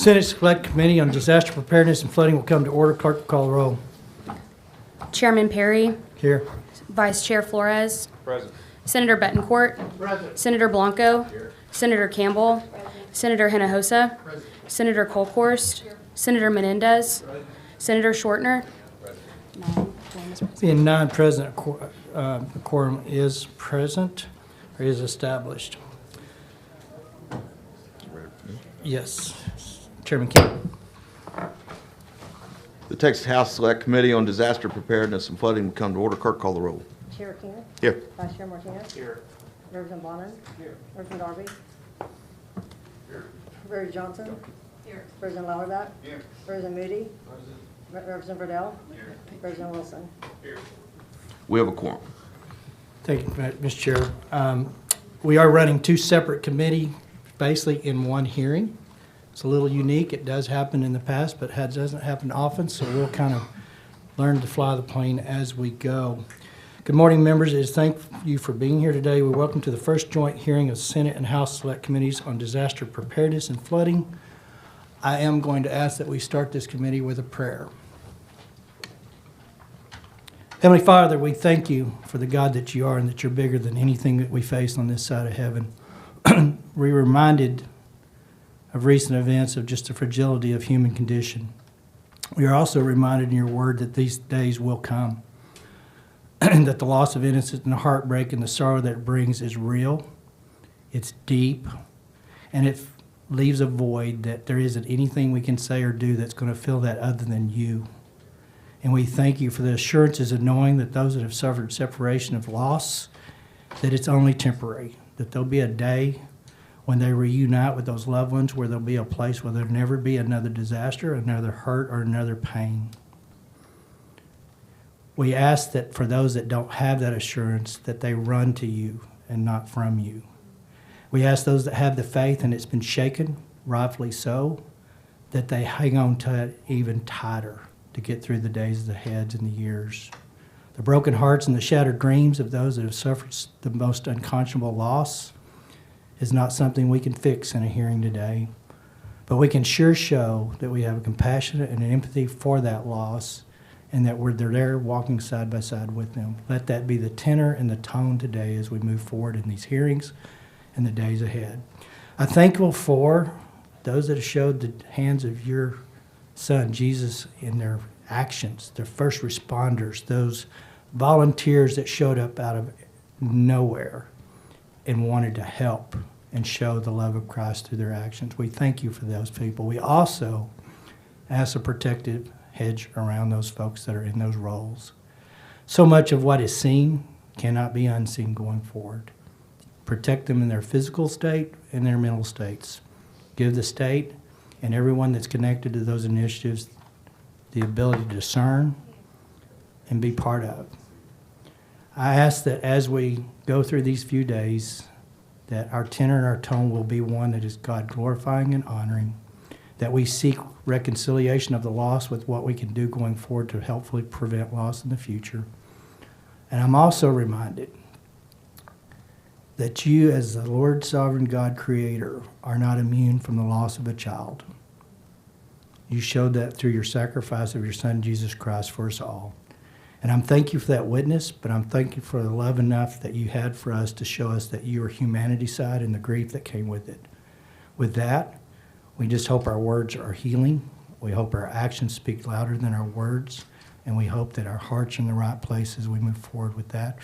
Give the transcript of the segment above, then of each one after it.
Senate Select Committee on Disaster Preparedness and Flooding will come to order. Clerk will call the roll. Chairman Perry, Here. Vice Chair Flores, Present. Senator Betancourt, Present. Senator Blanco, Senator Campbell, Senator Hinojosa, Senator Kolkhorst, Senator Menendez, Senator Shortner. Being non-present, the quorum is present or is established. Yes. Chairman King. The Texas House Select Committee on Disaster Preparedness and Flooding will come to order. Clerk, call the roll. Chair Keenan. Here. Vice Chair Martinez. Here. Representative Bonin. Here. Representative Darby. Here. Representative Johnson. Here. President Lauerback. Here. President Moody. Representative Verdell. Here. President Wilson. Here. We have a quorum. Thank you, Mr. Chair. We are running two separate committees basically in one hearing. It's a little unique. It does happen in the past, but it doesn't happen often, so we'll kind of learn to fly the plane as we go. Good morning, members. It is thank you for being here today. We welcome to the first joint hearing of Senate and House Select Committees on Disaster Preparedness and Flooding. I am going to ask that we start this committee with a prayer. Heavenly Father, we thank you for the God that you are and that you're bigger than anything that we face on this side of heaven. We're reminded of recent events of just the fragility of human condition. We are also reminded in your word that these days will come and that the loss of innocence and the heartbreak and the sorrow that it brings is real, it's deep, and it leaves a void that there isn't anything we can say or do that's going to fill that other than you. And we thank you for the assurances of knowing that those that have suffered separation of loss, that it's only temporary, that there'll be a day when they reunite with those loved ones where there'll be a place where there'll never be another disaster, another hurt, or another pain. We ask that for those that don't have that assurance, that they run to you and not from you. We ask those that have the faith and it's been shaken, rightfully so, that they hang on to it even tighter to get through the days ahead and the years. The broken hearts and the shattered dreams of those that have suffered the most unconscionable loss is not something we can fix in a hearing today, but we can sure show that we have a compassion and an empathy for that loss and that they're there walking side by side with them. Let that be the tenor and the tone today as we move forward in these hearings and the days ahead. I'm thankful for those that have showed the hands of your Son, Jesus, in their actions, their first responders, those volunteers that showed up out of nowhere and wanted to help and show the love of Christ through their actions. We thank you for those people. We also ask a protective hedge around those folks that are in those roles. So much of what is seen cannot be unseen going forward. Protect them in their physical state and their mental states. Give the state and everyone that's connected to those initiatives the ability to discern and be part of. I ask that as we go through these few days, that our tenor and our tone will be one that is God glorifying and honoring, that we seek reconciliation of the loss with what we can do going forward to helpfully prevent loss in the future. And I'm also reminded that you, as the Lord Sovereign God Creator, are not immune from the loss of a child. You showed that through your sacrifice of your Son, Jesus Christ, for us all. And I'm thank you for that witness, but I'm thankful for the love enough that you had for us to show us that you are humanity's side and the grief that came with it. With that, we just hope our words are healing. We hope our actions speak louder than our words. And we hope that our hearts are in the right place as we move forward with that.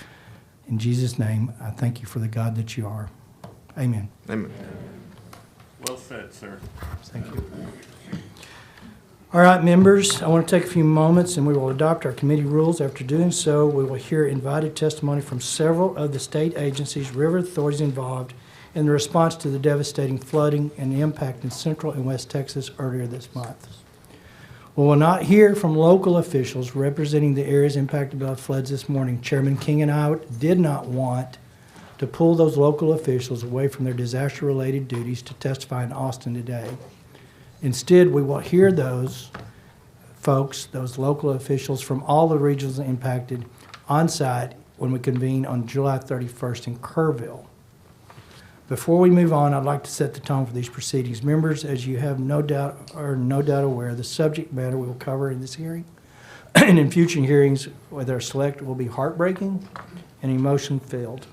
In Jesus' name, I thank you for the God that you are. Amen. Amen. Well said, sir. Thank you. All right, members, I want to take a few moments and we will adopt our committee rules. After doing so, we will hear invited testimony from several of the state agencies, river authorities involved in the response to the devastating flooding and the impact in Central and West Texas earlier this month. We will not hear from local officials representing the areas impacted by floods this morning. Chairman King and I did not want to pull those local officials away from their disaster-related duties to testify in Austin today. Instead, we will hear those folks, those local officials from all the regions impacted on site when we convene on July 31st in Kerrville. Before we move on, I'd like to set the tone for these proceedings. Members, as you have no doubt aware, the subject matter we will cover in this hearing and in future hearings with our select will be heartbreaking and emotion-filled.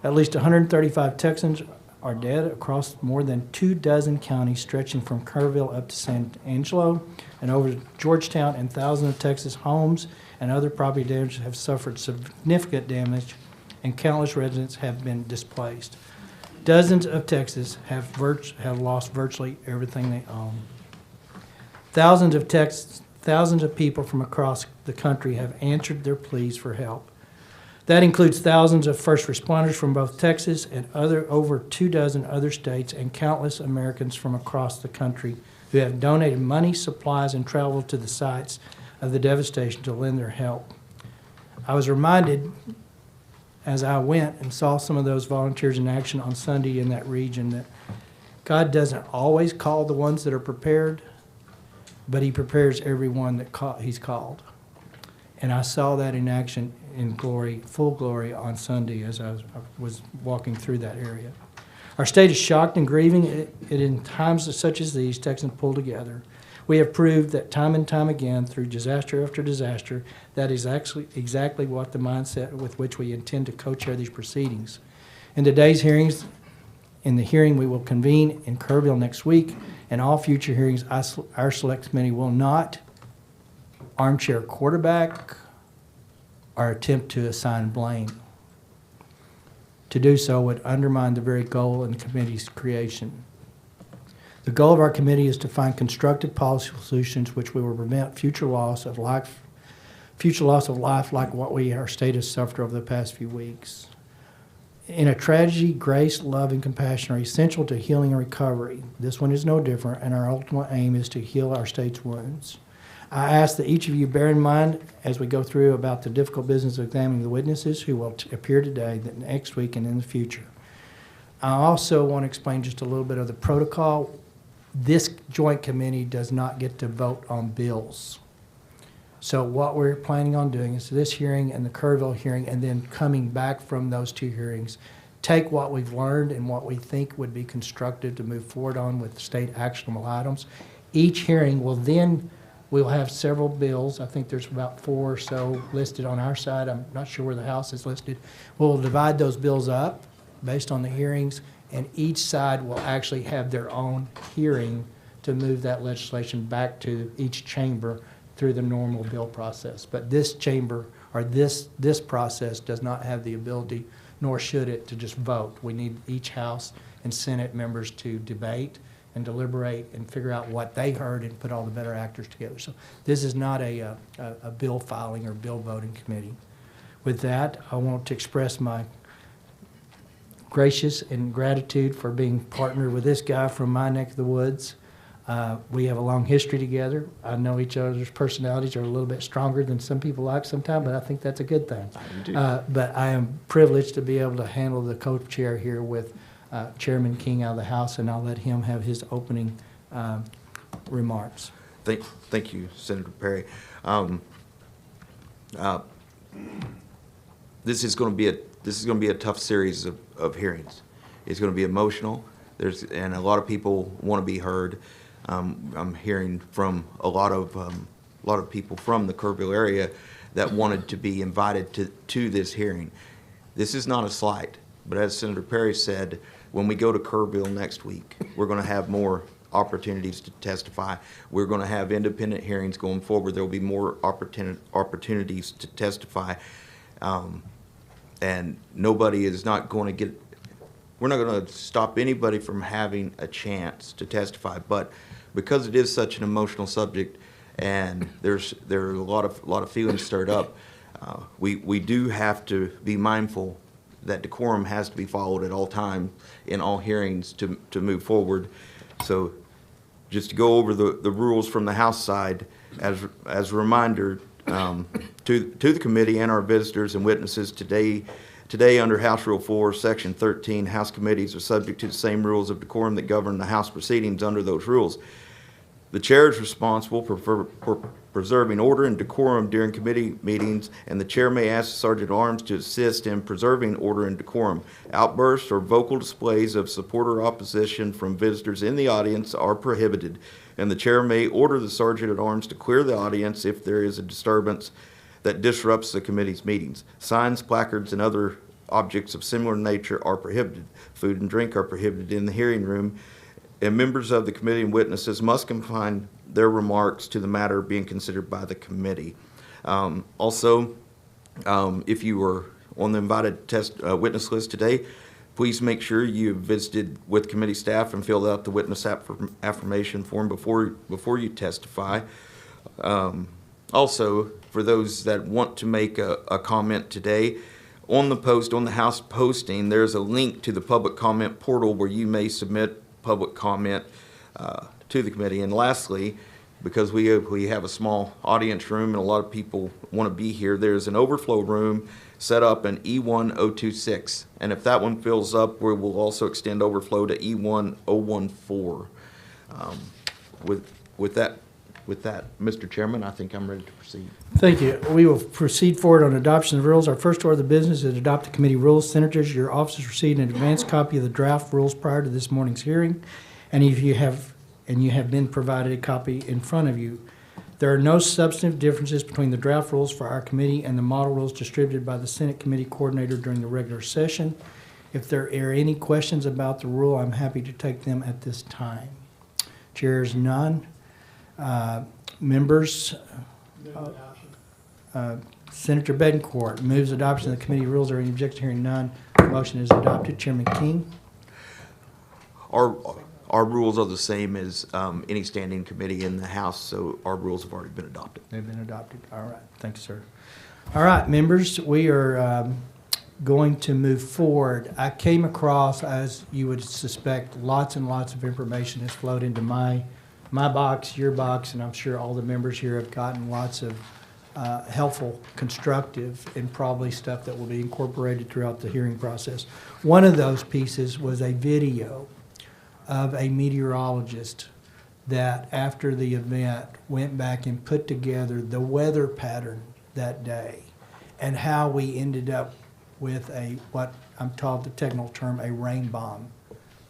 At least 135 Texans are dead across more than 24 counties stretching from Kerrville up to San Angelo and over to Georgetown, and thousands of Texas homes and other property damage have suffered significant damage, and countless residents have been displaced. Dozens of Texans have lost virtually everything they own. Thousands of people from across the country have answered their pleas for help. That includes thousands of first responders from both Texas and over 24 other states, and countless Americans from across the country who have donated money, supplies, and traveled to the sites of the devastation to lend their help. I was reminded as I went and saw some of those volunteers in action on Sunday in that region that God doesn't always call the ones that are prepared, but He prepares everyone that He's called. And I saw that in action in glory, full glory on Sunday as I was walking through that area. Our state is shocked and grieving. It in times such as these, Texans pull together. We have proved that time and time again through disaster after disaster, that is actually exactly what the mindset with which we intend to co-chair these proceedings. In today's hearings, in the hearing we will convene in Kerrville next week, and all future hearings, our select committee will not armchair quarterback or attempt to assign blame. To do so would undermine the very goal in the committee's creation. The goal of our committee is to find constructive policy solutions which will prevent future loss of life like what our state has suffered over the past few weeks. In a tragedy, grace, love, and compassion are essential to healing and recovery. This one is no different, and our ultimate aim is to heal our state's wounds. I ask that each of you bear in mind as we go through about the difficult business of examining the witnesses who will appear today, that next week, and in the future. I also want to explain just a little bit of the protocol. This joint committee does not get to vote on bills. So what we're planning on doing is this hearing and the Kerrville hearing, and then coming back from those two hearings, take what we've learned and what we think would be constructive to move forward on with state actionable items. Each hearing will then, we'll have several bills. I think there's about 4 or so listed on our side. I'm not sure where the House is listed. We'll divide those bills up based on the hearings, and each side will actually have their own hearing to move that legislation back to each chamber through the normal bill process. But this chamber, or this process, does not have the ability, nor should it, to just vote. We need each House and Senate members to debate and deliberate and figure out what they heard and put all the better actors together. So this is not a bill filing or bill voting committee. With that, I want to express my gracious and gratitude for being partnered with this guy from my neck of the woods. We have a long history together. I know each other's personalities are a little bit stronger than some people like sometimes, but I think that's a good thing. But I am privileged to be able to handle the co-chair here with Chairman King out of the House, and I'll let him have his opening remarks. Thank you, Senator Perry. This is going to be a tough series of hearings. It's going to be emotional. And a lot of people want to be heard. I'm hearing from a lot of people from the Kerrville area that wanted to be invited to this hearing. This is not a slight, but as Senator Perry said, when we go to Kerrville next week, we're going to have more opportunities to testify. We're going to have independent hearings going forward. There will be more opportunities to testify, and nobody is not going to get. We're not going to stop anybody from having a chance to testify, but because it is such an emotional subject, and there are a lot of feelings stirred up, we do have to be mindful that decorum has to be followed at all times in all hearings to move forward. So, just to go over the rules from the House side, as a reminder to the committee and our visitors and witnesses today. Today, under House Rule 4, Section 13, House committees are subject to the same rules of decorum that govern the House proceedings under those rules. The chair is responsible for preserving order and decorum during committee meetings, and the chair may ask the sergeant at arms to assist in preserving order and decorum. Outbursts or vocal displays of support or opposition from visitors in the audience are prohibited, and the chair may order the sergeant at arms to clear the audience if there is a disturbance that disrupts the committee's meetings. Signs, placards, and other objects of similar nature are prohibited. Food and drink are prohibited in the hearing room, and members of the committee and witnesses must confine their remarks to the matter being considered by the committee. Also, if you were on the invited witness list today, please make sure you visited with committee staff and filled out the witness affirmation form before you testify. Also, for those that want to make a comment today, on the House posting, there's a link to the public comment portal where you may submit public comment to the committee. And lastly, because we have a small audience room and a lot of people want to be here, there's an overflow room set up in E1026. And if that one fills up, we will also extend overflow to E1014. With that, Mr. Chairman, I think I'm ready to proceed. Thank you. We will proceed forward on adoption of rules. Our first order of business is to adopt the committee rules. Senators, your offices received an advance copy of the draft rules prior to this morning's hearing, and if you have been provided a copy in front of you. There are no substantive differences between the draft rules for our committee and the model rules distributed by the Senate Committee Coordinator during the regular session. If there are any questions about the rule, I'm happy to take them at this time. Chairs, none. Members, Senator Betancourt moves adoption of the committee rules. Are any objection? Hearing none, the motion is adopted. Chairman King. Our rules are the same as any standing committee in the House, so our rules have already been adopted. They've been adopted. All right. Thanks, sir. All right, members, we are going to move forward. I came across, as you would suspect, lots and lots of information has flowed into my box, your box, and I'm sure all the members here have gotten lots of helpful, constructive, and probably stuff that will be incorporated throughout the hearing process. One of those pieces was a video of a meteorologist that after the event went back and put together the weather pattern that day and how we ended up with what I'm told the technical term, a rain bomb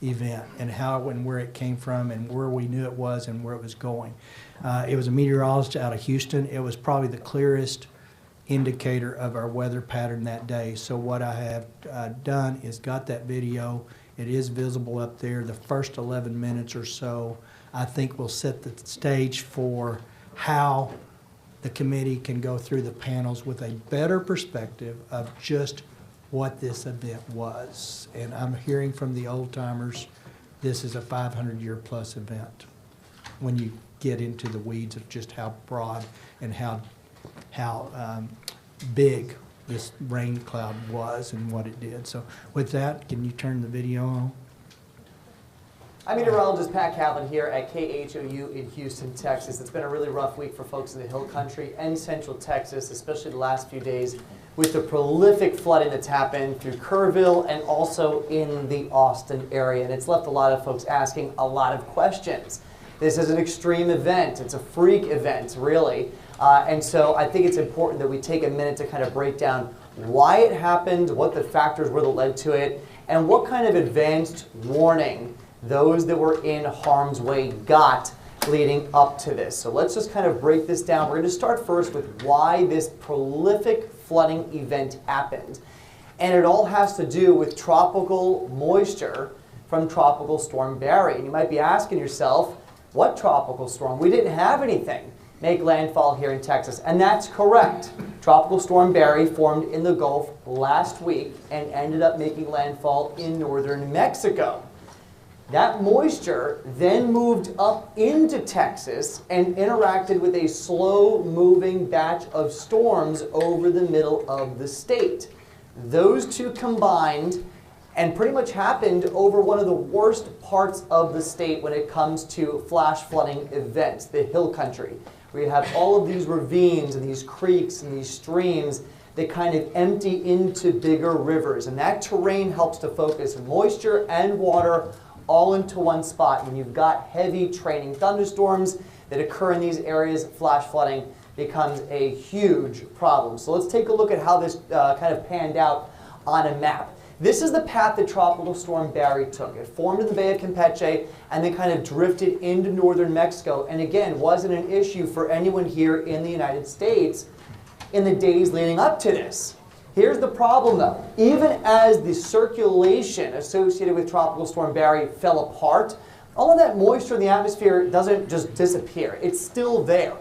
event, and how and where it came from and where we knew it was and where it was going. It was a meteorologist out of Houston. It was probably the clearest indicator of our weather pattern that day. So what I have done is got that video. It is visible up there. The first 11 minutes or so, I think, will set the stage for how the committee can go through the panels with a better perspective of just what this event was. And I'm hearing from the old timers, this is a 500-year plus event when you get into the weeds of just how broad and how big this rain cloud was and what it did. So with that, can you turn the video on? I'm meteorologist Pat Kaplan here at KHOU in Houston, Texas. It's been a really rough week for folks in the Hill Country and Central Texas, especially the last few days with the prolific flooding that's happened through Kerrville and also in the Austin area. And it's left a lot of folks asking a lot of questions. This is an extreme event. It's a freak event, really. And so I think it's important that we take a minute to kind of break down why it happened, what the factors were that led to it, and what kind of advanced warning those that were in harm's way got leading up to this. So let's just kind of break this down. We're going to start first with why this prolific flooding event happened. And it all has to do with tropical moisture from Tropical Storm Barry. And you might be asking yourself, what tropical storm? We didn't have anything make landfall here in Texas. And that's correct. Tropical Storm Barry formed in the Gulf last week and ended up making landfall in northern Mexico. That moisture then moved up into Texas and interacted with a slow-moving batch of storms over the middle of the state. Those two combined and pretty much happened over one of the worst parts of the state when it comes to flash flooding events, the Hill Country. We have all of these ravines and these creeks and these streams that kind of empty into bigger rivers. And that terrain helps to focus moisture and water all into one spot. When you've got heavy training thunderstorms, that occur in these areas, flash flooding becomes a huge problem. So let's take a look at how this kind of panned out on a map. This is the path that Tropical Storm Barry took. It formed in the Bay of Campeche and then kind of drifted into northern Mexico, and again, wasn't an issue for anyone here in the United States in the days leading up to this. Here's the problem though. Even as the circulation associated with Tropical Storm Barry fell apart, all of that moisture in the atmosphere doesn't just disappear. It's still there.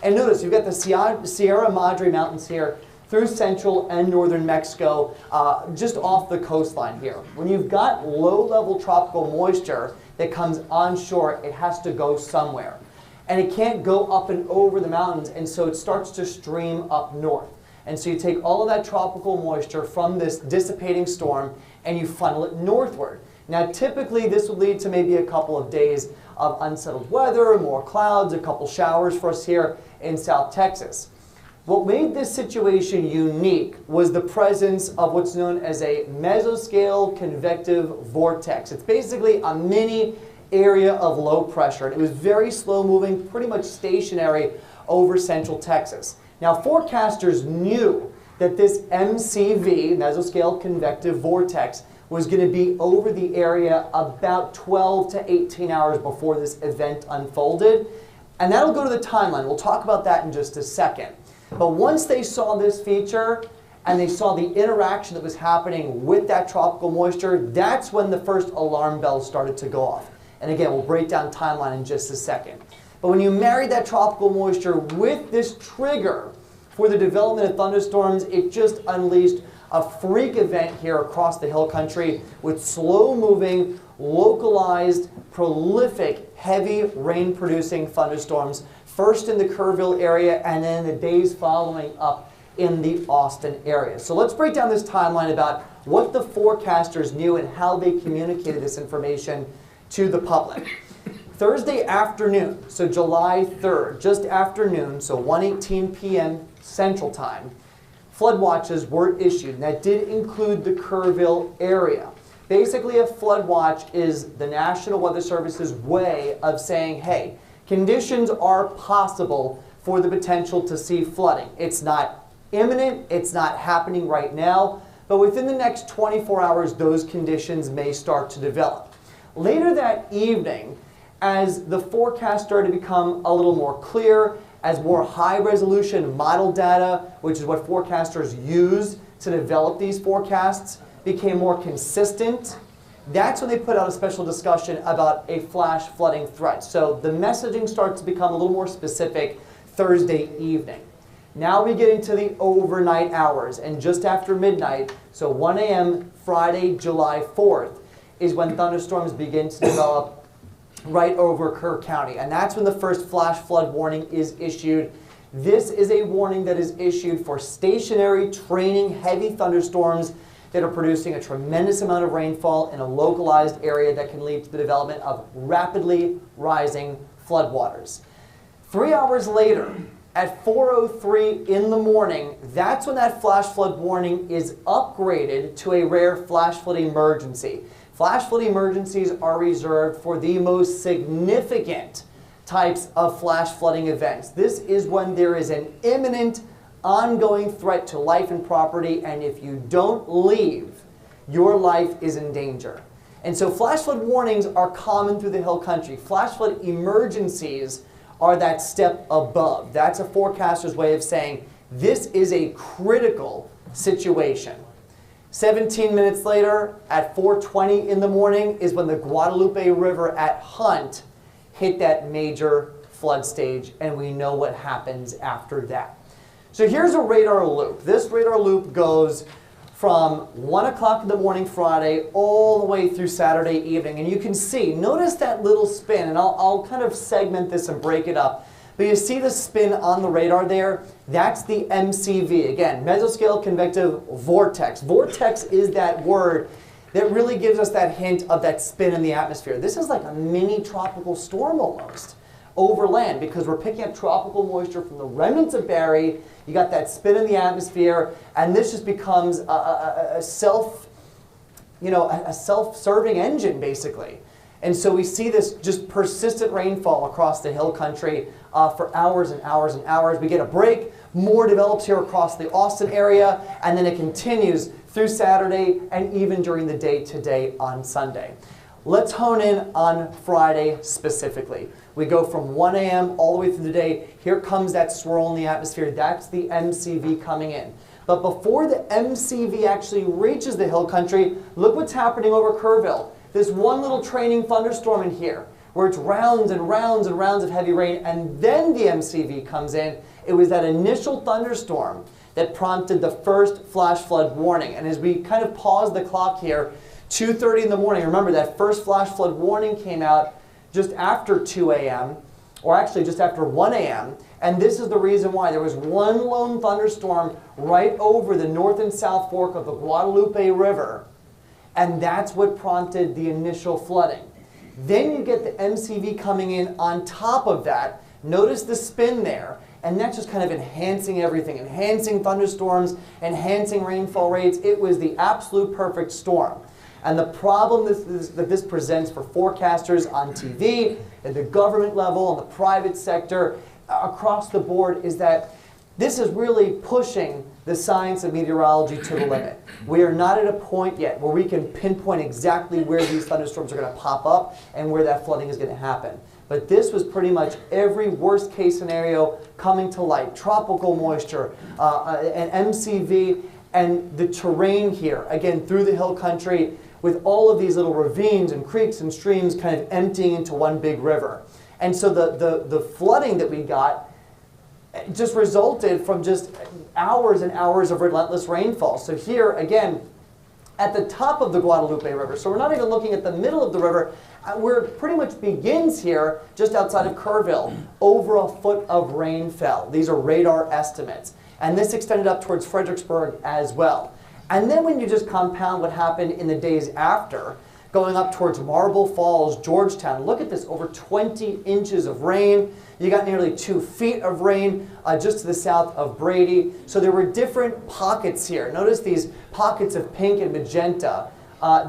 And notice, you've got the Sierra Madre Mountains here through central and northern Mexico, just off the coastline here. When you've got low-level tropical moisture that comes onshore, it has to go somewhere. And it can't go up and over the mountains, and so it starts to stream up north. And so you take all of that tropical moisture from this dissipating storm and you funnel it northward. Now typically this would lead to maybe a couple of days of unsettled weather, more clouds, a couple showers for us here in South Texas. What made this situation unique was the presence of what's known as a mesoscale convective vortex. It's basically a mini area of low pressure, and it was very slow moving, pretty much stationary over central Texas. Now forecasters knew that this MCV, mesoscale convective vortex, was going to be over the area about 12 to 18 hours before this event unfolded. And that'll go to the timeline. We'll talk about that in just a second. But once they saw this feature and they saw the interaction that was happening with that tropical moisture, that's when the first alarm bells started to go off. And again, we'll break down timeline in just a second. But when you marry that tropical moisture with this trigger for the development of thunderstorms, it just unleashed a freak event here across the hill country with slow-moving, localized, prolific, heavy rain-producing thunderstorms, first in the Kerrville area and then the days following up in the Austin area. So let's break down this timeline about what the forecasters knew and how they communicated this information to the public. Thursday afternoon, so July 3rd, just afternoon, so 1:18 p.m. Central Time, flood watches were issued, and that did include the Kerrville area. Basically, a flood watch is the National Weather Service's way of saying, hey, conditions are possible for the potential to see flooding. It's not imminent, it's not happening right now, but within the next 24 hours, those conditions may start to develop. Later that evening, as the forecast started to become a little more clear, as more high-resolution model data, which is what forecasters use to develop these forecasts, became more consistent, that's when they put out a special discussion about a flash flooding threat. So the messaging starts to become a little more specific Thursday evening. Now we get into the overnight hours, and just after midnight, so 1 a.m. Friday, July 4th, is when thunderstorms begin to develop right over Kerr County. And that's when the first flash flood warning is issued. This is a warning that is issued for stationary, training, heavy thunderstorms that are producing a tremendous amount of rainfall in a localized area that can lead to the development of rapidly rising floodwaters. 3 hours later, at 4:03 in the morning, that's when that flash flood warning is upgraded to a rare flash flood emergency. Flash flood emergencies are reserved for the most significant types of flash flooding events. This is when there is an imminent, ongoing threat to life and property, and if you don't leave, your life is in danger. And so flash flood warnings are common through the hill country. Flash flood emergencies are that step above. That's a forecaster's way of saying this is a critical situation. 17 minutes later, at 4:20 in the morning, is when the Guadalupe River at Hunt hit that major flood stage, and we know what happens after that. So here's a radar loop. This radar loop goes from 1 o'clock in the morning Friday all the way through Saturday evening. And you can see, notice that little spin, and I'll kind of segment this and break it up. But you see the spin on the radar there? That's the MCV. Again, mesoscale convective vortex. Vortex is that word that really gives us that hint of that spin in the atmosphere. This is like a mini tropical storm almost over land, because we're picking up tropical moisture from the remnants of Barry. You got that spin in the atmosphere, and this just becomes a self-serving engine, basically. And so we see this just persistent rainfall across the hill country for hours and hours and hours. We get a break, more develops here across the Austin area, and then it continues through Saturday and even during the day today on Sunday. Let's hone in on Friday specifically. We go from 1 a.m. all the way through the day. Here comes that swirl in the atmosphere. That's the MCV coming in. But before the MCV actually reaches the hill country, look what's happening over Kerrville. This one little training thunderstorm in here, where it's rounds and rounds and rounds of heavy rain, and then the MCV comes in. It was that initial thunderstorm that prompted the first flash flood warning. And as we kind of pause the clock here, 2:30 in the morning, remember that first flash flood warning came out just after 2 a.m., or actually just after 1 a.m., and this is the reason why. There was one lone thunderstorm right over the north and south fork of the Guadalupe River, and that's what prompted the initial flooding. Then you get the MCV coming in on top of that. Notice the spin there, and that's just kind of enhancing everything, enhancing thunderstorms, enhancing rainfall rates. It was the absolute perfect storm. And the problem that this presents for forecasters on TV, at the government level, in the private sector, across the board, is that this is really pushing the science of meteorology to the limit. We are not at a point yet where we can pinpoint exactly where these thunderstorms are going to pop up and where that flooding is going to happen. But this was pretty much every worst case scenario coming to light. Tropical moisture, an MCV, and the terrain here, again, through the hill country, with all of these little ravines and creeks and streams kind of emptying into one big river. And so the flooding that we got just resulted from just hours and hours of relentless rainfall. So here, again, at the top of the Guadalupe River, so we're not even looking at the middle of the river, where it pretty much begins here, just outside of Kerrville, over a foot of rain fell. These are radar estimates. And this extended up towards Fredericksburg as well. And then when you just compound what happened in the days after, going up towards Marble Falls, Georgetown, look at this, over 20 inches of rain. You got nearly 2 feet of rain just to the south of Brady. So there were different pockets here. Notice these pockets of pink and magenta.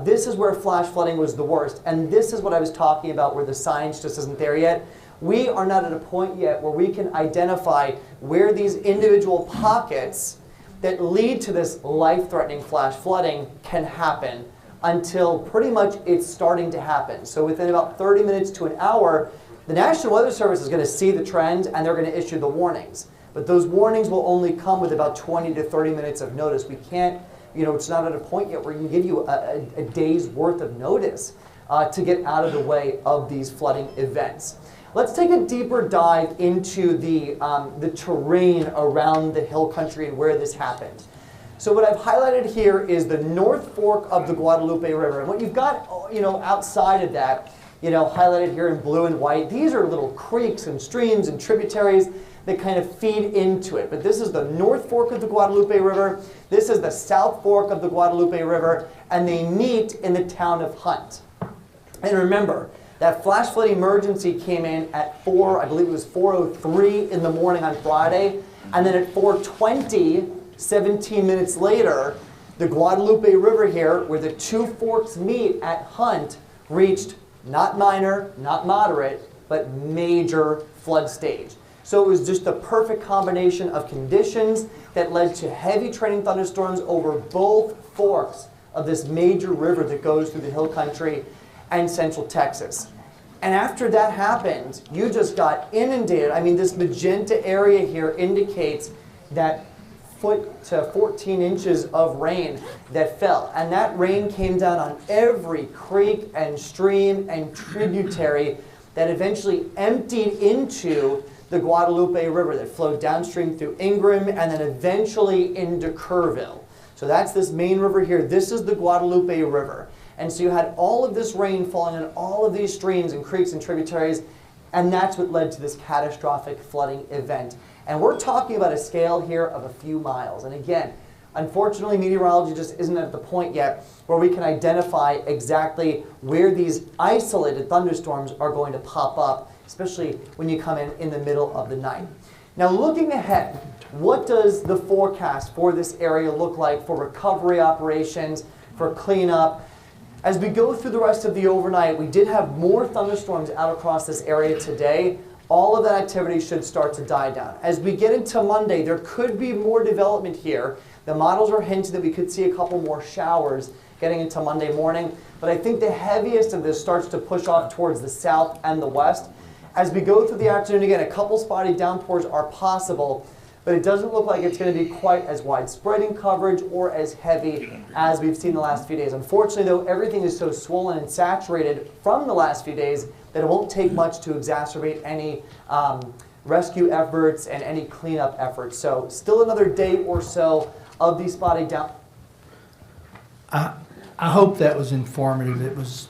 This is where flash flooding was the worst. And this is what I was talking about, where the science just isn't there yet. We are not at a point yet where we can identify where these individual pockets that lead to this life-threatening flash flooding can happen until pretty much it's starting to happen. So within about 30 minutes to an hour, the National Weather Service is going to see the trend and they're going to issue the warnings. But those warnings will only come with about 20 to 30 minutes of notice. We can't, it's not at a point yet where we can give you a day's worth of notice to get out of the way of these flooding events. Let's take a deeper dive into the terrain around the hill country and where this happened. So what I've highlighted here is the North Fork of the Guadalupe River. And what you've got, outside of that, highlighted here in blue and white, these are little creeks and streams and tributaries that kind of feed into it. But this is the North Fork of the Guadalupe River. This is the South Fork of the Guadalupe River. And they meet in the town of Hunt. And remember, that flash flood emergency came in at 4:03 in the morning on Friday. And then at 4:20, 17 minutes later, the Guadalupe River here, where the two forks meet at Hunt, reached not minor, not moderate, but major flood stage. So it was just the perfect combination of conditions that led to heavy training thunderstorms over both forks of this major river that goes through the hill country and central Texas. And after that happened, you just got inundated. I mean, this magenta area here indicates that foot to 14 inches of rain that fell. And that rain came down on every creek and stream and tributary that eventually emptied into the Guadalupe River that flowed downstream through Ingram and then eventually into Kerrville. So that's this main river here. This is the Guadalupe River. And so you had all of this rain falling on all of these streams and creeks and tributaries, and that's what led to this catastrophic flooding event. And we're talking about a scale here of a few miles. And again, unfortunately, meteorology just isn't at the point yet where we can identify exactly where these isolated thunderstorms are going to pop up, especially when you come in the middle of the night. Now, looking ahead, what does the forecast for this area look like for recovery operations, for cleanup? As we go through the rest of the overnight, we did have more thunderstorms out across this area today. All of that activity should start to die down. As we get into Monday, there could be more development here. The models are hinting that we could see a couple more showers getting into Monday morning, but I think the heaviest of this starts to push off towards the south and the west. As we go through the afternoon, again, a couple spotty downpours are possible, but it doesn't look like it's going to be quite as widespread in coverage or as heavy as we've seen the last few days. Unfortunately, though, everything is so swollen and saturated from the last few days that it won't take much to exacerbate any rescue efforts and any cleanup efforts. So still another day or so of these spotty down. I hope that was informative. It was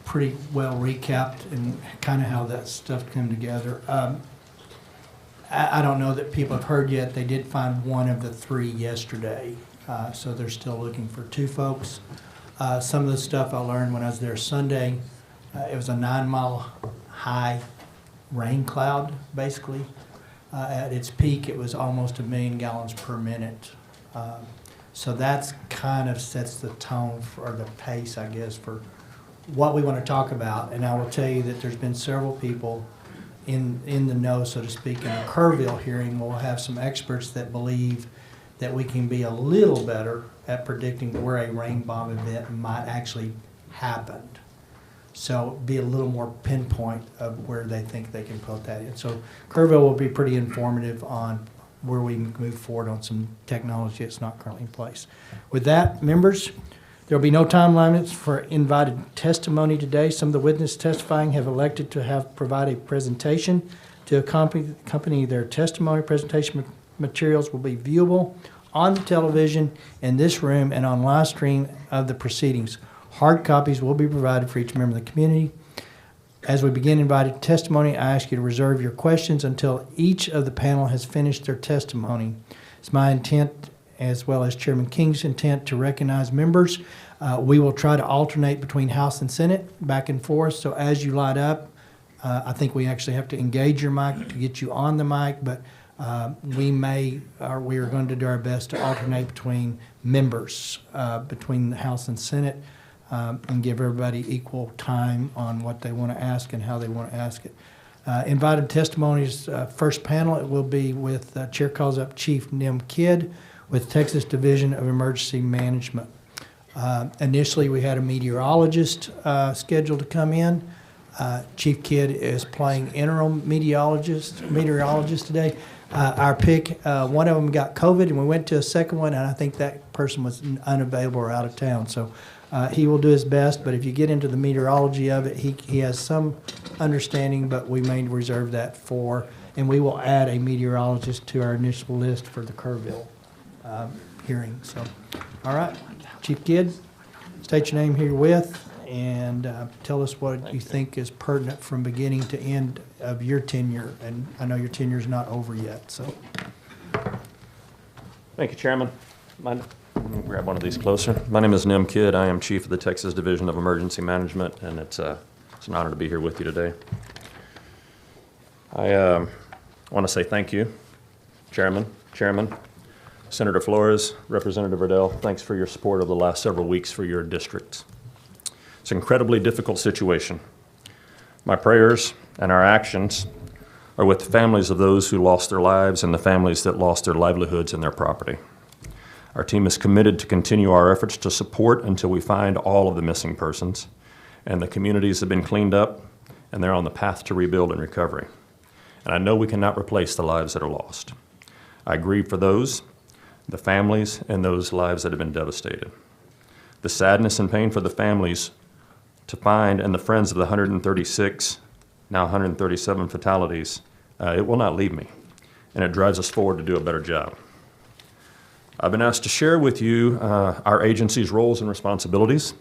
pretty well recapped and kind of how that stuff came together. I don't know that people have heard yet. They did find one of the 3 yesterday, so they're still looking for 2 folks. Some of the stuff I learned when I was there Sunday, it was a 9-mile high rain cloud, basically. At its peak, it was almost 1 million gallons per minute. So that's kind of sets the tone for the pace, I guess, for what we want to talk about. And I will tell you that there's been several people in the know, so to speak. In the Kerrville hearing, we'll have some experts that believe that we can be a little better at predicting where a rain bomb event might actually happen. So be a little more pinpoint of where they think they can put that in. So Kerrville will be pretty informative on where we move forward on some technology that's not currently in place. With that, members, there will be no time limits for invited testimony today. Some of the witnesses testifying have elected to provide a presentation to accompany their testimony. Presentation materials will be viewable on the television in this room and on live stream of the proceedings. Hard copies will be provided for each member of the community. As we begin invited testimony, I ask you to reserve your questions until each of the panel has finished their testimony. It's my intent, as well as Chairman King's intent, to recognize members. We will try to alternate between House and Senate, back and forth. So as you light up, I think we actually have to engage your mic to get you on the mic, but we are going to do our best to alternate between members, between the House and Senate, and give everybody equal time on what they want to ask and how they want to ask it. Invited testimonies, first panel, it will be with, Chair calls up Chief Nim Kidd with Texas Division of Emergency Management. Initially, we had a meteorologist scheduled to come in. Chief Kidd is playing interim meteorologist today. Our pick, one of them got COVID, and we went to a second one, and I think that person was unavailable or out of town. So he will do his best, but if you get into the meteorology of it, he has some understanding, but we may reserve that for, and we will add a meteorologist to our initial list for the Kerrville hearing. So, all right, Chief Kidd, state your name herewith, and tell us what you think is pertinent from beginning to end of your tenure. And I know your tenure is not over yet, so. Thank you, Chairman. Let me grab one of these closer. My name is Nim Kidd. I am Chief of the Texas Division of Emergency Management, and it's an honor to be here with you today. I want to say thank you, Chairman, Senator Flores, Representative Riddell. Thanks for your support over the last several weeks for your districts. It's an incredibly difficult situation. My prayers and our actions are with the families of those who lost their lives and the families that lost their livelihoods and their property. Our team is committed to continue our efforts to support until we find all of the missing persons, and the communities have been cleaned up, and they're on the path to rebuild and recovery. And I know we cannot replace the lives that are lost. I grieve for those, the families, and those lives that have been devastated. The sadness and pain for the families to find and the friends of the 136, now 137 fatalities, it will not leave me, and it drives us forward to do a better job. I've been asked to share with you our agency's roles and responsibilities,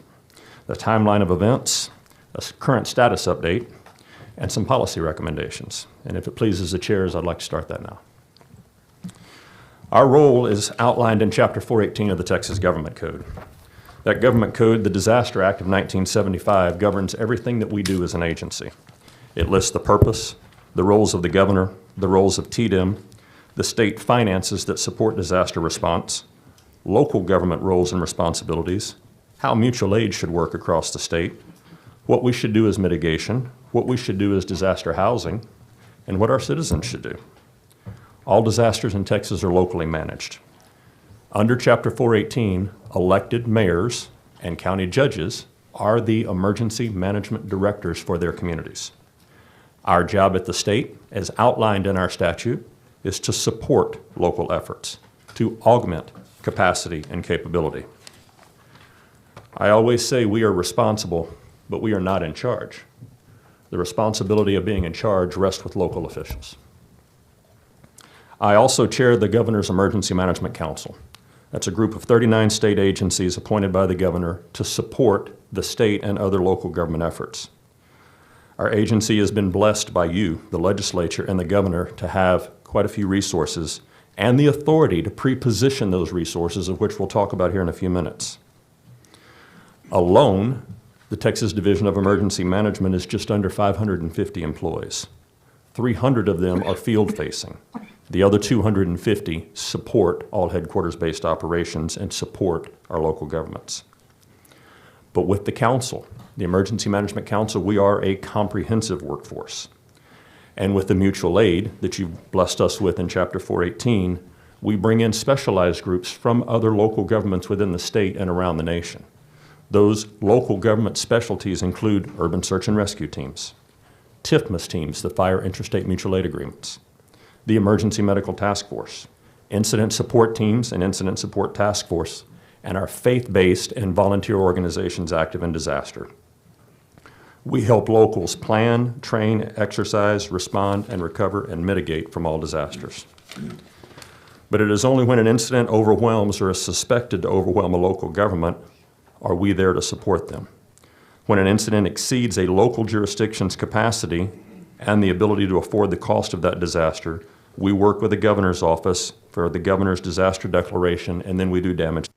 the timeline of events, a current status update, and some policy recommendations. And if it pleases the chairs, I'd like to start that now. Our role is outlined in Chapter 418 of the Texas Government Code. That government code, the Disaster Act of 1975, governs everything that we do as an agency. It lists the purpose, the roles of the governor, the roles of TDIM, the state finances that support disaster response, local government roles and responsibilities, how mutual aid should work across the state, what we should do as mitigation, what we should do as disaster housing, and what our citizens should do. All disasters in Texas are locally managed. Under Chapter 418, elected mayors and county judges are the emergency management directors for their communities. Our job at the state, as outlined in our statute, is to support local efforts, to augment capacity and capability. I always say we are responsible, but we are not in charge. The responsibility of being in charge rests with local officials. I also chair the Governor's Emergency Management Council. That's a group of 39 state agencies appointed by the governor to support the state and other local government efforts. Our agency has been blessed by you, the legislature, and the governor to have quite a few resources and the authority to pre-position those resources, of which we'll talk about here in a few minutes. Alone, the Texas Division of Emergency Management is just under 550 employees. 300 of them are field-facing. The other 250 support all headquarters-based operations and support our local governments. But with the council, the Emergency Management Council, we are a comprehensive workforce. And with the mutual aid that you've blessed us with in Chapter 418, we bring in specialized groups from other local governments within the state and around the nation. Those local government specialties include urban search and rescue teams, TIFMAS teams, the Fire Interstate Mutual Aid Agreements, the Emergency Medical Task Force, incident support teams and incident support task force, and our faith-based and volunteer organizations active in disaster. We help locals plan, train, exercise, respond, and recover and mitigate from all disasters. But it is only when an incident overwhelms or is suspected to overwhelm a local government are we there to support them. When an incident exceeds a local jurisdiction's capacity and the ability to afford the cost of that disaster, we work with the governor's office for the governor's disaster declaration, and then we do damage.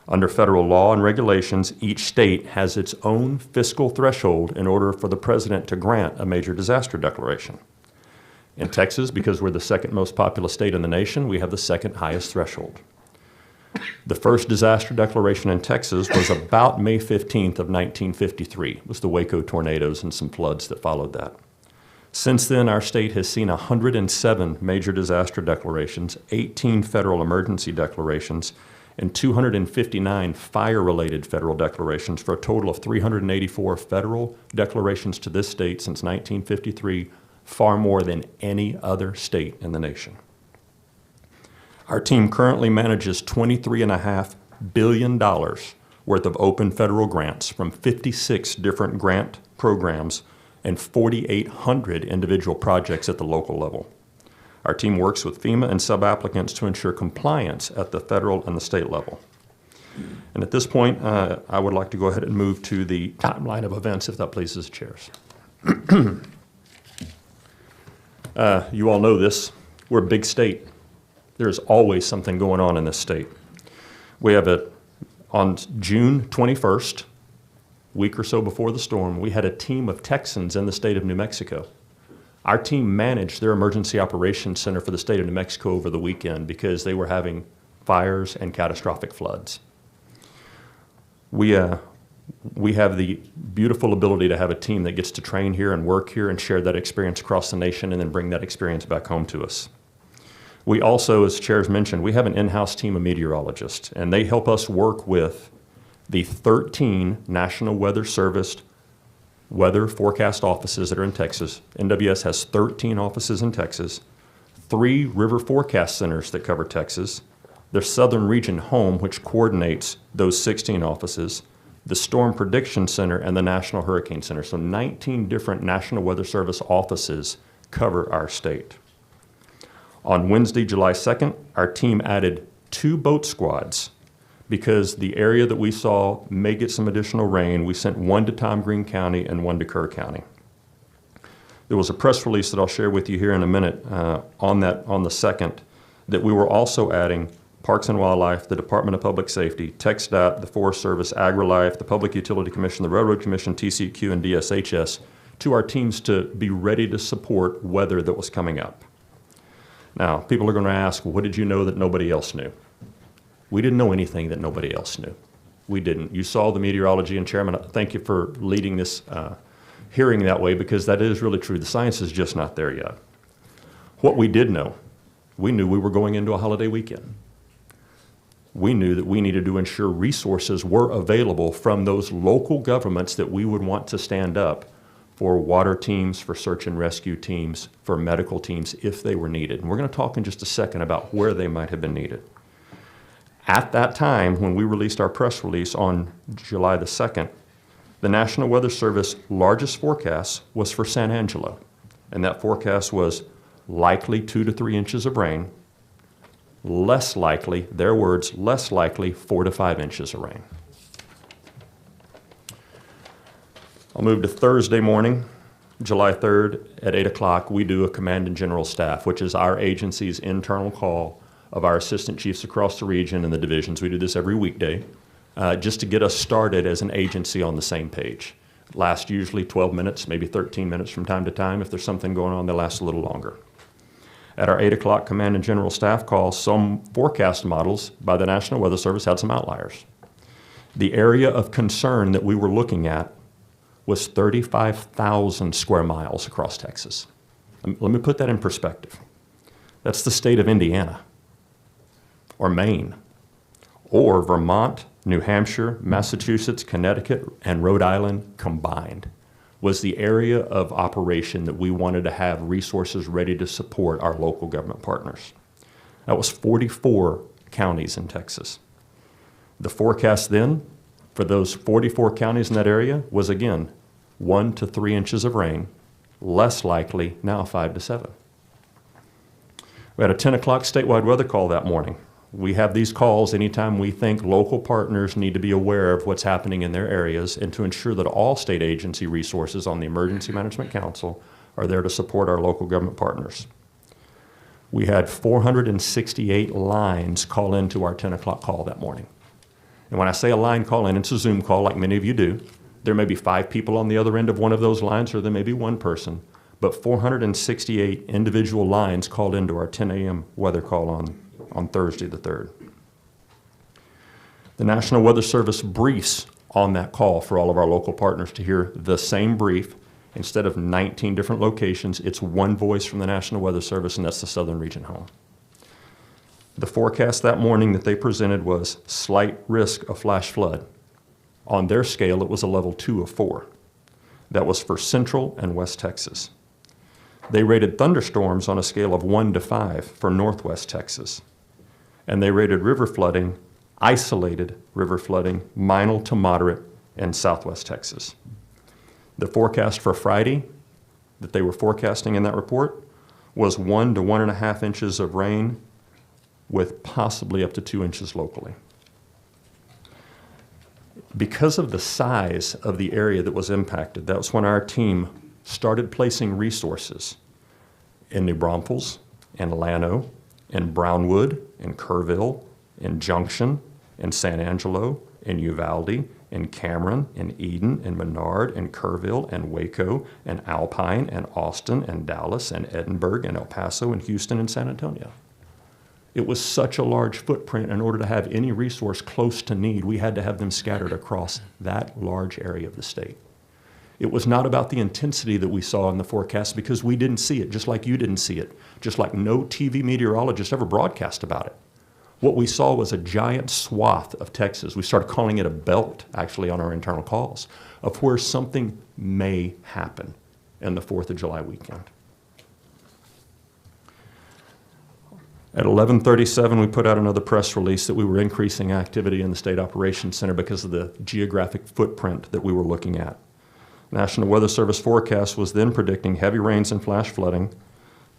Under federal law and regulations, each state has its own fiscal threshold in order for the president to grant a major disaster declaration. In Texas, because we're the second most populous state in the nation, we have the second highest threshold. The first disaster declaration in Texas was about May 15th of 1953. It was the Waco tornadoes and some floods that followed that. Since then, our state has seen 107 major disaster declarations, 18 federal emergency declarations, and 259 fire-related federal declarations for a total of 384 federal declarations to this state since 1953, far more than any other state in the nation. Our team currently manages $23.5 billion worth of open federal grants from 56 different grant programs and 4,800 individual projects at the local level. Our team works with FEMA and sub-applicants to ensure compliance at the federal and the state level. And at this point, I would like to go ahead and move to the timeline of events, if that pleases the chairs. You all know this. We're a big state. There's always something going on in this state. We have on June 21st, week or so before the storm, we had a team of Texans in the state of New Mexico. Our team managed their emergency operations center for the state of New Mexico over the weekend because they were having fires and catastrophic floods. We have the beautiful ability to have a team that gets to train here and work here and share that experience across the nation and then bring that experience back home to us. We also, as chairs mentioned, we have an in-house team of meteorologists, and they help us work with the 13 National Weather Service weather forecast offices that are in Texas. NWS has 13 offices in Texas, 3 river forecast centers that cover Texas, their Southern Region Home, which coordinates those 16 offices, the Storm Prediction Center, and the National Hurricane Center. So 19 different National Weather Service offices cover our state. On Wednesday, July 2nd, our team added 2 boat squads because the area that we saw may get some additional rain. We sent 1 to Tom Green County and 1 to Kerr County. There was a press release that I'll share with you here in a minute on the 2nd that we were also adding Parks and Wildlife, the Department of Public Safety, TxDOT, the Forest Service, AgriLife, the Public Utility Commission, the Railroad Commission, TCEQ, and DSHS to our teams to be ready to support weather that was coming up. Now, people are going to ask, well, what did you know that nobody else knew? We didn't know anything that nobody else knew. We didn't. You saw the meteorology, and Chairman, thank you for leading this hearing that way, because that is really true. The science is just not there yet. What we did know, we knew we were going into a holiday weekend. We knew that we needed to ensure resources were available from those local governments that we would want to stand up for water teams, for search and rescue teams, for medical teams if they were needed. And we're going to talk in just a second about where they might have been needed. At that time, when we released our press release on July the 2nd, the National Weather Service largest forecast was for San Angelo. And that forecast was likely 2 to 3 inches of rain, less likely, their words, less likely 4 to 5 inches of rain. I'll move to Thursday morning, July 3rd at 8 o'clock. We do a Command and General Staff, which is our agency's internal call of our assistant chiefs across the region and the divisions. We do this every weekday just to get us started as an agency on the same page. It lasts usually 12 minutes, maybe 13 minutes from time to time. If there's something going on, they last a little longer. At our 8 o'clock Command and General Staff call, some forecast models by the National Weather Service had some outliers. The area of concern that we were looking at was 35,000 square miles across Texas. Let me put that in perspective. That's the state of Indiana, or Maine, or Vermont, New Hampshire, Massachusetts, Connecticut, and Rhode Island combined was the area of operation that we wanted to have resources ready to support our local government partners. That was 44 counties in Texas. The forecast then for those 44 counties in that area was, again, 1 to 3 inches of rain, less likely now 5 to 7. We had a 10 o'clock statewide weather call that morning. We have these calls anytime we think local partners need to be aware of what's happening in their areas and to ensure that all state agency resources on the Emergency Management Council are there to support our local government partners. We had 468 lines call into our 10 o'clock call that morning. And when I say a line call in, it's a Zoom call like many of you do. There may be 5 people on the other end of one of those lines, or there may be 1 person, but 468 individual lines called into our 10 a.m. weather call on Thursday the 3rd. The National Weather Service briefs on that call for all of our local partners to hear the same brief. Instead of 19 different locations, it's one voice from the National Weather Service, and that's the Southern Region Home. The forecast that morning that they presented was slight risk of flash flood. On their scale, it was a level 2 of 4. That was for Central and West Texas. They rated thunderstorms on a scale of 1 to 5 for Northwest Texas. And they rated river flooding, isolated river flooding, minor to moderate in Southwest Texas. The forecast for Friday that they were forecasting in that report was 1 to 1.5 inches of rain with possibly up to 2 inches locally. Because of the size of the area that was impacted, that's when our team started placing resources in New Braunfels, in Llano, in Brownwood, in Kerrville, in Junction, in San Angelo, in Uvalde, in Cameron, in Eden, in Menard, in Kerrville, and Waco, and Alpine, and Austin, and Dallas, and Edinburgh, and El Paso, and Houston, and San Antonio. It was such a large footprint. In order to have any resource close to need, we had to have them scattered across that large area of the state. It was not about the intensity that we saw in the forecast because we didn't see it, just like you didn't see it, just like no TV meteorologist ever broadcast about it. What we saw was a giant swath of Texas. We started calling it a belt, actually, on our internal calls, of where something may happen in the 4th of July weekend. At 11:37, we put out another press release that we were increasing activity in the State Operations Center because of the geographic footprint that we were looking at. National Weather Service forecast was then predicting heavy rains and flash flooding.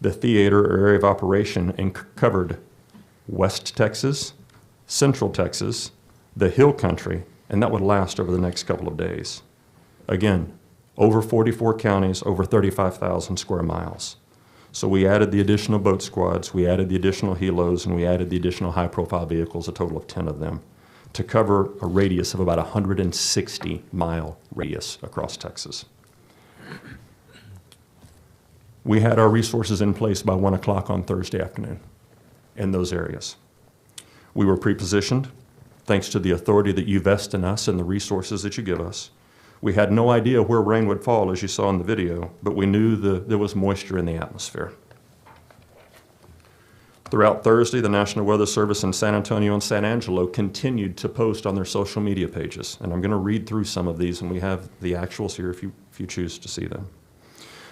The theater or area of operation covered West Texas, Central Texas, the Hill Country, and that would last over the next couple of days. Again, over 44 counties, over 35,000 square miles. So we added the additional boat squads, we added the additional helos, and we added the additional high-profile vehicles, a total of 10 of them, to cover a radius of about 160-mile radius across Texas. We had our resources in place by 1 o'clock on Thursday afternoon in those areas. We were pre-positioned. thanks to the authority that you vest in us and the resources that you give us. We had no idea where rain would fall, as you saw in the video, but we knew there was moisture in the atmosphere. Throughout Thursday, the National Weather Service in San Antonio and San Angelo continued to post on their social media pages. And I'm going to read through some of these, and we have the actuals here if you choose to see them.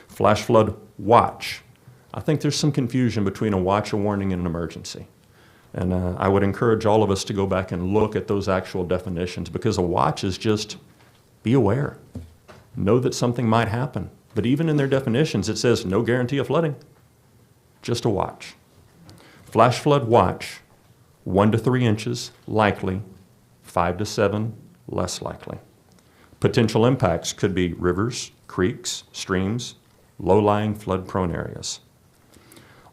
Flash flood watch. I think there's some confusion between a watch, a warning, and an emergency. And I would encourage all of us to go back and look at those actual definitions, because a watch is just be aware. Know that something might happen. But even in their definitions, it says no guarantee of flooding, just a watch. Flash flood watch, 1 to 3 inches, likely, 5 to 7, less likely. Potential impacts could be rivers, creeks, streams, low-lying flood-prone areas.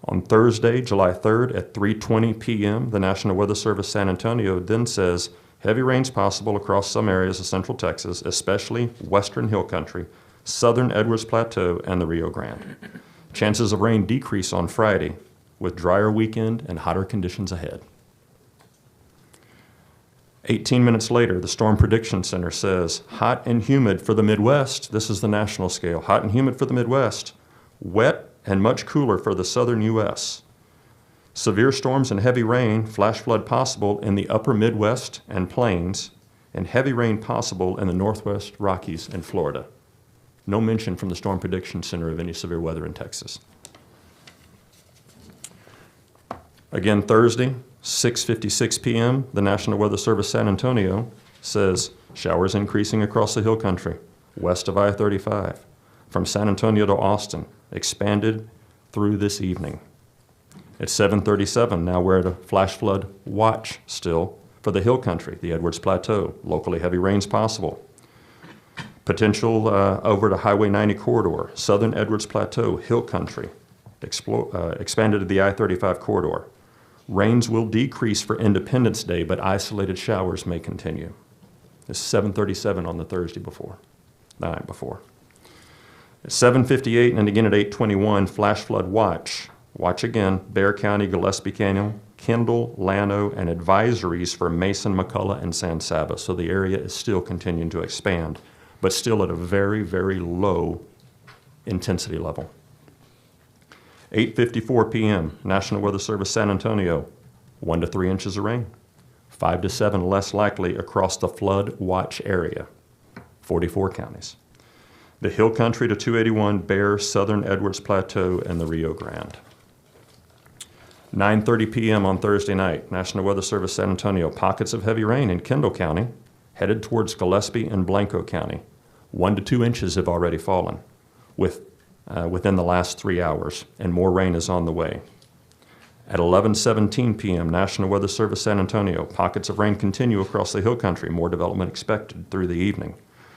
On Thursday, July 3rd at 3:20 p.m., the National Weather Service San Antonio then says heavy rains possible across some areas of central Texas, especially western hill country, southern Edwards Plateau, and the Rio Grande. Chances of rain decrease on Friday, with drier weekend and hotter conditions ahead. 18 minutes later, the Storm Prediction Center says, hot and humid for the Midwest. This is the national scale. Hot and humid for the Midwest. Wet and much cooler for the southern U.S. Severe storms and heavy rain, flash flood possible in the upper Midwest and plains, and heavy rain possible in the Northwest Rockies and Florida. No mention from the Storm Prediction Center of any severe weather in Texas. Again, Thursday, 6:56 p.m., the National Weather Service San Antonio says showers increasing across the hill country, west of I-35, from San Antonio to Austin, expanded through this evening. At 7:37, now we're at a flash flood watch still for the hill country, the Edwards Plateau, locally heavy rains possible. Potential over to Highway 90 corridor, southern Edwards Plateau, hill country, expanded to the I-35 corridor. Rains will decrease for Independence Day, but isolated showers may continue. It's 7:37 on the Thursday before, the night before. At 7:58 and again at 8:21, flash flood watch. Watch again, Bexar County, Gillespie Canyon, Kendall, Llano, and advisories for Mason, McCullough, and San Saba. So the area is still continuing to expand, but still at a very, very low intensity level. 8:54 p.m., National Weather Service San Antonio, 1 to 3 inches of rain, 5 to 7 less likely across the flood watch area, 44 counties. The hill country to 281, Bexar, southern Edwards Plateau, and the Rio Grande. 9:30 p.m. on Thursday night, National Weather Service San Antonio, pockets of heavy rain in Kendall County, headed towards Gillespie and Blanco County. 1 to 2 inches have already fallen within the last 3 hours, and more rain is on the way. At 11:17 p.m., National Weather Service San Antonio, pockets of rain continue across the hill country, more development expected through the evening.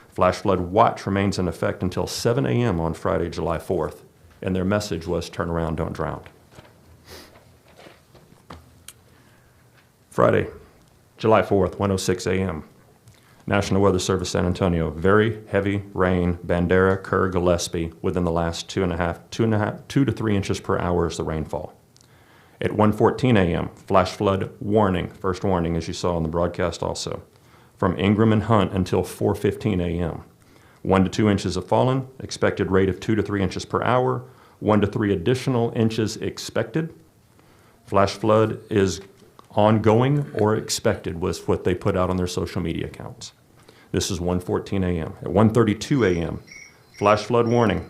Flash flood watch remains in effect until 7 a.m. on Friday, July 4th, and their message was turn around, don't drown. Friday, July 4th, 1:06 a.m. National Weather Service San Antonio, very heavy rain, Bandera, Kerr, Gillespie, within the last 2 to 3 inches per hour is the rainfall. At 1:14 a.m., flash flood warning, first warning as you saw on the broadcast also, from Ingram and Hunt until 4:15 a.m. 1 to 2 inches have fallen, expected rate of 2 to 3 inches per hour, 1 to 3 additional inches expected. Flash flood is ongoing or expected was what they put out on their social media accounts. This is 1:14 a.m. At 1:32 a.m., flash flood warning.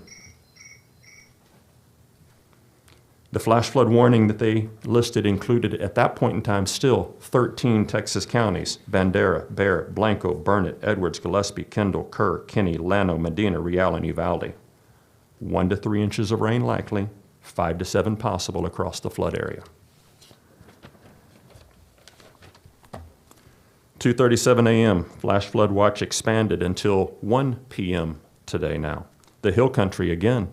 The flash flood warning that they listed included at that point in time still 13 Texas counties: Bandera, Bexar, Blanco, Burnett, Edwards, Gillespie, Kendall, Kerr, Kinney, Llano, Medina, Real, and Uvalde. 1 to 3 inches of rain likely, 5 to 7 possible across the flood area. 2:37 a.m., flash flood watch expanded until 1 p.m. today now. The hill country again,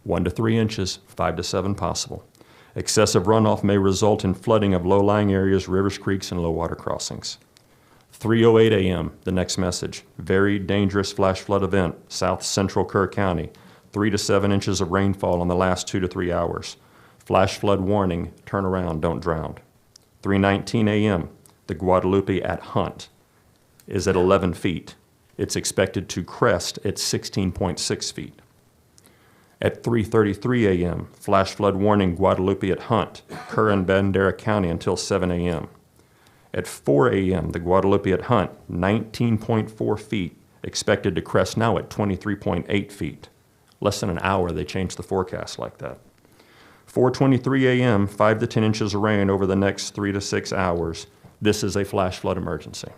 1 to 3 inches, 5 to 7 possible. Excessive runoff may result in flooding of low-lying areas, rivers, creeks, and low water crossings. 3:08 a.m., the next message, very dangerous flash flood event, south central Kerr County, 3 to 7 inches of rainfall in the last 2 to 3 hours. Flash flood warning, turn around, don't drown. 3:19 a.m., The Guadalupe at Hunt is at 11 feet. It's expected to crest at 16.6 feet. At 3:33 a.m., flash flood warning Guadalupe at Hunt, Kerr and Bandera County until 7 a.m. At 4 a.m., the Guadalupe at Hunt, 19.4 feet, expected to crest now at 23.8 feet. Less than an hour, they changed the forecast like that. 4:23 a.m., 5 to 10 inches of rain over the next 3 to 6 hours. This is a flash flood emergency.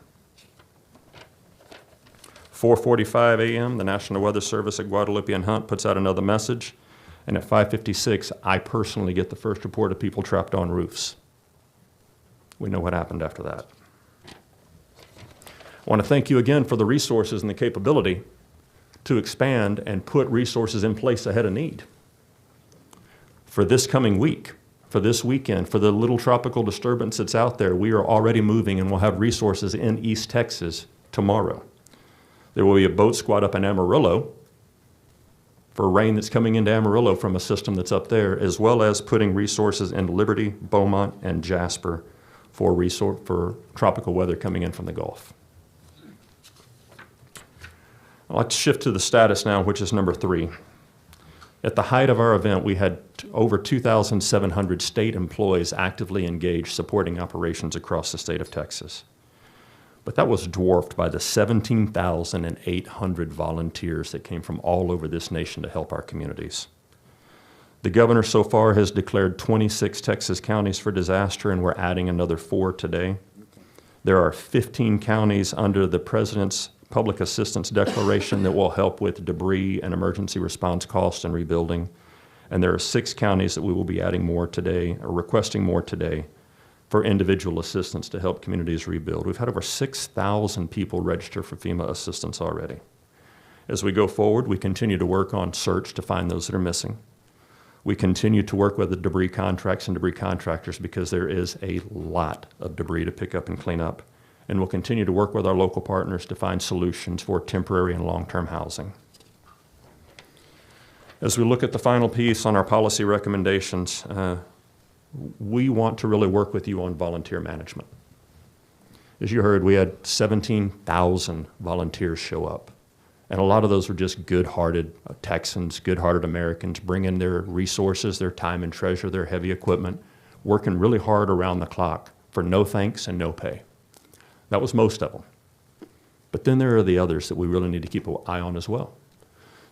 4:45 a.m., the National Weather Service at Guadalupe and Hunt puts out another message. And at 5:56, I personally get the first report of people trapped on roofs. We know what happened after that. I want to thank you again for the resources and the capability to expand and put resources in place ahead of need. For this coming week, for this weekend, for the little tropical disturbance that's out there, we are already moving and we'll have resources in East Texas tomorrow. There will be a boat squad up in Amarillo for rain that's coming into Amarillo from a system that's up there, as well as putting resources in Liberty, Beaumont, and Jasper for tropical weather coming in from the Gulf. I'd like to shift to the status now, which is number 3. At the height of our event, we had over 2,700 state employees actively engaged supporting operations across the state of Texas. But that was dwarfed by the 17,800 volunteers that came from all over this nation to help our communities. The governor so far has declared 26 Texas counties for disaster, and we're adding another 4 today. There are 15 counties under the President's Public Assistance Declaration that will help with debris and emergency response costs and rebuilding. And there are 6 counties that we will be adding more today, or requesting more today, for individual assistance to help communities rebuild. We've had over 6,000 people register for FEMA assistance already. As we go forward, we continue to work on search to find those that are missing. We continue to work with the debris contracts and debris contractors because there is a lot of debris to pick up and clean up. And we'll continue to work with our local partners to find solutions for temporary and long-term housing. As we look at the final piece on our policy recommendations, we want to really work with you on volunteer management. As you heard, we had 17,000 volunteers show up. And a lot of those were just good-hearted Texans, good-hearted Americans, bringing their resources, their time and treasure, their heavy equipment, working really hard around the clock for no thanks and no pay. That was most of them. But then there are the others that we really need to keep an eye on as well.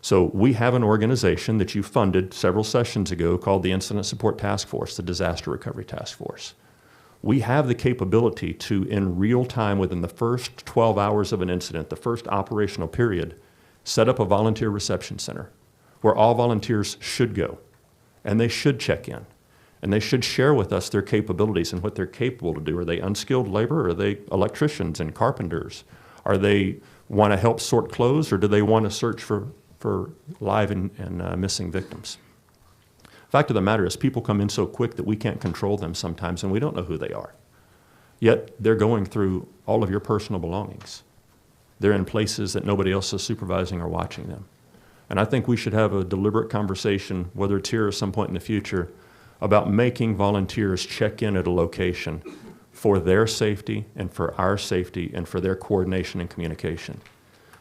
So we have an organization that you funded several sessions ago called the Incident Support Task Force, the Disaster Recovery Task Force. We have the capability to, in real time, within the first 12 hours of an incident, the first operational period, set up a volunteer reception center where all volunteers should go, and they should check in, and they should share with us their capabilities and what they're capable to do. Are they unskilled labor? Are they electricians and carpenters? Are they want to help sort clothes, or do they want to search for live and missing victims? Fact of the matter is, people come in so quick that we can't control them sometimes, and we don't know who they are. Yet they're going through all of your personal belongings. They're in places that nobody else is supervising or watching them. And I think we should have a deliberate conversation, whether it's here or some point in the future, about making volunteers check in at a location for their safety and for our safety and for their coordination and communication.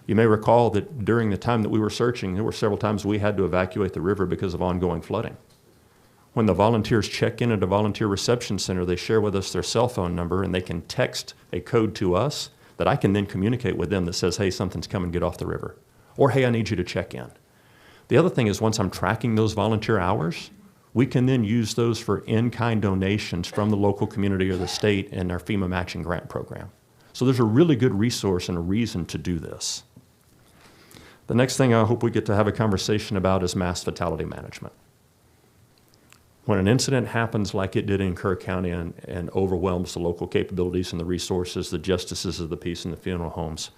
You may recall that during the time that we were searching, there were several times we had to evacuate the river because of ongoing flooding. When the volunteers check in at a volunteer reception center, they share with us their cell phone number, and they can text a code to us that I can then communicate with them that says, hey, something's coming, get off the river. Or, hey, I need you to check in. The other thing is, once I'm tracking those volunteer hours, we can then use those for in-kind donations from the local community or the state in our FEMA matching grant program. So there's a really good resource and a reason to do this. The next thing I hope we get to have a conversation about is mass fatality management. When an incident happens like it did in Kerr County and overwhelms the local capabilities and the resources, the justices of the peace and the funeral homes,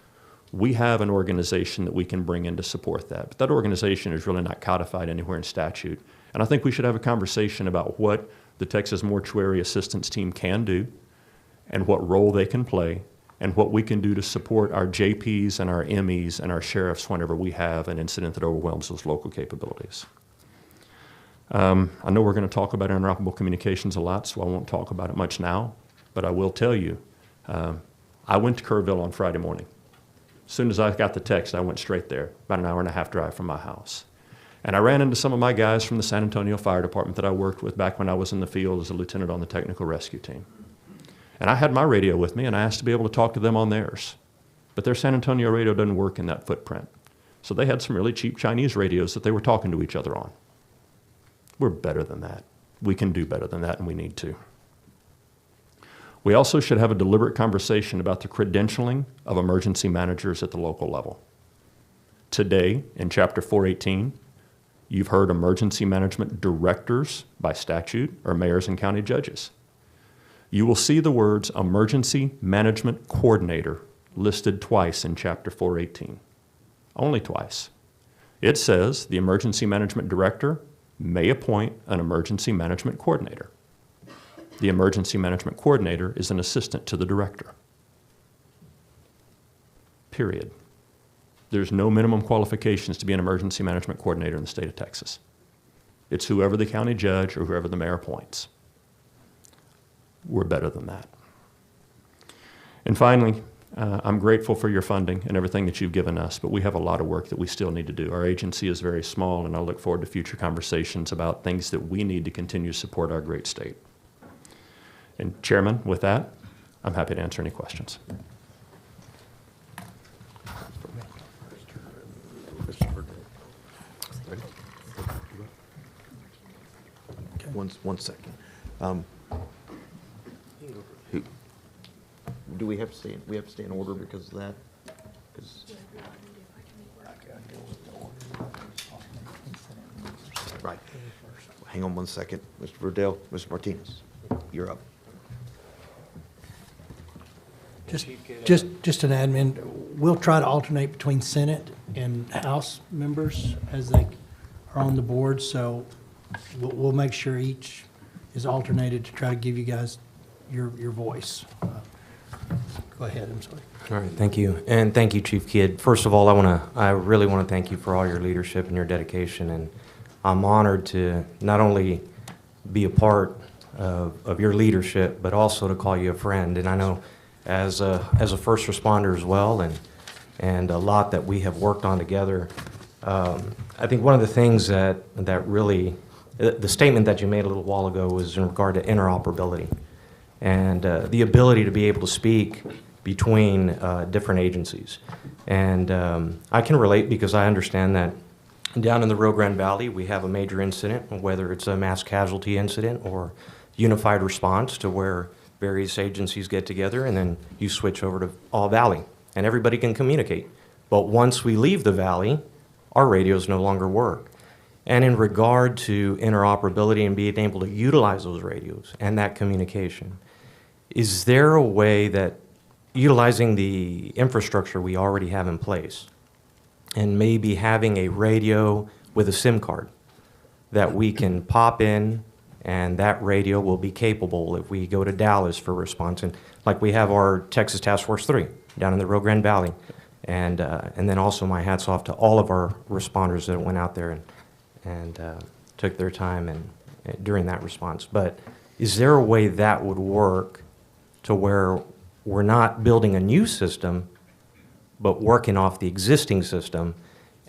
we have an organization that we can bring in to support that. But that organization is really not codified anywhere in statute. And I think we should have a conversation about what the Texas Mortuary Assistance Team can do and what role they can play and what we can do to support our JPs and our MEs and our sheriffs whenever we have an incident that overwhelms those local capabilities. I know we're going to talk about interoperable communications a lot, so I won't talk about it much now, but I will tell you I went to Kerrville on Friday morning. As soon as I got the text, I went straight there, about an hour and a half drive from my house. And I ran into some of my guys from the San Antonio Fire Department that I worked with back when I was in the field as a lieutenant on the technical rescue team. And I had my radio with me, and I asked to be able to talk to them on theirs. But their San Antonio radio doesn't work in that footprint. So they had some really cheap Chinese radios that they were talking to each other on. We're better than that. We can do better than that, and we need to. We also should have a deliberate conversation about the credentialing of emergency managers at the local level. Today, in Chapter 418, you've heard emergency management directors by statute are mayors and county judges. You will see the words emergency management coordinator listed twice in Chapter 418. Only twice. It says the emergency management director may appoint an emergency management coordinator. The emergency management coordinator is an assistant to the director. Period. There's no minimum qualifications to be an emergency management coordinator in the state of Texas. It's whoever the county judge or whoever the mayor appoints. We're better than that. And finally, I'm grateful for your funding and everything that you've given us, but we have a lot of work that we still need to do. Our agency is very small, and I look forward to future conversations about things that we need to continue to support our great state. And Chairman, with that, I'm happy to answer any questions. One second. Who, do we have to stay? We have to stay in order because of that. 'Cause- right. Hang on one second, Mr. Verdell, Mr. Martinez, you're up. Just an admin, we'll try to alternate between Senate and House members as they are on the board, so we'll make sure each is alternated to try to give you guys your voice. Go ahead, I'm sorry. All right, thank you. And thank you, Chief Kidd. First of all, I really want to thank you for all your leadership and your dedication. And I'm honored to not only be a part of your leadership, but also to call you a friend. And I know as a first responder as well, and a lot that we have worked on together. I think one of the things that really, the statement that you made a little while ago was in regard to interoperability and the ability to be able to speak between different agencies. And I can relate because I understand that down in the Rio Grande Valley, we have a major incident, whether it's a mass casualty incident or unified response to where various agencies get together and then you switch over to all valley and everybody can communicate. But once we leave the valley, our radios no longer work. And in regard to interoperability and being able to utilize those radios and that communication, is there a way that utilizing the infrastructure we already have in place and maybe having a radio with a SIM card that we can pop in and that radio will be capable if we go to Dallas for response, and like we have our Texas Task Force 3 down in the Rio Grande Valley. And then also my hats off to all of our responders that went out there and took their time and during that response. But is there a way that would work to where we're not building a new system, but working off the existing system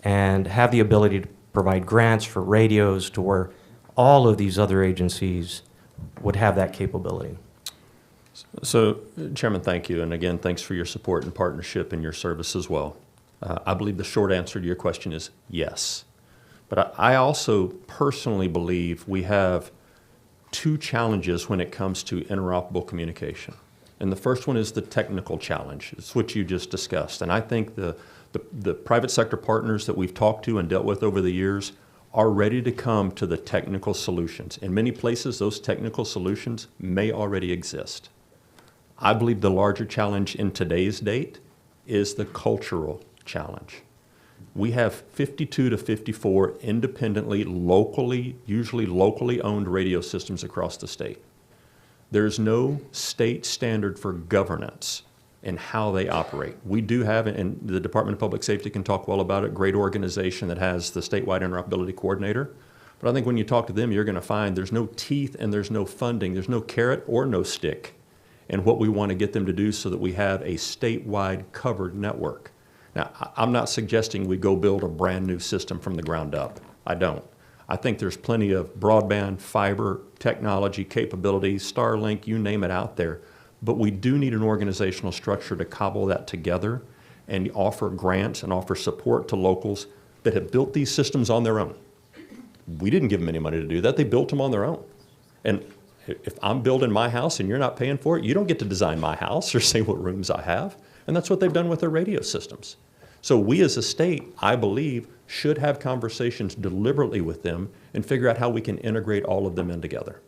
and have the ability to provide grants for radios to where all of these other agencies would have that capability? So, Chairman, thank you. And again, thanks for your support and partnership and your service as well. I believe the short answer to your question is yes. But I also personally believe we have two challenges when it comes to interoperable communication. And the first one is the technical challenge. It's what you just discussed. And I think the private sector partners that we've talked to and dealt with over the years are ready to come to the technical solutions. In many places, those technical solutions may already exist. I believe the larger challenge in today's date is the cultural challenge. We have 52 to 54 independently, usually locally owned radio systems across the state. There's no state standard for governance in how they operate. We do have, and the Department of Public Safety can talk well about it, great organization that has the statewide interoperability coordinator. But I think when you talk to them, you're going to find there's no teeth and there's no funding, there's no carrot or no stick and what we want to get them to do so that we have a statewide covered network. Now, I'm not suggesting we go build a brand new system from the ground up. I don't. I think there's plenty of broadband, fiber, technology, capabilities, Starlink, you name it out there. But we do need an organizational structure to cobble that together and offer grants and offer support to locals that have built these systems on their own. We didn't give them any money to do that. They built them on their own. And if I'm building my house and you're not paying for it, you don't get to design my house or say what rooms I have. And that's what they've done with their radio systems. So we as a state, I believe, should have conversations deliberately with them and figure out how we can integrate all of them in together.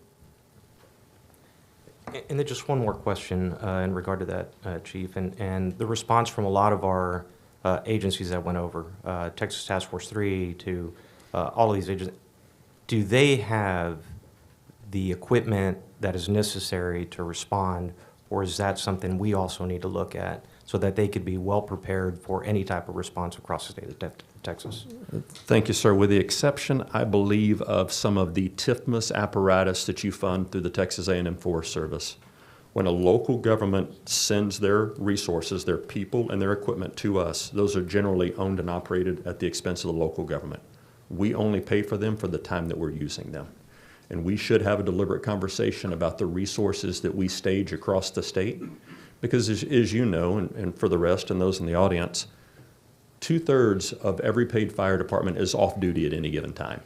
And then just one more question in regard to that, Chief, and the response from a lot of our agencies that went over, Texas Task Force 3 to all of these agencies, do they have the equipment that is necessary to respond, or is that something we also need to look at so that they could be well prepared for any type of response across the state of Texas? Thank you, sir. With the exception, I believe, of some of the TIFMAS apparatus that you fund through the Texas A&M Forest Service. When a local government sends their resources, their people and their equipment to us, those are generally owned and operated at the expense of the local government. We only pay for them for the time that we're using them. And we should have a deliberate conversation about the resources that we stage across the state. Because as you know, and for the rest and those in the audience, 2/3 of every paid fire department is off duty at any given time.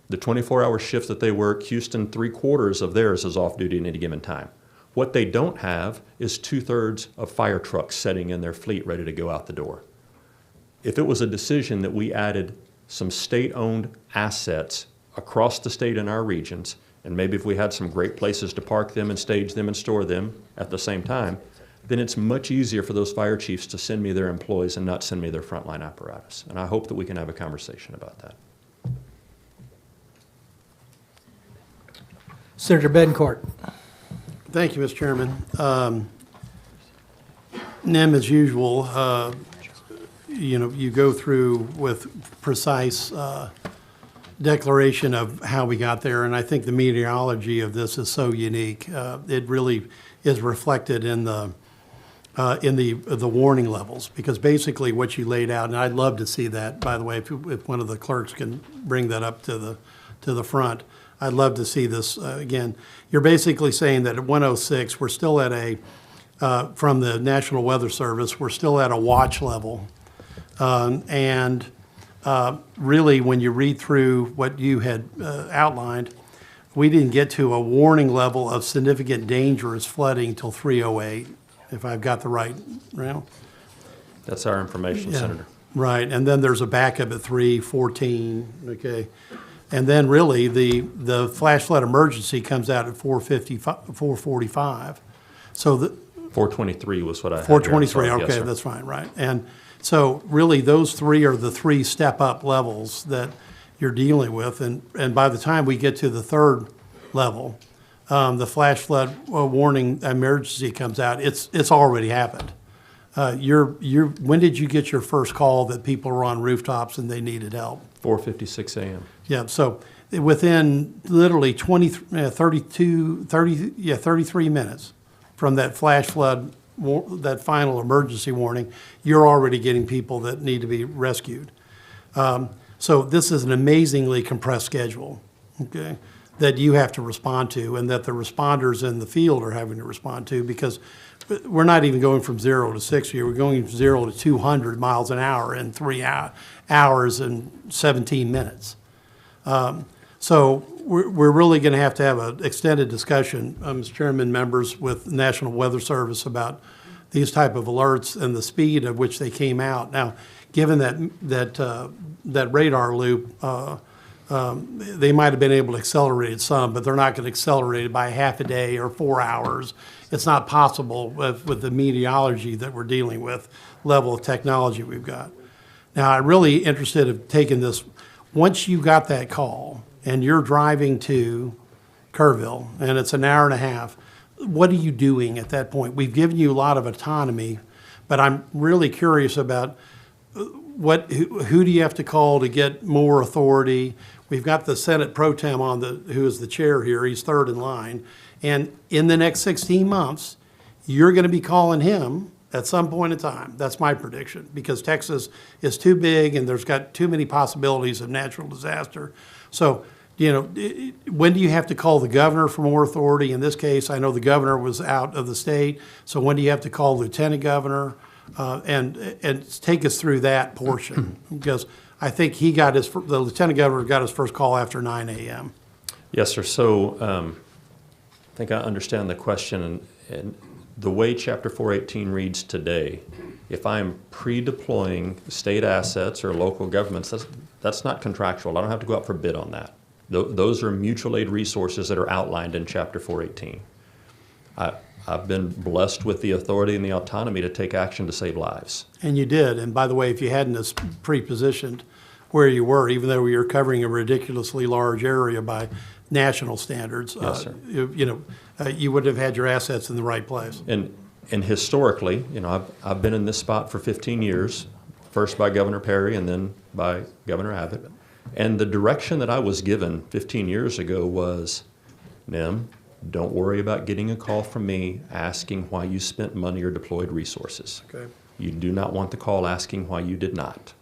The 24-hour shift that they work, Houston, 3/4 of theirs is off duty at any given time. What they don't have is 2/3 of fire trucks sitting in their fleet ready to go out the door. If it was a decision that we added some state-owned assets across the state in our regions, and maybe if we had some great places to park them and stage them and store them at the same time, then it's much easier for those fire chiefs to send me their employees and not send me their frontline apparatus. And I hope that we can have a conversation about that. Senator Betancourt. Thank you, Mr. Chairman. NIM, as usual, you go through with precise declaration of how we got there, and I think the meteorology of this is so unique. It really is reflected in the warning levels, because basically what you laid out, and I'd love to see that, by the way, if one of the clerks can bring that up to the front. I'd love to see this again. You're basically saying that at 106, we're still at from the National Weather Service, we're still at a watch level. Really, when you read through what you had outlined, we didn't get to a warning level of significant dangerous flooding till 3:08, if I've got the right, That's our information, Yeah. Senator. Right, and then there's a backup at 3:14, okay? And then really, the flash flood emergency comes out at 4:45. So the 423 was what I had here. I'm 423, sorry. Yes, okay, sir. that's fine, right. And so really, those three are the three step-up levels that you're dealing with. And by the time we get to the third level, the flash flood warning emergency comes out, it's already happened. When did you get your first call that people were on rooftops and they needed help? 4:56 a.m. Yeah, so within literally 33 minutes from that flash flood, that final emergency warning, you're already getting people that need to be rescued. So this is an amazingly compressed schedule, okay, that you have to respond to, and that the responders in the field are having to respond to, because we're not even going from 0 to 60. We're going from 0 to 200 miles an hour in 3 hours and 17 minutes. So we're really going to have an extended discussion, Mr. Chairman, members, with National Weather Service about these type of alerts and the speed at which they came out. Now, given that radar loop, they might have been able to accelerate it some, but they're not going to accelerate it by half a day or 4 hours. It's not possible with the meteorology that we're dealing with, level of technology we've got. Now, I'm really interested in taking this. Once you got that call and you're driving to Kerrville and it's an hour and a half, what are you doing at that point? We've given you a lot of autonomy, but I'm really curious about who do you have to call to get more authority? We've got the Senate Pro Tem who is the chair here. He's third in line. And in the next 16 months, you're going to be calling him at some point in time. That's my prediction, because Texas is too big and there's got too many possibilities of natural disaster. So, when do you have to call the governor for more authority? In this case, I know the governor was out of the state, so when do you have to call lieutenant governor? And take us through that portion, because I think the lieutenant governor got his first call after 9 a.m. Yes, sir. So I think I understand the question. And the way Chapter 418 reads today, if I'm pre-deploying state assets or local governments, that's not contractual. I don't have to go out for bid on that. Those are mutual aid resources that are outlined in Chapter 418. I've been blessed with the authority and the autonomy to take action to save lives. And you did. And by the way, if you hadn't pre-positioned where you were, even though you're covering a ridiculously large area by national standards, Yes, sir. You would have had your assets in the right place. And historically, I've been in this spot for 15 years, first by Governor Perry and then by Governor Abbott. And the direction that I was given 15 years ago was, Nim, don't worry about getting a call from me asking why you spent money or deployed resources. Okay. You do not want the call asking why you did not.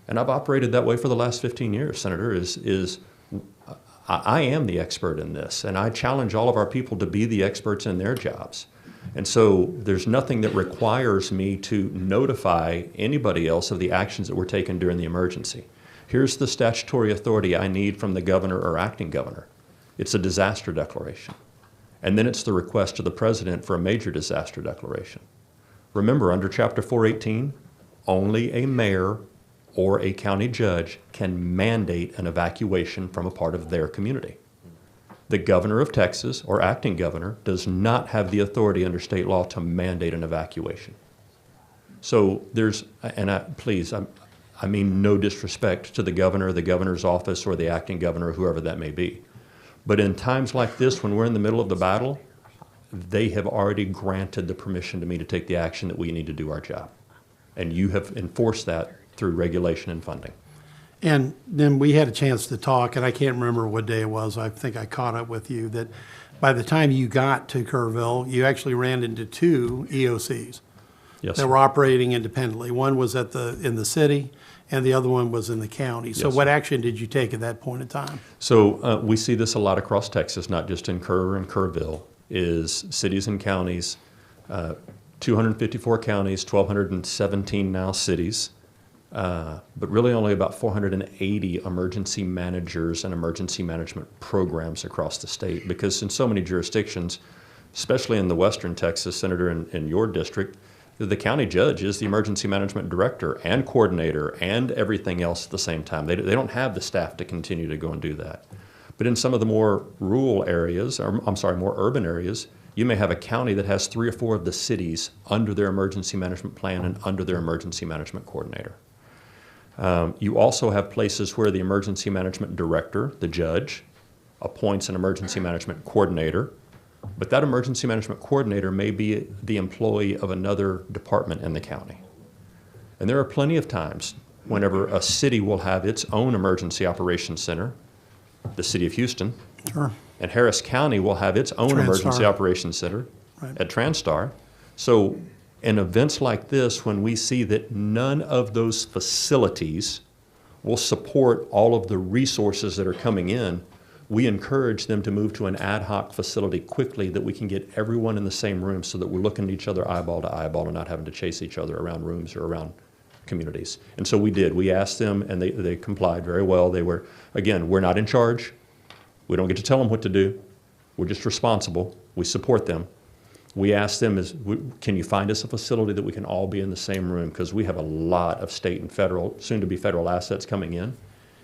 And I've operated that way for the last 15 years, Senator, I am the expert in this, and I challenge all of our people to be the experts in their jobs. And so there's nothing that requires me to notify anybody else of the actions that were taken during the emergency. Here's the statutory authority I need from the governor or acting governor. It's a disaster declaration. And then it's the request to the president for a major disaster declaration. Remember, under Chapter 418, only a mayor or a county judge can mandate an evacuation from a part of their community. The governor of Texas or acting governor does not have the authority under state law to mandate an evacuation. So I mean no disrespect to the governor, the governor's office, or the acting governor, whoever that may be. But in times like this, when we're in the middle of the battle, they have already granted the permission to me to take the action that we need to do our job. And you have enforced that through regulation and funding. And then we had a chance to talk, and I can't remember what day it was. I think I caught up with you that by the time you got to Kerrville, you actually ran into two EOCs Yes, that sir. were operating independently. One was in the city, and the other one was in the county. So Yes, what sir. action did you take at that point in time? So we see this a lot across Texas, not just in Kerr and Kerrville, is cities and counties, 254 counties, 1,217 now cities, but really only about 480 emergency managers and emergency management programs across the state, because in so many jurisdictions, especially in the western Texas, Senator, in your district, the county judge is the emergency management director and coordinator and everything else at the same time. They don't have the staff to continue to go and do that. But in some of the more rural areas, or more urban areas, you may have a county that has 3 or 4 of the cities under their emergency management plan and under their emergency management coordinator. You also have places where the emergency management director, the judge, appoints an emergency management coordinator, but that emergency management coordinator may be the employee of another department in the county. And there are plenty of times whenever a city will have its own emergency operations center, the city of Houston, Sure. and Harris County will have its own Transtar. emergency operations center Right. at Transtar. So in events like this, when we see that none of those facilities will support all of the resources that are coming in, we encourage them to move to an ad hoc facility quickly that we can get everyone in the same room so that we're looking at each other eyeball to eyeball and not having to chase each other around rooms or around communities. And so we did. We asked them, and they complied very well. They were, again, we're not in charge. We don't get to tell them what to do. We're just responsible. We support them. We asked them, can you find us a facility that we can all be in the same room? Because we have a lot of state and federal, soon to be federal assets coming in.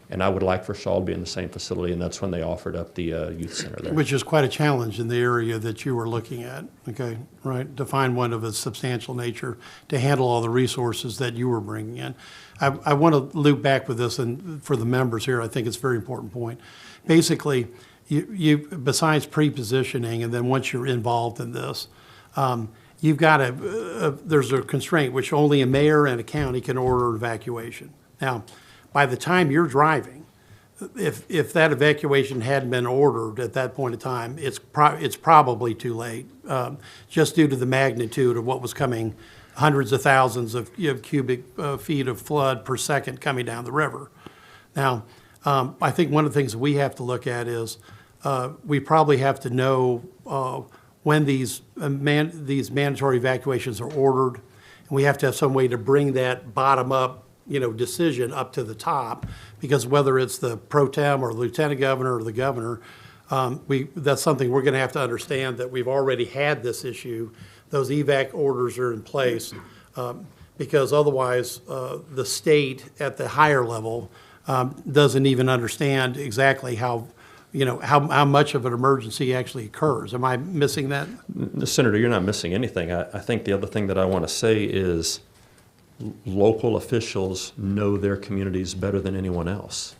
And I would like for us all to be in the same facility, and that's when they offered up the youth center there. Which is quite a challenge in the area that you were looking at, okay, right? To find one of a substantial nature to handle all the resources that you were bringing in. I want to loop back with this, and for the members here, I think it's a very important point. Basically, you besides pre-positioning, and then once you're involved in this, you've got there's a constraint which only a mayor and a county can order evacuation. Now, by the time you're driving, if that evacuation hadn't been ordered at that point in time, it's probably too late, just due to the magnitude of what was coming, hundreds of thousands of cubic feet of flood per second coming down the river. Now, I think one of the things that we have to look at is we probably have to know when these mandatory evacuations are ordered, and we have to have some way to bring that bottom-up decision up to the top, because whether it's the pro tem or lieutenant governor or the governor, that's something we're going to have to understand, that we've already had this issue. Those evac orders are in place, because otherwise the state at the higher level doesn't even understand exactly how much of an emergency actually occurs. Am I missing that? Senator, you're not missing anything. I think the other thing that I want to say is local officials know their communities better than anyone else.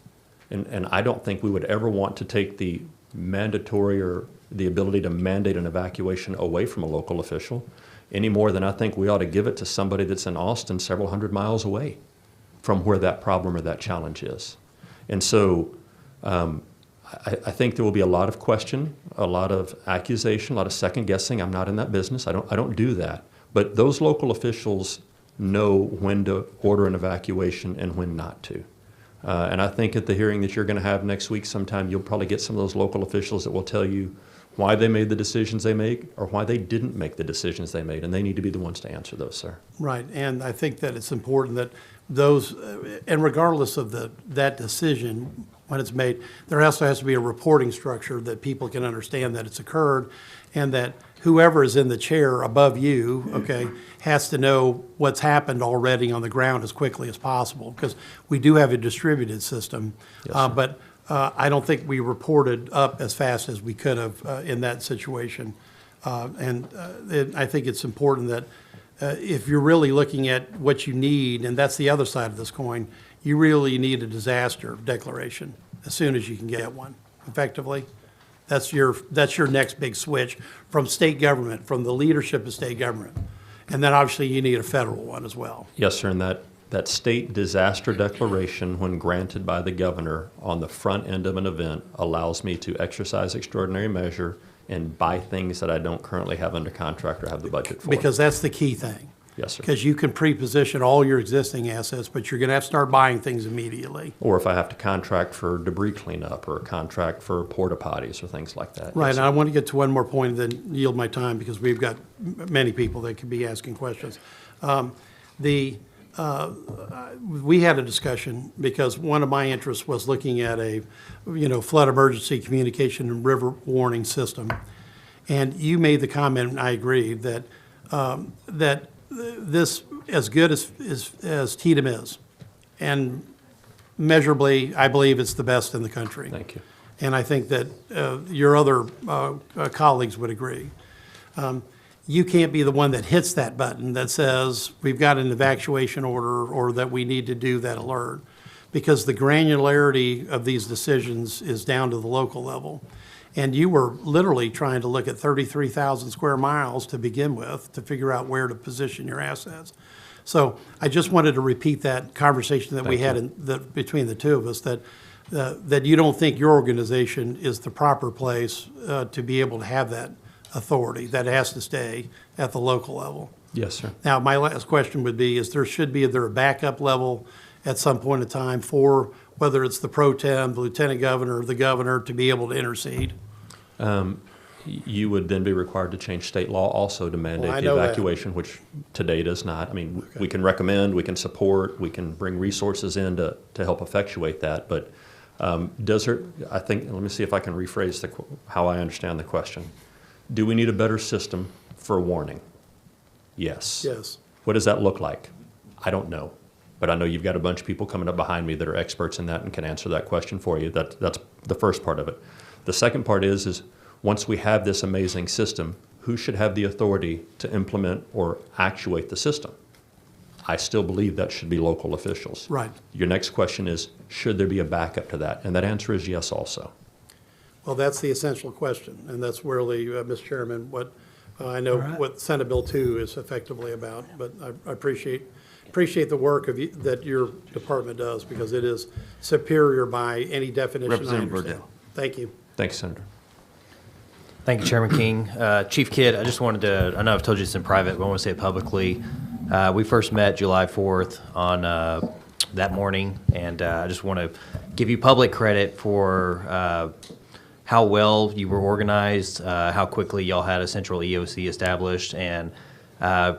And I don't think we would ever want to take the mandatory or the ability to mandate an evacuation away from a local official, any more than I think we ought to give it to somebody that's in Austin several hundred miles away from where that problem or that challenge is. And so I think there will be a lot of question, a lot of accusation, a lot of second guessing. I'm not in that business. I don't do that. But those local officials know when to order an evacuation and when not to. And I think at the hearing that you're going to have next week sometime, you'll probably get some of those local officials that will tell you why they made the decisions they made or why they didn't make the decisions they made, and they need to be the ones to answer those, sir. Right, and I think that it's important that those, and regardless of that decision, when it's made, there also has to be a reporting structure that people can understand that it's occurred, and that whoever is in the chair above you, okay, has to know what's happened already on the ground as quickly as possible, because we do have a distributed system. Yes, But I don't think we reported up as fast as we could have in that situation. And I think it's important that if you're really looking at what you need, and that's the other side of this coin, you really need a disaster declaration as soon as you can get one, effectively. That's your next big switch from state government, from the leadership of state government. And then obviously you need a federal one as well. Yes, sir, and that state disaster declaration, when granted by the governor on the front end of an event, allows me to exercise extraordinary measure and buy things that I don't currently have under contract or have the budget for. Because that's the key thing. Yes, sir. Because you can pre-position all your existing assets, but you're going to have to start buying things immediately. Or if I have to contract for debris cleanup or a contract for porta potties or things like that. Right, Yes, and I want to get to one more point and then yield my time, because we've got many people that could be asking questions. We had a discussion, because one of my interests was looking at a, flood emergency communication and river warning system. And you made the comment, and I agree, that this, as good as TDM is, and measurably, I believe it's the best in the country. Thank you. And I think that your other colleagues would agree. You can't be the one that hits that button that says, we've got an evacuation order, or that we need to do that alert, because the granularity of these decisions is down to the local level. And you were literally trying to look at 33,000 square miles to begin with to figure out where to position your assets. So I just wanted to repeat that conversation that we had between the two of us, that you don't think your organization is the proper place to be able to have that authority, that has to stay at the local level. Yes, sir. Now, my last question would be, is there a backup level at some point in time for whether it's the pro tem, the lieutenant governor, or the governor, to be able to intercede? You would then be required to change state law also to mandate I the know that. evacuation, which today does not. I mean, we can recommend, we can support, we can bring resources in to help effectuate that, but I think, let me see if I can rephrase how I understand the question. Do we need a better system for warning? Yes. Yes. What does that look like? I don't know. But I know you've got a bunch of people coming up behind me that are experts in that and can answer that question for you. That's the first part of it. The second part is once we have this amazing system, who should have the authority to implement or actuate the system? I still believe that should be local officials. Right. Your next question is, should there be a backup to that? And that answer is yes also. Well, that's the essential question, and that's really, Mr. Chairman, what I know All right. what Senate Bill 2 is effectively about. But I appreciate appreciate the work that your department does, because it is superior by any definition I Representative understand. Verdell. Thank you. Thanks, Senator. Thank you, Chairman King. Chief Kidd, I just wanted to, I know I've told you this in private, but I want to say it publicly. We first met July 4th on that morning, and I just want to give you public credit for how well you were organized, how quickly y'all had a central EOC established, and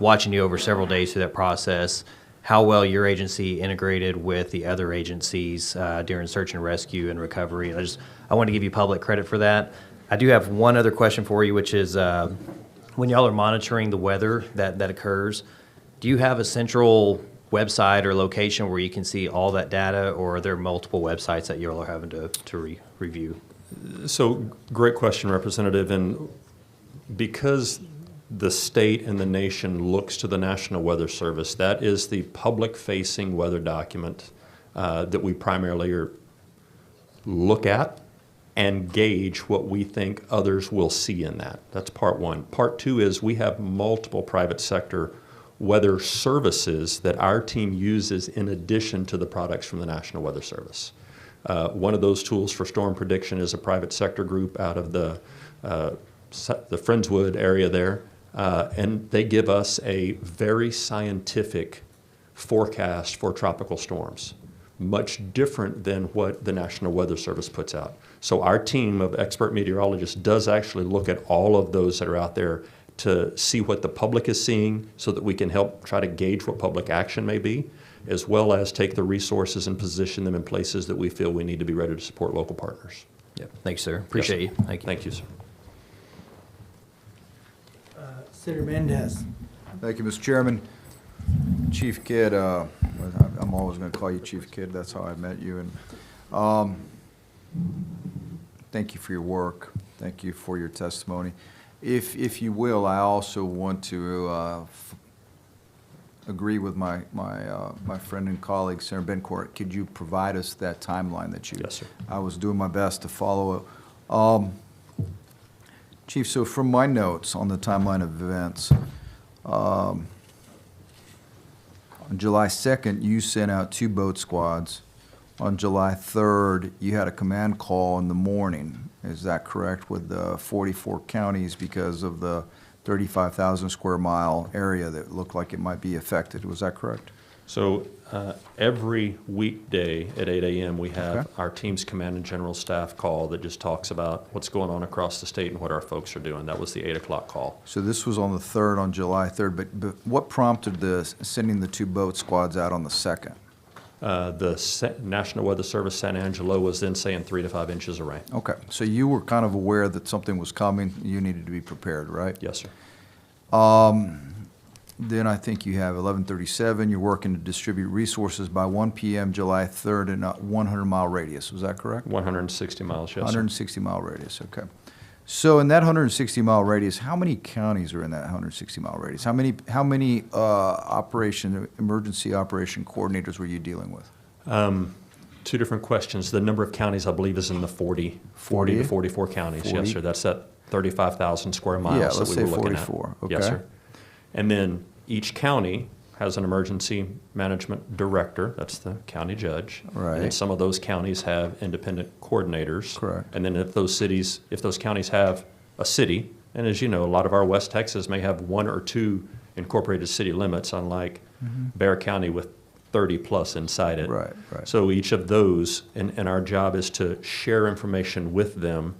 watching you over several days through that process, how well your agency integrated with the other agencies during search and rescue and recovery. And I want to give you public credit for that. I do have one other question for you, which is when y'all are monitoring the weather that occurs, do you have a central website or location where you can see all that data, or are there multiple websites that y'all are having to review? So, great question, Representative. And because the state and the nation looks to the National Weather Service, that is the public-facing weather document that we primarily look at and gauge what we think others will see in that. That's part one. Part two is we have multiple private sector weather services that our team uses in addition to the products from the National Weather Service. One of those tools for storm prediction is a private sector group out of the Friendswood area there, and they give us a very scientific forecast for tropical storms, much different than what the National Weather Service puts out. So our team of expert meteorologists does actually look at all of those that are out there to see what the public is seeing so that we can help try to gauge what public action may be, as well as take the resources and position them in places that we feel we need to be ready to support local partners. Yep. Thanks, sir. Appreciate you. Thank you. Thank you, sir. Senator Mendez. Thank you, Mr. Chairman. Chief Kidd, I'm always going to call you Chief Kidd. That's how I met you. And thank you for your work. Thank you for your testimony. If you will, I also want to agree with my friend and colleague, Senator Bencourt. Could you provide us that timeline that you? Yes, sir. I was doing my best to follow. Chief, so from my notes on the timeline of events, on July 2nd, you sent out 2 boat squads. On July 3rd, you had a command call in the morning. Is that correct, with the 44 counties because of the 35,000 square mile area that looked like it might be affected? Was that correct? So every weekday at 8 a.m. we have Okay. our team's command and general staff call that just talks about what's going on across the state and what our folks are doing. That was the 8 o'clock call. So this was on the 3rd, on July 3rd, but what prompted sending the 2 boat squads out on the 2nd? National Weather Service San Angelo was then saying 3 to 5 inches of rain. Okay, so you were kind of aware that something was coming, you needed to be prepared, right? Yes, sir. Then I think you have 11:37, you're working to distribute resources by 1 p.m. July 3rd in a 100-mile radius, was that correct? 160 miles, yes, sir. 160-mile radius, okay. So in that 160-mile radius, how many counties are in that 160-mile radius? How many emergency operation coordinators were you dealing with? 2 different questions. The number of counties, I believe, is in the 40 to 44 counties. 40? Yes, sir. That's that 35,000 square miles Yeah, that let's we say were looking 44, at. Yes, okay. sir. And then each county has an emergency management director. That's the county judge. Right. And then some of those counties have independent coordinators. Correct. And then if those counties have a city, and as you know, a lot of our West Texas may have 1 or 2 incorporated city limits, unlike Bexar County with 30 plus inside it. Right, right. So each of those, and our job is to share information with them.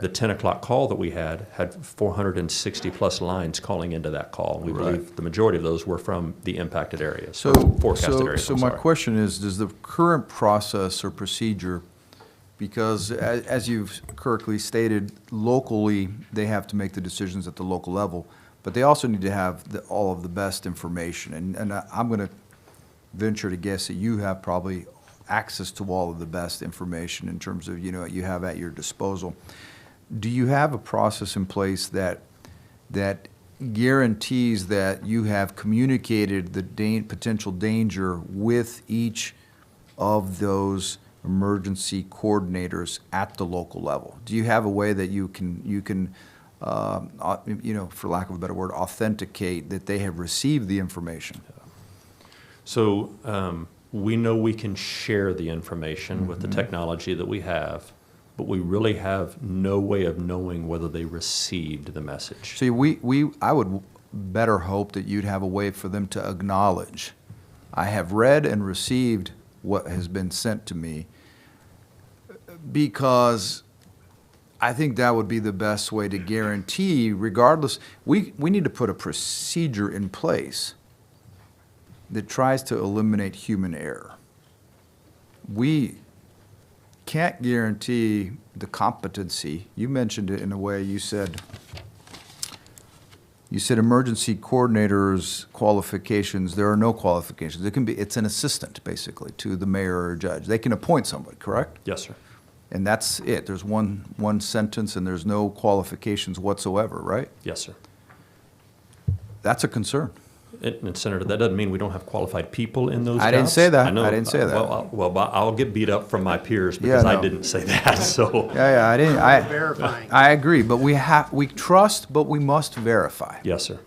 The 10 o'clock call that we had 460 plus lines calling into that call. We Right. believe the majority of those were from the impacted areas, So, or forecasted so, areas. so I'm my sorry. question is, does the current process or procedure, because as you've correctly stated, locally, they have to make the decisions at the local level, but they also need to have all of the best information. And I'm going to venture to guess that you have probably access to all of the best information in terms of, you have at your disposal. Do you have a process in place that guarantees that you have communicated the potential danger with each of those emergency coordinators at the local level? Do you have a way that you can for lack of a better word, authenticate that they have received the information? So we know we can share the information with the technology that we have, but we really have no way of knowing whether they received the message. See, I would better hope that you'd have a way for them to acknowledge, I have read and received what has been sent to me, because I think that would be the best way to guarantee, regardless, we need to put a procedure in place that tries to eliminate human error. We can't guarantee the competency. You mentioned it in a way, you said emergency coordinators qualifications. There are no qualifications. It's an assistant, basically, to the mayor or judge. They can appoint somebody, correct? Yes, sir. And that's it. There's one sentence and there's no qualifications whatsoever, right? Yes, sir. That's a concern. And Senator, that doesn't mean we don't have qualified people in those jobs. I didn't say that. know, I didn't say that. Well, I'll get beat up from my peers because I no. didn't say that, so. Yeah, I agree, but we trust, but we must verify. Yes, sir.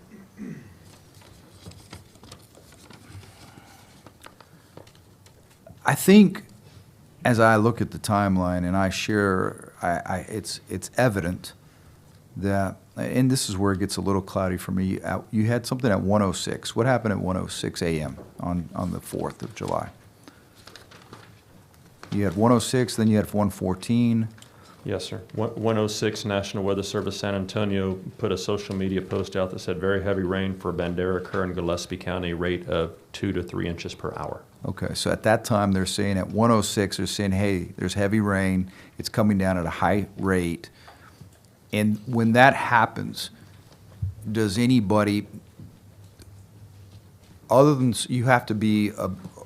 I think as I look at the timeline and I share, it's evident that, and this is where it gets a little cloudy for me, you had something at 1:06. What happened at 1:06 a.m. on the 4th of July? You had 1:06, then you had 1:14. Yes, sir. 106 National Weather Service San Antonio put a social media post out that said very heavy rain for Bandera, Kerr, and Gillespie County, rate of 2 to 3 inches per hour. Okay, so at that time, they're saying at 1:06, they're saying, hey, there's heavy rain, it's coming down at a high rate. And when that happens, does anybody, other than, you have to be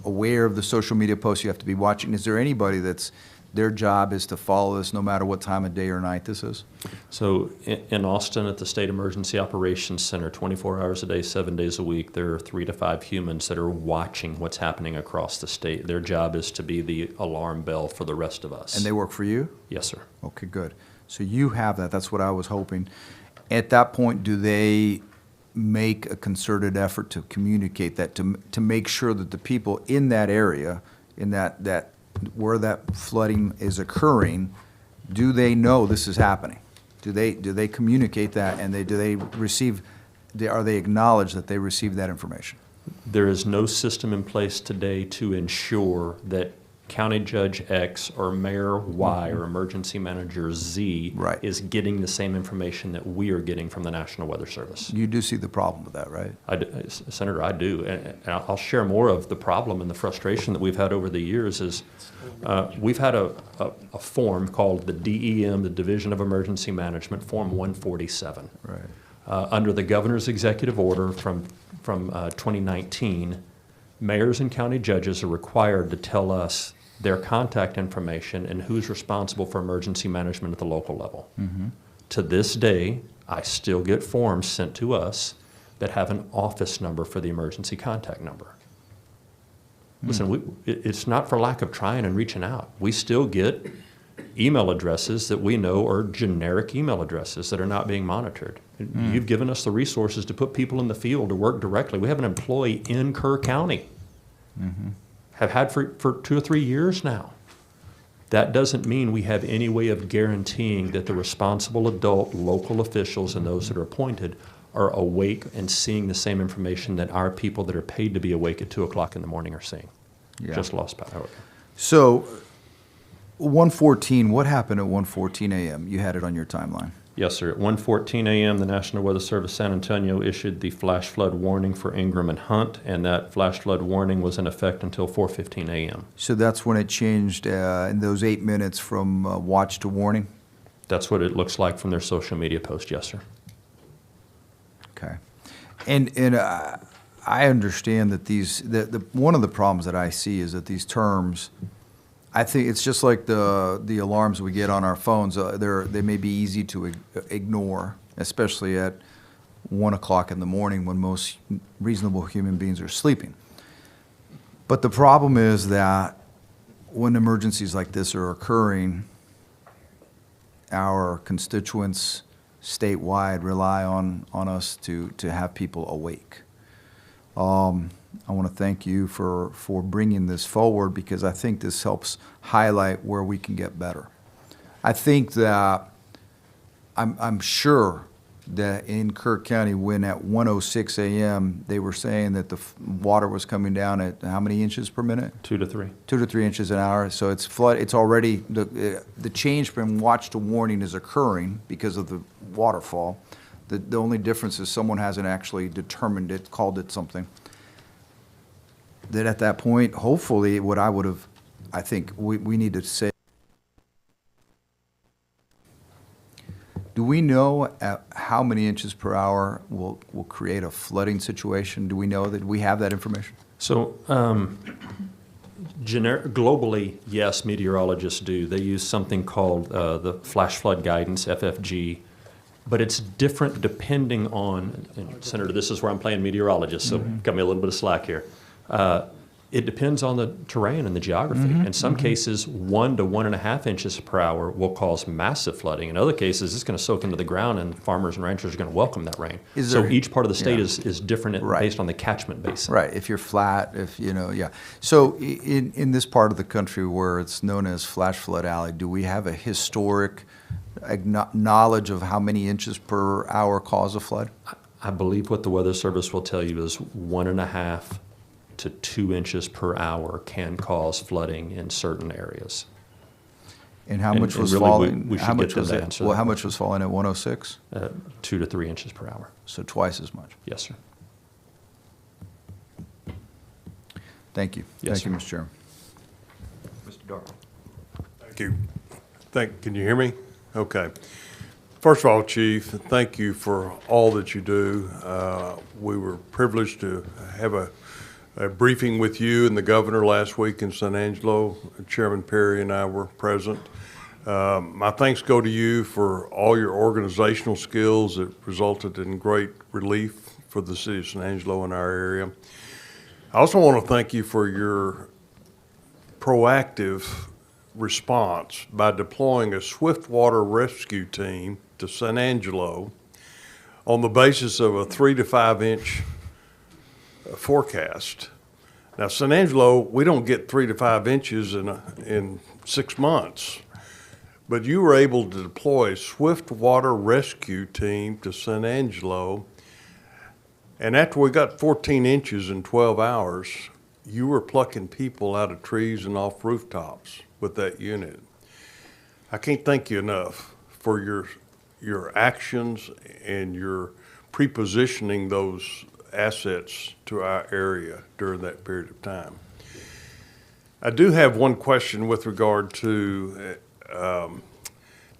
aware of the social media posts, you have to be watching, is there anybody that's, their job is to follow this no matter what time of day or night this is? So in Austin at the State Emergency Operations Center, 24 hours a day, 7 days a week, there are 3 to 5 humans that are watching what's happening across the state. Their job is to be the alarm bell for the rest of us. And they work for you? Yes, sir. Okay, good. So you have that, that's what I was hoping. At that point, do they make a concerted effort to communicate that, to make sure that the people in that area, in that where that flooding is occurring, do they know this is happening? Do they communicate that, and are they acknowledged that they received that information? There is no system in place today to ensure that County Judge X or Mayor Y or Emergency Manager Z Right. is getting the same information that we are getting from the National Weather Service. You do see the problem with that, right? Senator, I do. And I'll share more of the problem and the frustration that we've had over the years is we've had a form called the DEM, the Division of Emergency Management, Form 147. Right. Under the governor's executive order from 2019, mayors and county judges are required to tell us their contact information and who's responsible for emergency management at the local level. Mm-hmm. To this day, I still get forms sent to us that have an office number for the emergency contact number. Listen, it's not for lack of trying and reaching out. We still get email addresses that we know are generic email addresses that are not being monitored. You've given us the resources to put people in the field to work directly. We have an employee in Kerr County, have had for 2 or 3 years now. That doesn't mean we have any way of guaranteeing that the responsible adult local officials and those that are appointed are awake and seeing the same information that our people that are paid to be awake at 2 o'clock in the morning are seeing. Yeah. Just lost power. So 1:14, what happened at 1:14 a.m.? You had it on your timeline. Yes, sir. At 1:14 a.m., the National Weather Service San Antonio issued the flash flood warning for Ingram and Hunt, and that flash flood warning was in effect until 4:15 a.m. So that's when it changed in those 8 minutes from watch to warning? That's what it looks like from their social media post, yes, sir. Okay. And I understand that one of the problems that I see is that these terms, I think it's just like the alarms we get on our phones. They may be easy to ignore, especially at 1 o'clock in the morning when most reasonable human beings are sleeping. But the problem is that when emergencies like this are occurring, our constituents statewide rely on us to have people awake. I want to thank you for bringing this forward, because I think this helps highlight where we can get better. I think that I'm sure that in Kirk County, when at 1:06 a.m. they were saying that the water was coming down at how many inches per minute? 2 to 3. 2 to 3 inches an hour. So it's flood. It's already the change from watch to warning is occurring because of the waterfall. The only difference is someone hasn't actually determined it, called it something. That at that point, hopefully, what I think we need to say. Do we know at how many inches per hour will create a flooding situation? Do we know that we have that information? So globally, yes, meteorologists do. They use something called the flash flood guidance, FFG, but it's different depending on, and Senator, this is where I'm playing meteorologist, so cut me a little bit of slack here. It depends on the terrain and the geography. In some cases, 1 to 1.5 inches per hour will cause massive flooding. In other cases, it's going to soak into the ground, and farmers and ranchers are going to welcome that rain. So each part of the state is different based on the catchment basin. Right. If you're flat, yeah. So in this part of the country where it's known as Flash Flood Alley, do we have a historic knowledge of how many inches per hour cause a flood? I believe what the Weather Service will tell you is 1.5 to 2 inches per hour can cause flooding in certain areas. And how much was really falling? we should how get much them was to it? answer Well, that how much was falling at 106? 2 to 3 inches per hour. So twice as much. Yes, sir. Thank you. Yes, Thank you, sir. Mr. Chairman. Mr. Dark. Thank you. Can you hear me? Okay. First of all, Chief, thank you for all that you do. We were privileged to have a briefing with you and the governor last week in San Angelo. Chairman Perry and I were present. My thanks go to you for all your organizational skills that resulted in great relief for the city of San Angelo and our area. I also want to thank you for your proactive response by deploying a swiftwater rescue team to San Angelo on the basis of a 3 to 5 inch forecast. Now, San Angelo, we don't get 3 to 5 inches in 6 months, but you were able to deploy a swiftwater rescue team to San Angelo, and after we got 14 inches in 12 hours, you were plucking people out of trees and off rooftops with that unit. I can't thank you enough for your actions and your prepositioning those assets to our area during that period of time. I do have one question with regard to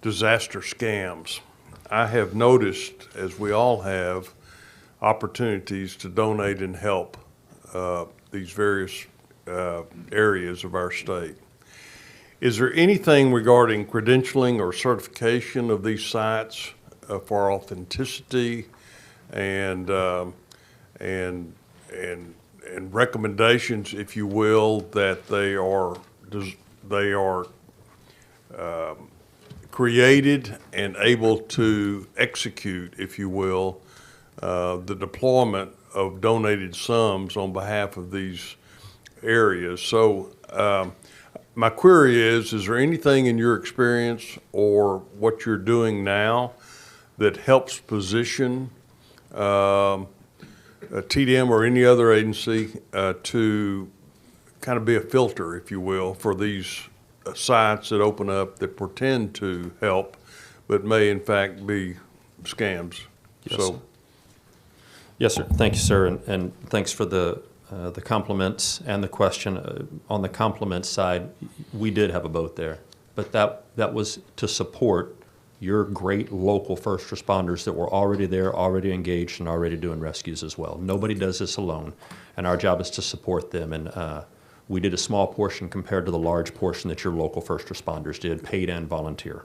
disaster scams. I have noticed, as we all have, opportunities to donate and help these various areas of our state. Is there anything regarding credentialing or certification of these sites for authenticity and recommendations, if you will, that they are created and able to execute, if you will, the deployment of donated sums on behalf of these areas? So my query is there anything in your experience or what you're doing now that helps position TDM or any other agency to kind of be a filter, if you will, for these sites that open up that pretend to help but may in fact be scams? Yes, sir. Yes, sir. Thank you, sir, and thanks for the compliments and the question. On the compliments side, we did have a boat there, but that was to support your great local first responders that were already there, already engaged, and already doing rescues as well. Nobody does this alone, and our job is to support them. And we did a small portion compared to the large portion that your local first responders did, paid and volunteer.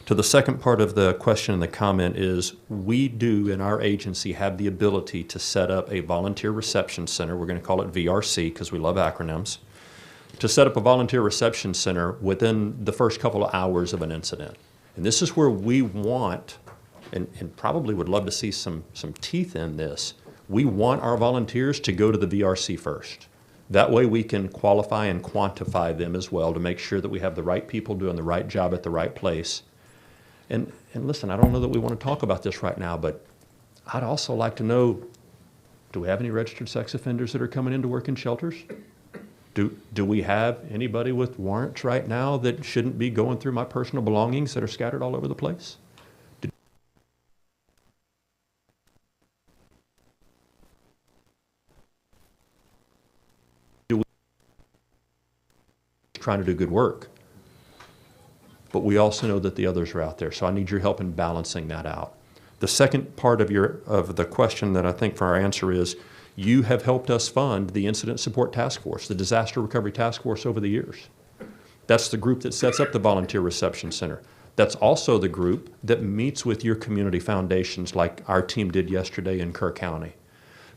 To the second part of the question and the comment is, we do in our agency have the ability to set up a volunteer reception center. We're going to call it VRC because we love acronyms. To set up a volunteer reception center within the first couple of hours of an incident. And this is where we want, and probably would love to see some teeth in this, We want our volunteers to go to the VRC first. That way we can qualify and quantify them as well to make sure that we have the right people doing the right job at the right place. And listen, I don't know that we want to talk about this right now, but I'd also like to know, do we have any registered sex offenders that are coming in to work in shelters? Do we have anybody with warrants right now that shouldn't be going through my personal belongings that are scattered all over the place? Trying to do good work. But we also know that the others are out there, so I need your help in balancing that out. The second part of the question that I think for our answer is, you have helped us fund the Incident Support Task Force, the Disaster Recovery Task Force over the years. That's the group that sets up the Volunteer Reception Center. That's also the group that meets with your community foundations like our team did yesterday in Kerr County.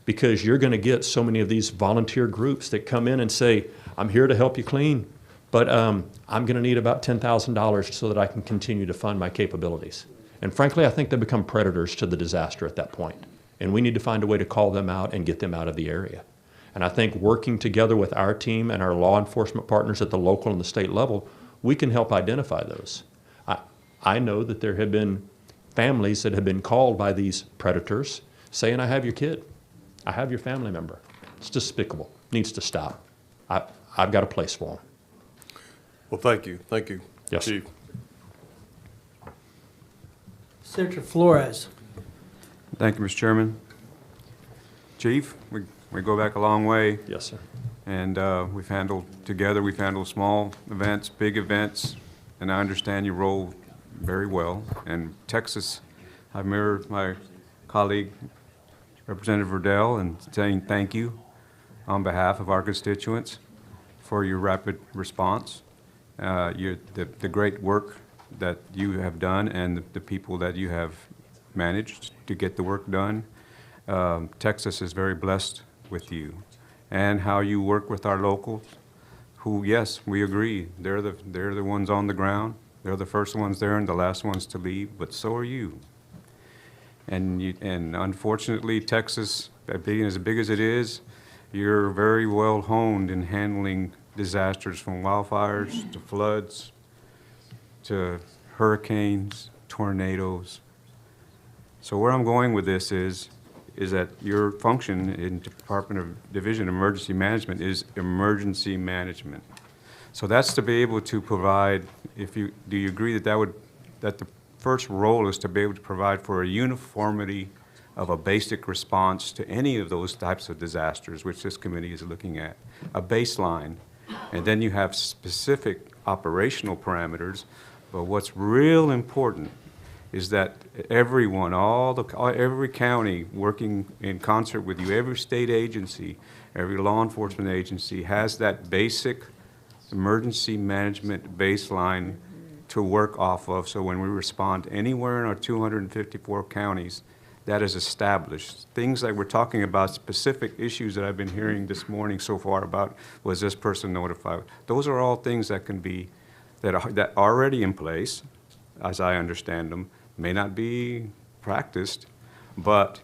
Because you're going to get so many of these volunteer groups that come in and say, I'm here to help you clean, but I'm going to need about $10,000 so that I can continue to fund my capabilities. And frankly, I think they become predators to the disaster at that point. And we need to find a way to call them out and get them out of the area. And I think working together with our team and our law enforcement partners at the local and the state level, we can help identify those. I know that there have been families that have been called by these predators saying, I have your kid, I have your family member. It's despicable, needs to stop. I've got a place for them. Well, thank you. Thank you, Yes. Chief. Senator Flores. Thank you, Mr. Chairman. Chief, we go back a long way, Yes, sir. and we've handled small events, big events, and I understand your role very well. And Texas, I mirrored my colleague, Representative Verdell, and saying thank you on behalf of our constituents for your rapid response. The great work that you have done and the people that you have managed to get the work done. Texas is very blessed with you and how you work with our locals who, yes, we agree, they're the ones on the ground. They're the first ones there and the last ones to leave, but so are you. And unfortunately, Texas, being as big as it is, you're very well honed in handling disasters from wildfires to floods to hurricanes, tornadoes. So where I'm going with this is that your function in Department of Division of Emergency Management is emergency management. So that's to be able to provide, do you agree that the first role is to be able to provide for a uniformity of a basic response to any of those types of disasters, which this committee is looking at, a baseline, and then you have specific operational parameters. But what's real important is that everyone, every county working in concert with you, every state agency, every law enforcement agency has that basic emergency management baseline to work off of. So when we respond anywhere in our 254 counties, that is established. Things like we're talking about, specific issues that I've been hearing this morning so far about, was this person notified? Those are all things that can be, that are already in place, as I understand them, may not be practiced, but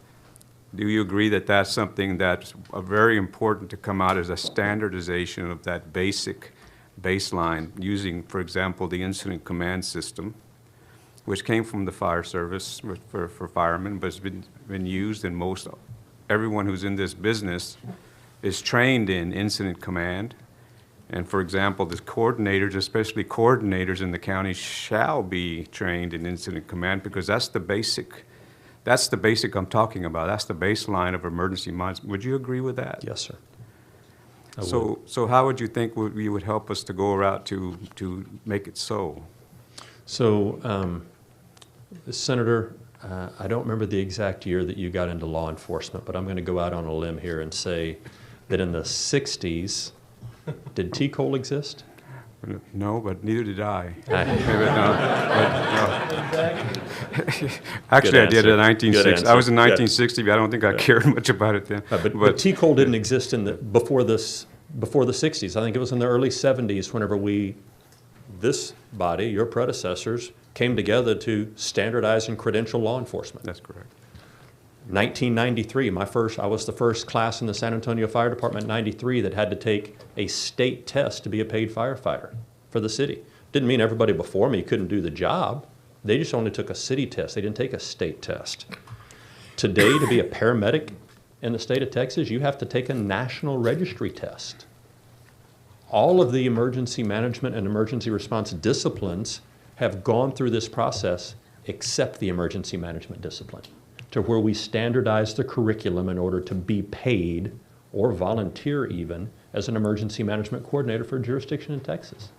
do you agree that that's something that's very important to come out as a standardization of that basic baseline using, for example, the incident command system, which came from the fire service for firemen, but it's been used in most, everyone who's in this business is trained in incident command. And for example, the coordinators, especially coordinators in the county, shall be trained in incident command because that's the basic I'm talking about. That's the baseline of emergency management. Would you agree with that? Yes, sir. So how would you think you would help us to go around to make it so? So, Senator, I don't remember the exact year that you got into law enforcement, but I'm going to go out on a limb here and say that in the 60s, did T-Cole exist? No, but neither did I. Good Actually, I did answer. in 1960. I was in Good. 1960, but I don't think I cared much about it then. But T-Cole didn't exist before the 60s. I think it was in the early 70s whenever this body, your predecessors, came together to standardize and credential law enforcement. That's correct. 1993, I was the first class in the San Antonio Fire Department in 93 that had to take a state test to be a paid firefighter for the city. Didn't mean everybody before me couldn't do the job. They just only took a city test. They didn't take a state test. Today, to be a paramedic in the state of Texas, you have to take a national registry test. All of the emergency management and emergency response disciplines have gone through this process except the emergency management discipline, to where we standardize the curriculum in order to be paid or volunteer even as an emergency management coordinator for a jurisdiction in Texas.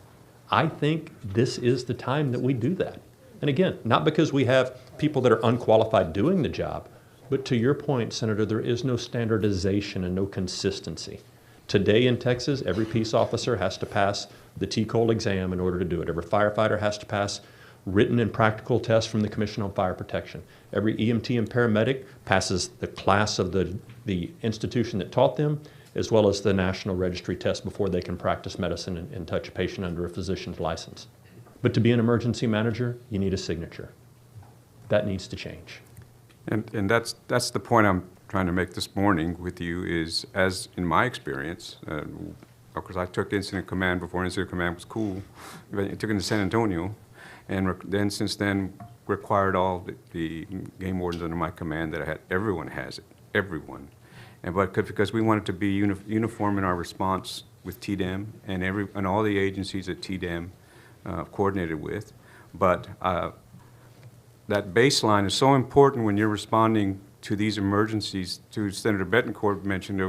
I think this is the time that we do that. And again, not because we have people that are unqualified doing the job, but to your point, Senator, there is no standardization and no consistency. Today in Texas, every peace officer has to pass the TCOL exam in order to do it. Every firefighter has to pass written and practical tests from the Commission on Fire Protection. Every EMT and paramedic passes the class of the institution that taught them, as well as the national registry test before they can practice medicine and touch a patient under a physician's license. But to be an emergency manager, you need a signature. That needs to change. And that's the point I'm trying to make this morning with you is, as in my experience, because I took incident command before incident command was cool. I took it in San Antonio, and then since then required all the game wardens under my command that I had. Everyone has it, everyone. But because we wanted to be uniform in our response with TDEM and all the agencies that TDEM coordinated with. But that baseline is so important when you're responding to these emergencies. To Senator Betancourt mentioned,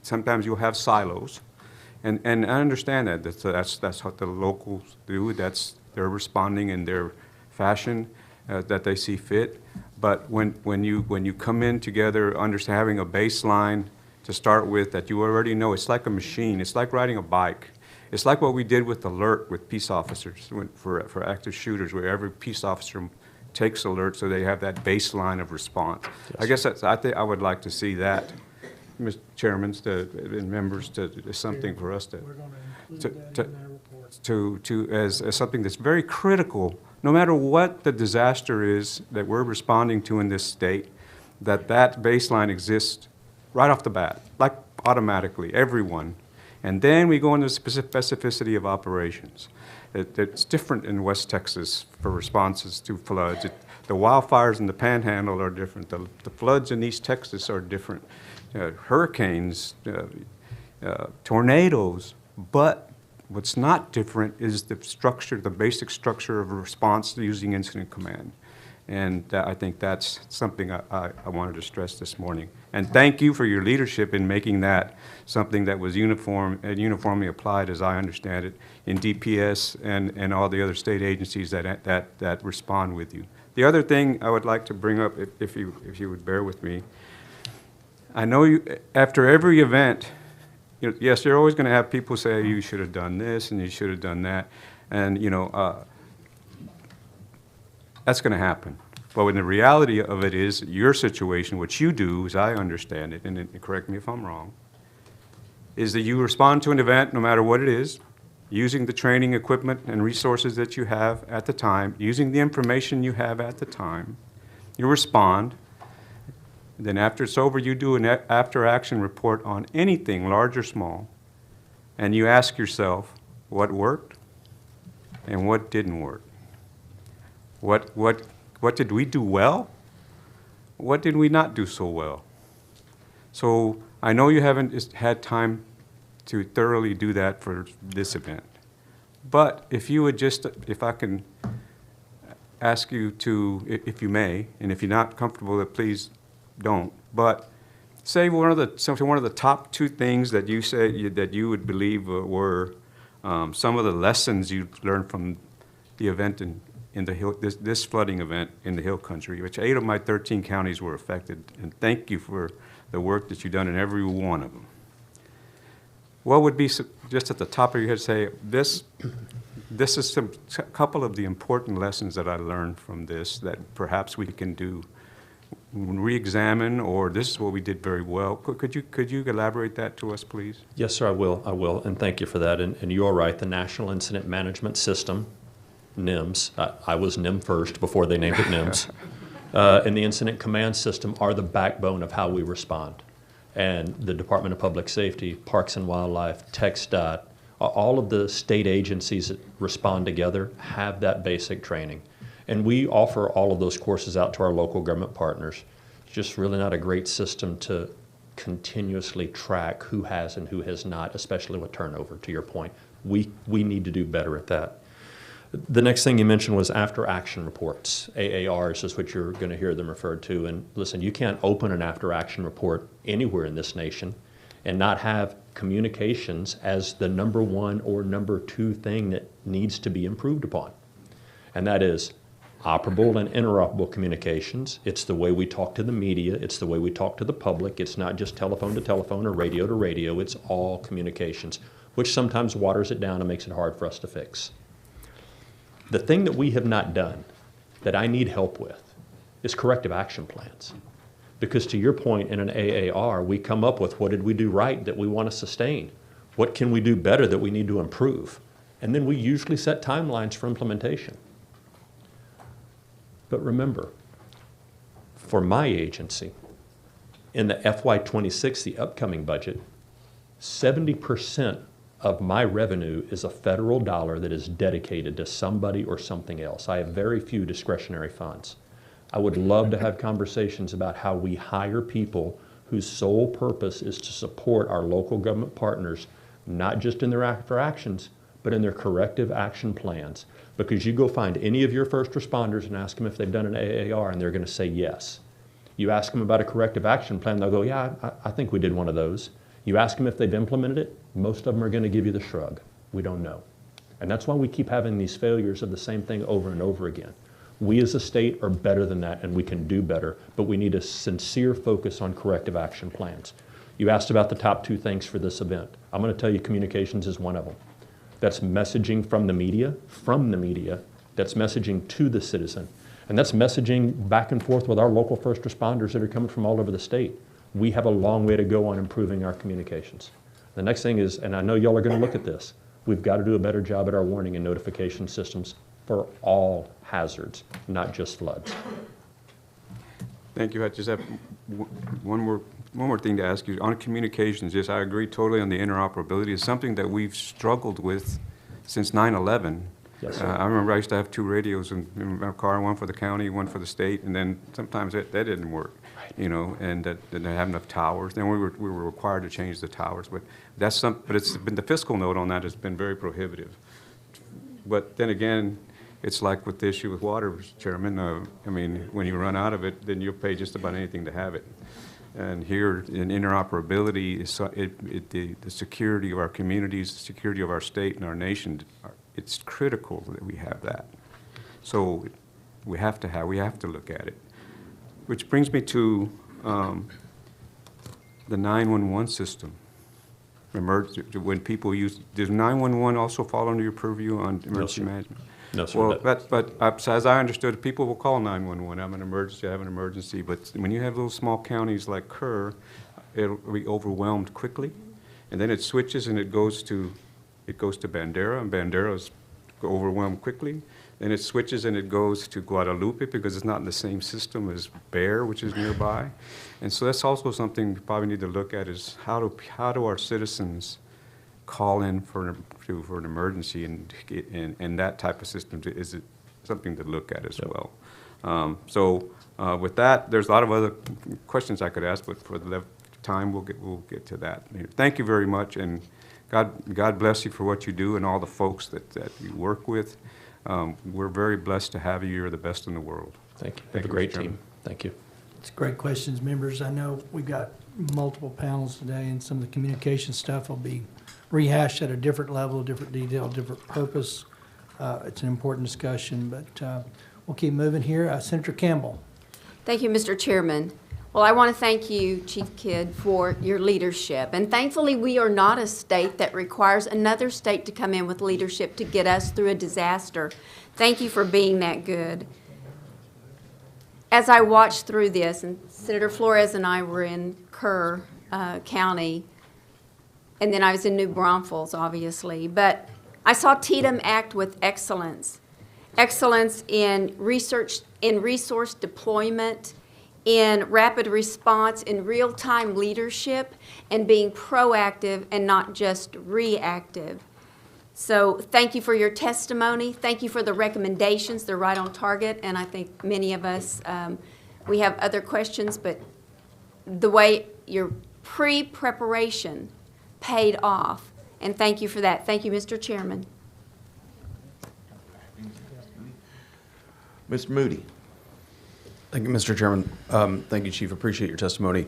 sometimes you'll have silos, and I understand that. That's what the locals do. They're responding in their fashion that they see fit. But when you come in together, having a baseline to start with that you already know, it's like a machine. It's like riding a bike. It's like what we did with Alert with peace officers for active shooters, where every peace officer takes Alert so they have that baseline of response. Yes. I guess I would like to see that, Mr. Chairman, and members, is something for us as something that's very critical. No matter what the disaster is that we're responding to in this state, that baseline exists right off the bat, like automatically, everyone. And then we go into the specificity of operations. It's different in West Texas for responses to floods. The wildfires in the Panhandle are different. The floods in East Texas are different. Hurricanes, tornadoes. But what's not different is the structure, the basic structure of a response using incident command. And I think that's something I wanted to stress this morning. And thank you for your leadership in making that something that was uniformly applied, as I understand it, in DPS and all the other state agencies that respond with you. The other thing I would like to bring up, if you would bear with me, I know after every event, yes, you're always going to have people say you should have done this and you should have done that, and that's going to happen. But when the reality of it is, your situation, what you do, as I understand it, and correct me if I'm wrong, is that you respond to an event, no matter what it is, using the training, equipment, and resources that you have at the time, using the information you have at the time. You respond. Then after it's over, you do an after-action report on anything, large or small, and you ask yourself what worked and what didn't work. What did we do well? What did we not do so well? So I know you haven't had time to thoroughly do that for this event. But if you would if I can ask you to, if you may, and if you're not comfortable, please don't. But say one of the top two things that you say that you would believe were some of the lessons you learned from the event in the Hill, this flooding event in the Hill Country, which 8 of my 13 counties were affected, and thank you for the work that you've done in every one of them. What would be, just at the top of your head, say, this is a couple of the important lessons that I learned from this that perhaps we can do, re-examine, or this is what we did very well. Could you elaborate that to us, please? Yes, sir, I will, and thank you for that. And you are right, the National Incident Management System, NIMS, I was NIM first before they named it NIMS, and the incident command system are the backbone of how we respond. And the Department of Public Safety, Parks and Wildlife, TxDOT, all of the state agencies that respond together have that basic training. And we offer all of those courses out to our local government partners. It's just really not a great system to continuously track who has and who has not, especially with turnover, to your point. We need to do better at that. The next thing you mentioned was after-action reports. AARs is what you're going to hear them referred to. And listen, you can't open an after-action report anywhere in this nation and not have communications as the number one or number two thing that needs to be improved upon. And that is operable and interoperable communications. It's the way we talk to the media. It's the way we talk to the public. It's not just telephone to telephone or radio to radio. It's all communications, which sometimes waters it down and makes it hard for us to fix. The thing that we have not done that I need help with is corrective action plans. Because to your point, in an AAR, we come up with what did we do right that we want to sustain? What can we do better that we need to improve? And then we usually set timelines for implementation. But remember, for my agency, in the FY26, the upcoming budget, 70% of my revenue is a federal dollar that is dedicated to somebody or something else. I have very few discretionary funds. I would love to have conversations about how we hire people whose sole purpose is to support our local government partners, not just in their after actions, but in their corrective action plans. Because you go find any of your first responders and ask them if they've done an AAR, and they're going to say yes. You ask them about a corrective action plan, they'll go, yeah, I think we did one of those. You ask them if they've implemented it, most of them are going to give you the shrug. We don't know. And that's why we keep having these failures of the same thing over and over again. We as a state are better than that, and we can do better, but we need a sincere focus on corrective action plans. You asked about the top two things for this event. I'm going to tell you communications is one of them. That's messaging from the media, that's messaging to the citizen, and that's messaging back and forth with our local first responders that are coming from all over the state. We have a long way to go on improving our communications. The next thing is, and I know y'all are going to look at this, we've got to do a better job at our warning and notification systems for all hazards, not just floods. Thank you. I just have one more thing to ask you. On communications, yes, I agree totally on the interoperability. It's something that we've struggled with since 9/11. Yes, sir. I remember I used to have two radios in my car, one for the county, one for the state, and then sometimes that didn't work, you know, and that didn't have enough towers. Then we were required to change the towers, but it's been the fiscal note on that has been very prohibitive. But then again, it's like with the issue with water, Mr. Chairman. I mean, when you run out of it, then you'll pay just about anything to have it. And here in interoperability, the security of our communities, the security of our state and our nation, it's critical that we have that. So we have to look at it. Which brings me to the 911 system. When people use, does 911 also fall under your purview on emergency management? No, sir. Well, but as I understood, people will call 911. I'm an emergency, I have an emergency. But when you have little small counties like Kerr, it'll be overwhelmed quickly. And then it switches and it goes to Bandera, and Bandera's overwhelmed quickly. Then it switches and it goes to Guadalupe because it's not in the same system as Bear, which is nearby. And so that's also something we probably need to look at is how do our citizens call in for an emergency, and that type of system, is it something to look at as well. With that, there's a lot of other questions I could ask, but for the time, we'll get to that. Thank you very much, and God bless you for what you do and all the folks that you work with. We're very blessed to have you. You're the best in the world. Thank you. We have a great team. Thank you. It's great questions, members. I know we've got multiple panels today, and some of the communication stuff will be rehashed at a different level, different detail, different purpose. It's an important discussion, but we'll keep moving here. Senator Campbell. Thank you, Mr. Chairman. Well, I want to thank you, Chief Kidd, for your leadership. And thankfully, we are not a state that requires another state to come in with leadership to get us through a disaster. Thank you for being that good. As I watched through this, and Senator Flores and I were in Kerr County, and then I was in New Braunfels, obviously, but I saw TDM act with excellence. excellence in research, in resource deployment, in rapid response, in real-time leadership, and being proactive and not just reactive. So thank you for your testimony. Thank you for the recommendations. They're right on target, and I think many of us, we have other questions, but the way your pre-preparation paid off, and thank you for that. Thank you, Mr. Chairman. Mr. Moody. Thank you, Mr. Chairman. Thank you, Chief. Appreciate your testimony.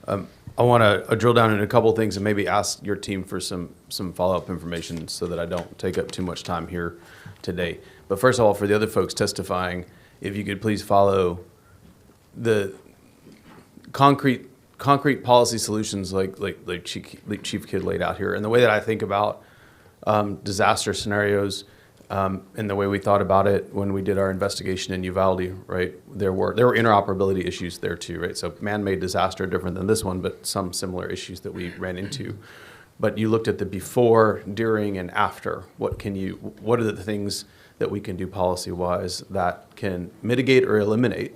I want to drill down into a couple things and maybe ask your team for some follow-up information so that I don't take up too much time here today. But first of all, for the other folks testifying, if you could please follow the concrete policy solutions like Chief Kidd laid out here. And the way that I think about disaster scenarios, and the way we thought about it when we did our investigation in Uvalde, right? There were interoperability issues there too, right? So man-made disaster, different than this one, but some similar issues that we ran into. But you looked at the before, during, and after. What are the things that we can do policy-wise that can mitigate or eliminate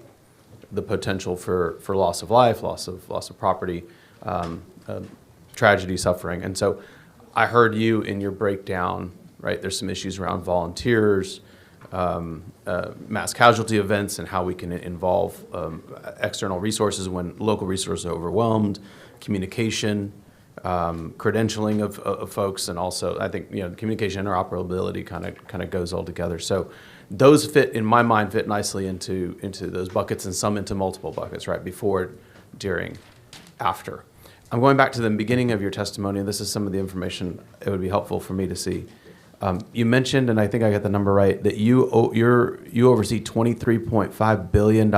the potential for loss of life, loss of property, tragedy, suffering? And so I heard you in your breakdown. Right, there's some issues around volunteers, mass casualty events, and how we can involve external resources when local resources are overwhelmed, communication, credentialing of folks, and also I think communication interoperability kind of goes all together. So those in my mind fit nicely into those buckets, and some into multiple buckets. Right, before, during, after. I'm going back to the beginning of your testimony. This is some of the information it would be helpful for me to see. You mentioned, and I think I got the number right, that you oversee $23.5 billion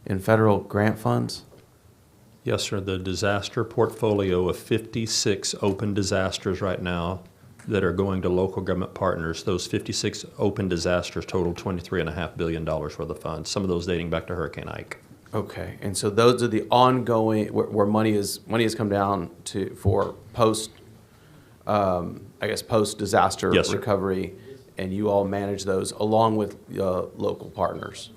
in federal grant funds? Yes, sir. The disaster portfolio of 56 open disasters right now that are going to local government partners, those 56 open disasters total $23.5 billion worth of funds, some of those dating back to Hurricane Ike. Okay, and so those are the ongoing, where money has come down for post-disaster Yes, sir. recovery, and you all manage those along with local partners.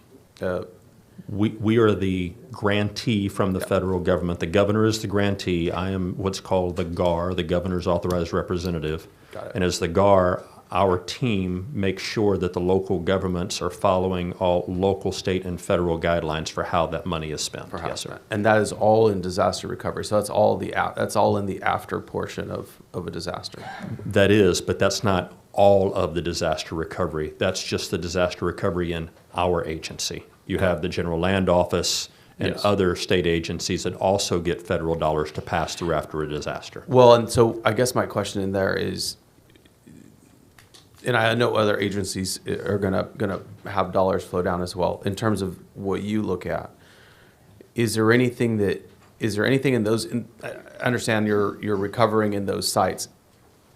We are the grantee from the federal government. The governor is the grantee. I am what's called the GAR, the governor's authorized representative. Got it. And as the GAR, our team makes sure that the local governments are following all local, state, and federal guidelines for how that money is spent. Yes, sir. And that is all in disaster recovery. So that's all in the after portion of a disaster. That is, but that's not all of the disaster recovery. That's just the disaster recovery in our agency. You have the General Land Office and Yes. other state agencies that also get federal dollars to pass through after a disaster. Well, and so I guess my question in there is, and I know other agencies are gonna have dollars flow down as well. In terms of what you look at, is there anything in those? I understand you're recovering in those sites.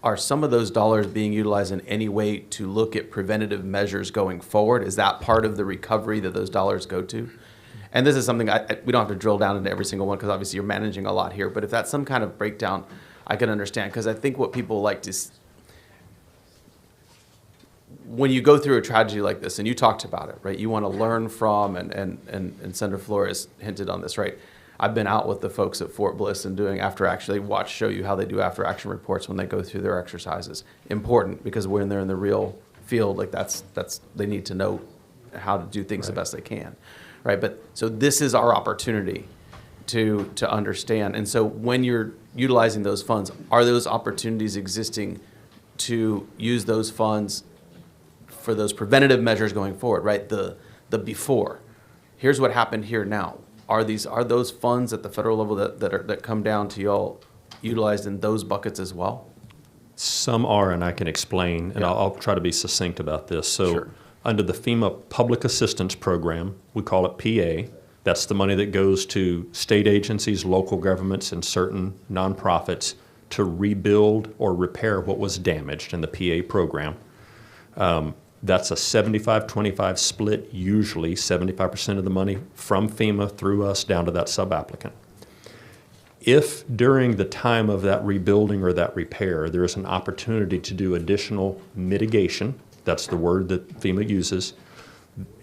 Are some of those dollars being utilized in any way to look at preventative measures going forward? Is that part of the recovery that those dollars go to? And this is something we don't have to drill down into every single one because obviously you're managing a lot here. But if that's some kind of breakdown, I can understand, because I think what people like to when you go through a tragedy like this, and you talked about it, right? You want to learn from, and Senator Flores hinted on this, right? I've been out with the folks at Fort Bliss and doing after action. They show you how they do after action reports when they go through their exercises. Important, because when they're in the real field, like that's they need to know how to do things the best they can, right? But so this is our opportunity to understand. And so when you're utilizing those funds, are those opportunities existing to use those funds for those preventative measures going forward, right? The before. Here's what happened here now. Are those funds at the federal level that come down to y'all utilized in those buckets as well? Some are, and I can explain, and Yeah. I'll try to be succinct about this. So Sure. under the FEMA Public Assistance Program, we call it PA. That's the money that goes to state agencies, local governments, and certain nonprofits to rebuild or repair what was damaged in the PA program. That's a 75-25 split, usually 75% of the money from FEMA through us down to that sub-applicant. If during the time of that rebuilding or that repair, there is an opportunity to do additional mitigation, That's the word that FEMA uses.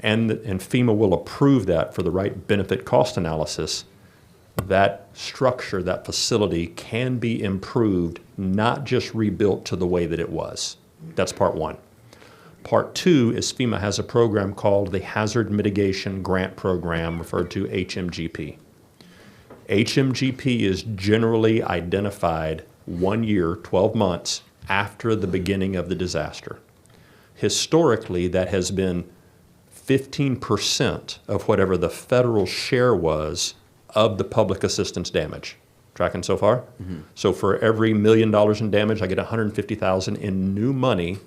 And FEMA will approve that for the right benefit cost analysis. That structure, that facility can be improved, not just rebuilt to the way that it was. That's part one. Part two is FEMA has a program called the Hazard Mitigation Grant Program, referred to HMGP. HMGP is generally identified 1 year, 12 months after the beginning of the disaster. Historically, that has been 15% of whatever the federal share was of the public assistance damage. Tracking so far? Mm-hmm. So for every $1 million in damage, I get $150,000 in new money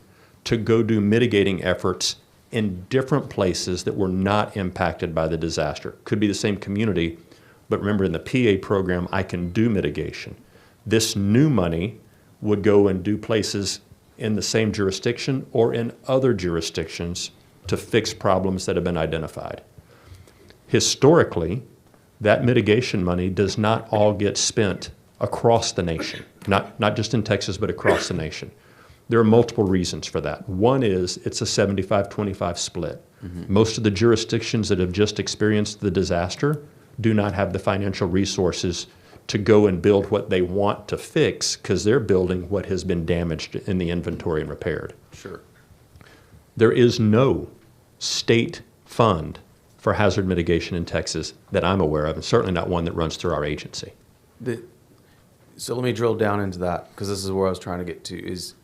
to go do mitigating efforts in different places that were not impacted by the disaster. Could be the same community, but remember in the PA program, I can do mitigation. This new money would go and do places in the same jurisdiction or in other jurisdictions to fix problems that have been identified. Historically, that mitigation money does not all get spent across the nation, not just in Texas, but across the nation. There are multiple reasons for that. One is it's a 75-25 split. Mm-hmm. Most of the jurisdictions that have just experienced the disaster do not have the financial resources to go and build what they want to fix because they're building what has been damaged in the inventory and repaired. Sure. There is no state fund for hazard mitigation in Texas that I'm aware of, and certainly not one that runs through our agency. So let me drill down into that, because this is where I was trying to get to, is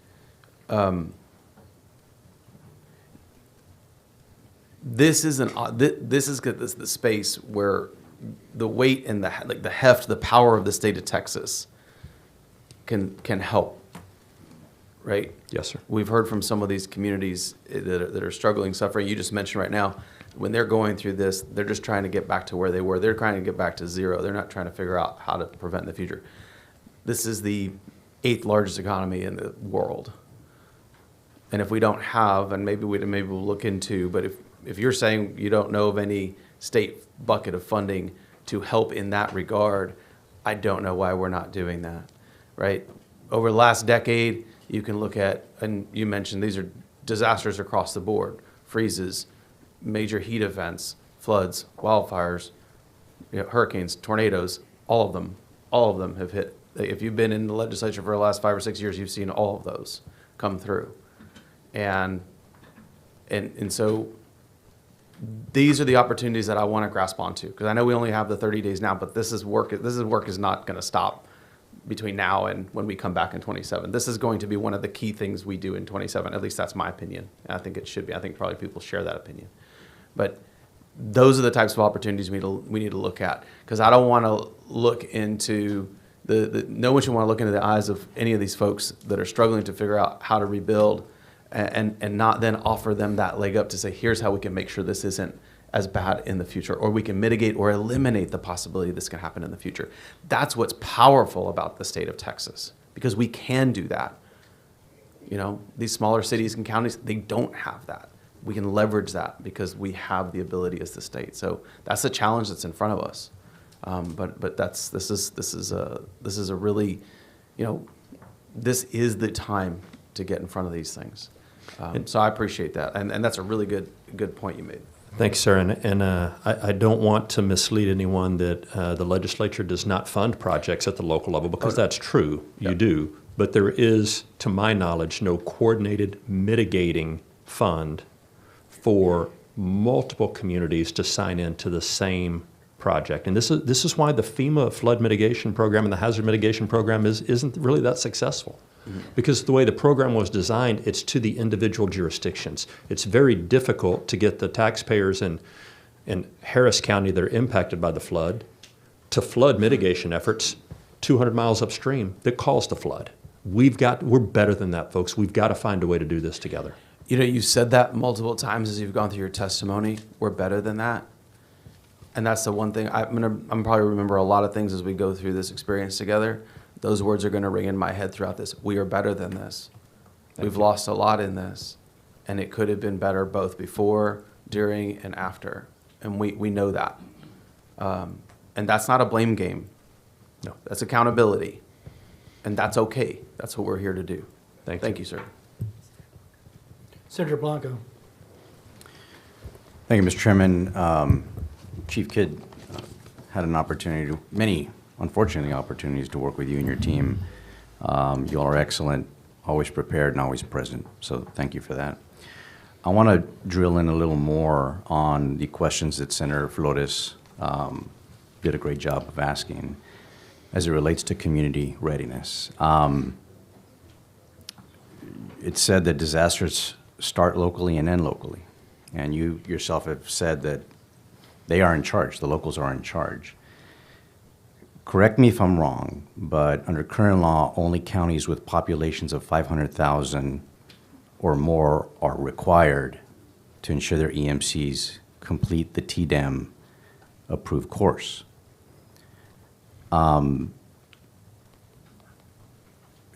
this is the space where the weight and the heft, the power of the state of Texas can help, right? Yes, sir. We've heard from some of these communities that are struggling, suffering. You just mentioned right now, when they're going through this, they're just trying to get back to where they were. They're trying to get back to zero. They're not trying to figure out how to prevent in the future. This is the 8th largest economy in the world. And if we don't have, and maybe we'll look into, but if you're saying you don't know of any state bucket of funding to help in that regard, I don't know why we're not doing that, right? Over the last decade, you can look at, and you mentioned these are disasters across the board, freezes, major heat events, floods, wildfires, hurricanes, tornadoes, all of them have hit. If you've been in the legislature for the last 5 or 6 years, you've seen all of those come through. And so these are the opportunities that I want to grasp onto, because I know we only have the 30 days now, but this work is not going to stop between now and when we come back in 27. This is going to be one of the key things we do in 27. At least that's my opinion. And I think it should be. I think probably people share that opinion. But those are the types of opportunities we need to look at, because I don't want to look into no one should want to look into the eyes of any of these folks that are struggling to figure out how to rebuild and not then offer them that leg up to say, here's how we can make sure this isn't as bad in the future, or we can mitigate or eliminate the possibility this can happen in the future. That's what's powerful about the state of Texas, because we can do that. These smaller cities and counties, they don't have that. We can leverage that because we have the ability as the state. So that's the challenge that's in front of us. But this is a really, this is the time to get in front of these things. So I appreciate that, and that's a really good point you made. Thanks, sir. And I don't want to mislead anyone that the legislature does not fund projects at the local level, because that's true. You do. But there is, to my knowledge, no coordinated mitigating fund for multiple communities to sign into the same project. And this is why the FEMA flood mitigation program and the hazard mitigation program isn't really that successful. Mm-hmm. Because the way the program was designed, it's to the individual jurisdictions. It's very difficult to get the taxpayers in Harris County that are impacted by the flood to flood mitigation efforts 200 miles upstream that caused the flood. We're better than that, folks. We've got to find a way to do this together. You said that multiple times as you've gone through your testimony. We're better than that. And that's the one thing I'm probably remember a lot of things as we go through this experience together. Those words are going to ring in my head throughout this. We are better than this. We've lost a lot in this, and it could have been better both before, during, and after. And we know that. And that's not a blame game. No, that's accountability. And that's okay. That's what we're here to do. Thank you, sir. Senator Blanco. Thank you, Mr. Chairman. Chief Kidd had an opportunity many, unfortunately, opportunities to work with you and your team. You all are excellent, always prepared and always present, so thank you for that. I want to drill in a little more on the questions that Senator Flores did a great job of asking as it relates to community readiness. It's said that disasters start locally and end locally. And you yourself have said that they are in charge, the locals are in charge. Correct me if I'm wrong, but under current law, only counties with populations of 500,000 or more are required to ensure their EMCs complete the TDEM approved course.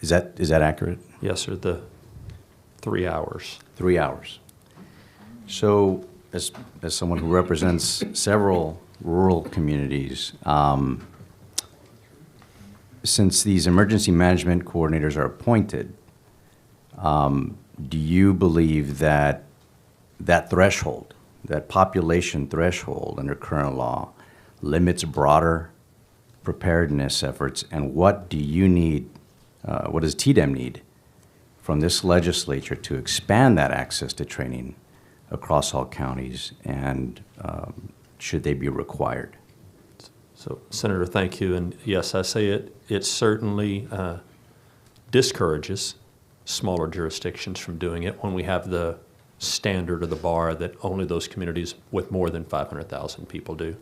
Is that accurate? Yes, sir, the 3 hours. 3 hours. So, as someone who represents several rural communities, since these emergency management coordinators are appointed, do you believe that that threshold, that population threshold under current law, limits broader preparedness efforts? And what do you need, what does TDEM need from this legislature to expand that access to training across all counties, and should they be required? So, Senator, thank you. And yes, I say it certainly discourages smaller jurisdictions from doing it when we have the standard or the bar that only those communities with more than 500,000 people do.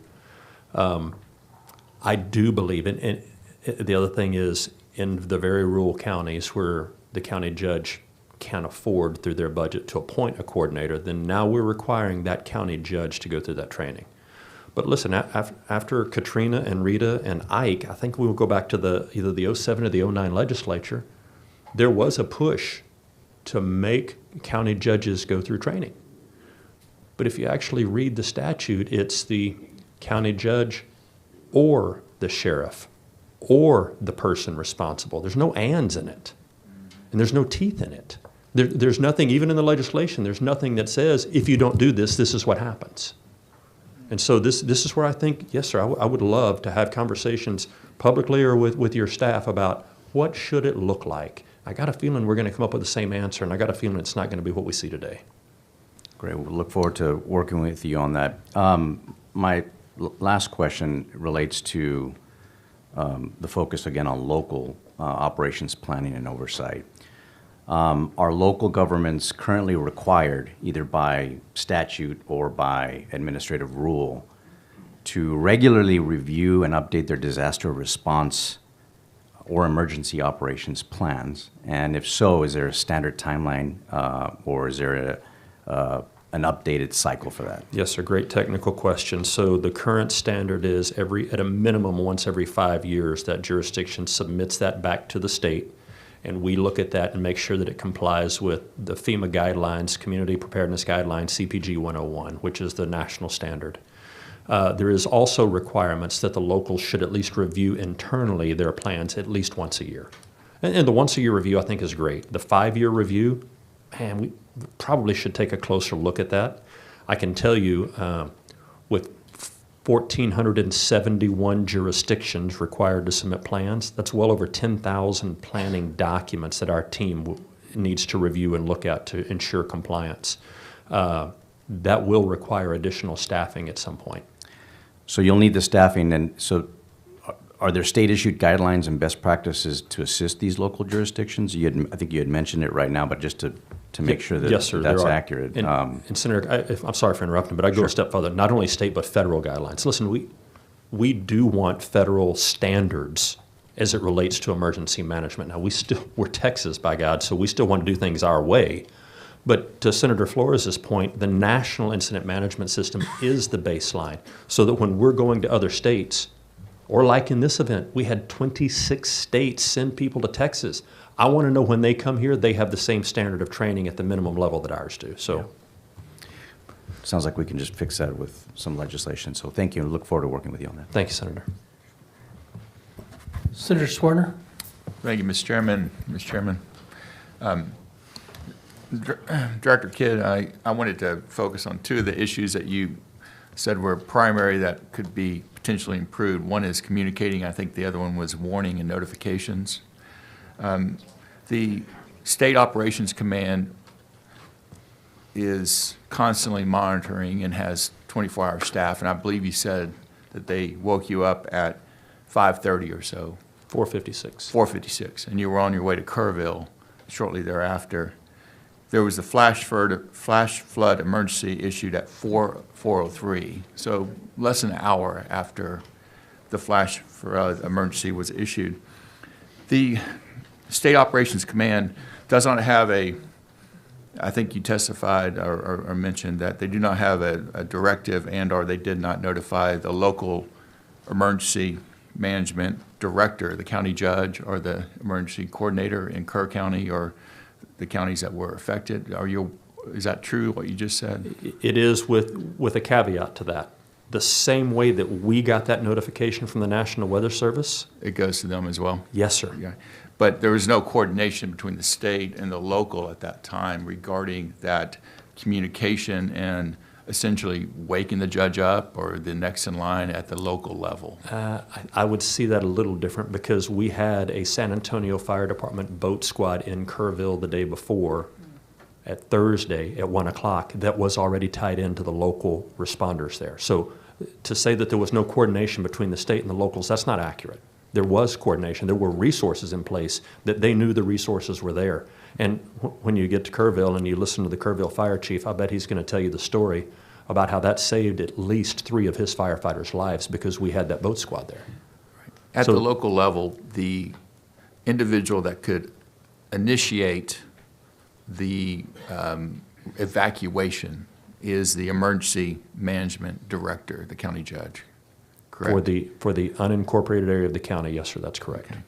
I do believe, and the other thing is, in the very rural counties where the county judge can't afford through their budget to appoint a coordinator, then now we're requiring that county judge to go through that training. But listen, after Katrina and Rita and Ike, I think we will go back to either the 07 or the 09 legislature. There was a push to make county judges go through training. But if you actually read the statute, it's the county judge or the sheriff or the person responsible. There's no ands in it, and there's no teeth in it. There's nothing, even in the legislation, there's nothing that says, if you don't do this, this is what happens. And so this is where I think, yes, sir, I would love to have conversations publicly or with your staff about what should it look like. I got a feeling we're going to come up with the same answer, and I got a feeling it's not going to be what we see today. Great. We'll look forward to working with you on that. My last question relates to the focus, again, on local operations planning and oversight. Are local governments currently required, either by statute or by administrative rule, to regularly review and update their disaster response or emergency operations plans? And if so, is there a standard timeline or is there an updated cycle for that? Yes, sir. Great technical question. So the current standard is at a minimum once every 5 years, that jurisdiction submits that back to the state, and we look at that and make sure that it complies with the FEMA guidelines, Community Preparedness Guidelines, CPG 101, which is the national standard. There is also requirements that the locals should at least review internally their plans at least once a year. And the once-a-year review, I think, is great. The 5-year review, man, we probably should take a closer look at that. I can tell you, with 1,471 jurisdictions required to submit plans, that's well over 10,000 planning documents that our team needs to review and look at to ensure compliance. That will require additional staffing at some point. So you'll need the staffing, and so are there state-issued guidelines and best practices to assist these local jurisdictions? I think you had mentioned it right now, but just to make sure that yes, sir, that's accurate. And Senator, I'm sorry for interrupting, but I go a step further. Not only state, but federal guidelines. Listen, we do want federal standards as it relates to emergency management. Now, we're Texas, by God, so we still want to do things our way. But to Senator Flores' point, the National Incident Management System is the baseline, so that when we're going to other states, or like in this event, we had 26 states send people to Texas. I want to know when they come here, they have the same standard of training at the minimum level that ours do. So, yeah. Sounds like we can just fix that with some legislation. So thank you, and look forward to working with you on that. Thank you, Senator. Senator Swerner. Thank you, Mr. Chairman. Director Kidd, I wanted to focus on two of the issues that you said were primary that could be potentially improved. One is communicating. I think the other one was warning and notifications. The State Operations Command is constantly monitoring and has 24-hour staff, and I believe you said that they woke you up at 5:30 or so. 4:56. 4:56, and you were on your way to Kerrville shortly thereafter. There was a flash flood emergency issued at 4:03, so less than an hour after the flash flood emergency was issued. The State Operations Command does not have I think you testified or mentioned that they do not have a directive and/or they did not notify the local emergency management director, the county judge, or the emergency coordinator in Kerr County or the counties that were affected. Is that true, what you just said? It is with a caveat to that. The same way that we got that notification from the National Weather Service. It goes to them as well? Yes, sir. Yeah. But there was no coordination between the state and the local at that time regarding that communication and essentially waking the judge up or the next in line at the local level? I would see that a little different because we had a San Antonio Fire Department boat squad in Kerrville the day before at Thursday at 1 o'clock that was already tied into the local responders there. So to say that there was no coordination between the state and the locals, that's not accurate. There was coordination. There were resources in place that they knew the resources were there. And when you get to Kerrville and you listen to the Kerrville fire chief, I bet he's going to tell you the story about how that saved at least 3 of his firefighters' lives because we had that boat squad there. At the local level, the individual that could initiate the evacuation is the emergency management director, the county judge, correct? For the unincorporated area of the county, yes, sir, that's correct. Okay.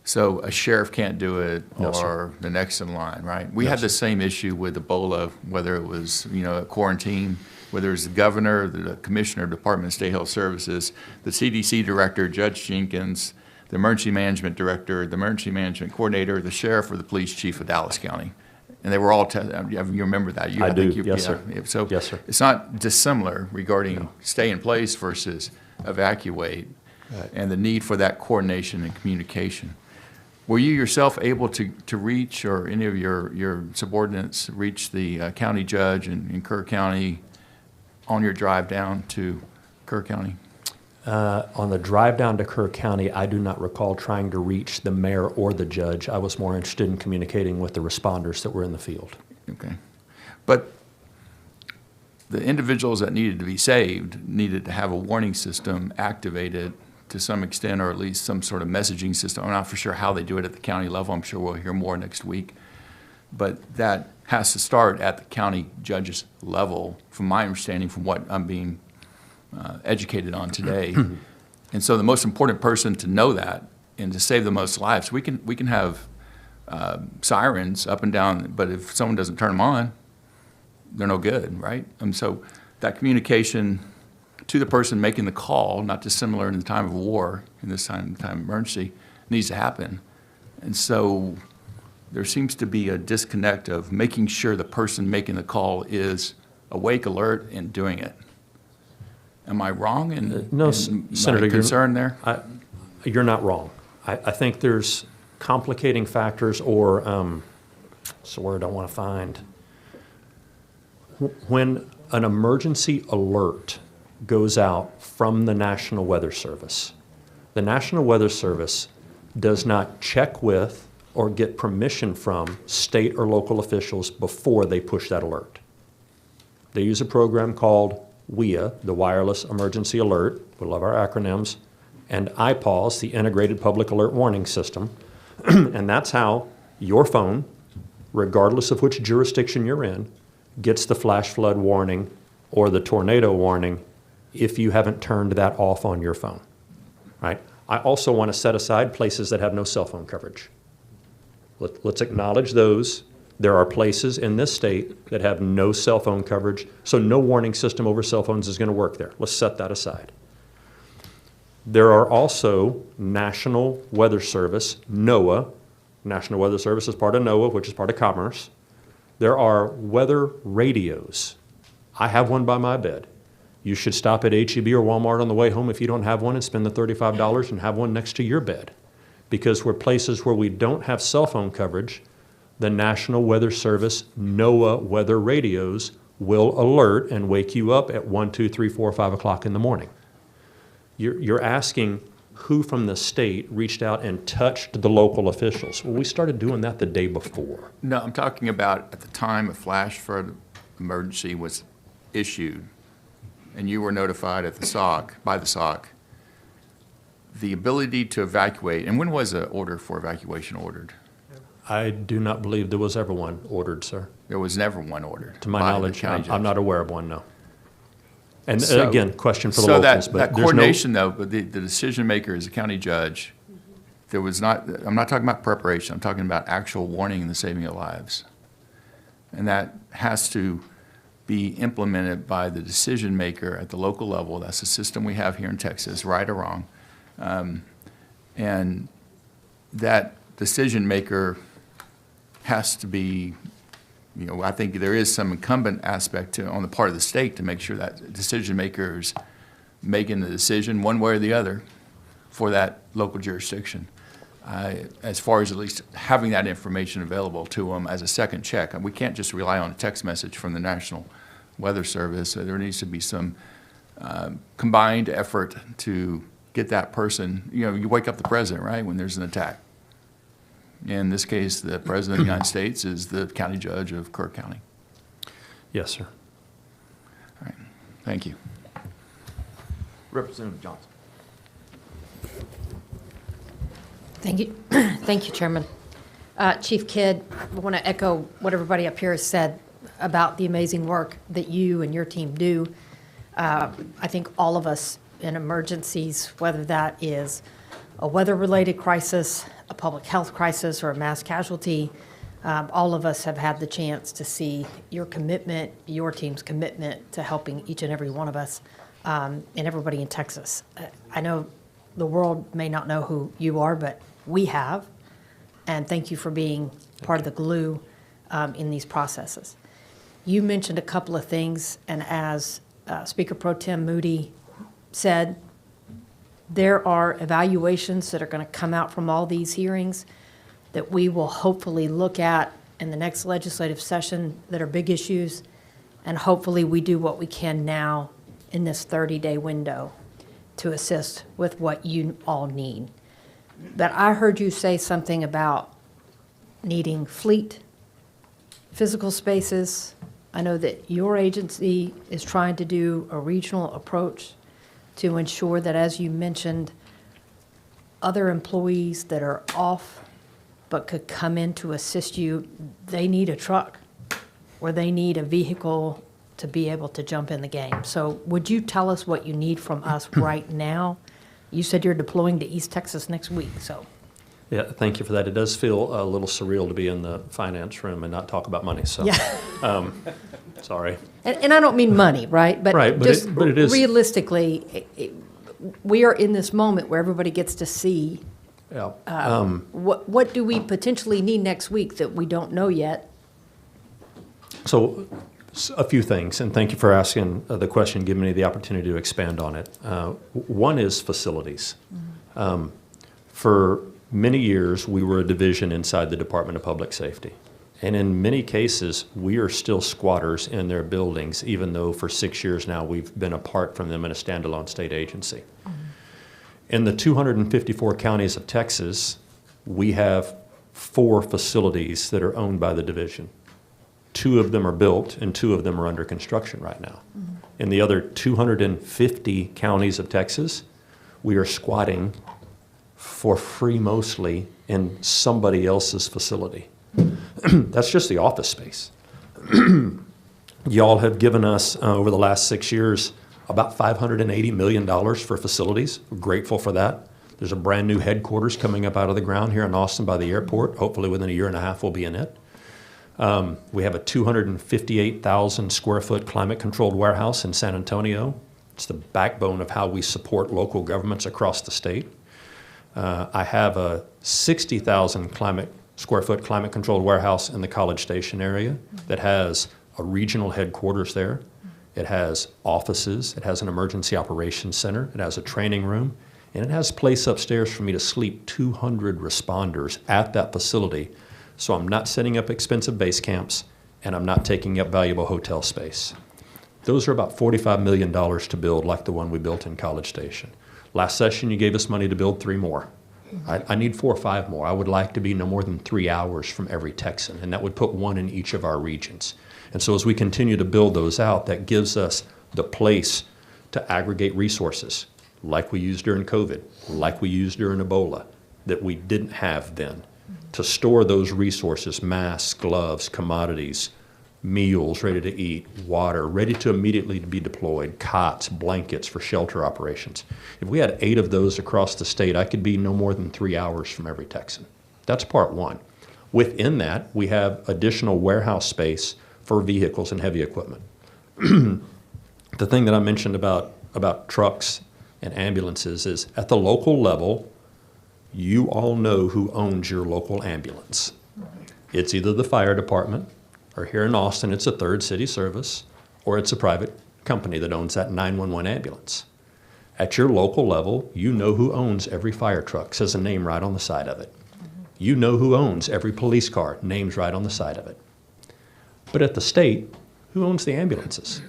So a sheriff can't do it, No, or sir. the next in line, right? We No, had sir. the same issue with Ebola, whether it was, a quarantine, whether it was the governor, the commissioner, Department of State Health Services, the CDC director, Judge Jenkins, the emergency management director, the emergency management coordinator, the sheriff, or the police chief of Dallas County. And they were all, you remember that? I do, think yes, sir. So Yes, sir. it's not dissimilar regarding stay in place versus evacuate and the need for that coordination and communication. Were you yourself able to reach, or any of your subordinates reach the county judge in Kerr County on your drive down to Kerr County? On the drive down to Kerr County, I do not recall trying to reach the mayor or the judge. I was more interested in communicating with the responders that were in the field. Okay. But the individuals that needed to be saved needed to have a warning system activated to some extent, or at least some sort of messaging system. I'm not for sure how they do it at the county level. I'm sure we'll hear more next week. But that has to start at the county judge's level, from my understanding, from what I'm being educated on today. And so the most important person to know that and to save the most lives, we can have sirens up and down, but if someone doesn't turn them on, they're no good, right? And so that communication to the person making the call, not dissimilar in the time of war, in this time of emergency, needs to happen. And so there seems to be a disconnect of making sure the person making the call is awake, alert, and doing it. Am I wrong in No, my Senator, concern there? You're not wrong. I think there's complicating factors, or it's a word I want to find. When an emergency alert goes out from the National Weather Service, the National Weather Service does not check with or get permission from state or local officials before they push that alert. They use a program called WEA, the Wireless Emergency Alert, we love our acronyms, and IPAWS, the Integrated Public Alert Warning System, and that's how your phone, regardless of which jurisdiction you're in, gets the flash flood warning or the tornado warning if you haven't turned that off on your phone, right? I also want to set aside places that have no cell phone coverage. Let's acknowledge those. There are places in this state that have no cell phone coverage, so no warning system over cell phones is going to work there. Let's set that aside. There are also National Weather Service, NOAA. National Weather Service is part of NOAA, which is part of Commerce. There are weather radios. I have one by my bed. You should stop at H-E-B or Walmart on the way home if you don't have one and spend the $35 and have one next to your bed. Because we're places where we don't have cell phone coverage, the National Weather Service NOAA weather radios will alert and wake you up at 1, 2, 3, 4, 5 o'clock in the morning. You're asking who from the state reached out and touched the local officials. Well, we started doing that the day before. No, I'm talking about at the time a flash flood emergency was issued, and you were notified at the SOC, by the SOC, the ability to evacuate, and when was an order for evacuation ordered? I do not believe there was ever one ordered, sir. There was never one ordered. To my by the knowledge, county I'm judge. not aware of one, no. And So- again, question for the so locals, that but there's no. coordination, though, but the decision maker is a county judge. There was not, I'm not talking about preparation, I'm talking about actual warning and the saving of lives. And that has to be implemented by the decision maker at the local level. That's the system we have here in Texas, right or wrong. And that decision maker has to be, you know, I think there is some incumbent aspect to, on the part of the state to make sure that decision maker is making the decision one way or the other for that local jurisdiction. As far as at least having that information available to them as a second check. We can't just rely on a text message from the National Weather Service. There needs to be some combined effort to get that person, you know, you wake up the president, right, when there's an attack. In this case, the President of the United States is the county judge of Kirk County. Yes, sir. All right, thank you. Representative Johnson. Thank you, thank you, Chairman. Chief Kidd, I want to echo what everybody up here has said about the amazing work that you and your team do. I think all of us in emergencies, whether that is a weather-related crisis, a public health crisis, or a mass casualty, all of us have had the chance to see your commitment, your team's commitment to helping each and every one of us and everybody in Texas. I know the world may not know who you are, but we have, and thank you for being part of the glue in these processes. You mentioned a couple of things, and as Speaker Pro Tem Moody said, there are evaluations that are going to come out from all these hearings that we will hopefully look at in the next legislative session that are big issues, and hopefully we do what we can now in this 30-day window to assist with what you all need. But I heard you say something about needing fleet, physical spaces. I know that your agency is trying to do a regional approach to ensure that, as you mentioned, other employees that are off but could come in to assist you, they need a truck or they need a vehicle to be able to jump in the game. So would you tell us what you need from us right now? You said you're deploying to East Texas next week, so. Yeah, thank you for that. It does feel a little surreal to be in the finance room and not talk about money, so. Yeah. Sorry. And I don't mean money, right? But Right, but just it is. realistically, we are in this moment where everybody gets to see Yeah. what do we potentially need next week that we don't know yet. So a few things, and thank you for asking the question, giving me the opportunity to expand on it. One is facilities. For many years, we were a division inside the Department of Public Safety. And in many cases, we are still squatters in their buildings, even though for 6 years now we've been apart from them in a standalone state agency. In the 254 counties of Texas, we have 4 facilities that are owned by the division. 2 of them are built and 2 of them are under construction right now. In the other 250 counties of Texas, we are squatting for free mostly in somebody else's facility. That's just the office space. Y'all have given us, over the last 6 years, about $580 million for facilities. We're grateful for that. There's a brand new headquarters coming up out of the ground here in Austin by the airport. Hopefully within a year and a half we'll be in it. We have a 258,000 square foot climate controlled warehouse in San Antonio. It's the backbone of how we support local governments across the state. I have a 60,000 climate square foot climate-controlled warehouse in the College Station area that has a regional headquarters there. It has offices, it has an emergency operations center, it has a training room, and it has a place upstairs for me to sleep 200 responders at that facility. So I'm not setting up expensive base camps, and I'm not taking up valuable hotel space. Those are about $45 million to build, like the one we built in College Station. Last session, you gave us money to build 3 more. I need 4 or 5 more. I would like to be no more than 3 hours from every Texan, and that would put 1 in each of our regions. And so as we continue to build those out, that gives us the place to aggregate resources, like we used during COVID, like we used during Ebola, that we didn't have then, to store those resources, masks, gloves, commodities, meals ready to eat, water ready to immediately be deployed, cots, blankets for shelter operations. If we had 8 of those across the state, I could be no more than 3 hours from every Texan. That's part one. Within that, we have additional warehouse space for vehicles and heavy equipment. The thing that I mentioned about trucks and ambulances is at the local level, you all know who owns your local ambulance. It's either the fire department, or here in Austin, it's a Third City Service, or it's a private company that owns that 911 ambulance. At your local level, you know who owns every fire truck, says a name right on the side of it. You know who owns every police car, names right on the side of it. But at the state, who owns the ambulances?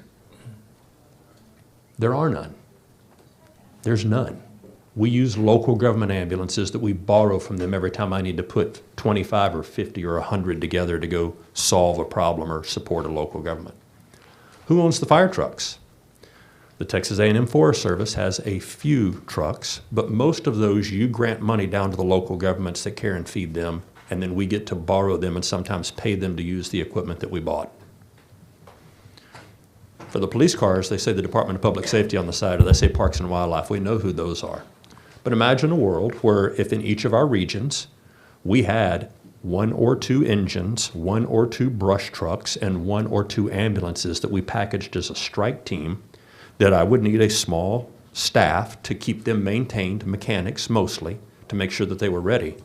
There are none. There's none. We use local government ambulances that we borrow from them every time I need to put 25 or 50 or 100 together to go solve a problem or support a local government. Who owns the fire trucks? The Texas A&M Forest Service has a few trucks, but most of those you grant money down to the local governments that care and feed them, and then we get to borrow them and sometimes pay them to use the equipment that we bought. For the police cars, they say the Department of Public Safety on the side, or they say Parks and Wildlife. We know who those are. But imagine a world where if in each of our regions we had 1 or 2 engines, 1 or 2 brush trucks, and 1 or 2 ambulances that we packaged as a strike team, that I would need a small staff to keep them maintained, mechanics mostly, to make sure that they were ready.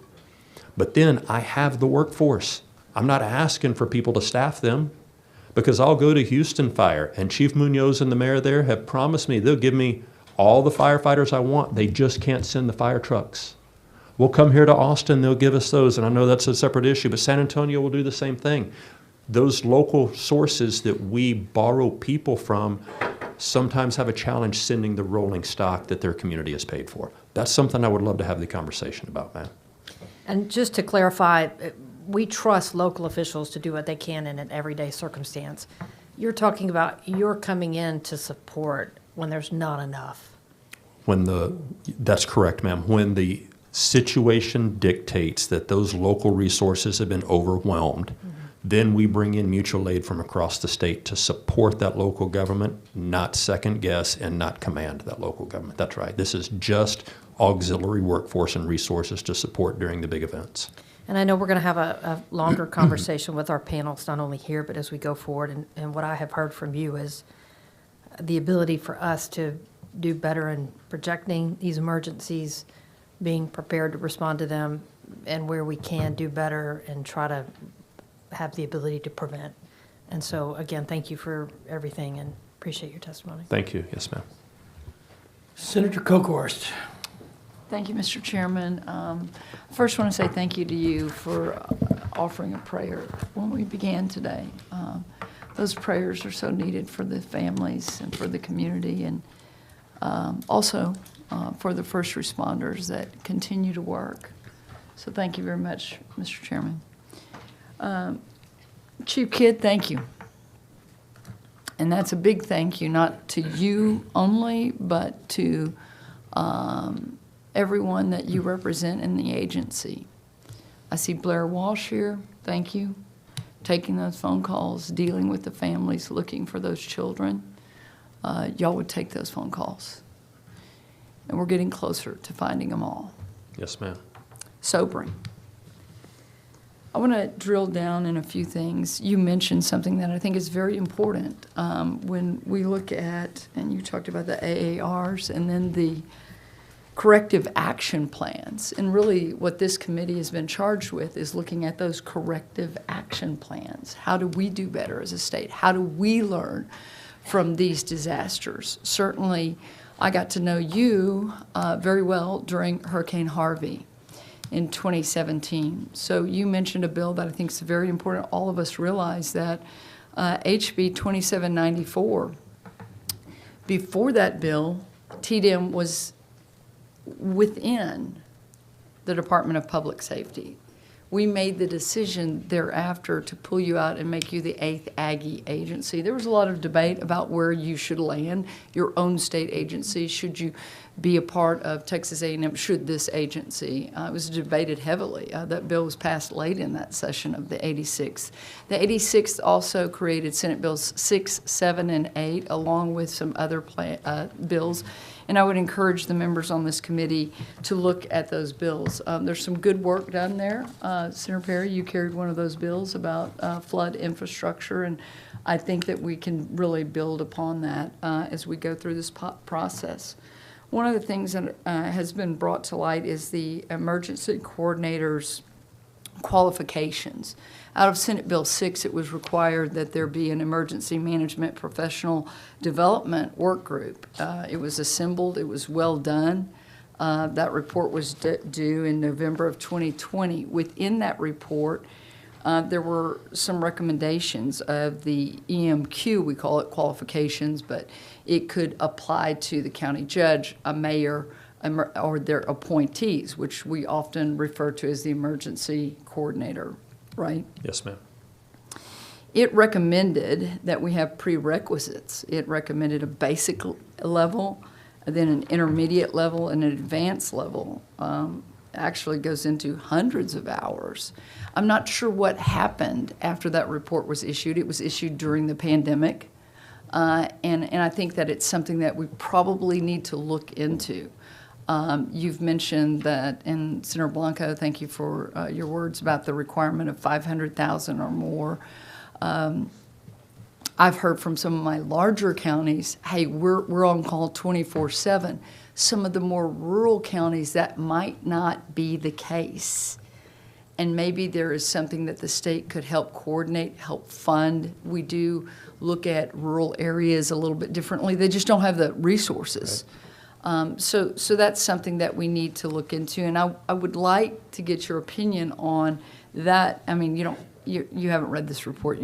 But then I have the workforce. I'm not asking for people to staff them, because I'll go to Houston Fire, and Chief Munoz and the mayor there have promised me they'll give me all the firefighters I want. They just can't send the fire trucks. We'll come here to Austin, they'll give us those, and I know that's a separate issue, but San Antonio will do the same thing. Those local sources that we borrow people from sometimes have a challenge sending the rolling stock that their community has paid for. That's something I would love to have the conversation about, man. And just to clarify, we trust local officials to do what they can in an everyday circumstance. You're talking about you're coming in to support when there's not enough. That's correct, ma'am. When the situation dictates that those local resources have been overwhelmed, then we bring in mutual aid from across the state to support that local government, not second guess and not command that local government. That's right. This is just auxiliary workforce and resources to support during the big events. And I know we're going to have a longer conversation with our panels, not only here, but as we go forward. And what I have heard from you is the ability for us to do better in projecting these emergencies, being prepared to respond to them, and where we can do better and try to have the ability to prevent. And so, again, thank you for everything and appreciate your testimony. Thank you. Yes, ma'am. Senator Kokhorst. Thank you, Mr. Chairman. First, I want to say thank you to you for offering a prayer when we began today. Those prayers are so needed for the families and for the community, and also for the first responders that continue to work. So thank you very much, Mr. Chairman. Chief Kidd, thank you. And that's a big thank you, not to you only, but to everyone that you represent in the agency. I see Blair Walsh here, thank you. Taking those phone calls, dealing with the families, looking for those children. Y'all would take those phone calls. And we're getting closer to finding them all. Yes, ma'am. Sobering. I want to drill down in a few things. You mentioned something that I think is very important. When we look at, and you talked about the AARs and then corrective action plans. And really what this committee has been charged with is looking at those corrective action plans. How do we do better as a state? How do we learn from these disasters? Certainly, I got to know you very well during Hurricane Harvey in 2017. So you mentioned a bill that I think is very important. All of us realize that HB 2794, before that bill, TDM was within the Department of Public Safety. We made the decision thereafter to pull you out and make you the 8th Aggie agency. There was a lot of debate about where you should land, your own state agency. Should you be a part of Texas A&M? Should this agency? It was debated heavily. That bill was passed late in that session of the 86th. The 86th also created Senate Bills 6, 7, and 8, along with some other bills. And I would encourage the members on this committee to look at those bills. There's some good work done there. Senator Perry, you carried one of those bills about flood infrastructure, and I think that we can really build upon that as we go through this process. One of the things that has been brought to light is the emergency coordinator's qualifications. Out of Senate Bill 6, it was required that there be an emergency management professional development work group. It was assembled. It was well done. That report was due in November of 2020. Within that report, there were some recommendations of the EMQ, we call it qualifications, but it could apply to the county judge, a mayor, or their appointees, which we often refer to as the emergency coordinator, right? Yes, ma'am. It recommended that we have prerequisites. It recommended a basic level, then an intermediate level, and an advanced level. Actually goes into hundreds of hours. I'm not sure what happened after that report was issued. It was issued during the pandemic. And I think that it's something that we probably need to look into. You've mentioned that, and Senator Blanco, thank you for your words about the requirement of 500,000 or more. I've heard from some of my larger counties, hey, we're on call 24/7. Some of the more rural counties, that might not be the case. And maybe there is something that the state could help coordinate, help fund. We do look at rural areas a little bit differently. They just don't have the resources. Right. So that's something that we need to look into. And I would like to get your opinion on that. I mean, you haven't read this report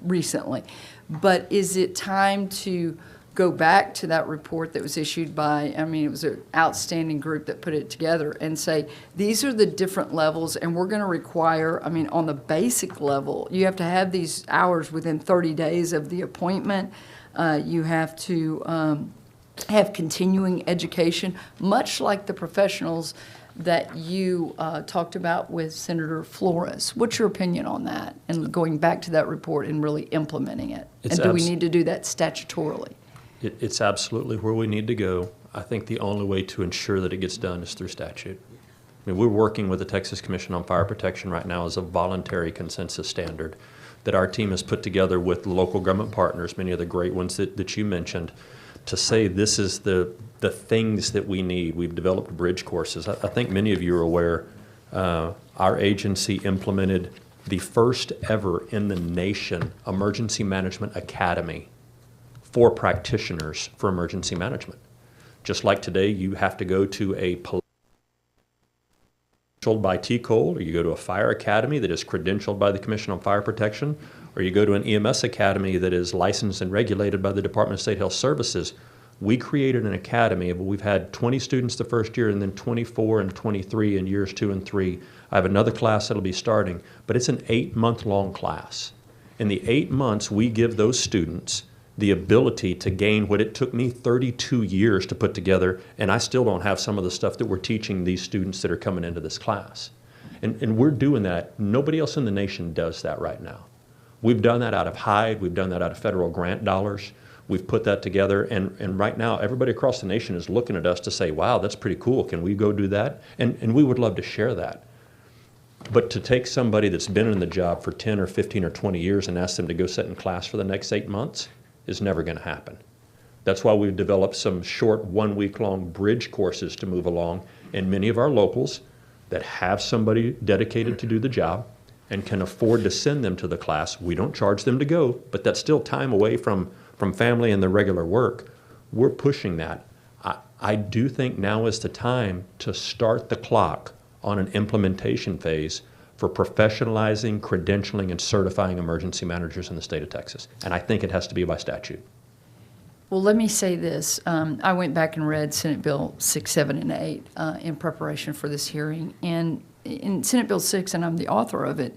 recently, but is it time to go back to that report that was issued by, it was an outstanding group that put it together, and say, these are the different levels, and we're going to require, on the basic level, you have to have these hours within 30 days of the appointment. You have to have continuing education, much like the professionals that you talked about with Senator Flores. What's your opinion on that, and going back to that report and really implementing it? And do we need to do that statutorily? It's absolutely where we need to go. I think the only way to ensure that it gets done is through statute. We're working with the Texas Commission on Fire Protection right now as a voluntary consensus standard that our team has put together with local government partners, many of the great ones that you mentioned, to say this is the things that we need. We've developed bridge courses. I think many of you are aware our agency implemented the first ever in the nation Emergency Management Academy for practitioners for emergency management. Just like today, you have to go to a credentialed by TCOL, or you go to a fire academy that is credentialed by the Commission on Fire Protection, or you go to an EMS academy that is licensed and regulated by the Department of State Health Services. We created an academy, but we've had 20 students the first year and then 24 and 23 in years 2 and 3. I have another class that'll be starting, but it's an 8-month-long class. In the 8 months, we give those students the ability to gain what it took me 32 years to put together, and I still don't have some of the stuff that we're teaching these students that are coming into this class. And we're doing that. Nobody else in the nation does that right now. We've done that out of HIDE. We've done that out of federal grant dollars. We've put that together, and right now everybody across the nation is looking at us to say, wow, that's pretty cool. Can we go do that? And we would love to share that. But to take somebody that's been in the job for 10 or 15 or 20 years and ask them to go sit in class for the next 8 months is never going to happen. That's why we've developed some short 1-week-long bridge courses to move along. And many of our locals that have somebody dedicated to do the job and can afford to send them to the class, we don't charge them to go, but that's still time away from family and their regular work. We're pushing that. I do think now is the time to start the clock on an implementation phase for professionalizing, credentialing, and certifying emergency managers in the state of Texas. And I think it has to be by statute. Well, let me say this. I went back and read Senate Bill 6, 7, and 8 in preparation for this hearing. And in Senate Bill 6, and I'm the author of it,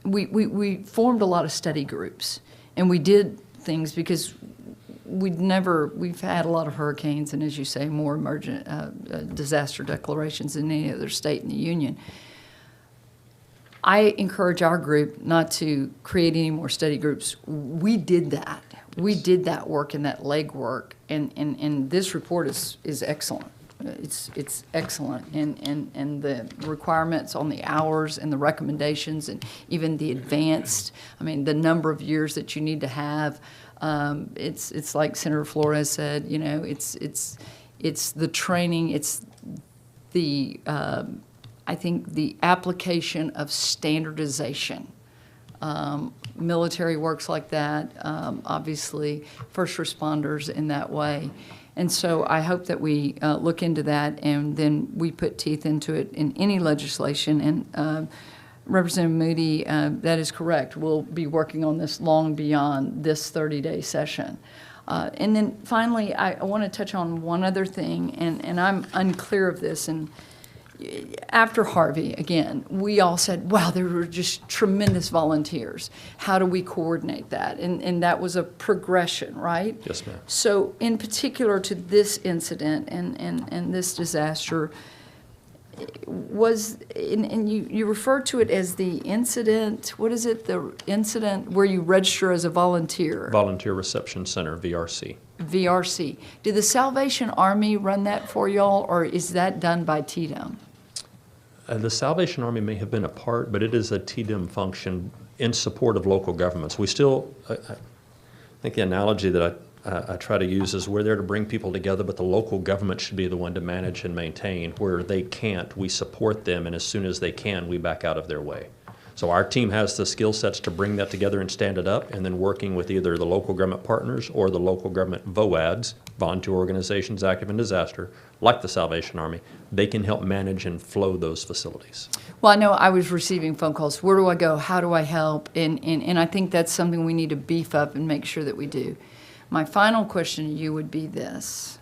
we formed a lot of study groups. And we did things because we've had a lot of hurricanes and, as you say, more emergent disaster declarations than any other state in the union. I encourage our group not to create any more study groups. We did that. We did that work and that legwork, and this report is excellent. It's excellent, and the requirements on the hours and the recommendations and even the advanced, I mean, the number of years that you need to have. It's like Senator Flores said, you know, it's the training, it's the I think the application of standardization. Military works like that, obviously first responders in that way. And so I hope that we look into that and then we put teeth into it in any legislation. And Representative Moody, that is correct. We'll be working on this long beyond this 30-day session. And then finally, I want to touch on one other thing, and I'm unclear of this. And after Harvey, again, we all said, wow, there were just tremendous volunteers. How do we coordinate that? And that was a progression, right? Yes, ma'am. So in particular to this incident and this disaster, was, and you refer to it as the incident, what is it, the incident where you register as a volunteer? Volunteer Reception Center, VRC. VRC. Did the Salvation Army run that for y'all, or is that done by TDM? The Salvation Army may have been a part, but it is a TDM function in support of local governments. We still, I think the analogy that I try to use is we're there to bring people together, but the local government should be the one to manage and maintain. Where they can't, we support them, and as soon as they can, we back out of their way. So our team has the skill sets to bring that together and stand it up, and then working with either the local government partners or the local government VOADs, volunteer organizations active in disaster, like the Salvation Army, they can help manage and flow those facilities. Well, I know I was receiving phone calls. Where do I go? How do I help? And I think that's something we need to beef up and make sure that we do. My final question to you would be this.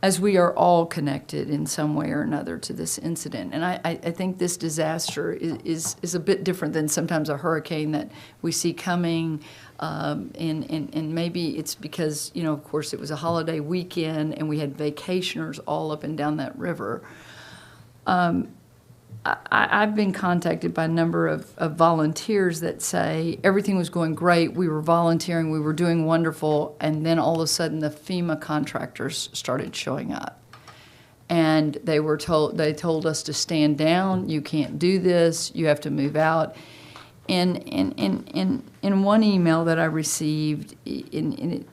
As we are all connected in some way or another to this incident, and I think this disaster is a bit different than sometimes a hurricane that we see coming, and maybe it's because, you know, of course it was a holiday weekend and we had vacationers all up and down that river. I've been contacted by a number of volunteers that say everything was going great, we were volunteering, we were doing wonderful, and then all of a sudden the FEMA contractors started showing up. And they told us to stand down, you can't do this, you have to move out. And in one email that I received, it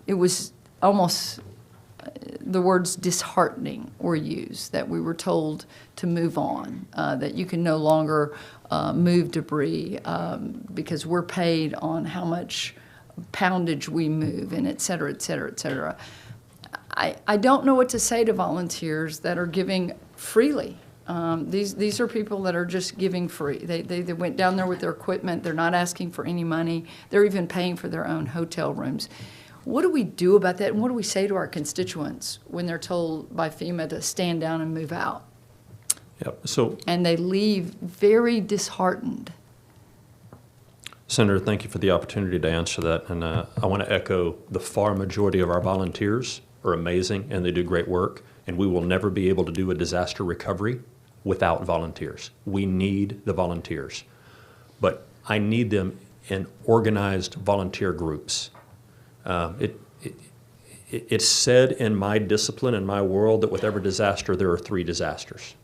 was almost, the words disheartening were used, that we were told to move on, that you can no longer move debris because we're paid on how much poundage we move, and et cetera, et cetera, et cetera. I don't know what to say to volunteers that are giving freely. These are people that are just giving free. They went down there with their equipment. They're not asking for any money. They're even paying for their own hotel rooms. What do we do about that, and what do we say to our constituents when they're told by FEMA to stand down and move out? Yep. So, and they leave very disheartened. Senator, thank you for the opportunity to answer that. And I want to echo the far majority of our volunteers are amazing and they do great work. And we will never be able to do a disaster recovery without volunteers. We need the volunteers. But I need them in organized volunteer groups. It's said in my discipline, in my world, that with every disaster, there are 3 disasters.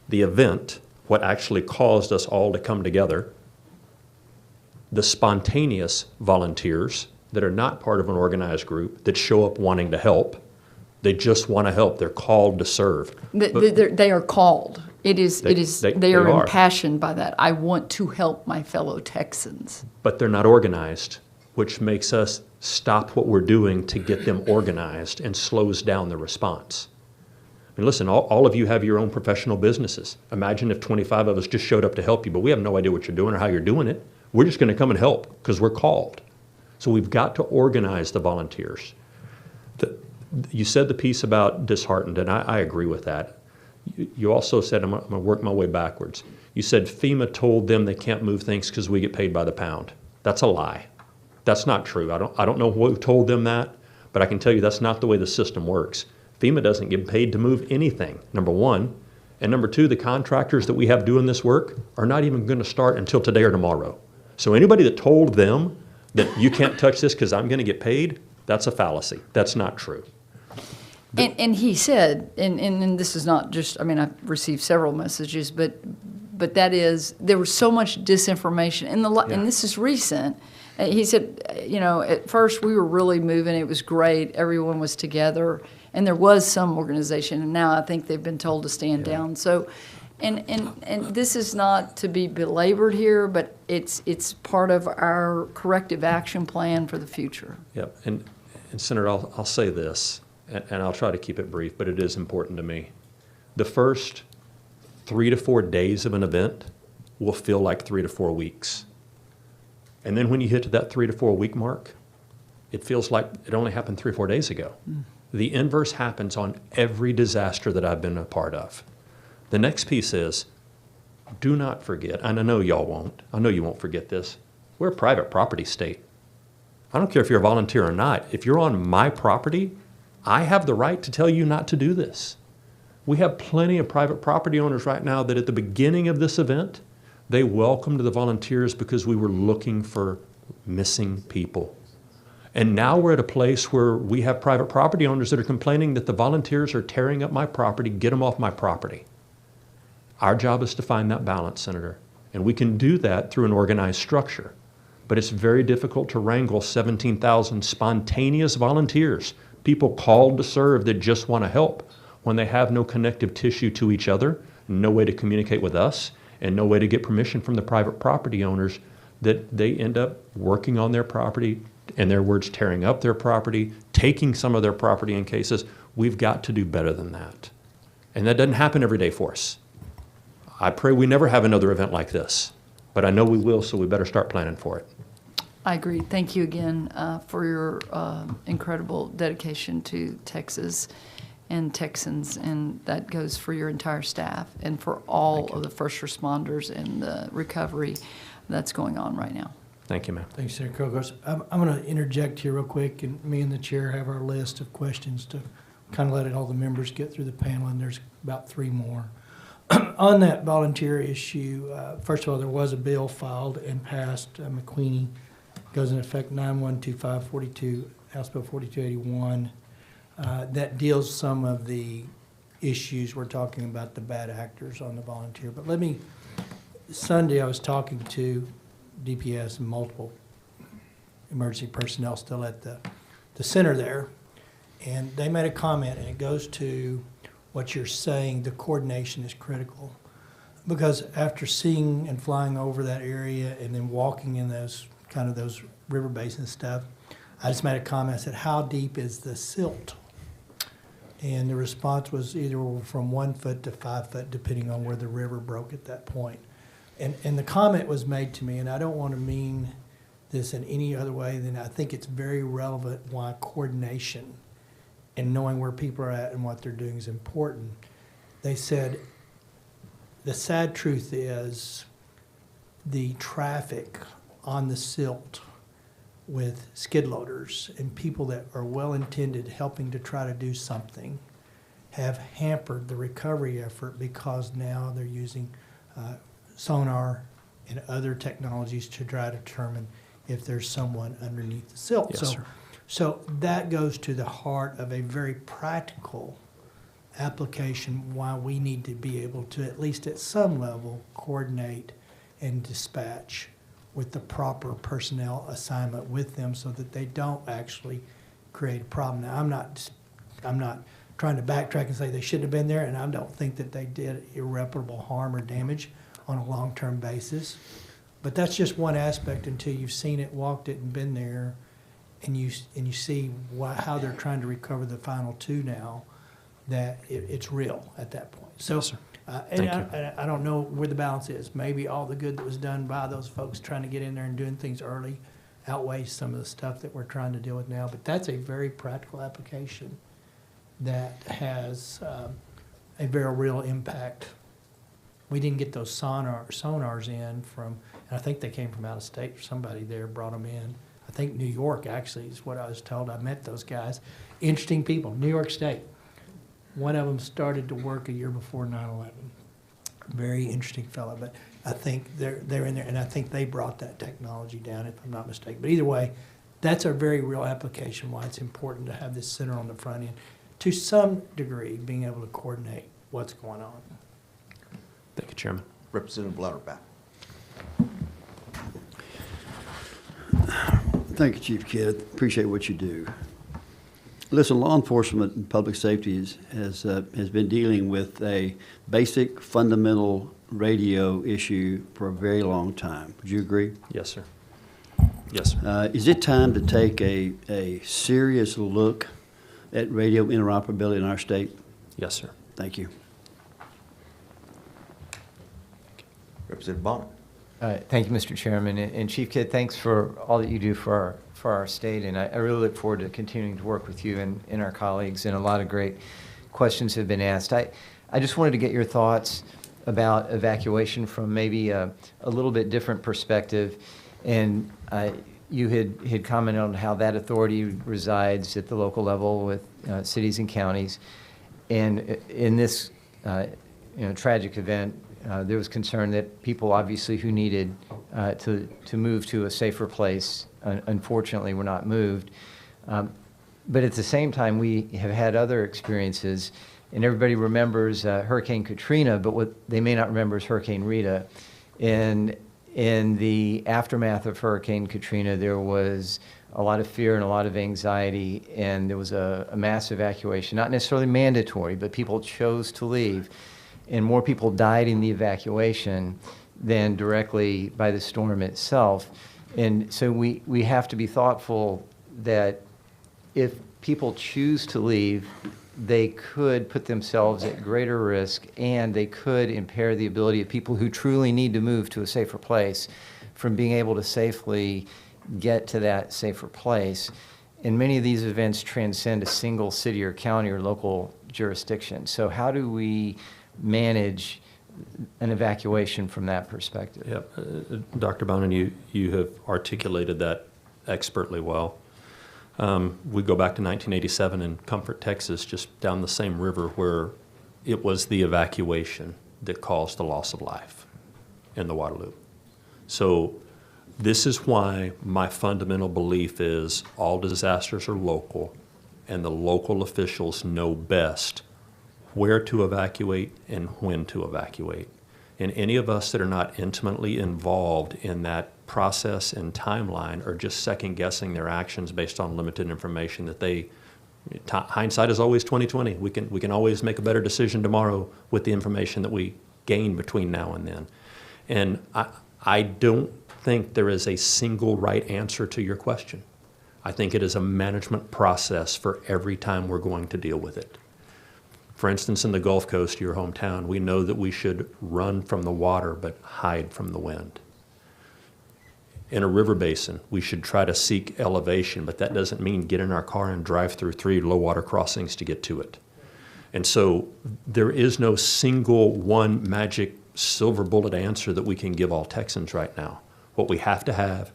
The event, what actually caused us all to come together, the spontaneous volunteers that are not part of an organized group that show up wanting to help. They just want to help. They're called to serve. They are called. They are are. impassioned by that. I want to help my fellow Texans. But they're not organized, which makes us stop what we're doing to get them organized and slows down the response. I mean, listen, all of you have your own professional businesses. Imagine if 25 of us just showed up to help you, but we have no idea what you're doing or how you're doing it. We're just going to come and help because we're called. So we've got to organize the volunteers. You said the piece about disheartened, and I agree with that. You also said, I'm going to work my way backwards. You said FEMA told them they can't move things because we get paid by the pound. That's a lie. That's not true. I don't know who told them that, but I can tell you that's not the way the system works. FEMA doesn't get paid to move anything, number one. And number two, the contractors that we have doing this work are not even going to start until today or tomorrow. So anybody that told them that you can't touch this because I'm going to get paid, that's a fallacy. That's not true. And he said, and this is not just, I mean, I've received several messages, but that is, there was so much disinformation, and this is recent. He said, at first we were really moving, it was great, everyone was together, and there was some organization, and now I think they've been told to stand down. So, and this is not to be belabored here, but it's part of our corrective action plan for the future. Yep, and Senator, I'll say this, and I'll try to keep it brief, but it is important to me. The first 3 to 4 days of an event will feel like 3 to 4 weeks. And then when you hit to that 3 to 4 week mark, it feels like it only happened 3 or 4 days ago. The inverse happens on every disaster that I've been a part of. The next piece is, do not forget, and I know y'all won't, I know you won't forget this, we're a private property state. I don't care if you're a volunteer or not. If you're on my property, I have the right to tell you not to do this. We have plenty of private property owners right now that at the beginning of this event, they welcomed the volunteers because we were looking for missing people. And now we're at a place where we have private property owners that are complaining that the volunteers are tearing up my property, get them off my property. Our job is to find that balance, Senator. And we can do that through an organized structure. But it's very difficult to wrangle 17,000 spontaneous volunteers, people called to serve that just want to help, when they have no connective tissue to each other, no way to communicate with us, and no way to get permission from the private property owners, that they end up working on their property, in their words, tearing up their property, taking some of their property in cases. We've got to do better than that. And that doesn't happen every day for us. I pray we never have another event like this, but I know we will, so we better start planning for it. I agree. Thank you again for your incredible dedication to Texas and Texans, and that goes for your entire staff and for all of the first responders and the recovery that's going on right now. Thank you, ma'am. Thanks, Senator Kokos. I'm going to interject here real quick, and me and the chair have our list of questions to kind of let all the members get through the panel, and there's about 3 more. On that volunteer issue, first of all, there was a bill filed and passed, McQueenie, goes in effect 9/1/2542, House Bill 4281, that deals some of the issues we're talking about, the bad actors on the volunteer. But Sunday I was talking to DPS and multiple emergency personnel still at the center there, and they made a comment, and it goes to what you're saying, the coordination is critical. Because after seeing and flying over that area and then walking in those river basin stuff, I just made a comment. I said, how deep is the silt? And the response was either from 1 foot to 5 foot, depending on where the river broke at that point. And the comment was made to me, and I don't want to mean this in any other way than I think it's very relevant why coordination and knowing where people are at and what they're doing is important. They said, the sad truth is the traffic on the silt with skid loaders and people that are well-intended helping to try to do something have hampered the recovery effort because now they're using sonar and other technologies to try to determine if there's someone underneath the silt. Yes, sir. So that goes to the heart of a very practical application why we need to be able to, at least at some level, coordinate and dispatch with the proper personnel assignment with them so that they don't actually create a problem. Now, I'm not trying to backtrack and say they shouldn't have been there, and I don't think that they did irreparable harm or damage on a long-term basis. But that's just one aspect until you've seen it, walked it, and been there, and you see how they're trying to recover the final two now, that it's real at that point. So, Yes, sir. and Thank you. I don't know where the balance is. Maybe all the good that was done by those folks trying to get in there and doing things early outweighs some of the stuff that we're trying to deal with now. But that's a very practical application that has a very real impact. We didn't get those sonars in from, and I think they came from out of state. Somebody there brought them in. I think New York actually is what I was told. I met those guys. Interesting people, New York State. One of them started to work a year before 9/11. Very interesting fellow, but I think they're in there, and I think they brought that technology down, if I'm not mistaken. But either way, that's a very real application why it's important to have this center on the front end. To some degree, being able to coordinate what's going on. Thank you, Chairman. Representative Lauterbach. Thank you, Chief Kidd. Appreciate what you do. Listen, law enforcement and public safety has been dealing with a basic fundamental radio issue for a very long time. Would you agree? Yes, sir. Yes, sir. Is it time to take a serious look at radio interoperability in our state? Yes, sir. Thank you. Representative Bonner. Thank you, Mr. Chairman. And Chief Kidd, thanks for all that you do for our state. And I really look forward to continuing to work with you and our colleagues. And a lot of great questions have been asked. I just wanted to get your thoughts about evacuation from maybe a little bit different perspective. And you had commented on how that authority resides at the local level with cities and counties. And in this tragic event, there was concern that people obviously who needed to move to a safer place, unfortunately, were not moved. But at the same time, we have had other experiences, and everybody remembers Hurricane Katrina, but what they may not remember is Hurricane Rita. And in the aftermath of Hurricane Katrina, there was a lot of fear and a lot of anxiety, and there was a mass evacuation, not necessarily mandatory, but people chose to leave. And more people died in the evacuation than directly by the storm itself. And so we have to be thoughtful that if people choose to leave, they could put themselves at greater risk, and they could impair the ability of people who truly need to move to a safer place from being able to safely get to that safer place. And many of these events transcend a single city or county or local jurisdiction. So how do we manage an evacuation from that perspective? Yeah, Dr. Bonin, you have articulated that expertly well. We go back to 1987 in Comfort, Texas, just down the same river, where it was the evacuation that caused the loss of life in the Waterloo. So this is why my fundamental belief is all disasters are local, and the local officials know best where to evacuate and when to evacuate. And any of us that are not intimately involved in that process and timeline are just second guessing their actions based on limited information that hindsight is always 20/20. We can always make a better decision tomorrow with the information that we gain between now and then. And I don't think there is a single right answer to your question. I think it is a management process for every time we're going to deal with it. For instance, in the Gulf Coast, your hometown, we know that we should run from the water but hide from the wind. In a river basin, we should try to seek elevation, but that doesn't mean get in our car and drive through 3 low water crossings to get to it. And so there is no single one magic silver bullet answer that we can give all Texans right now. What we have to have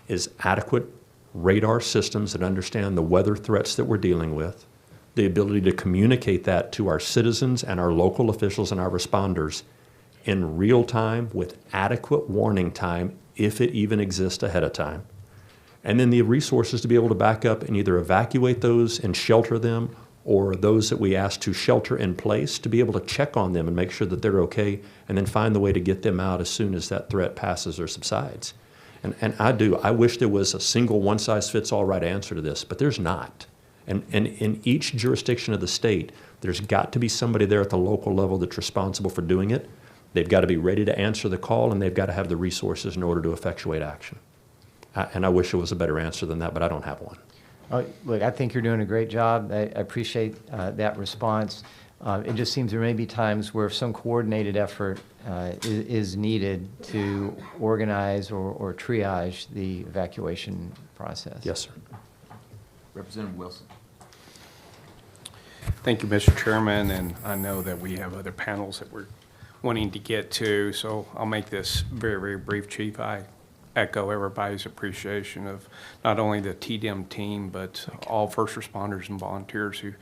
is adequate radar systems that understand the weather threats that we're dealing with, the ability to communicate that to our citizens and our local officials and our responders in real time with adequate warning time, if it even exists ahead of time. And then the resources to be able to back up and either evacuate those and shelter them, or those that we ask to shelter in place to be able to check on them and make sure that they're okay, and then find the way to get them out as soon as that threat passes or subsides. And I wish there was a single one-size-fits-all right answer to this, but there's not. And in each jurisdiction of the state, there's got to be somebody there at the local level that's responsible for doing it. They've got to be ready to answer the call, and they've got to have the resources in order to effectuate action. And I wish there was a better answer than that, but I don't have one. Look, I think you're doing a great job. I appreciate that response. It just seems there may be times where some coordinated effort is needed to organize or triage the evacuation process. Yes, sir. Representative Wilson. Thank you, Mr. Chairman, and I know that we have other panels that we're wanting to get to, so I'll make this very, very brief, Chief. I echo everybody's appreciation of not only the TDM team, but all first responders and volunteers who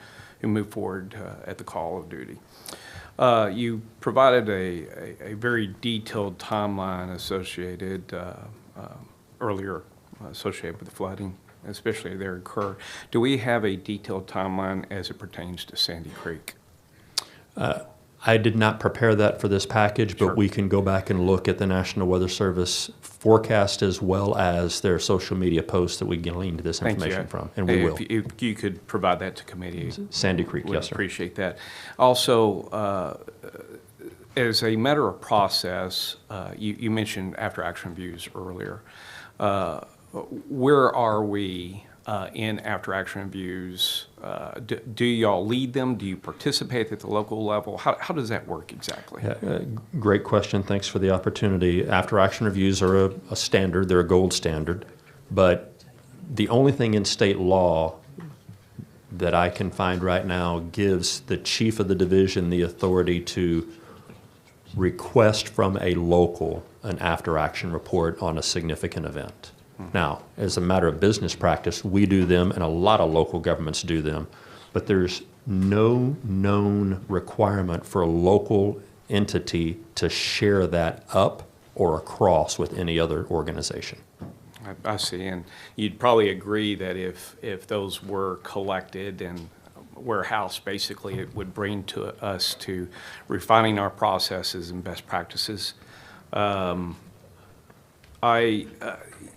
move forward at the call of duty. You provided a very detailed timeline associated earlier associated with the flooding, especially there in Kerr. Do we have a detailed timeline as it pertains to Sandy Creek? I did not prepare that for this package, but we can go back and look at the National Weather Service forecast as well as their social media posts that we gleaned this information from, and we will. If you could provide that to committee. Sandy Creek, yes, sir. Appreciate that. Also, as a matter of process, you mentioned after action reviews earlier. Where are we in after action reviews? Do y'all lead them? Do you participate at the local level? How does that work exactly? Great question. Thanks for the opportunity. After action reviews are a standard. They're a gold standard. But the only thing in state law that I can find right now gives the chief of the division the authority to request from a local an after action report on a significant event. Now, as a matter of business practice, we do them and a lot of local governments do them, but there's no known requirement for a local entity to share that up or across with any other organization. I see, and you'd probably agree that if those were collected and warehoused, basically it would bring to us to refining our processes and best practices.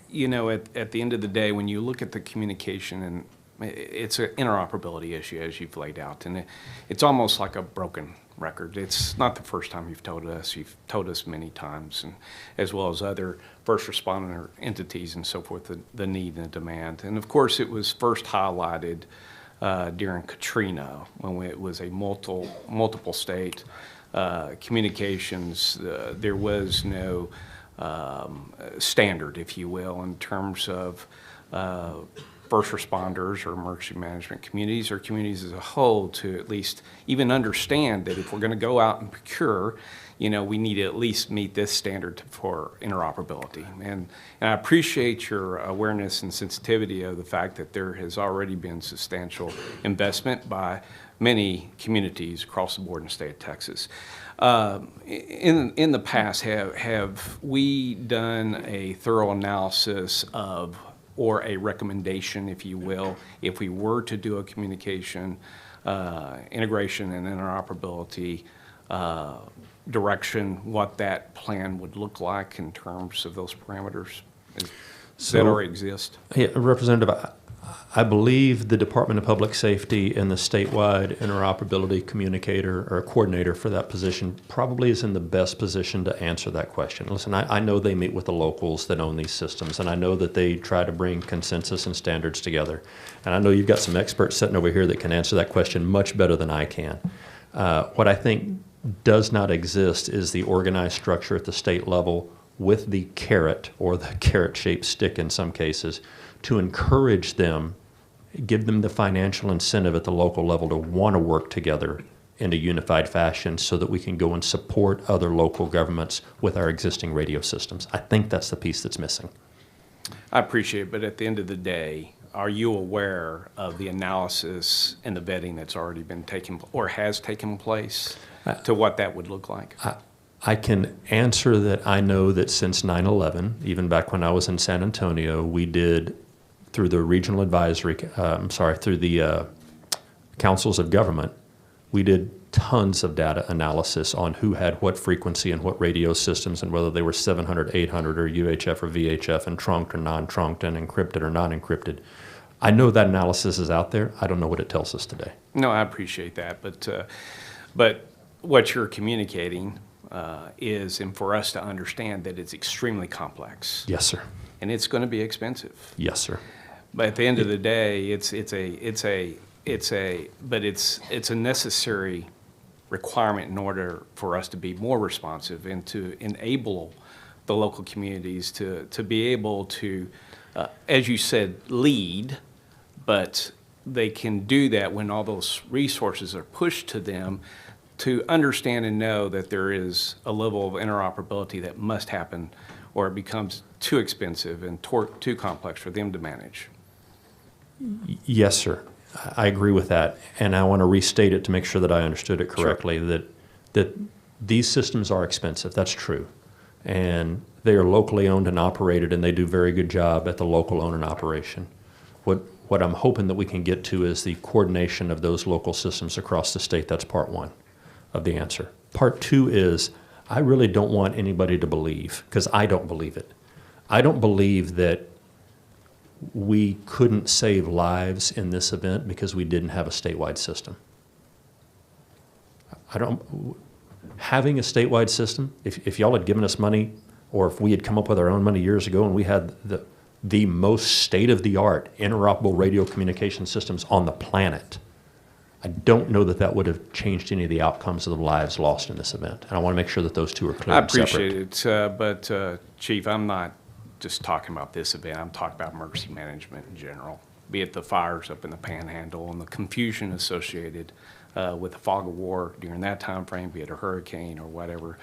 You know, at the end of the day, when you look at the communication, and it's an interoperability issue, as you've laid out, and it's almost like a broken record. It's not the first time you've told us. You've told us many times, and as well as other first responder entities and so forth, the need and the demand. And of course, it was first highlighted during Katrina, when it was a multiple state communications. There was no standard, if you will, in terms of first responders or emergency management communities or communities as a whole to at least even understand that if we're going to go out and procure, you know, we need to at least meet this standard for interoperability. And I appreciate your awareness and sensitivity of the fact that there has already been substantial investment by many communities across the board in the state of Texas. In the past, have we done a thorough analysis of, or a recommendation, if you will, if we were to do a communication integration and interoperability direction, what that plan would look like in terms of those parameters? Does that already exist? Yeah, Representative, I believe the Department of Public Safety and the statewide interoperability communicator or coordinator for that position probably is in the best position to answer that question. Listen, I know they meet with the locals that own these systems, and I know that they try to bring consensus and standards together. And I know you've got some experts sitting over here that can answer that question much better than I can. What I think does not exist is the organized structure at the state level with the carrot, or the carrot-shaped stick in some cases, to encourage them, give them the financial incentive at the local level to want to work together in a unified fashion so that we can go and support other local governments with our existing radio systems. I think that's the piece that's missing. I appreciate it, but at the end of the day, are you aware of the analysis and the vetting that's already been taken or has taken place to what that would look like? I can answer that I know that since 9/11, even back when I was in San Antonio, we did, through the regional advisory, through the councils of government, We did tons of data analysis on who had what frequency and what radio systems and whether they were 700, 800, or UHF or VHF, and trunked or non-trunked, and encrypted or non-encrypted. I know that analysis is out there. I don't know what it tells us today. No, I appreciate that, but what you're communicating is, and for us to understand that it's extremely complex. Yes, sir. And it's going to be expensive. Yes, sir. But at the end of the day, it's a necessary requirement in order for us to be more responsive and to enable the local communities to be able to, as you said, lead, but they can do that when all those resources are pushed to them to understand and know that there is a level of interoperability that must happen, or it becomes too expensive and too complex for them to manage. Yes, sir. I agree with that, and I want to restate it to make sure that I understood it correctly, Sure. that these systems are expensive. That's true. And they are locally owned and operated, and they do a very good job at the local own and operation. What I'm hoping that we can get to is the coordination of those local systems across the state. That's part one of the answer. Part two is, I really don't want anybody to believe, because I don't believe it. I don't believe that we couldn't save lives in this event because we didn't have a statewide system. Having a statewide system, if y'all had given us money, or if we had come up with our own money years ago and we had the most state-of-the-art interoperable radio communication systems on the planet, I don't know that that would have changed any of the outcomes of the lives lost in this event. And I want to make sure that those two are clear I and separate. appreciate it, but Chief, I'm not just talking about this event. I'm talking about emergency management in general, be it the fires up in the Panhandle and the confusion associated with the fog of war during that time frame, be it a hurricane or whatever.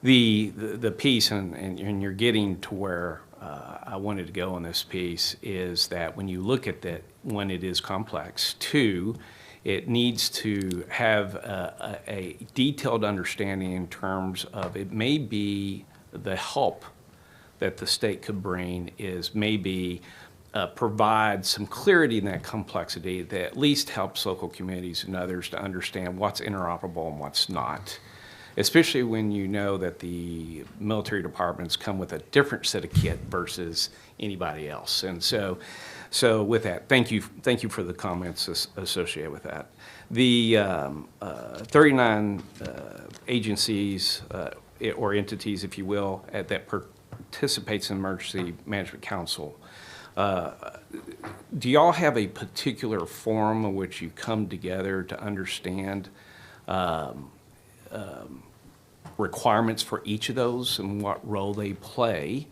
The piece, and you're getting to where I wanted to go on this piece, is that when you look at that, one, it is complex. Two, it needs to have a detailed understanding in terms of, it may be the help that the state could bring is maybe provide some clarity in that complexity that at least helps local communities and others to understand what's interoperable and what's not. Especially when you know that the military departments come with a different set of kit versus anybody else. And so with that, thank you for the comments associated with that. The 39 agencies or entities, if you will, that participates in Emergency Management Council, do y'all have a particular forum in which you come together to understand requirements for each of those and what role they play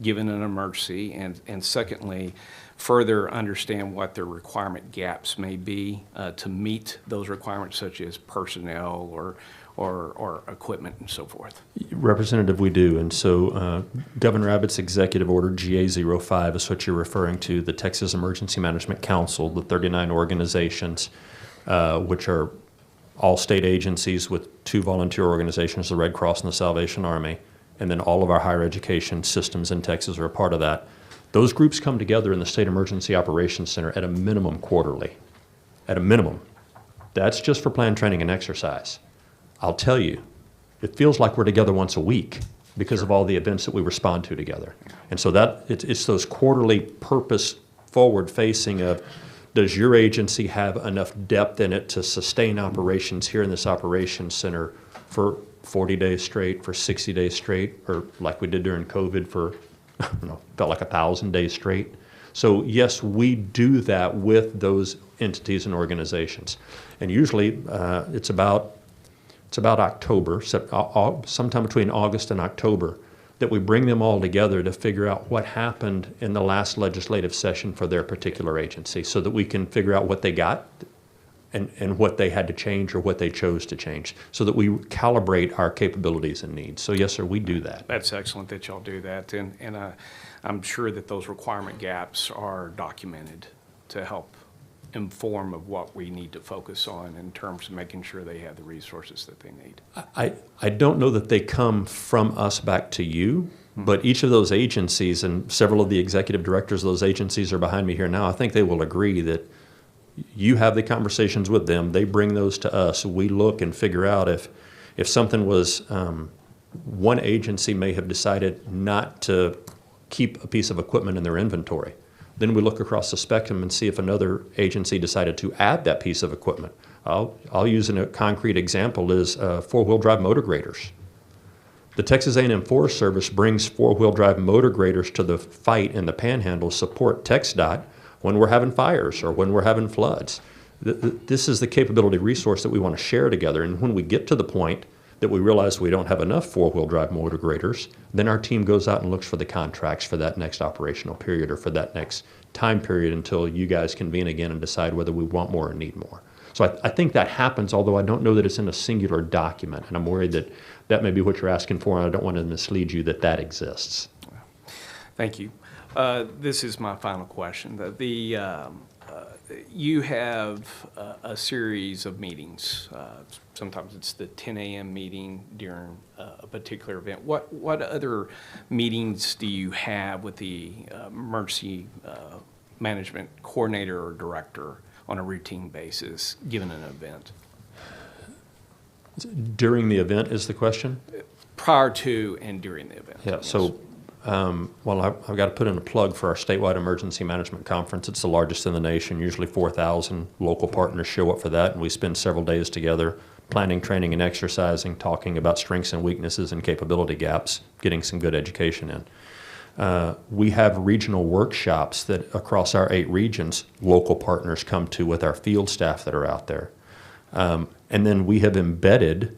given an emergency, and secondly, further understand what their requirement gaps may be to meet those requirements, such as personnel or equipment and so forth? Representative, we do. And so Governor Abbott's executive order, GA05, is what you're referring to, the Texas Emergency Management Council, the 39 organizations, which are all state agencies with 2 volunteer organizations, the Red Cross and the Salvation Army, and then all of our higher education systems in Texas are a part of that. Those groups come together in the State Emergency Operations Center at a minimum quarterly, at a minimum. That's just for plan, training, and exercise. I'll tell you, it feels like we're together once a week because of all the events that we respond to together. And so it's those quarterly purpose forward facing of, does your agency have enough depth in it to sustain operations here in this operations center for 40 days straight, for 60 days straight, or like we did during COVID for, felt like 1,000 days straight. So yes, we do that with those entities and organizations. And usually it's about October, sometime between August and October, that we bring them all together to figure out what happened in the last legislative session for their particular agency so that we can figure out what they got and what they had to change or what they chose to change so that we calibrate our capabilities and needs. So yes, sir, we do that. That's excellent that y'all do that. And I'm sure that those requirement gaps are documented to help inform of what we need to focus on in terms of making sure they have the resources that they need. I don't know that they come from us back to you, but each of those agencies, and several of the executive directors of those agencies are behind me here now, I think they will agree that You have the conversations with them. They bring those to us. We look and figure out if something was, one agency may have decided not to keep a piece of equipment in their inventory. Then we look across the spectrum and see if another agency decided to add that piece of equipment. I'll use a concrete example is four-wheel drive motor graders. The Texas A&M Forest Service brings four-wheel drive motor graders to the fight in the Panhandle to support TxDOT when we're having fires or when we're having floods. This is the capability resource that we want to share together. And when we get to the point that we realize we don't have enough four-wheel drive motor graders, then our team goes out and looks for the contracts for that next operational period or for that next time period until you guys convene again and decide whether we want more or need more. So I think that happens, although I don't know that it's in a singular document, and I'm worried that that may be what you're asking for, and I don't want to mislead you that that exists. Thank you. This is my final question. You have a series of meetings. Sometimes it's the 10 a.m. meeting during a particular event. What other meetings do you have with the emergency management coordinator or director on a routine basis, given an event? During the event is the question? Prior to and during the event. Yeah, yes. so, well, I've got to put in a plug for our statewide emergency management conference. It's the largest in the nation. Usually 4,000 local partners show up for that, and we spend several days together planning, training, and exercising, talking about strengths and weaknesses and capability gaps, getting some good education in. We have regional workshops that across our 8 regions, local partners come to with our field staff that are out there. And then we have embedded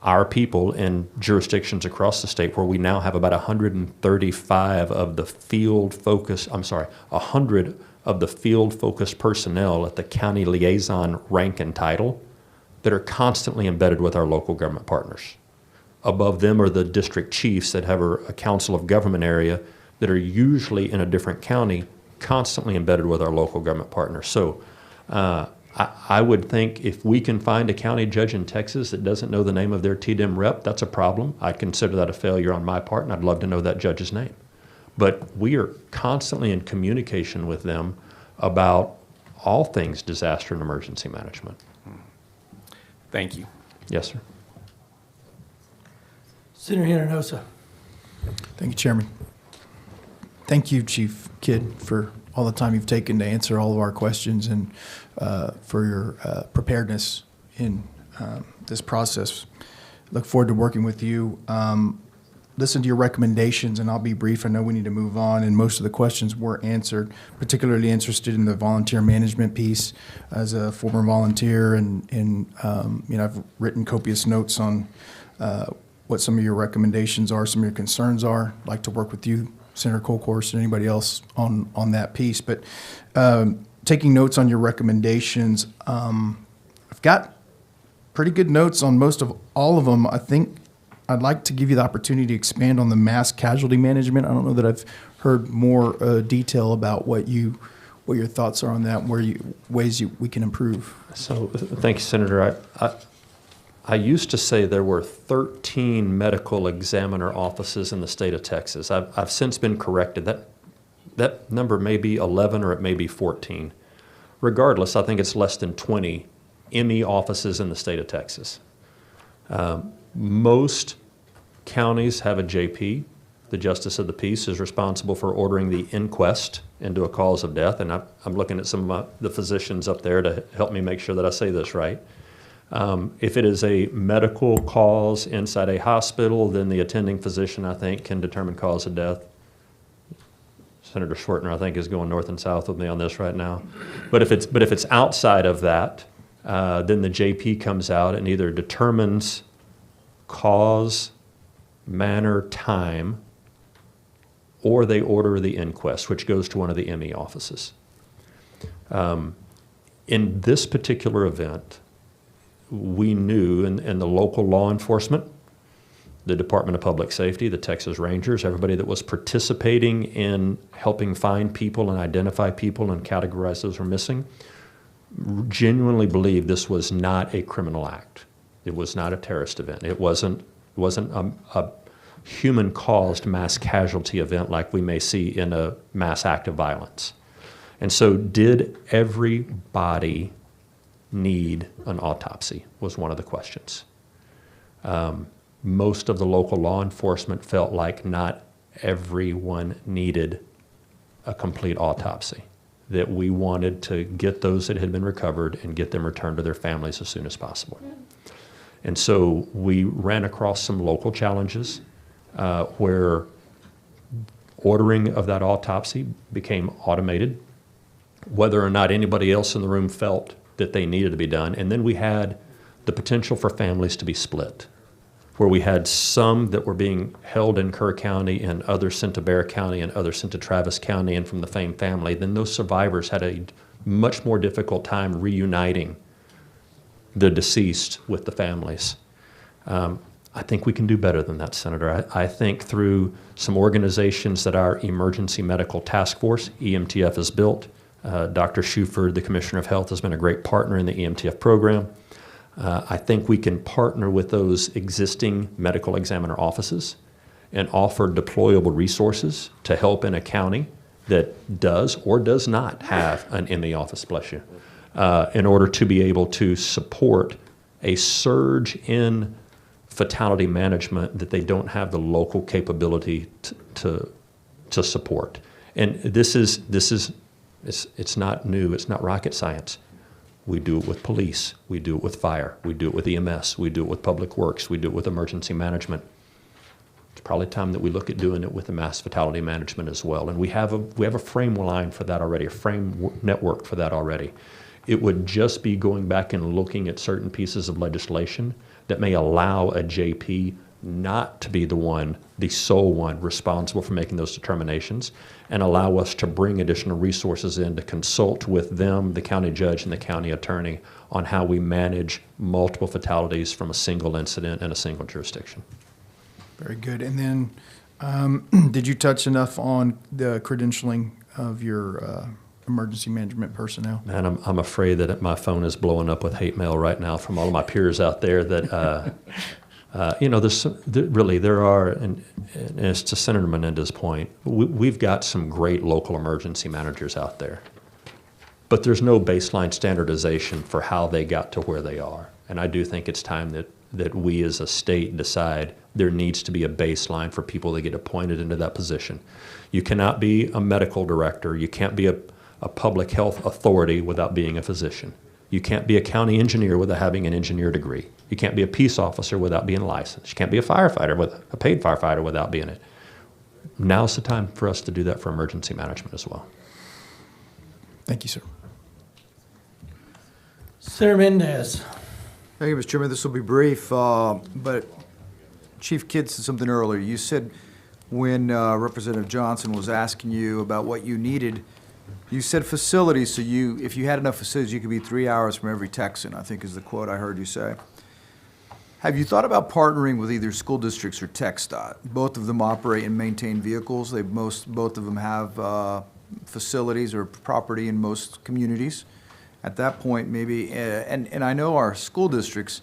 our people in jurisdictions across the state where we now have about 135 of the field focus, 100 of the field focused personnel at the county liaison rank and title that are constantly embedded with our local government partners. Above them are the district chiefs that have a council of government area that are usually in a different county, constantly embedded with our local government partners. So I would think if we can find a county judge in Texas that doesn't know the name of their TDM rep, that's a problem. I consider that a failure on my part, and I'd love to know that judge's name. But we are constantly in communication with them about all things disaster and emergency management. Thank you. Yes, sir. Senator Hinojosa. Thank you, Chairman. Thank you, Chief Kidd, for all the time you've taken to answer all of our questions and for your preparedness in this process. Look forward to working with you. Listen to your recommendations, and I'll be brief. I know we need to move on, and most of the questions were answered. Particularly interested in the volunteer management piece. As a former volunteer, and I've written copious notes on what some of your recommendations are, some of your concerns are. I'd like to work with you, Senator Colcourse, and anybody else on that piece. But taking notes on your recommendations, I've got pretty good notes on most of all of them. I think I'd like to give you the opportunity to expand on the mass casualty management. I don't know that I've heard more detail about what your thoughts are on that, and ways we can improve. So thank you, Senator. I used to say there were 13 medical examiner offices in the state of Texas. I've since been corrected. That number may be 11 or it may be 14. Regardless, I think it's less than 20 ME offices in the state of Texas. Most counties have a JP. The Justice of the Peace is responsible for ordering the inquest into a cause of death, and I'm looking at some of the physicians up there to help me make sure that I say this right. If it is a medical cause inside a hospital, then the attending physician, I think, can determine cause of death. Senator Schwertner, I think, is going north and south with me on this right now. But if it's outside of that, then the JP comes out and either determines cause, manner, time, or they order the inquest, which goes to one of the ME offices. In this particular event, we knew, and the local law enforcement, the Department of Public Safety, the Texas Rangers, everybody that was participating in helping find people and identify people and categorize those who are missing, genuinely believed this was not a criminal act. It was not a terrorist event. It wasn't a human-caused mass casualty event like we may see in a mass act of violence. And so did everybody need an autopsy was one of the questions. Most of the local law enforcement felt like not everyone needed a complete autopsy, that we wanted to get those that had been recovered and get them returned to their families as soon as possible. And so we ran across some local challenges where ordering of that autopsy became automated, whether or not anybody else in the room felt that they needed to be done. And then we had the potential for families to be split, where we had some that were being held in Kerr County and others sent to Bexar County and others sent to Travis County and from the same family. Then those survivors had a much more difficult time reuniting the deceased with the families. I think we can do better than that, Senator. I think through some organizations that our Emergency Medical Task Force, EMTF, has built. Dr. Shuford, the Commissioner of Health, has been a great partner in the EMTF program. I think we can partner with those existing medical examiner offices and offer deployable resources to help in a county that does or does not have an ME office, bless you, in order to be able to support a surge in fatality management that they don't have the local capability to support. And it's not new, it's not rocket science. We do it with police, we do it with fire, we do it with EMS, we do it with public works, we do it with emergency management. It's probably time that we look at doing it with the mass fatality management as well. And we have a frame line for that already, a frame network for that already. It would just be going back and looking at certain pieces of legislation that may allow a JP not to be the sole one responsible for making those determinations, and allow us to bring additional resources in to consult with them, the county judge and the county attorney, on how we manage multiple fatalities from a single incident in a single jurisdiction. Very good. And then did you touch enough on the credentialing of your emergency management personnel? Man, I'm afraid that my phone is blowing up with hate mail right now from all of my peers out there that, there are, and it's to Senator Menendez's point, we've got some great local emergency managers out there, but there's no baseline standardization for how they got to where they are. And I do think it's time that we as a state decide there needs to be a baseline for people that get appointed into that position. You cannot be a medical director. You can't be a public health authority without being a physician. You can't be a county engineer without having an engineer degree. You can't be a peace officer without being licensed. You can't be a firefighter, a paid firefighter, without being it. Now's the time for us to do that for emergency management as well. Thank you, sir. Senator Mendez. Thank you, Mr. Chairman. This will be brief, but Chief Kidd said something earlier. You said when Representative Johnson was asking you about what you needed, you said facilities, so if you had enough facilities, you could be 3 hours from every Texan, I think is the quote I heard you say. Have you thought about partnering with either school districts or TxDOT? Both of them operate and maintain vehicles. Both of them have facilities or property in most communities. At that point, maybe, and I know our school districts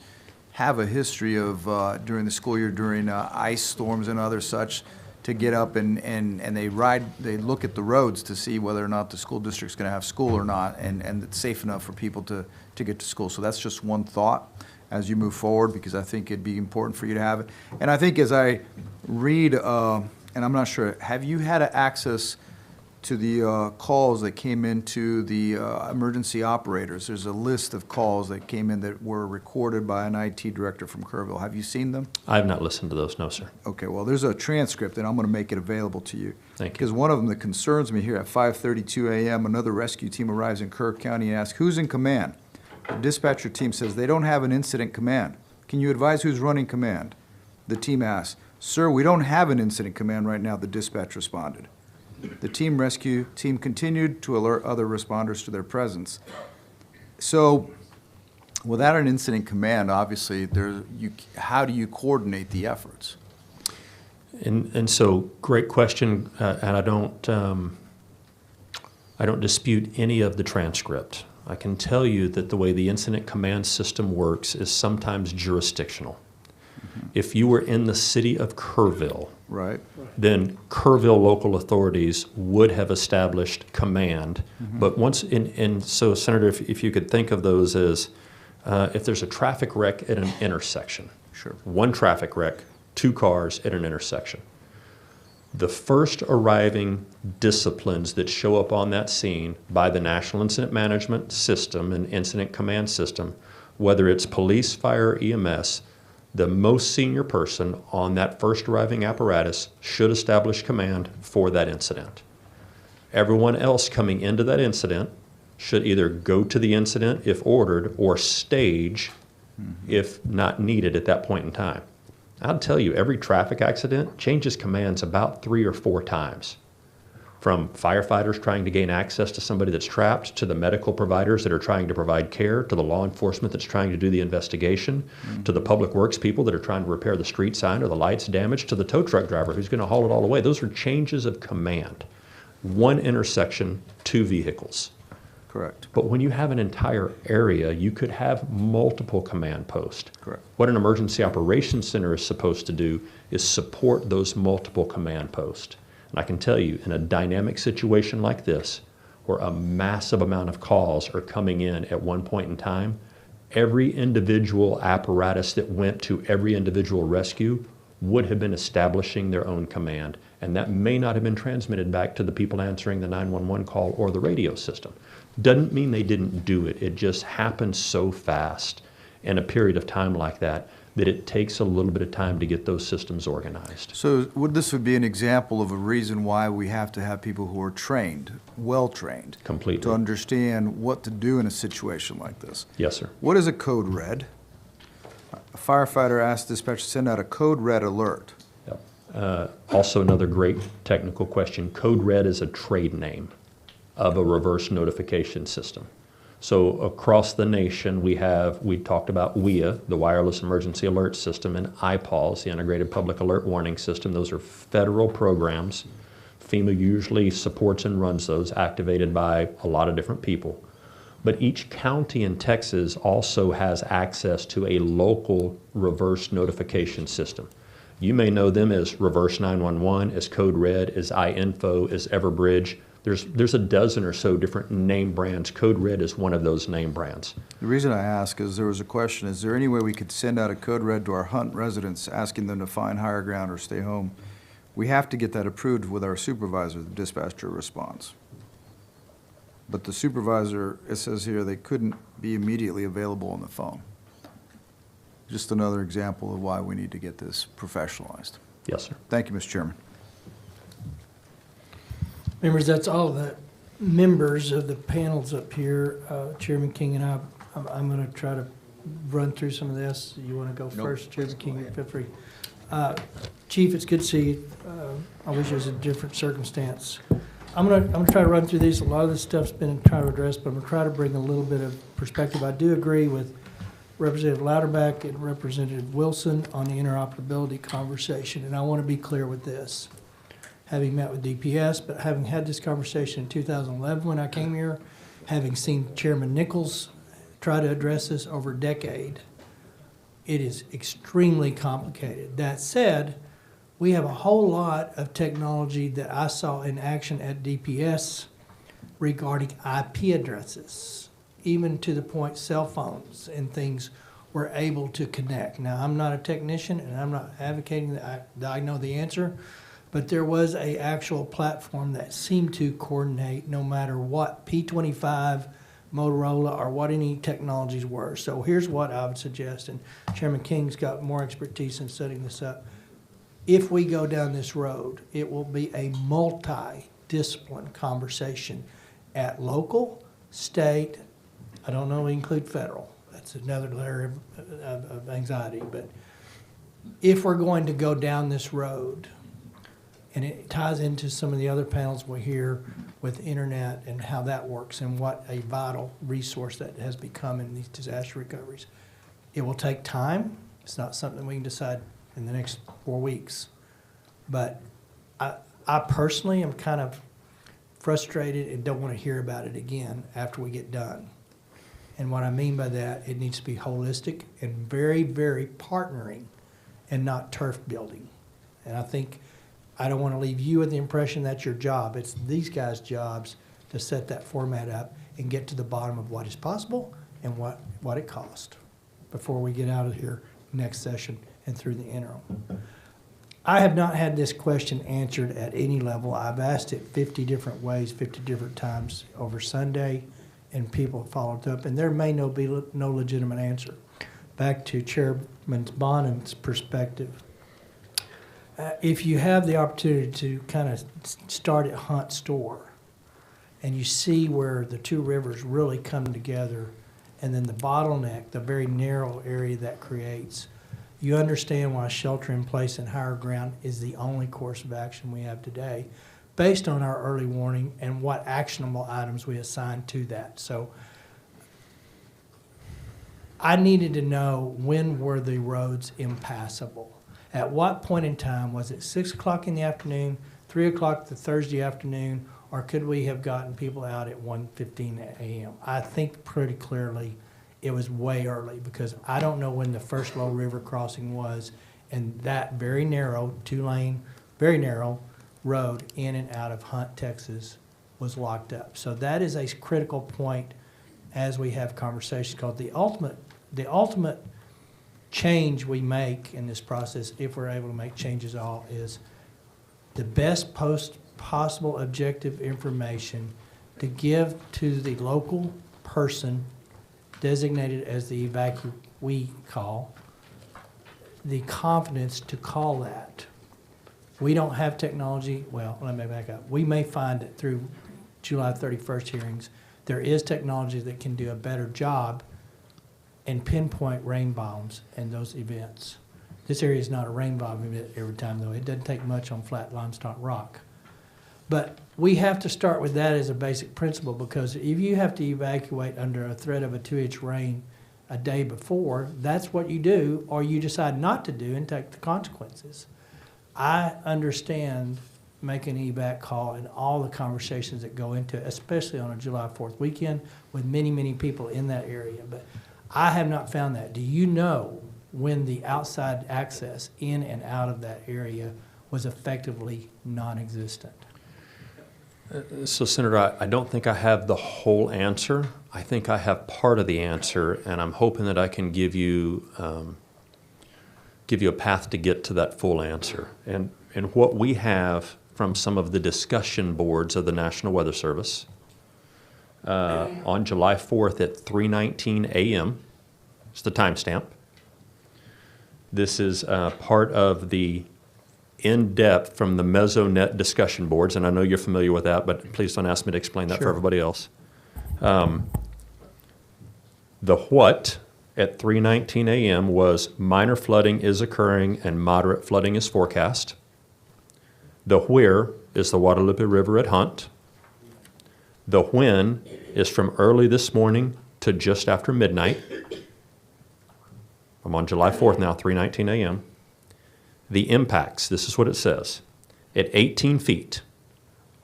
have a history of, during the school year, during ice storms and other such, to get up and they look at the roads to see whether or not the school district's gonna have school or not, and it's safe enough for people to get to school. So that's just one thought as you move forward, because I think it'd be important for you to have it. And I think as I read, and I'm not sure, have you had access to the calls that came into the emergency operators? There's a list of calls that came in that were recorded by an IT director from Kerrville. Have you seen them? I have not listened to those, no, sir. Okay, well, there's a transcript, and I'm going to make it available to you. Thank you. Because one of them that concerns me here, at 5:32 a.m., another rescue team arrives in Kerr County and asks, who's in command? The dispatcher team says they don't have an incident command. Can you advise who's running command? The team asks, sir, we don't have an incident command right now, the dispatch responded. The rescue team continued to alert other responders to their presence. So without an incident command, obviously, how do you coordinate the efforts? And so, great question, and I don't dispute any of the transcript. I can tell you that the way the incident command system works is sometimes jurisdictional. If you were in the city of Kerrville, Right. then Kerrville local authorities would have established command. But once, and so Senator, if you could think of those as, if there's a traffic wreck at an intersection. Sure. One traffic wreck, 2 cars at an intersection. The first arriving disciplines that show up on that scene by the National Incident Management System and Incident Command System, whether it's police, fire, or EMS, the most senior person on that first arriving apparatus should establish command for that incident. Everyone else coming into that incident should either go to the incident if ordered or stage if not needed at that point in time. I'll tell you, every traffic accident changes commands about 3 or 4 times. From firefighters trying to gain access to somebody that's trapped, to the medical providers that are trying to provide care, to the law enforcement that's trying to do the investigation, to the public works people that are trying to repair the street sign or the lights damaged, to the tow truck driver who's going to haul it all away. Those are changes of command. 1 intersection, 2 vehicles. Correct. But when you have an entire area, you could have multiple command posts. Correct. What an emergency operations center is supposed to do is support those multiple command posts. And I can tell you, in a dynamic situation like this, where a massive amount of calls are coming in at one point in time, every individual apparatus that went to every individual rescue would have been establishing their own command. And that may not have been transmitted back to the people answering the 911 call or the radio system. Doesn't mean they didn't do it. It just happens so fast in a period of time like that that it takes a little bit of time to get those systems organized. So this would be an example of a reason why we have to have people who are trained, well-trained. Completely. To understand what to do in a situation like this. Yes, sir. What is a code red? A firefighter asked dispatcher to send out a code red alert. Also another great technical question. Code red is a trade name of a reverse notification system. So across the nation, we talked about WIA, the Wireless Emergency Alert System, and IPALS, the Integrated Public Alert Warning System. Those are federal programs. FEMA usually supports and runs those, activated by a lot of different people. But each county in Texas also has access to a local reverse notification system. You may know them as Reverse 911, as Code Red, as iInfo, as Everbridge. There's a dozen or so different name brands. Code Red is one of those name brands. The reason I ask is there was a question, is there any way we could send out a code red to our Hunt residents asking them to find higher ground or stay home? We have to get that approved with our supervisor, the dispatcher response. But the supervisor, it says here, they couldn't be immediately available on the phone. Just another example of why we need to get this professionalized. Yes, sir. Thank you, Mr. Chairman. Members, that's all the members of the panels up here. Chairman King and I'm going to try to run through some of this. You want to go first, Chairman King? Feel free. Chief, it's good to see you. I wish it was a different circumstance. I'm gonna try to run through these. A lot of this stuff's been trying to address, but I'm gonna try to bring a little bit of perspective. I do agree with Representative Louderback and Representative Wilson on the interoperability conversation, and I want to be clear with this. Having met with DPS, but having had this conversation in 2011 when I came here, having seen Chairman Nichols try to address this over a decade, it is extremely complicated. That said, we have a whole lot of technology that I saw in action at DPS regarding IP addresses, even to the point cell phones and things were able to connect. Now, I'm not a technician and I'm not advocating that I know the answer, but there was a actual platform that seemed to coordinate no matter what P25, Motorola, or what any technologies were. So here's what I would suggest, and Chairman King's got more expertise in setting this up. If we go down this road, it will be a multi-discipline conversation at local, state, I don't know, include federal. That's another layer of anxiety. But if we're going to go down this road, and it ties into some of the other panels we hear with internet and how that works and what a vital resource that has become in these disaster recoveries. It will take time. It's not something we can decide in the next 4 weeks. But I personally am kind of frustrated and don't want to hear about it again after we get done. And what I mean by that, it needs to be holistic and very, very partnering and not turf building. And I don't want to leave you with the impression that's your job. It's these guys' jobs to set that format up and get to the bottom of what is possible and what it costs before we get out of here next session and through the interim. I have not had this question answered at any level. I've asked it 50 different ways, 50 different times over Sunday, and people have followed up, and there may be no legitimate answer. Back to Chairman Bonham's perspective. If you have the opportunity to kind of start at Hunt Store, and you see where the two rivers really come together, and then the bottleneck, the very narrow area that creates, you understand why shelter in place and higher ground is the only course of action we have today, based on our early warning and what actionable items we assign to that. So I needed to know, when were the roads impassable? At what point in time? Was it 6 o'clock in the afternoon, 3 o'clock the Thursday afternoon, or could we have gotten people out at 1:15 a.m.? I think pretty clearly it was way early, because I don't know when the first low river crossing was, and that very narrow, 2-lane, very narrow road in and out of Hunt, Texas was locked up. So that is a critical point as we have conversations, called the ultimate change we make in this process, if we're able to make changes at all, is the best possible objective information to give to the local person designated as the evacuee call, the confidence to call that. We don't have technology. Well, let me back up. We may find that through July 31st hearings, there is technology that can do a better job and pinpoint rain bombs and those events. This area is not a rain bomb event every time, though. It doesn't take much on flat limestone rock. But we have to start with that as a basic principle, because if you have to evacuate under a threat of a 2-inch rain a day before, that's what you do, or you decide not to do and take the consequences. I understand making an evac call and all the conversations that go into it, especially on a July 4th weekend with many, many people in that area. But I have not found that. Do you know when the outside access in and out of that area was effectively non-existent? So, Senator, I don't think I have the whole answer. I think I have part of the answer, and I'm hoping that I can give you a path to get to that full answer. And what we have from some of the discussion boards of the National Weather Service on July 4th at 3:19 a.m. It's the timestamp. This is part of the in-depth from the Mesonet discussion boards, and I know you're familiar with that, but please don't ask me to explain that for everybody else. The what at 3:19 a.m. was minor flooding is occurring and moderate flooding is forecast. The where is the Guadalupe River at Hunt. The when is from early this morning to just after midnight. I'm on July 4th now, 3:19 a.m. The impacts, this is what it says. At 18 feet,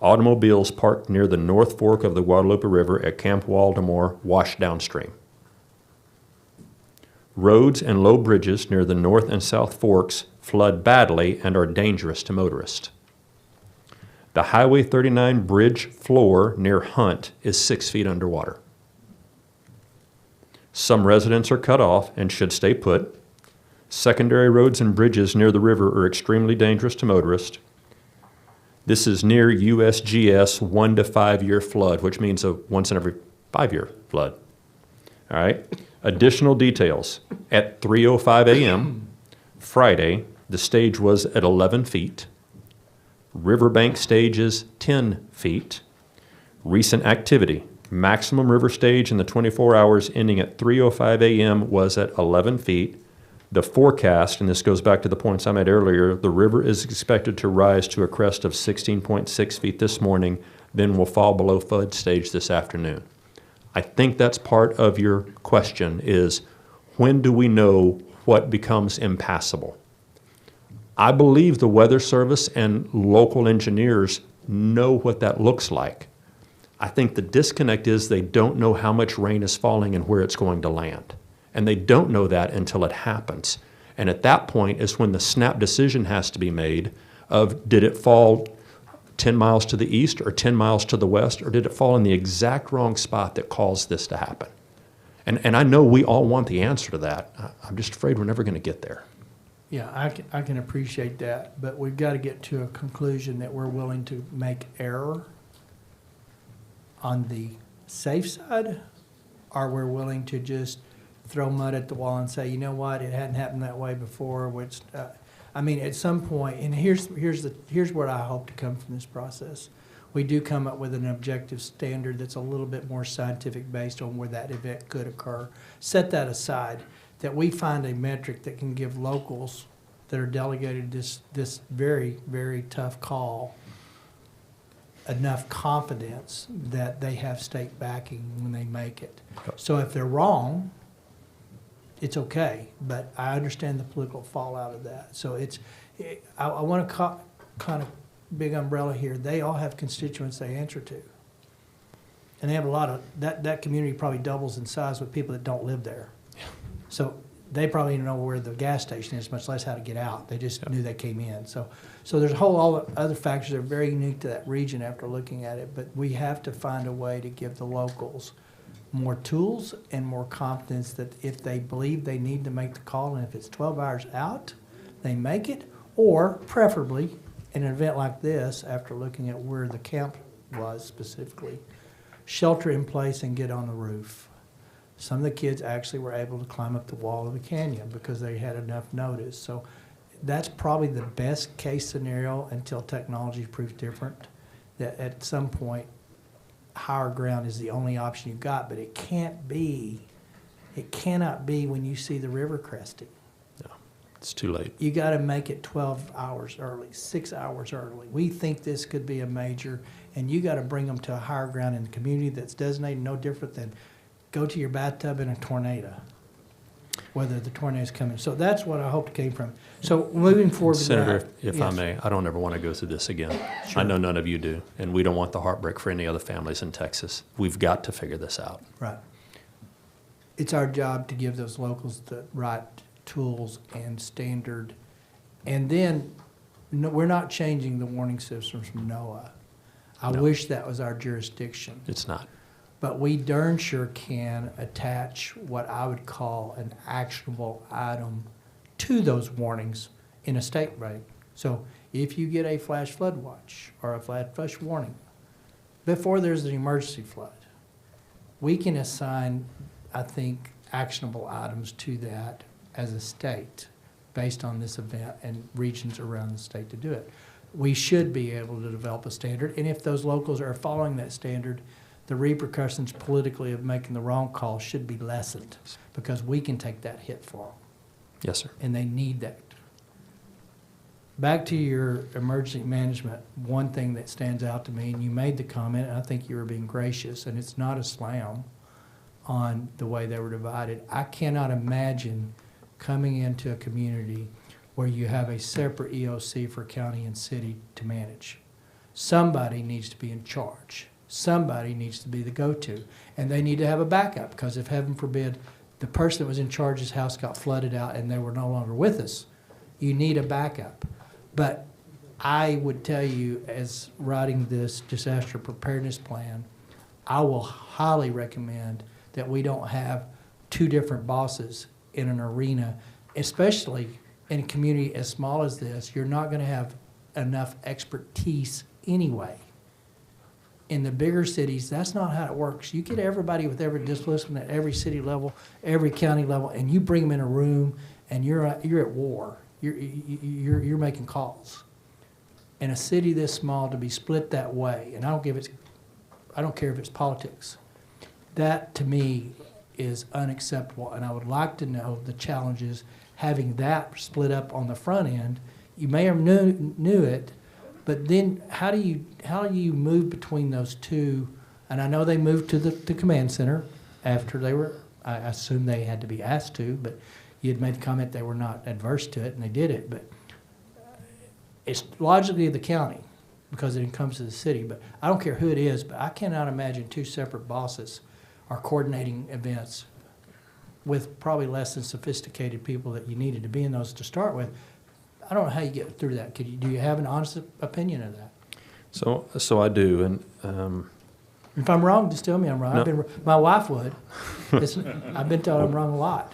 automobiles parked near the North Fork of the Guadalupe River at Camp Waldemar washed downstream. Roads and low bridges near the North and South Forks flood badly and are dangerous to motorists. The Highway 39 bridge floor near Hunt is 6 feet underwater. Some residents are cut off and should stay put. Secondary roads and bridges near the river are extremely dangerous to motorists. This is near USGS 1 to 5 year flood, which means a once in every 5 year flood. All right. Additional details. At 3:05 a.m. Friday, the stage was at 11 feet. Riverbank stage is 10 feet. Recent activity. Maximum river stage in the 24 hours ending at 3:05 a.m. was at 11 feet. The forecast, and this goes back to the points I made earlier, the river is expected to rise to a crest of 16.6 feet this morning, then will fall below flood stage this afternoon. I think that's part of your question is, when do we know what becomes impassable? I believe the Weather Service and local engineers know what that looks like. I think the disconnect is they don't know how much rain is falling and where it's going to land. And they don't know that until it happens. And at that point is when the snap decision has to be made of, did it fall 10 miles to the east or 10 miles to the west, or did it fall in the exact wrong spot that caused this to happen? And I know we all want the answer to that. I'm just afraid we're never going to get there. Yeah, I can appreciate that, but we've got to get to a conclusion that we're willing to make error on the safe side, or we're willing to just throw mud at the wall and say, you know what, it hadn't happened that way before, which, I mean, at some point, and here's what I hope to come from this process. We do come up with an objective standard that's a little bit more scientific based on where that event could occur. Set that aside, that we find a metric that can give locals that are delegated this very, very tough call enough confidence that they have state backing when they make it. So if they're wrong, it's okay, but I understand the political fallout of that. So I want to kind of big umbrella here. They all have constituents they answer to. And they have a lot of, that community probably doubles in size with people that don't live there. So they probably don't know where the gas station is, much less how to get out. They just knew they came in. So there's a whole all other factors that are very unique to that region after looking at it, but we have to find a way to give the locals more tools and more confidence that if they believe they need to make the call, and if it's 12 hours out, they make it, or preferably in an event like this, after looking at where the camp was specifically, shelter in place and get on the roof. Some of the kids actually were able to climb up the wall of the canyon because they had enough notice. So that's probably the best case scenario until technology proves different, that at some point higher ground is the only option you've got, but it cannot be when you see the river cresting. No, it's too late. You got to make it 12 hours early, 6 hours early. We think this could be a major, and you got to bring them to a higher ground in the community that's designated no different than go to your bathtub in a tornado, whether the tornado's coming. So that's what I hope came from. So moving forward with Senator, that, if I may, I don't ever want to go through this again. Sure. I know none of you do, and we don't want the heartbreak for any other families in Texas. We've got to figure this out. Right. It's our job to give those locals the right tools and standard. And then we're not changing the warning systems from NOAA. I wish that was our jurisdiction. It's not. But we darn sure can attach what I would call an actionable item to those warnings in a state rate. So if you get a flash flood watch or a flash flood warning before there's an emergency flood, we can assign, I think, actionable items to that as a state based on this event and regions around the state to do it. We should be able to develop a standard, and if those locals are following that standard, the repercussions politically of making the wrong call should be lessened because we can take that hit for them. Yes, sir. And they need that. Back to your emergency management, one thing that stands out to me, and you made the comment, and I think you were being gracious, and it's not a slam on the way they were divided. I cannot imagine coming into a community where you have a separate EOC for county and city to manage. Somebody needs to be in charge. Somebody needs to be the go-to, and they need to have a backup because if, heaven forbid, the person that was in charge's house got flooded out and they were no longer with us, you need a backup. But I would tell you, as writing this disaster preparedness plan, I will highly recommend that we don't have two different bosses in an arena, especially in a community as small as this. You're not going to have enough expertise anyway. In the bigger cities, that's not how it works. You get everybody with every discipline at every city level, every county level, and you bring them in a room, and you're at war. You're making calls. In a city this small, to be split that way, and I don't care if it's politics. That to me is unacceptable, and I would like to know the challenges having that split up on the front end. You may have knew it. But then how do you move between those two? And I know they moved to the command center after they were, I assume they had to be asked to, but you had made the comment they were not adverse to it and they did it. But it's logically the county because it encompasses the city. But I don't care who it is, but I cannot imagine two separate bosses are coordinating events with probably less than sophisticated people that you needed to be in those to start with. I don't know how you get through that. Do you have an honest opinion of that? So I do, and If I'm wrong, just tell me I'm wrong. No. My wife would. I've been told I'm wrong a lot.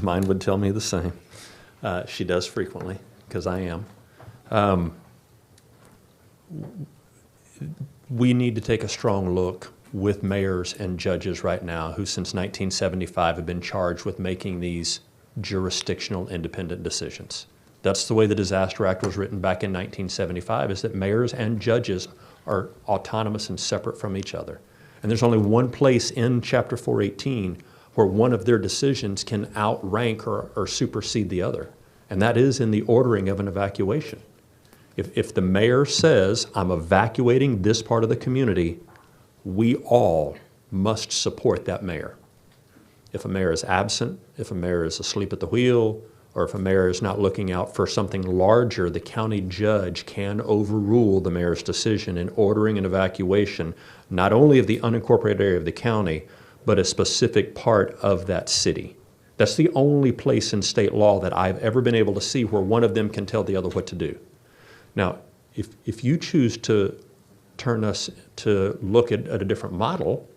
mine would tell me the same. She does frequently, because I am. We need to take a strong look with mayors and judges right now who since 1975 have been charged with making these jurisdictional independent decisions. That's the way the Disaster Act was written back in 1975, is that mayors and judges are autonomous and separate from each other. And there's only one place in Chapter 418 where one of their decisions can outrank or supersede the other, and that is in the ordering of an evacuation. If the mayor says, I'm evacuating this part of the community, we all must support that mayor. If a mayor is absent, if a mayor is asleep at the wheel, or if a mayor is not looking out for something larger, the county judge can overrule the mayor's decision in ordering an evacuation, not only of the unincorporated area of the county, but a specific part of that city. That's the only place in state law that I've ever been able to see where one of them can tell the other what to do. Now, if you choose to turn us to look at a different model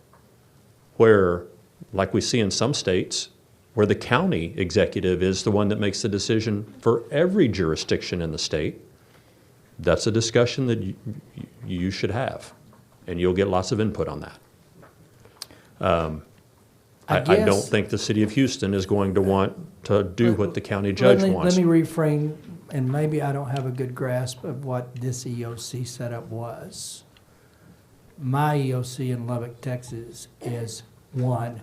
where, like we see in some states, where the county executive is the one that makes the decision for every jurisdiction in the state, that's a discussion that you should have, and you'll get lots of input on that. I don't think the city of Houston is going to want to do what the county judge wants. Let me reframe, and maybe I don't have a good grasp of what this EOC setup was. My EOC in Lubbock, Texas is one,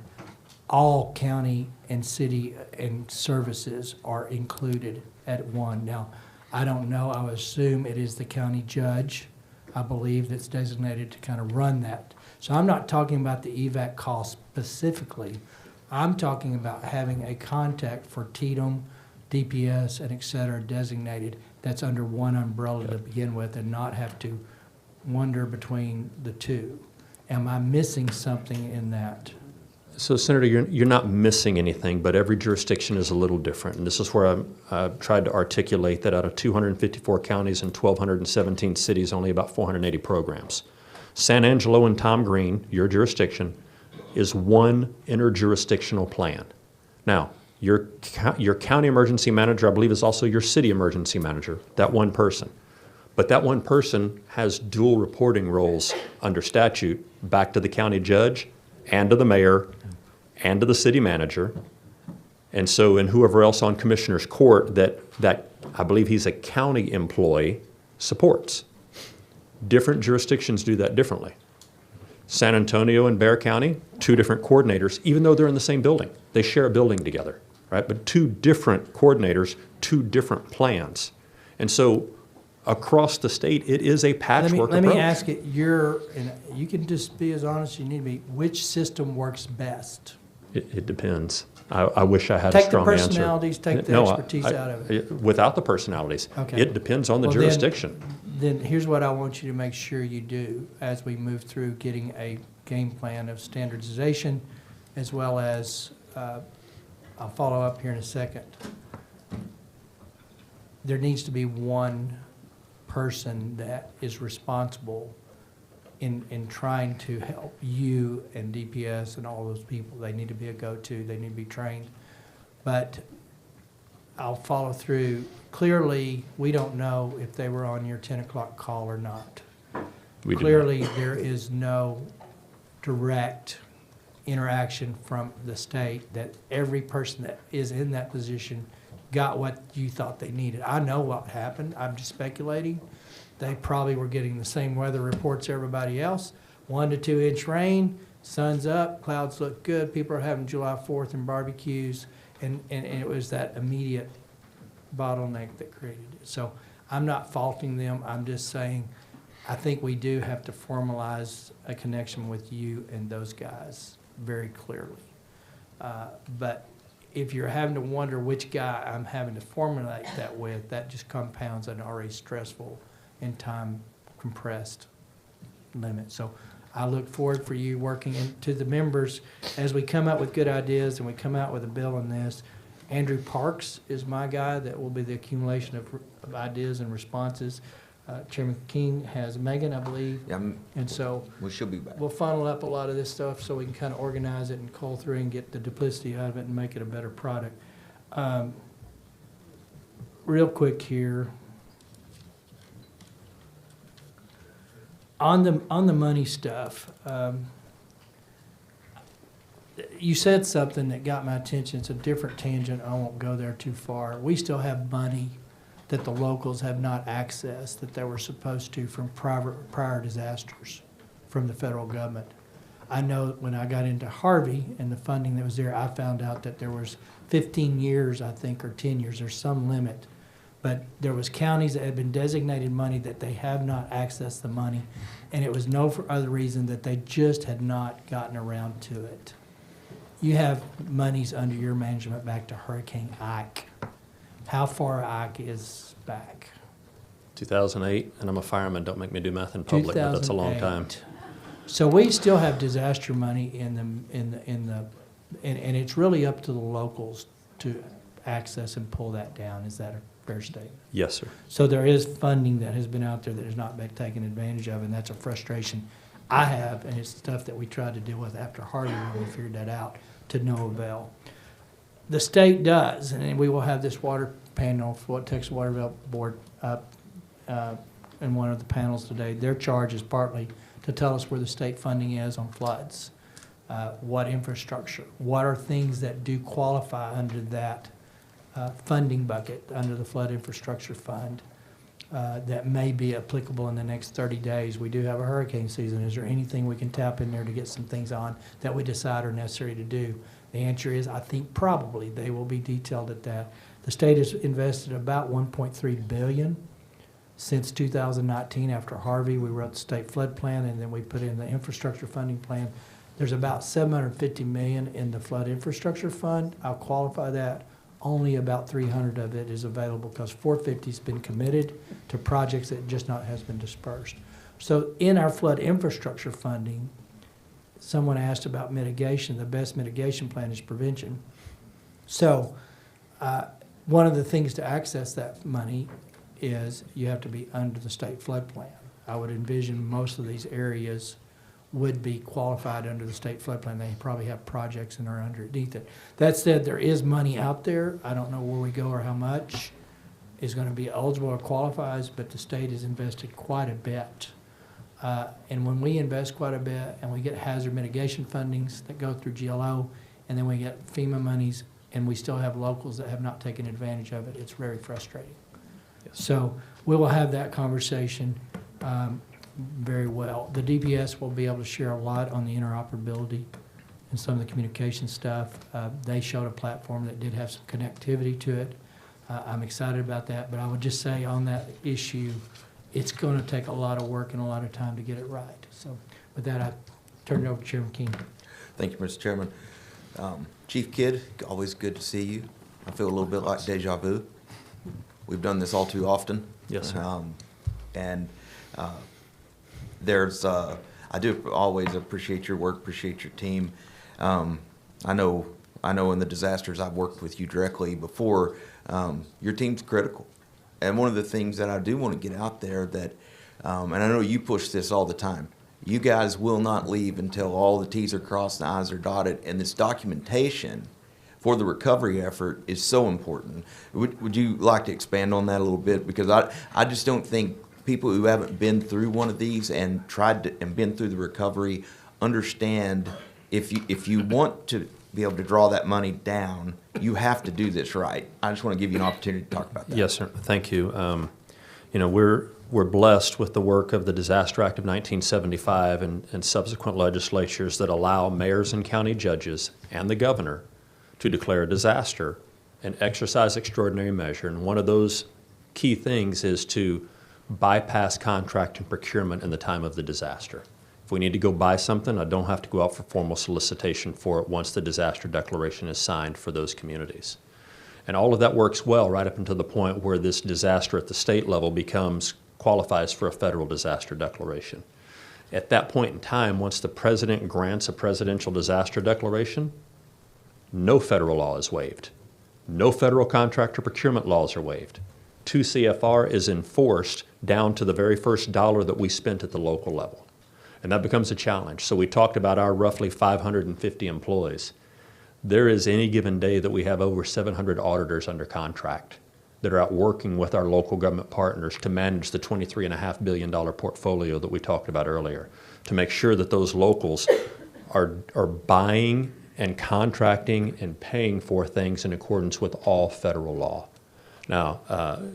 all county and city and services are included at one. Now, I don't know, I would assume it is the county judge, I believe, that's designated to kind of run that. So I'm not talking about the evac cost specifically. I'm talking about having a contact for TDM, DPS, and et cetera designated that's under one umbrella to begin with and not have to wander between the two. Am I missing something in that? So, Senator, you're not missing anything, but every jurisdiction is a little different. And this is where I've tried to articulate that out of 254 counties and 1,217 cities, only about 480 programs. San Angelo and Tom Green, your jurisdiction, is one interjurisdictional plan. Now, your county emergency manager, I believe, is also your city emergency manager, that one person. But that one person has dual reporting roles under statute back to the county judge and to the mayor and to the city manager. And so, and whoever else on commissioner's court that I believe he's a county employee supports. Different jurisdictions do that differently. San Antonio and Bexar County, two different coordinators, even though they're in the same building. They share a building together, right? But two different coordinators, two different plans. And so across the state, it is a patchwork approach. Let me ask it, and you can just be as honest as you need to be, which system works best? It depends. I wish I had a strong answer. Take the personalities, take the expertise out of it. Without the personalities. Okay. It depends on the jurisdiction. Then here's what I want you to make sure you do as we move through getting a game plan of standardization, as well as, I'll follow up here in a second. There needs to be one person that is responsible in trying to help you and DPS and all those people. They need to be a go-to, they need to be trained. But I'll follow through. Clearly, we don't know if they were on your 10 o'clock call or not. Clearly, there is no direct interaction from the state that every person that is in that position got what you thought they needed. I know what happened. I'm just speculating. They probably were getting the same weather reports everybody else. 1 to 2 inch rain, sun's up, clouds look good, people are having July 4th and barbecues, and it was that immediate bottleneck that created it. So I'm not faulting them. I'm just saying I think we do have to formalize a connection with you and those guys very clearly. But if you're having to wonder which guy I'm having to formulate that with, that just compounds an already stressful and time compressed limit. So I look forward for you working, and to the members, as we come out with good ideas and we come out with a bill on this. Andrew Parks is my guy. That will be the accumulation of ideas and responses. Chairman King has Megan, I believe. Yeah, and so we should be back. We'll funnel up a lot of this stuff so we can kind of organize it and cull through and get the duplicity out of it and make it a better product. Real quick here. On the money stuff, you said something that got my attention. It's a different tangent. I won't go there too far. We still have money that the locals have not accessed that they were supposed to from prior disasters from the federal government. I know when I got into Harvey and the funding that was there, I found out that there was 15 years, I think, or 10 years, there's some limit. But there was counties that had been designated money that they have not accessed the money, and it was no for other reason that they just had not gotten around to it. You have monies under your management back to Hurricane Ike. How far Ike is back? 2008, and I'm a fireman. Don't make me do math in public, but that's a long time. 2008. So we still have disaster money and it's really up to the locals to access and pull that down. Is that a fair statement? Yes, sir. So there is funding that has been out there that has not been taken advantage of, and that's a frustration I have, and it's stuff that we tried to deal with after Harvey when we figured that out to no avail. The state does, and we will have this water panel for what Texas Water Development Board up in one of the panels today. Their charge is partly to tell us where the state funding is on floods, what infrastructure, what are things that do qualify under that funding bucket, under the Flood Infrastructure Fund, that may be applicable in the next 30 days. We do have a hurricane season. Is there anything we can tap in there to get some things on that we decide are necessary to do? The answer is, I think probably they will be detailed at that. The state has invested about $1.3 billion since 2019. After Harvey, we wrote the state flood plan, and then we put in the infrastructure funding plan. There's about $750 million in the flood infrastructure fund. I'll qualify that. Only about 300 of it is available because 450 has been committed to projects that just not has been dispersed. So in our flood infrastructure funding, someone asked about mitigation. The best mitigation plan is prevention. So one of the things to access that money is you have to be under the state flood plan. I would envision most of these areas would be qualified under the state flood plan. They probably have projects and are underneath it. That said, there is money out there. I don't know where we go or how much is going to be eligible or qualifies, but the state has invested quite a bit. And when we invest quite a bit and we get hazard mitigation fundings that go through GLO, and then we get FEMA monies, and we still have locals that have not taken advantage of it, it's very frustrating. Yes. So we will have that conversation very well. The DPS will be able to share a lot on the interoperability and some of the communication stuff. They showed a platform that did have some connectivity to it. I'm excited about that, but I would just say on that issue, it's going to take a lot of work and a lot of time to get it right. So with that, I turn it over to Chairman King. Thank you, Mr. Chairman. Chief Kidd, always good to see you. I feel a little bit like deja vu. We've done this all too often. Yes, sir. I do always appreciate your work, appreciate your team. I know in the disasters I've worked with you directly before, your team's critical. And one of the things that I do want to get out there that, and I know you push this all the time, you guys will not leave until all the T's are crossed and the I's are dotted, and this documentation for the recovery effort is so important. Would you like to expand on that a little bit? Because I just don't think people who haven't been through one of these and and been through the recovery understand if you want to be able to draw that money down, you have to do this right. I just want to give you an opportunity to talk about that. Yes, sir. Thank you. We're blessed with the work of the Disaster Act of 1975 and subsequent legislatures that allow mayors and county judges and the governor to declare a disaster and exercise extraordinary measure. And one of those key things is to bypass contract and procurement in the time of the disaster. If we need to go buy something, I don't have to go out for formal solicitation for it once the disaster declaration is signed for those communities. And all of that works well right up until the point where this disaster at the state level qualifies for a federal disaster declaration. At that point in time, once the president grants a presidential disaster declaration, no federal law is waived. No federal contractor procurement laws are waived. 2 CFR is enforced down to the very first dollar that we spent at the local level. And that becomes a challenge. So we talked about our roughly 550 employees. There is any given day that we have over 700 auditors under contract that are out working with our local government partners to manage the $23.5 billion portfolio that we talked about earlier, to make sure that those locals are buying and contracting and paying for things in accordance with all federal law. Now,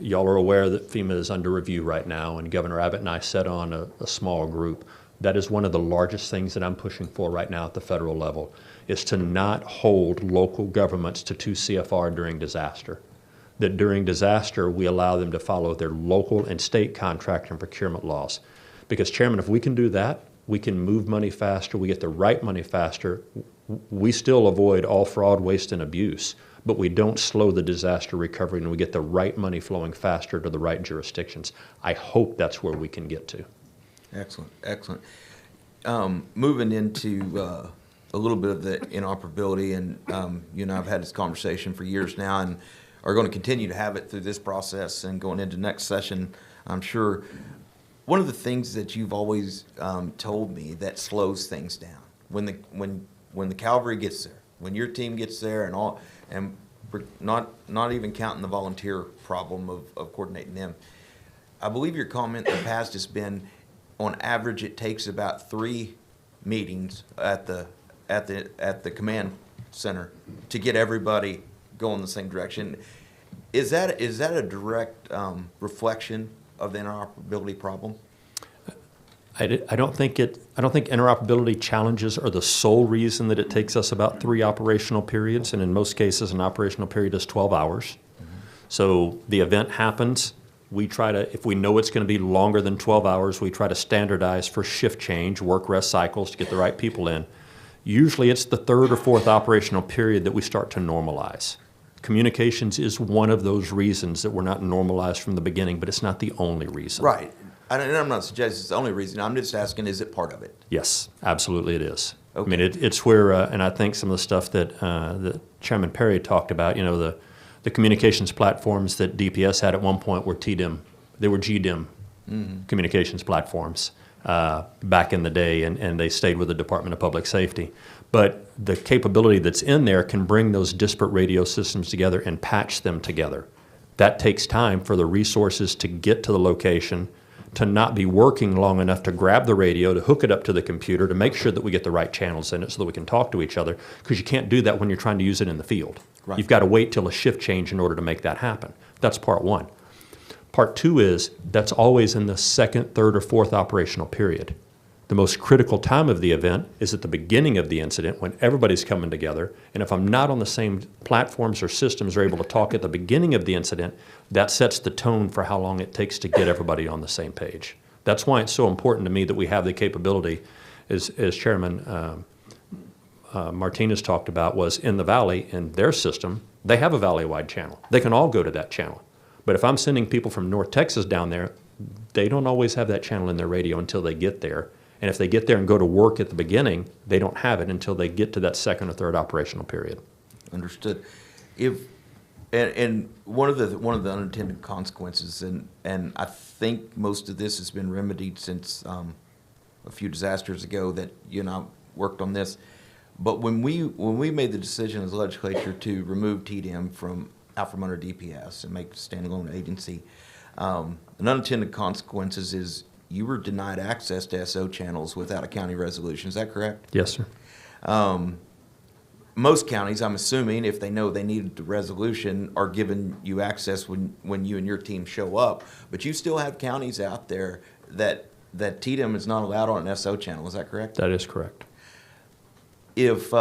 y'all are aware that FEMA is under review right now, and Governor Abbott and I set on a small group. That is one of the largest things that I'm pushing for right now at the federal level, is to not hold local governments to 2 CFR during disaster. That during disaster, we allow them to follow their local and state contract and procurement laws. Because, Chairman, if we can do that, we can move money faster, we get the right money faster, we still avoid all fraud, waste, and abuse, but we don't slow the disaster recovery, and we get the right money flowing faster to the right jurisdictions. I hope that's where we can get to. Excellent, excellent. Moving into a little bit of the inoperability, and you and I have had this conversation for years now, and are going to continue to have it through this process and going into next session, I'm sure. One of the things that you've always told me that slows things down, when the cavalry gets there, when your team gets there, and all, and not even counting the volunteer problem of coordinating them. I believe your comment in the past has been, on average, it takes about 3 meetings at the command center to get everybody going the same direction. Is that a direct reflection of the interoperability problem? I don't think interoperability challenges are the sole reason that it takes us about 3 operational periods, and in most cases, an operational period is 12 hours. Mm-hmm. So the event happens. We try to, if we know it's going to be longer than 12 hours, we try to standardize for shift change, work rest cycles to get the right people in. Usually it's the 3rd or 4th operational period that we start to normalize. Communications is one of those reasons that we're not normalized from the beginning, but it's not the only reason. Right. And I'm not suggesting it's the only reason. I'm just asking, is it part of it? Yes, absolutely it is. Okay. I mean, it's where, and I think some of the stuff that Chairman Perry talked about, you know, the communications platforms that DPS had at one point were TDIM. They were GDIM communications platforms back in the day, and they stayed with the Department of Public Safety. But the capability that's in there can bring those disparate radio systems together and patch them together. That takes time for the resources to get to the location, to not be working long enough to grab the radio, to hook it up to the computer, to make sure that we get the right channels in it so that we can talk to each other, because you can't do that when you're trying to use it in the field. Right. You've got to wait till a shift change in order to make that happen. That's part one. Part two is that's always in the 2nd, 3rd, or 4th operational period. The most critical time of the event is at the beginning of the incident when everybody's coming together, and if I'm not on the same platforms or systems or able to talk at the beginning of the incident, that sets the tone for how long it takes to get everybody on the same page. That's why it's so important to me that we have the capability, as Chairman Martinez talked about, was in the Valley, in their system, they have a valley-wide channel. They can all go to that channel. But if I'm sending people from North Texas down there, they don't always have that channel in their radio until they get there. And if they get there and go to work at the beginning, they don't have it until they get to that 2nd or 3rd operational period. Understood. And one of the unintended consequences, and I think most of this has been remedied since a few disasters ago that you and I worked on this. But when we made the decision as a legislature to remove TDM out from under DPS and make it a standalone agency, an unintended consequences is you were denied access to SO channels without a county resolution. Is that correct? Yes, sir. Most counties, I'm assuming, if they know they needed the resolution, are giving you access when you and your team show up. But you still have counties out there that TDM is not allowed on an SO channel. Is that correct? That is correct. If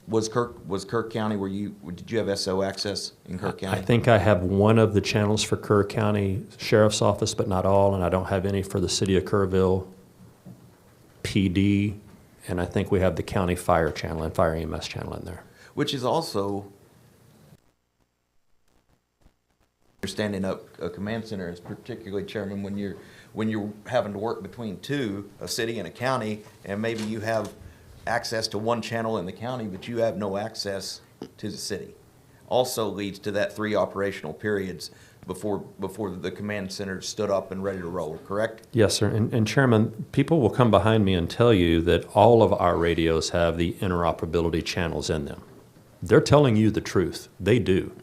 was Kirk County did you have SO access in Kirk County? I think I have one of the channels for Kerr County Sheriff's Office, but not all, and I don't have any for the City of Kerrville PD, and I think we have the county fire channel and fire EMS channel in there. Which is also, you're standing up a command center, as particularly, Chairman, when when you're having to work between two, a city and a county, and maybe you have access to one channel in the county, but you have no access to the city. Also leads to that 3 operational periods before the command center stood up and ready to roll, correct? Yes, sir. And Chairman, people will come behind me and tell you that all of our radios have the interoperability channels in them. They're telling you the truth. They do.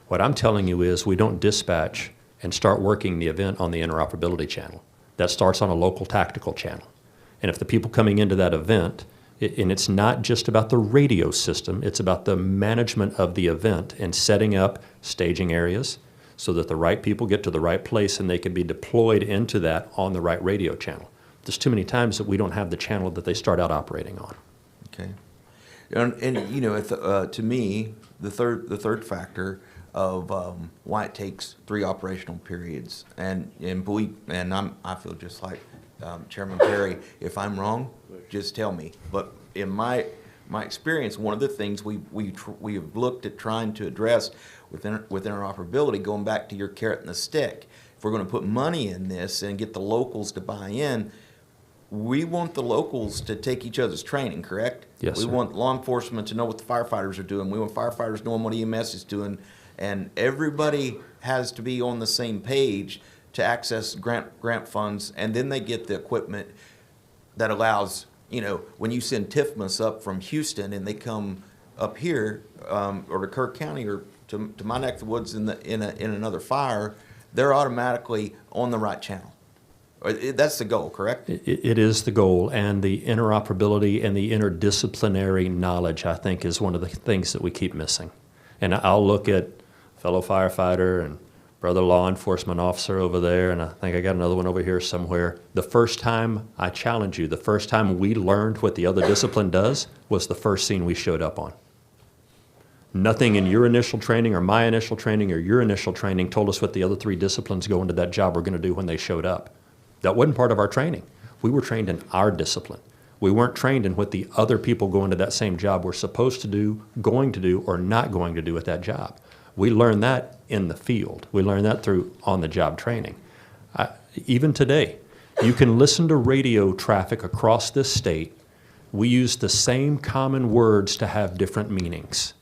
What I'm telling you is we don't dispatch and start working the event on the interoperability channel. That starts on a local tactical channel. And if the people coming into that event, and it's not just about the radio system, it's about the management of the event and setting up staging areas so that the right people get to the right place and they can be deployed into that on the right radio channel. There's too many times that we don't have the channel that they start out operating on. Okay. And you know, to me, the third factor of why it takes 3 operational periods, and I feel just like Chairman Perry. If I'm wrong, just tell me. But in my experience, one of the things we have looked at trying to address with interoperability, going back to your carrot and the stick, if we're going to put money in this and get the locals to buy in, we want the locals to take each other's training, correct? Yes, We sir. want law enforcement to know what the firefighters are doing. We want firefighters knowing what EMS is doing. And everybody has to be on the same page to access grant funds, and then they get the equipment that allows, you know, when you send TIFMAS up from Houston and they come up here, or to Kirk County or to my neck of the woods in another fire, they're automatically on the right channel. That's the goal, correct? It is the goal, and the interoperability and the interdisciplinary knowledge, I think, is one of the things that we keep missing. And I'll look at fellow firefighter and brother law enforcement officer over there, and I think I got another one over here somewhere. The first time, I challenge you, the first time we learned what the other discipline does was the first scene we showed up on. Nothing in your initial training or my initial training or your initial training told us what the other 3 disciplines going to that job were going to do when they showed up. That wasn't part of our training. We were trained in our discipline. We weren't trained in what the other people going to that same job were supposed to do, going to do, or not going to do at that job. We learned that in the field. We learned that through on-the-job training. Even today, you can listen to radio traffic across this state. We use the same common words to have different meanings.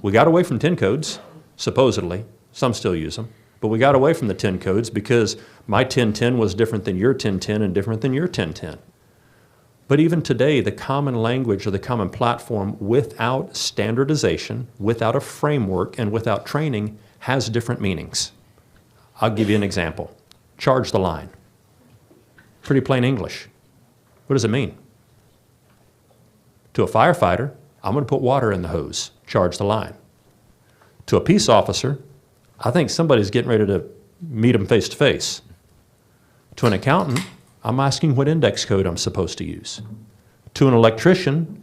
We got away from 10 codes, supposedly. Some still use them. But we got away from the 10 codes because my 1010 was different than your 1010 and different than your 1010. But even today, the common language or the common platform without standardization, without a framework, and without training has different meanings. I'll give you an example. Charge the line. Pretty plain English. What does it mean? To a firefighter, I'm going to put water in the hose. Charge the line. To a peace officer, I think somebody's getting ready to meet them face to face. To an accountant, I'm asking what index code I'm supposed to use. To an electrician,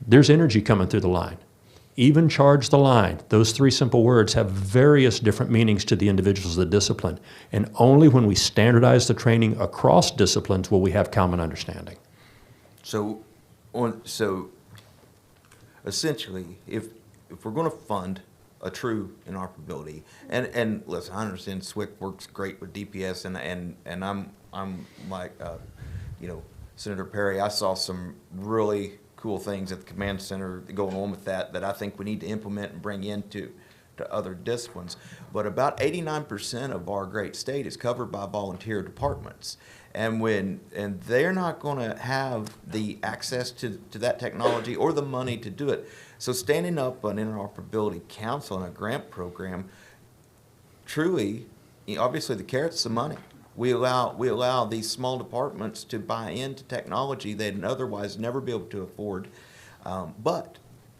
there's energy coming through the line. Even charge the line. Those 3 simple words have various different meanings to the individuals of the discipline. And only when we standardize the training across disciplines will we have common understanding. So essentially, if we're going to fund a true interoperability, and listen, I understand SWIC works great with DPS, and I'm like, you know, Senator Perry, I saw some really cool things at the command center going on with that I think we need to implement and bring into other disciplines. But about 89% of our great state is covered by volunteer departments. And they're not going to have the access to that technology or the money to do it. So standing up an interoperability council and a grant program, truly, obviously the carrot's the money. We allow these small departments to buy into technology they'd otherwise never be able to afford, but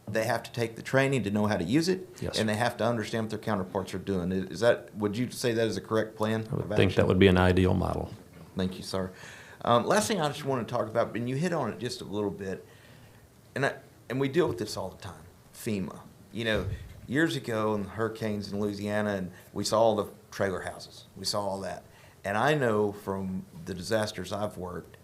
they have to take the training to know how to use it, Yes. and they have to understand what their counterparts are doing. Would you say that is a correct plan? I would think that would be an ideal model. Thank you, sir. Last thing I just want to talk about, and you hit on it just a little bit, and we deal with this all the time, FEMA. You know, years ago in the hurricanes in Louisiana, and we saw all the trailer houses. We saw all that. And I know from the disasters I've worked,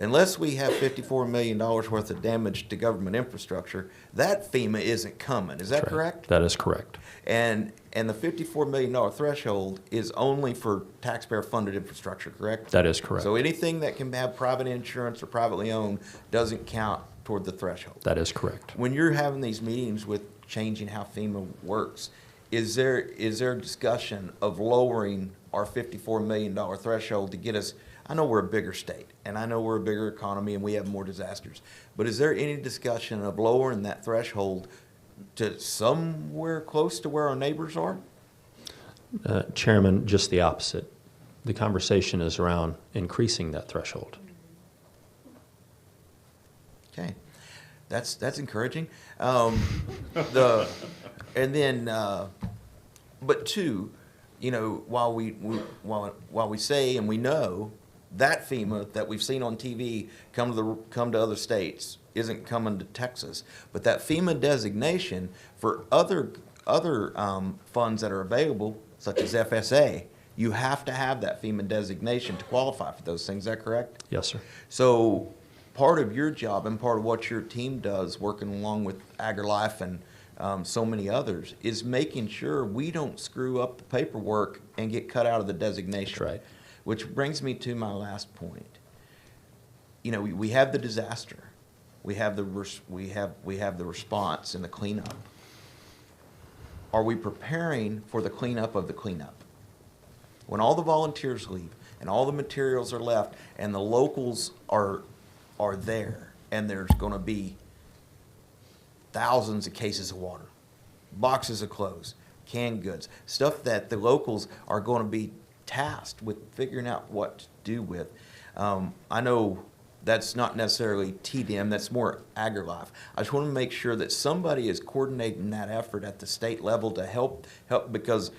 unless we have $54 million worth of damage to government infrastructure, that FEMA isn't coming. Is that correct? That is correct. And the $54 million threshold is only for taxpayer-funded infrastructure, correct? That is correct. So anything that can have private insurance or privately owned doesn't count toward the threshold. That is correct. When you're having these meetings with changing how FEMA works, is there a discussion of lowering our $54 million threshold to get us? I know we're a bigger state, and I know we're a bigger economy, and we have more disasters. But is there any discussion of lowering that threshold to somewhere close to where our neighbors are? Chairman, just the opposite. The conversation is around increasing that threshold. Okay, that's encouraging. But two, you know, while we say and we know that FEMA that we've seen on TV come to other states isn't coming to Texas, but that FEMA designation for other funds that are available, such as FSA, you have to have that FEMA designation to qualify for those things. Is that correct? Yes, sir. So part of your job and part of what your team does, working along with AgriLife and so many others, is making sure we don't screw up the paperwork and get cut out of the designation. That's right. Which brings me to my last point. You know, we have the disaster, we have the response and the cleanup. Are we preparing for the cleanup of the cleanup? When all the volunteers leave and all the materials are left and the locals are there, and there's going to be thousands of cases of water, boxes of clothes, canned goods, stuff that the locals are going to be tasked with figuring out what to do with. I know that's not necessarily TDM, that's more AgriLife. I just want to make sure that somebody is coordinating that effort at the state level to help because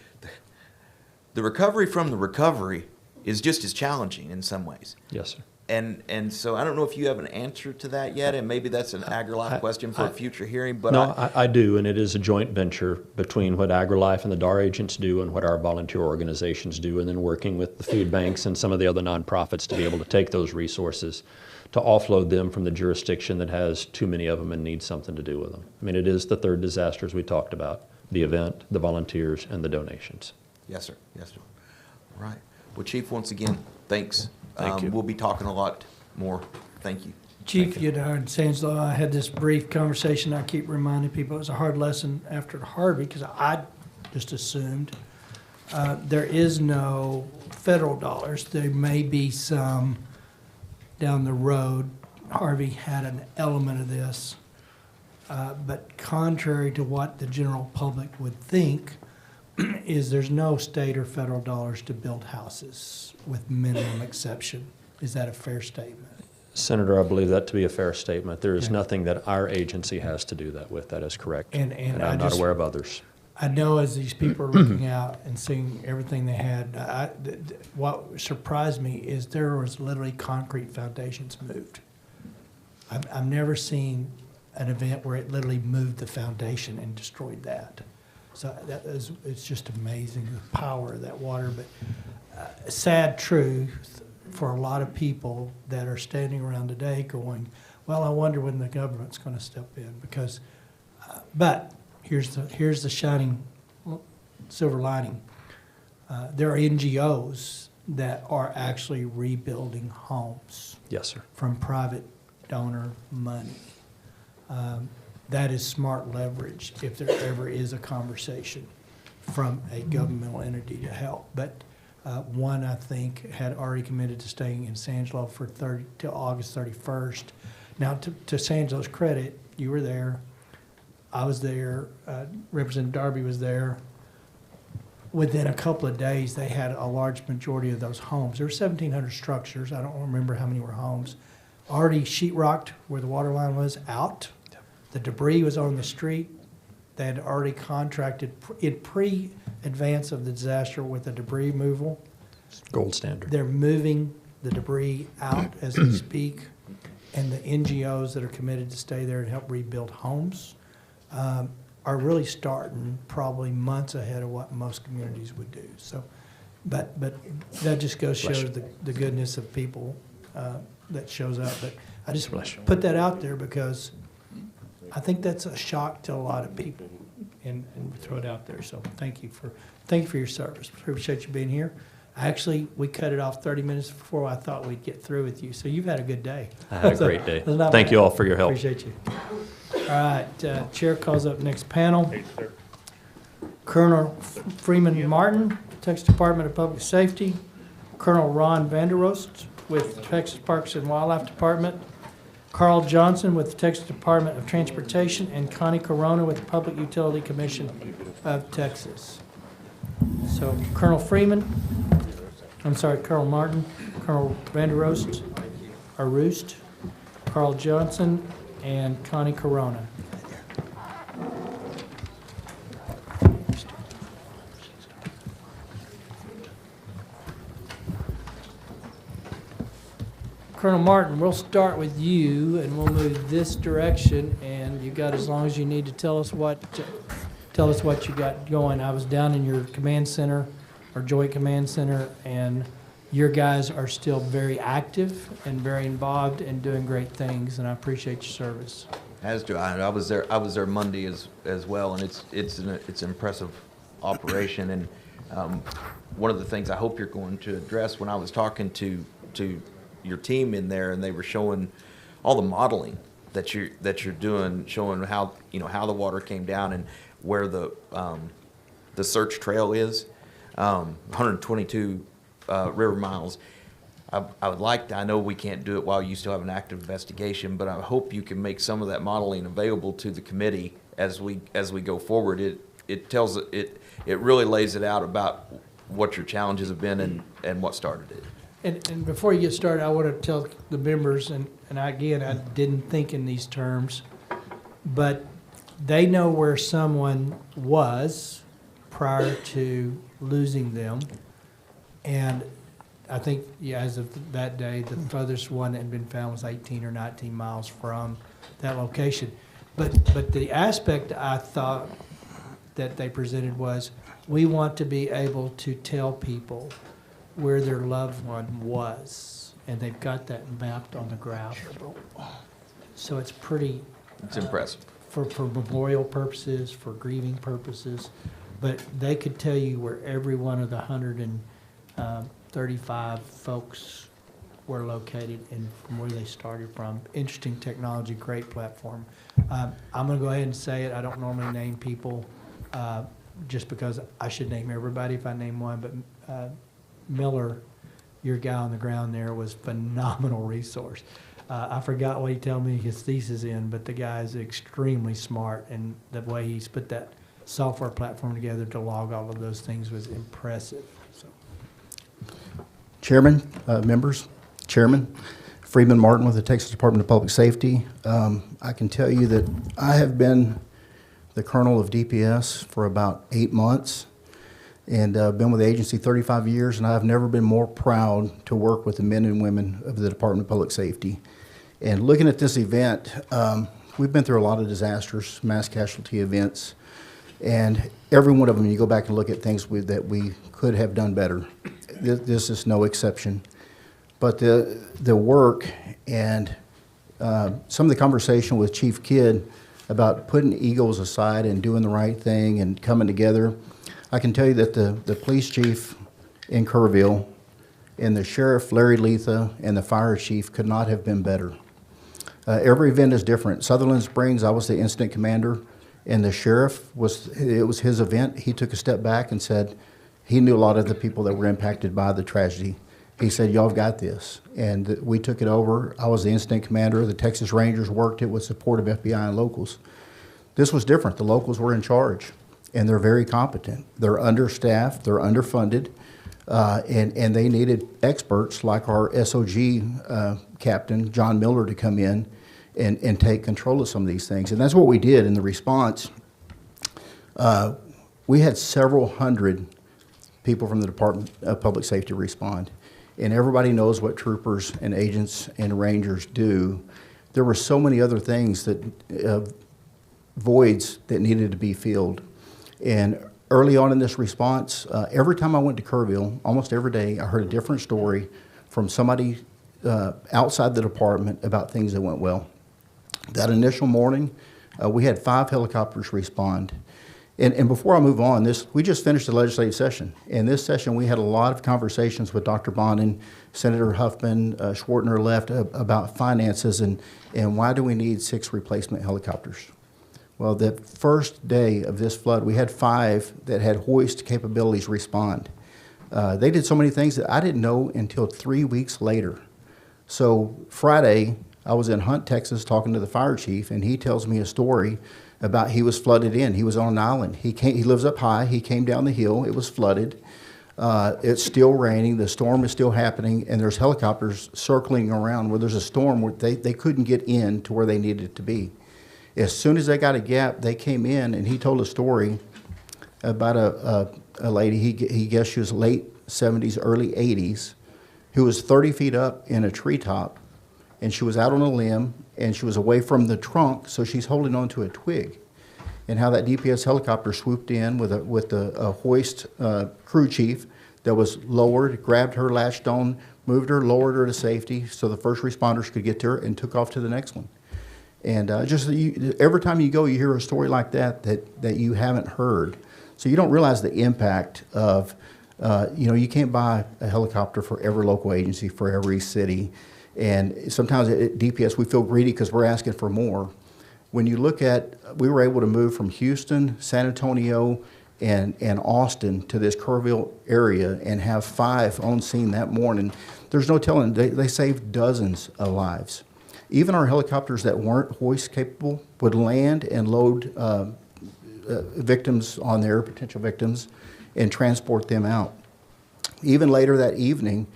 the recovery from the recovery is just as challenging in some ways. Yes, sir. And so I don't know if you have an answer to that yet, and maybe that's an AgriLife question for a future hearing. But no, I do, and it is a joint venture between what AgriLife and the DAR agents do and what our volunteer organizations do, and then working with the food banks and some of the other nonprofits to be able to take those resources to offload them from the jurisdiction that has too many of them and needs something to do with them. I mean, it is the third disaster, as we talked about, the event, the volunteers, and the donations. Yes, sir. Yes, sir. All right. Well, Chief, once again, thanks. Thank you. We'll be talking a lot more. Thank you. Chief, in Sanslow, I had this brief conversation. I keep reminding people it was a hard lesson after Harvey because I just assumed there is no federal dollars. There may be some down the road. Harvey had an element of this, but contrary to what the general public would think, is there's no state or federal dollars to build houses with minimum exception. Is that a fair statement? Senator, I believe that to be a fair statement. There is nothing that our agency has to do that with. That is correct. And I'm not aware of others. I know as these people are looking out and seeing everything they had, what surprised me is there was literally concrete foundations moved. I've never seen an event where it literally moved the foundation and destroyed that. So it's just amazing, the power of that water. But sad truth for a lot of people that are standing around today going, well, I wonder when the government's going to step in. Because, but here's the shining silver lining. There are NGOs that are actually rebuilding homes. Yes, sir. From private donor money. That is smart leverage if there ever is a conversation from a governmental entity to help. But one, I think, had already committed to staying in Sangelo for till August 31st. Now, to Sangelo's credit, you were there. I was there. Representative Darby was there. Within a couple of days, they had a large majority of those homes. There were 1,700 structures. I don't remember how many were homes. Already sheetrocked where the water line was out. The debris was on the street. They had already contracted in pre-advance of the disaster with the debris removal. Gold standard. They're moving the debris out as we speak, and the NGOs that are committed to stay there and help rebuild homes are really starting probably months ahead of what most communities would do. So, but that just goes shows the goodness of people that shows up. But I just put that out there because I think that's a shock to a lot of people, and throw it out there. So thank you for your service. Appreciate you being here. Actually, we cut it off 30 minutes before I thought we'd get through with you. So you've had a good day. I had a great day. It's not Thank bad. you all for your help. Appreciate you. All right, Chair calls up next panel. Colonel Freeman Martin, Texas Department of Public Safety. Colonel Ron Vanderost with Texas Parks and Wildlife Department. Carl Johnson with the Texas Department of Transportation, and Connie Corona with the Public Utility Commission of Texas. So Colonel Martin, Colonel Vanderost, Roost, Carl Johnson, and Connie Corona. Colonel Martin, we'll start with you, and we'll move this direction, and you got as long as you need to tell us what you got going. I was down in your command center, or Joint Command Center, and your guys are still very active and very involved and doing great things, and I appreciate your service. As do I. I was there Monday as well, and it's an impressive operation. And one of the things I hope you're going to address, when I was talking to your team in there, and they were showing all the modeling that you're doing, showing how the water came down and where the search trail is, 122 river miles. I would like to, I know we can't do it while you still have an active investigation, but I hope you can make some of that modeling available to the committee as we go forward. It really lays it out about what your challenges have been and what started it. And before you get started, I want to tell the members, and again, I didn't think in these terms, but they know where someone was prior to losing them. And I think, as of that day, the furthest one that had been found was 18 or 19 miles from that location. But the aspect I thought that they presented was, we want to be able to tell people where their loved one was, and they've got that mapped on the graph. So it's pretty. It's impressive. For memorial purposes, for grieving purposes, but they could tell you where every one of the 135 folks were located and from where they started from. Interesting technology, great platform. I'm going to go ahead and say it. I don't normally name people just because I should name everybody if I name one, but Miller, your guy on the ground there, was phenomenal resource. I forgot what he told me his thesis in, but the guy is extremely smart, and the way he's put that software platform together to log all of those things was impressive. So. Chairman, members, Chairman, Freeman Martin with the Texas Department of Public Safety. I can tell you that I have been the colonel of DPS for about 8 months, and been with the agency 35 years, and I've never been more proud to work with the men and women of the Department of Public Safety. And looking at this event, we've been through a lot of disasters, mass casualty events, and every one of them, you go back and look at things that we could have done better. This is no exception. But the work and some of the conversation with Chief Kidd about putting egos aside and doing the right thing and coming together, I can tell you that the police chief in Kerrville and the sheriff, Larry Letha, and the fire chief could not have been better. Every event is different. Sutherland Springs, I was the incident commander, and the sheriff, it was his event. He took a step back and said he knew a lot of the people that were impacted by the tragedy. He said, y'all have got this. And we took it over. I was the incident commander. The Texas Rangers worked it with support of FBI and locals. This was different. The locals were in charge, and they're very competent. They're understaffed, they're underfunded, and they needed experts like our SOG captain, John Miller, to come in and take control of some of these things. And that's what we did in the response. We had several hundred people from the Department of Public Safety respond. And everybody knows what troopers and agents and rangers do. There were so many other things that, voids that needed to be filled. And early on in this response, every time I went to Kerrville, almost every day, I heard a different story from somebody outside the department about things that went well. That initial morning, we had 5 helicopters respond. And before I move on, we just finished the legislative session. In this session, we had a lot of conversations with Dr. Bonin, Senator Huffman, Schwartner left about finances and why do we need 6 replacement helicopters. Well, the first day of this flood, we had 5 that had hoist capabilities respond. They did so many things that I didn't know until 3 weeks later. So Friday, I was in Hunt, Texas, talking to the fire chief, and he tells me a story about he was flooded in. He was on an island. He lives up high. He came down the hill. It was flooded. It's still raining. The storm is still happening, and there's helicopters circling around where there's a storm where they couldn't get in to where they needed to be. As soon as they got a gap, they came in, and he told a story about a lady, he guessed she was late 70s, early 80s, who was 30 feet up in a treetop, and she was out on a limb, and she was away from the trunk, so she's holding onto a twig. And how that DPS helicopter swooped in with a hoist crew chief that was lowered, grabbed her, latched on, moved her, lowered her to safety so the first responders could get to her and took off to the next one. And every time you go, you hear a story like that you haven't heard. So you don't realize the impact of, you can't buy a helicopter for every local agency, for every city. And sometimes at DPS we feel greedy because we're asking for more. When you look at, we were able to move from Houston, San Antonio, and Austin to this Kerrville area and have 5 on scene that morning. There's no telling, they saved dozens of lives. Even our helicopters that weren't hoist capable would land and load victims on there, potential victims, and transport them out. Even later that evening,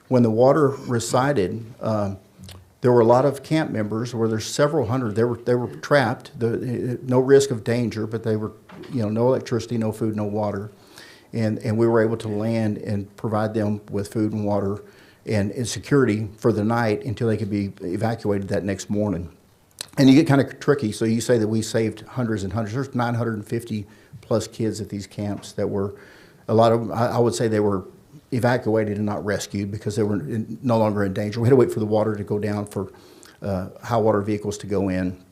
when the water receded, there were a lot of camp members where there's several hundred. They were trapped, no risk of danger, but they were, no electricity, no food, no water, and we were able to land and provide them with food and water and security for the night until they could be evacuated that next morning. And you get kind of tricky. So you say that we saved hundreds and hundreds. There's 950 plus kids at these camps that were, a lot of them, I would say they were evacuated and not rescued because they were no longer in danger. We had to wait for the water to go down for high water vehicles to go in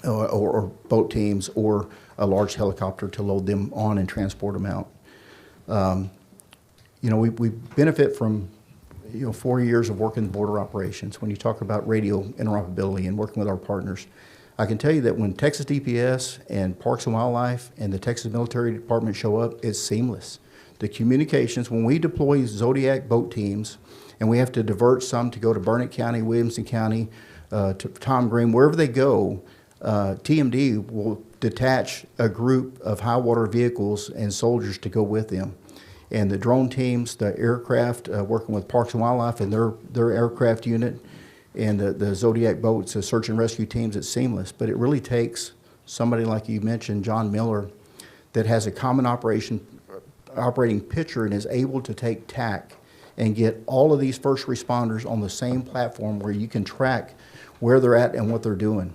or boat teams or a large helicopter to load them on and transport them out. We benefit from 4 years of working border operations. When you talk about radio interoperability and working with our partners, I can tell you that when Texas DPS and Parks and Wildlife and the Texas Military Department show up, it's seamless. The communications, when we deploy Zodiac boat teams, and we have to divert some to go to Burnett County, Williamson County, to Tom Green, wherever they go, TMD will detach a group of high water vehicles and soldiers to go with them. And the drone teams, the aircraft, working with Parks and Wildlife and their aircraft unit, and the Zodiac boats, the search and rescue teams, it's seamless. But it really takes somebody like you mentioned, John Miller, that has a common operating picture and is able to take TAC and get all of these first responders on the same platform where you can track where they're at and what they're doing.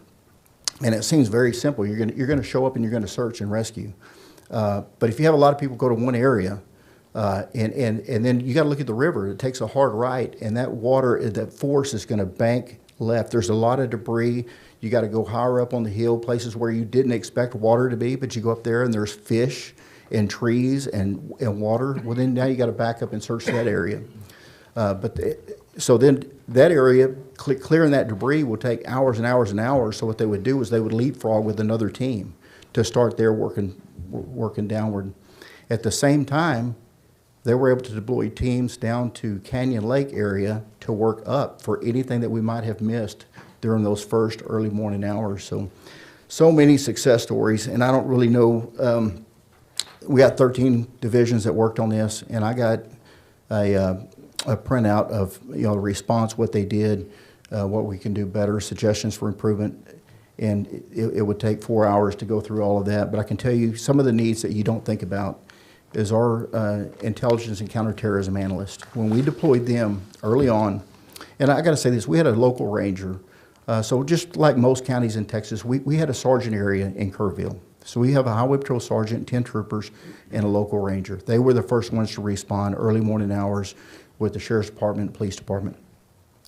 And it seems very simple. You're going to show up and you're going to search and rescue. But if you have a lot of people go to one area, and then you got to look at the river. It takes a hard right, and that water, that force is going to bank left. There's a lot of debris. You got to go higher up on the hill, places where you didn't expect water to be, but you go up there and there's fish and trees and water. Well, then now you got to back up and search that area. So then that area, clearing that debris will take hours and hours and hours. So what they would do is they would leapfrog with another team to start their working downward. At the same time, they were able to deploy teams down to Canyon Lake area to work up for anything that we might have missed during those first early morning hours. So many success stories, and I don't really know. We got 13 divisions that worked on this, and I got a printout of the response, what they did, what we can do better, suggestions for improvement, and it would take 4 hours to go through all of that. But I can tell you some of the needs that you don't think about is our intelligence and counterterrorism analyst. When we deployed them early on, and I got to say this, we had a local ranger. So just like most counties in Texas, we had a sergeant area in Kerrville. So we have a highway patrol sergeant, 10 troopers, and a local ranger. They were the first ones to respond early morning hours with the sheriff's department, police department.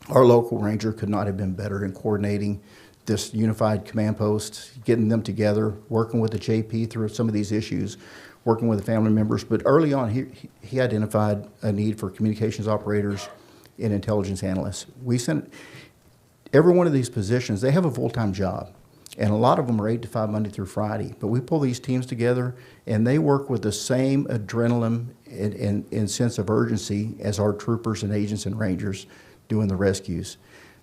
Our local ranger could not have been better in coordinating this unified command post, getting them together, working with the JP through some of these issues, working with the family members. But early on, he identified a need for communications operators and intelligence analysts. We sent every one of these positions, they have a full-time job. And a lot of them are 8 to 5 Monday through Friday. But we pull these teams together, and they work with the same adrenaline and sense of urgency as our troopers and agents and rangers doing the rescues.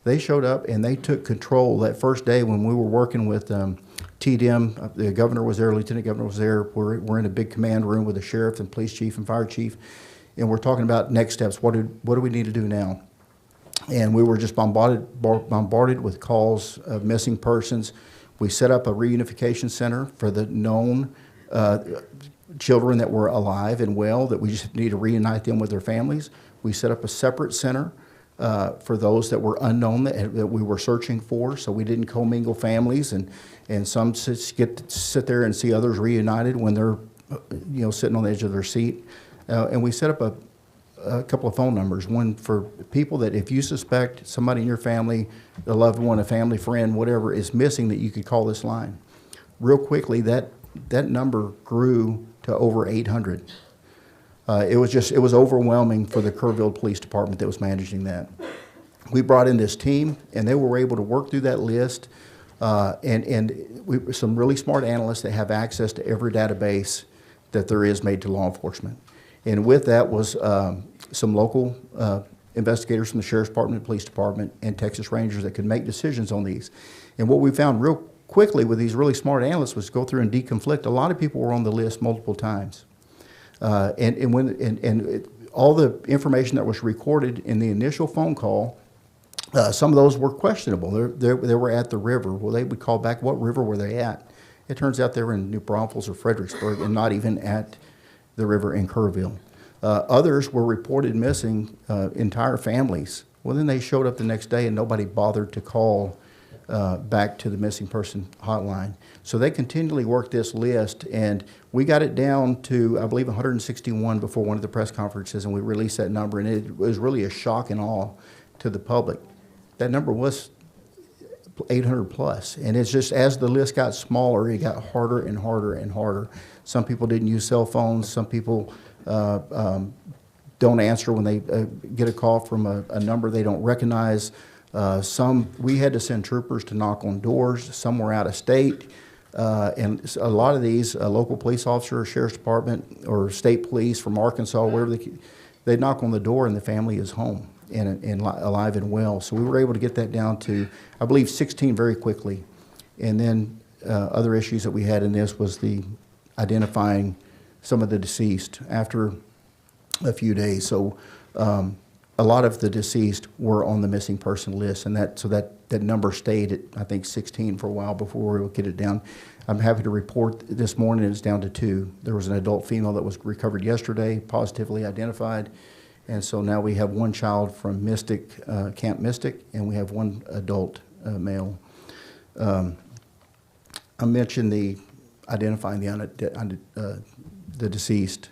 They showed up, and they took control that first day when we were working with TDM. The governor was there, lieutenant governor was there. We're in a big command room with the sheriff and police chief and fire chief, and we're talking about next steps. What do we need to do now? And we were just bombarded with calls of missing persons. We set up a reunification center for the known children that were alive and well, that we just need to reunite them with their families. We set up a separate center for those that were unknown that we were searching for, so we didn't commingle families, and some get to sit there and see others reunited when they're sitting on the edge of their seat. And we set up a couple of phone numbers, one for people that if you suspect somebody in your family, a loved one, a family friend, whatever, is missing, that you could call this line. Real quickly, that number grew to over 800. It was overwhelming for the Kerrville Police Department that was managing that. We brought in this team, and they were able to work through that list, some really smart analysts that have access to every database that there is made to law enforcement. And with that was some local investigators from the Sheriff's Department, Police Department, and Texas Rangers that could make decisions on these. And what we found real quickly with these really smart analysts was go through and deconflict. A lot of people were on the list multiple times. All the information that was recorded in the initial phone call, some of those were questionable. They were at the river. Well, they would call back, what river were they at? It turns out they were in New Braunfels or Fredericksburg and not even at the river in Kerrville. Others were reported missing, entire families. Well, then they showed up the next day and nobody bothered to call back to the missing person hotline. So they continually worked this list, and we got it down to, I believe, 161 before one of the press conferences, and we released that number, and it was really a shock and awe to the public. That number was 800 plus, and it's just as the list got smaller, it got harder and harder and harder. Some people didn't use cell phones. Some people don't answer when they get a call from a number they don't recognize. We had to send troopers to knock on doors. Some were out of state. And a lot of these local police officers, Sheriff's Department, or state police from Arkansas, wherever they knock on the door and the family is home and alive and well. So we were able to get that down to, I believe, 16 very quickly. And then other issues that we had in this was the identifying some of the deceased after a few days. So a lot of the deceased were on the missing person list, and that number stayed at, I think, 16 for a while before we were able to get it down. I'm happy to report this morning it's down to 2. There was an adult female that was recovered yesterday, positively identified, and so now we have one child from Camp Mystic, and we have one adult male. I mentioned the identifying the deceased.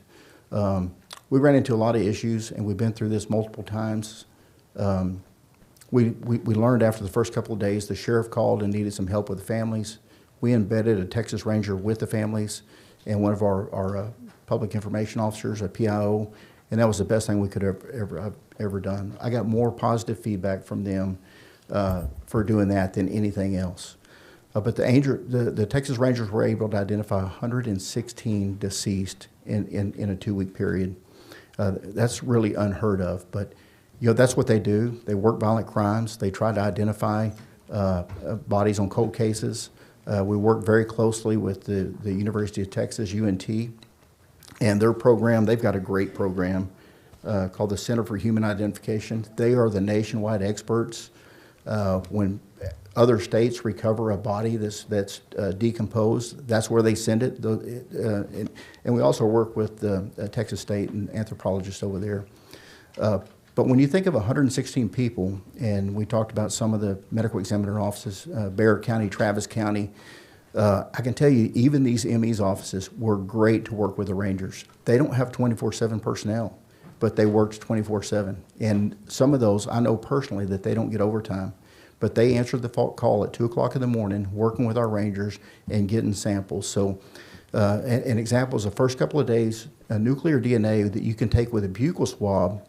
We ran into a lot of issues, and we've been through this multiple times. We learned after the first couple of days, the sheriff called and needed some help with the families. We embedded a Texas Ranger with the families and one of our public information officers, a PIO, and that was the best thing we could have ever done. I got more positive feedback from them for doing that than anything else. But the Texas Rangers were able to identify 116 deceased in a 2-week period. That's really unheard of, but that's what they do. They work violent crimes. They try to identify bodies on cold cases. We work very closely with the University of Texas, UNT, and their program. They've got a great program called the Center for Human Identification. They are the nationwide experts. When other states recover a body that's decomposed, that's where they send it. And we also work with the Texas State and anthropologists over there. But when you think of 116 people, and we talked about some of the medical examiner offices, Bexar County, Travis County, I can tell you even these ME's offices were great to work with the Rangers. They don't have 24/7 personnel. but they worked 24/7. And some of those, I know personally that they don't get overtime, but they answered the call at 2 o'clock in the morning, working with our rangers and getting samples. So an example is the first couple of days, a nuclear DNA that you can take with a buccal swab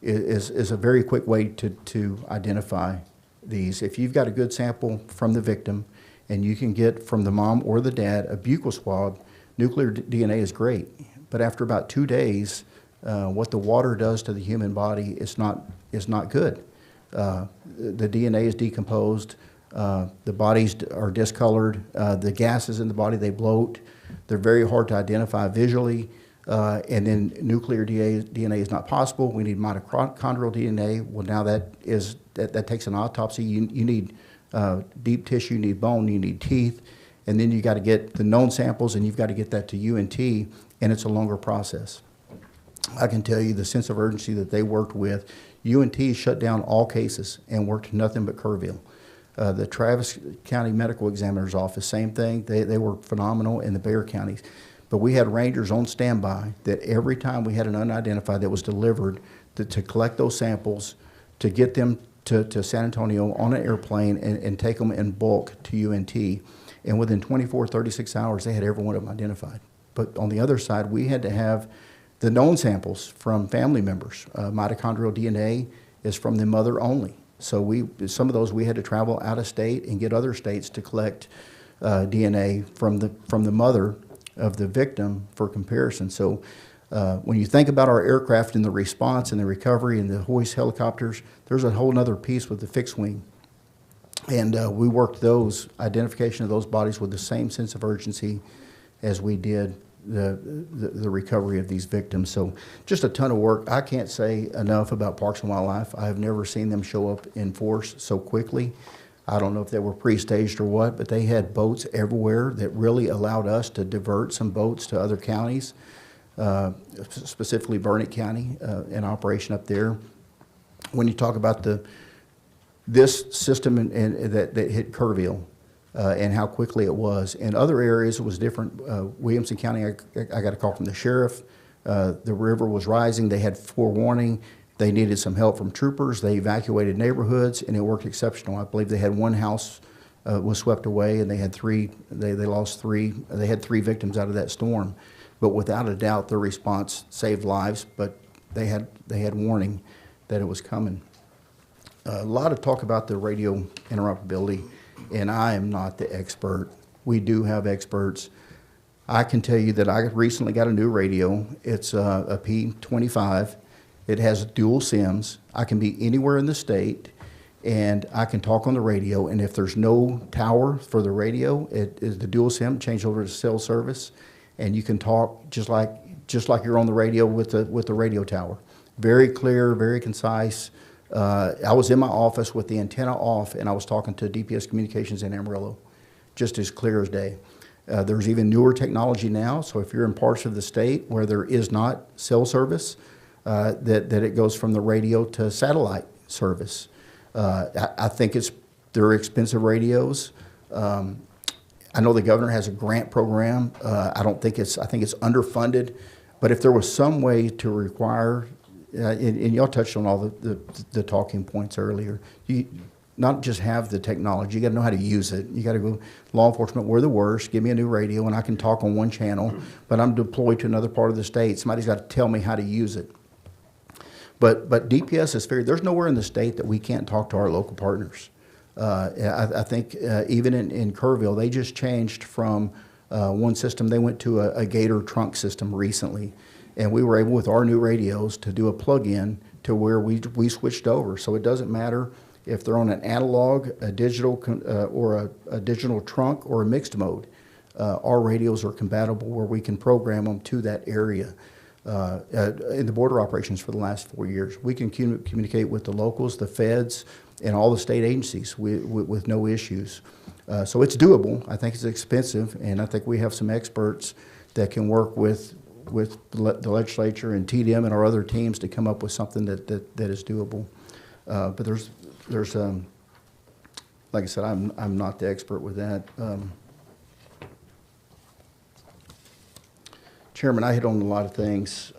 is a very quick way to identify these. If you've got a good sample from the victim and you can get from the mom or the dad a buccal swab, nuclear DNA is great. But after about 2 days, what the water does to the human body is not good. The DNA is decomposed, the bodies are discolored, the gases in the body, they bloat, they're very hard to identify visually, and then nuclear DNA is not possible. We need mitochondrial DNA. Well, now that takes an autopsy. You need deep tissue, you need bone, you need teeth, and then you got to get the known samples, and you've got to get that to UNT, and it's a longer process. I can tell you the sense of urgency that they worked with. UNT shut down all cases and worked nothing but Kerrville. The Travis County Medical Examiner's Office, same thing. They were phenomenal in the Bexar counties. But we had rangers on standby that every time we had an unidentified that was delivered, to collect those samples, to get them to San Antonio on an airplane and take them in bulk to UNT. And within 24, 36 hours, they had every one of them identified. But on the other side, we had to have the known samples from family members. Mitochondrial DNA is from the mother only. So some of those we had to travel out of state and get other states to collect DNA from the mother of the victim for comparison. So when you think about our aircraft and the response and the recovery and the hoist helicopters, there's a whole nother piece with the fixed wing. And we worked those, identification of those bodies with the same sense of urgency as we did the recovery of these victims. So just a ton of work. I can't say enough about Parks and Wildlife. I have never seen them show up in force so quickly. I don't know if they were pre-staged or what, but they had boats everywhere that really allowed us to divert some boats to other counties, specifically Burnett County, an operation up there. When you talk about this system that hit Kerrville, and how quickly it was. In other areas, it was different. Williamson County, I got a call from the sheriff. The river was rising. They had forewarning. They needed some help from troopers. They evacuated neighborhoods, and it worked exceptional. I believe they had one house was swept away, and they had three. They lost three. They had 3 victims out of that storm. But without a doubt, their response saved lives. But they had warning that it was coming. A lot of talk about the radio interoperability. And I am not the expert. We do have experts. I can tell you that I recently got a new radio. It's a P25. It has dual SIMs. I can be anywhere in the state, and I can talk on the radio. And if there's no tower for the radio, it is the dual SIM changed over to cell service, and you can talk just like you're on the radio with the radio tower. Very clear, very concise. I was in my office with the antenna off, and I was talking to DPS Communications in Amarillo, just as clear as day. There's even newer technology now, so if you're in parts of the state where there is not cell service, that it goes from the radio to satellite service. I think they're expensive radios. I know the governor has a grant program. I think it's underfunded, but if there was some way to require and y'all touched on all the talking points earlier. You not just have the technology, you got to know how to use it. You got to go, law enforcement, we're the worst. Give me a new radio and I can talk on one channel, but I'm deployed to another part of the state. Somebody's got to tell me how to use it. But DPS is fair. There's nowhere in the state that we can't talk to our local partners. I think even in Kerrville, they just changed from one system. They went to a Gator trunk system recently. And we were able, with our new radios, to do a plug-in to where we switched over. So it doesn't matter if they're on an analog, a digital, or a digital trunk, or a mixed mode. Our radios are compatible where we can program them to that area. In the border operations for the last 4 years, we can communicate with the locals, the feds, and all the state agencies with no issues. So it's doable. I think it's expensive, and I think we have some experts that can work with the legislature and TDM and our other teams to come up with something that is doable. But there's like I said, I'm not the expert with that. Chairman, I hit on a lot of things.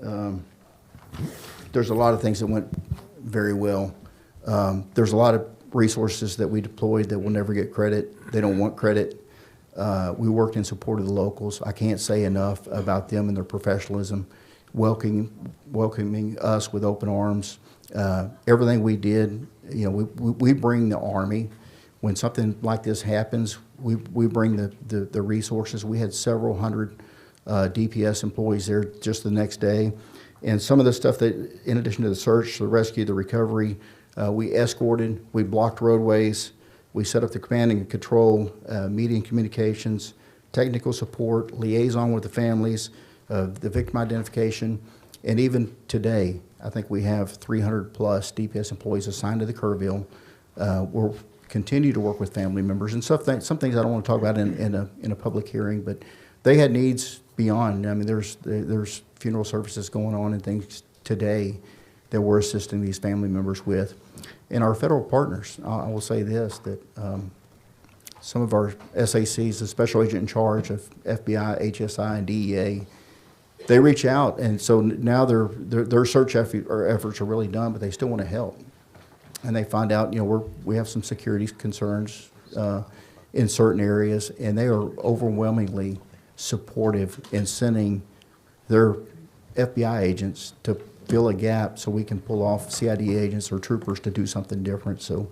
there's a lot of things that went very well. There's a lot of resources that we deployed that will never get credit. They don't want credit. We worked in support of the locals. I can't say enough about them and their professionalism, welcoming us with open arms. Everything we did, you know, we bring the Army. When something like this happens, we bring the resources. We had several hundred DPS employees there just the next day. And some of the stuff that, in addition to the search, the rescue, the recovery, we escorted, we blocked roadways, we set up the command and control, media and communications, technical support, liaison with the families, the victim identification, and even today, I think we have 300 plus DPS employees assigned to the Kerrville. We'll continue to work with family members and some things I don't want to talk about in a public hearing, but they had needs beyond. I mean, there's funeral services going on and things today that we're assisting these family members with. And our federal partners, I will say this, that some of our SACs, the special agent in charge of FBI, HSI, and DEA, they reach out, and so now their search efforts are really done, but they still want to help. And they find out, you know, we have some security concerns in certain areas, and they are overwhelmingly supportive in sending their FBI agents to fill a gap so we can pull off CID agents or troopers to do something different. So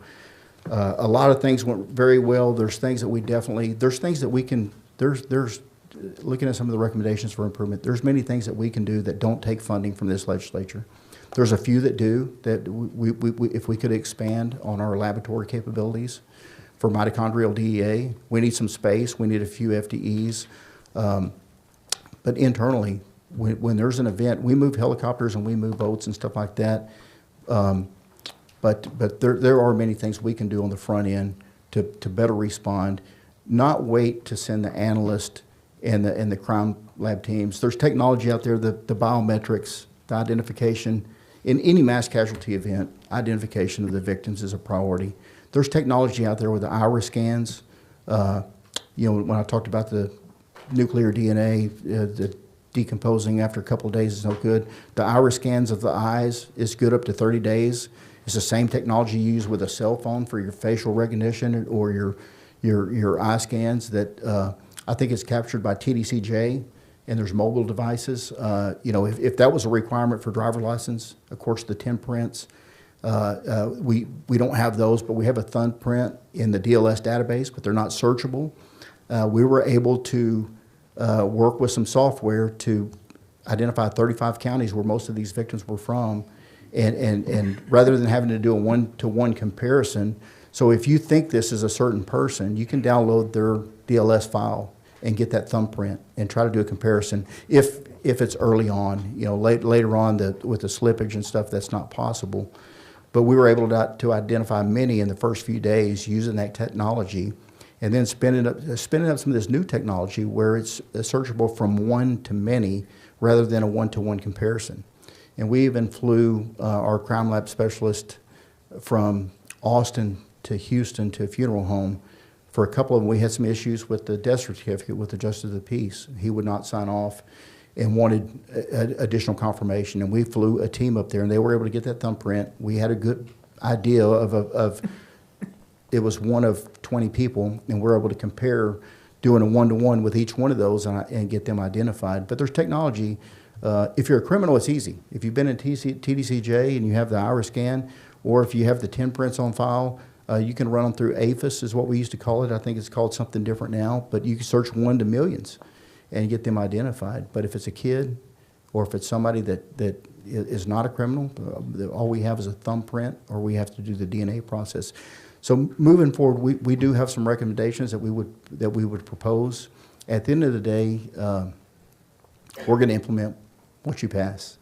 a lot of things went very well. There's things that we definitely, there's things that we can, there's looking at some of the recommendations for improvement, there's many things that we can do that don't take funding from this legislature. There's a few that do, that if we could expand on our laboratory capabilities for mitochondrial DEA, we need some space, we need a few FTEs. But internally, when there's an event, we move helicopters and we move boats and stuff like that. But there are many things we can do on the front end to better respond, not wait to send the analyst and the crime lab teams. There's technology out there, the biometrics, the identification. In any mass casualty event, identification of the victims is a priority. There's technology out there with the iris scans. You know, when I talked about the nuclear DNA, the decomposing after a couple of days is no good. The iris scans of the eyes is good up to 30 days. It's the same technology you use with a cell phone for your facial recognition or your eye scans that I think is captured by TDCJ, and there's mobile devices. You know, if that was a requirement for driver license, of course the 10 prints, we don't have those, but we have a thumbprint in the DLS database, but they're not searchable. We were able to work with some software to identify 35 counties where most of these victims were from, and rather than having to do a one-to-one comparison, so if you think this is a certain person, you can download their DLS file and get that thumbprint and try to do a comparison. If it's early on, you know, later on with the slippage and stuff, that's not possible. But we were able to identify many in the first few days using that technology, and then spinning up some of this new technology where it's searchable from one to many rather than a one-to-one comparison. And we even flew our crime lab specialist from Austin to Houston to a funeral home. For a couple of them, we had some issues with the death certificate with the Justice of the Peace. He would not sign off and wanted additional confirmation. And we flew a team up there, and they were able to get that thumbprint. We had a good idea of it was one of 20 people, and we're able to compare doing a one-to-one with each one of those and get them identified. But there's technology. If you're a criminal, it's easy. If you've been in TDCJ and you have the iris scan, or if you have the 10 prints on file, you can run them through APHIS is what we used to call it. I think it's called something different now, but you can search 1 to millions and get them identified. But if it's a kid or if it's somebody that is not a criminal, all we have is a thumbprint, or we have to do the DNA process. So moving forward, we do have some recommendations that we would propose. At the end of the day, we're going to implement what you pass.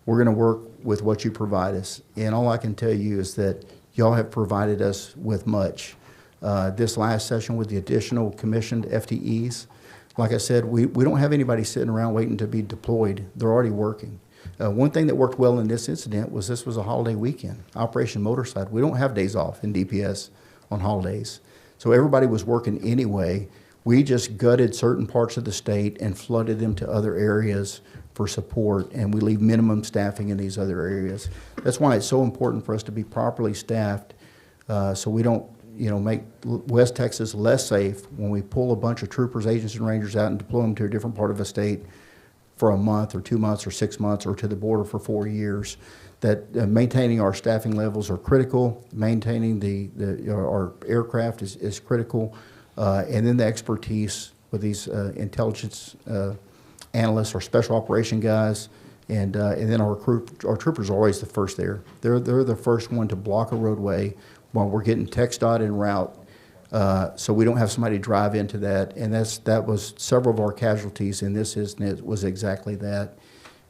We're going to work with what you provide us. And all I can tell you is that y'all have provided us with much. This last session with the additional commissioned FTEs, like I said, we don't have anybody sitting around waiting to be deployed. They're already working. One thing that worked well in this incident was this was a holiday weekend, Operation Motorside. We don't have days off in DPS on holidays. So everybody was working anyway. We just gutted certain parts of the state and flooded them to other areas for support, and we leave minimum staffing in these other areas. That's why it's so important for us to be properly staffed, so we don't, make West Texas less safe when we pull a bunch of troopers, agents, and rangers out and deploy them to a different part of the state for a month or 2 months or 6 months or to the border for 4 years. That maintaining our staffing levels are critical, maintaining our aircraft is critical, and then the expertise with these intelligence analysts or special operation guys, and then our troopers are always the first there. They're the first one to block a roadway while we're getting TxDOT en route, so we don't have somebody drive into that. And that was several of our casualties in this incident was exactly that,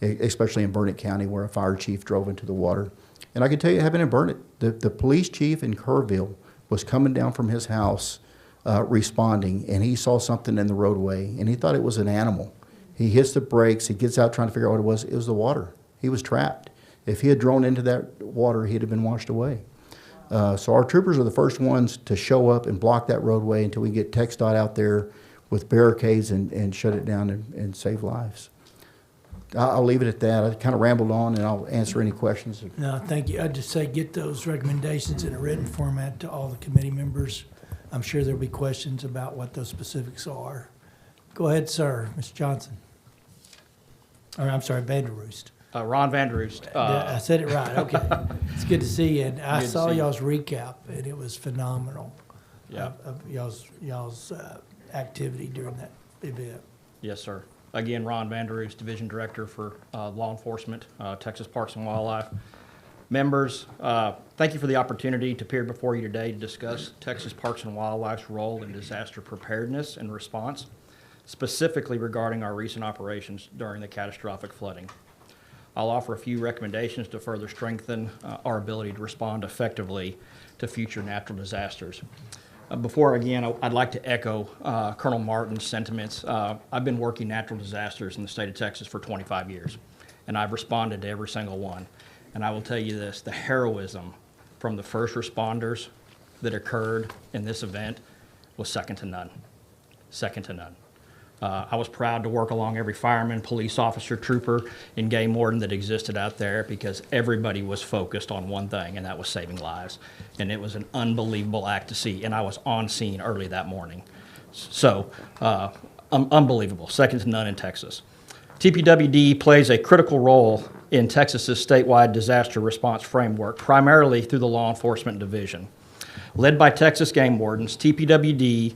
especially in Burnett County where a fire chief drove into the water. And I can tell you, having in Burnett, the police chief in Kerrville was coming down from his house responding, and he saw something in the roadway, and he thought it was an animal. He hits the brakes, he gets out trying to figure out what it was. It was the water. He was trapped. If he had drone into that water, he'd have been washed away. So our troopers are the first ones to show up and block that roadway until we get TxDOT out there with barricades and shut it down and save lives. I'll leave it at that. I kind of rambled on, and I'll answer any questions. No, thank you. I'd just say get those recommendations in a written format to all the committee members. I'm sure there'll be questions about what those specifics are. Go ahead, sir. Mr. Johnson. Or, I'm sorry, Vanderroost. Ron Vanderoost. I said it right. Okay. It's good to see you. And I Good to saw see you. y'all's recap, and it was phenomenal. Yeah. Of y'all's activity during that event. Yes, sir. Again, Ron Vanderoost, Division Director for Law Enforcement, Texas Parks and Wildlife. Members, thank you for the opportunity to appear before you today to discuss Texas Parks and Wildlife's role in disaster preparedness and response, specifically regarding our recent operations during the catastrophic flooding. I'll offer a few recommendations to further strengthen our ability to respond effectively to future natural disasters. Before, again, I'd like to echo Colonel Martin's sentiments. I've been working natural disasters in the state of Texas for 25 years, and I've responded to every single one. And I will tell you this, the heroism from the first responders that occurred in this event was second to none. Second to none. I was proud to work along every fireman, police officer, trooper, and game warden that existed out there because everybody was focused on one thing, and that was saving lives. And it was an unbelievable act to see, and I was on scene early that morning. So, unbelievable, second to none in Texas. TPWD plays a critical role in Texas's statewide disaster response framework, primarily through the Law Enforcement Division. Led by Texas game wardens, TPWD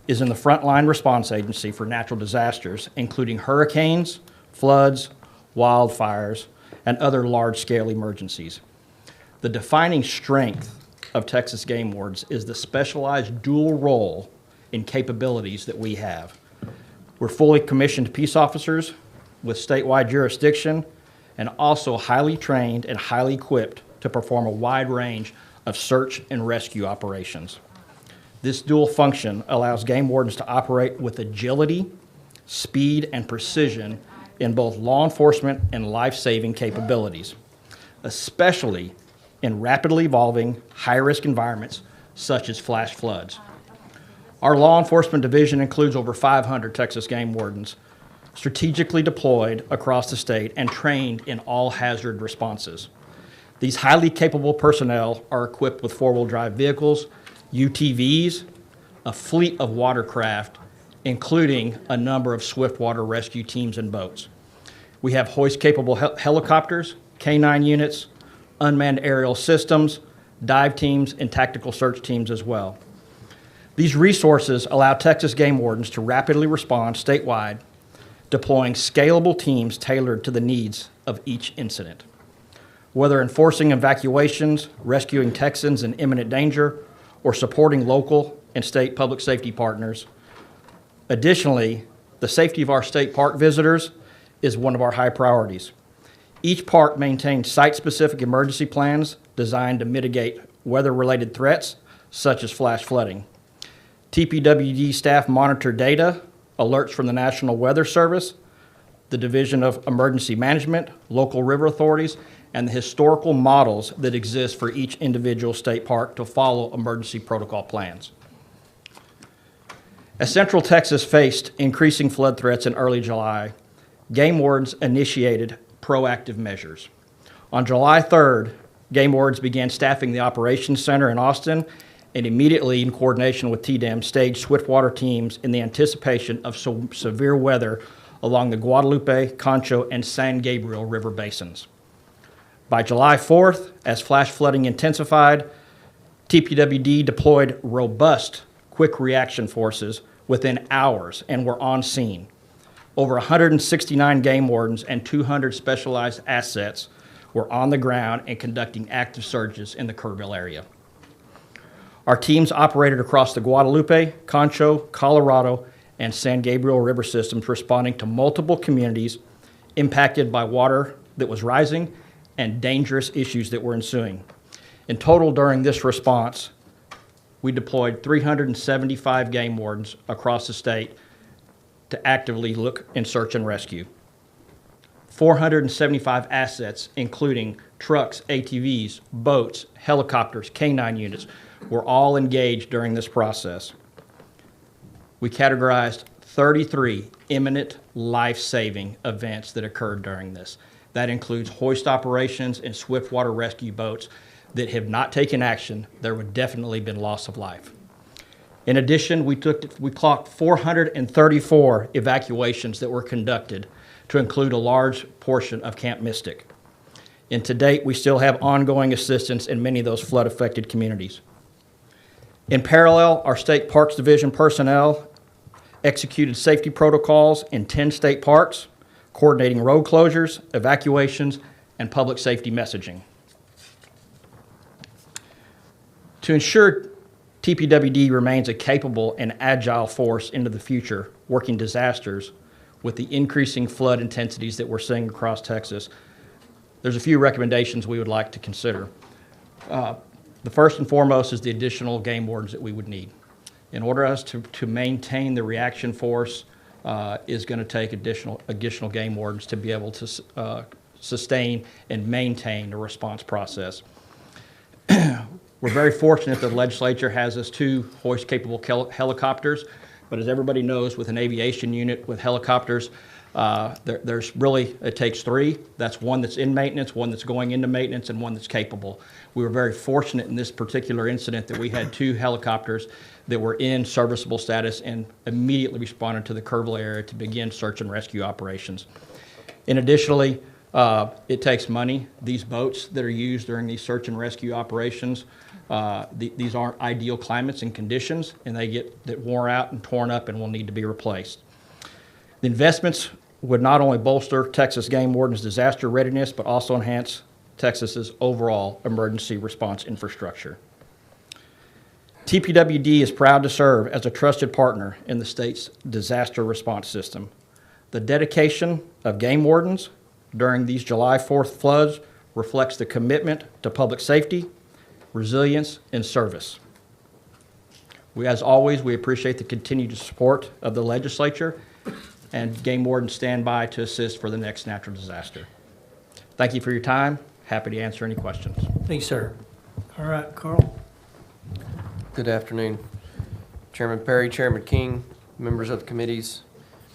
is in the frontline response agency for natural disasters, including hurricanes, floods, wildfires, and other large-scale emergencies. The defining strength of Texas game wardens is the specialized dual role and capabilities that we have. We're fully commissioned peace officers with statewide jurisdiction and also highly trained and highly equipped to perform a wide range of search and rescue operations. This dual function allows game wardens to operate with agility, speed, and precision in both law enforcement and life-saving capabilities, especially in rapidly evolving, high-risk environments such as flash floods. Our law enforcement division includes over 500 Texas game wardens strategically deployed across the state and trained in all hazard responses. These highly capable personnel are equipped with four-wheel drive vehicles, UTVs, a fleet of watercraft, including a number of swiftwater rescue teams and boats. We have hoist-capable helicopters, K-9 units, unmanned aerial systems, dive teams, and tactical search teams as well. These resources allow Texas game wardens to rapidly respond statewide, deploying scalable teams tailored to the needs of each incident. Whether enforcing evacuations, rescuing Texans in imminent danger, or supporting local and state public safety partners. Additionally, the safety of our state park visitors is one of our high priorities. Each park maintains site-specific emergency plans designed to mitigate weather-related threats, such as flash flooding. TPWD staff monitor data, alerts from the National Weather Service, the Division of Emergency Management, local river authorities, and the historical models that exist for each individual state park to follow emergency protocol plans. As Central Texas faced increasing flood threats in early July, game wardens initiated proactive measures. On July 3rd, game wardens began staffing the operations center in Austin and immediately, in coordination with TDEM, staged swiftwater teams in the anticipation of severe weather along the Guadalupe, Concho, and San Gabriel River basins. By July 4th, as flash flooding intensified, TPWD deployed robust quick reaction forces within hours and were on scene. Over 169 game wardens and 200 specialized assets were on the ground and conducting active searches in the Kerrville area. Our teams operated across the Guadalupe, Concho, Colorado, and San Gabriel River systems, responding to multiple communities impacted by water that was rising and dangerous issues that were ensuing. In total, during this response, we deployed 375 game wardens across the state to actively look and search and rescue. 475 assets, including trucks, ATVs, boats, helicopters, K-9 units, were all engaged during this process. We categorized 33 imminent life-saving events that occurred during this. That includes hoist operations and swiftwater rescue boats that have not taken action. There would definitely been loss of life. In addition, we clocked 434 evacuations that were conducted, to include a large portion of Camp Mystic. And to date, we still have ongoing assistance in many of those flood-affected communities. In parallel, our State Parks Division personnel executed safety protocols in 10 state parks, coordinating road closures, evacuations, and public safety messaging. To ensure TPWD remains a capable and agile force into the future, working disasters with the increasing flood intensities that we're seeing across Texas, there's a few recommendations we would like to consider. The first and foremost is the additional game wardens that we would need. In order us to maintain the reaction force is going to take additional game wardens to be able to sustain and maintain a response process. We're very fortunate that the legislature has us 2 hoist-capable helicopters, but as everybody knows, with an aviation unit with helicopters, it takes 3. That's one that's in maintenance, one that's going into maintenance, and one that's capable. We were very fortunate in this particular incident that we had 2 helicopters that were in serviceable status and immediately responded to the Kerrville area to begin search and rescue operations. And additionally, it takes money. These boats that are used during these search and rescue operations, these aren't ideal climates and conditions, and they get wore out and torn up and will need to be replaced. The investments would not only bolster Texas Game Warden's disaster readiness, but also enhance Texas's overall emergency response infrastructure. TPWD is proud to serve as a trusted partner in the state's disaster response system. The dedication of game wardens during these July 4th floods reflects the commitment to public safety, resilience, and service. As always, we appreciate the continued support of the legislature, and game wardens stand by to assist for the next natural disaster. Thank you for your time. Happy to answer any questions. Thank you, sir. All right, Carl. Good afternoon. Chairman Perry, Chairman King, members of the committees.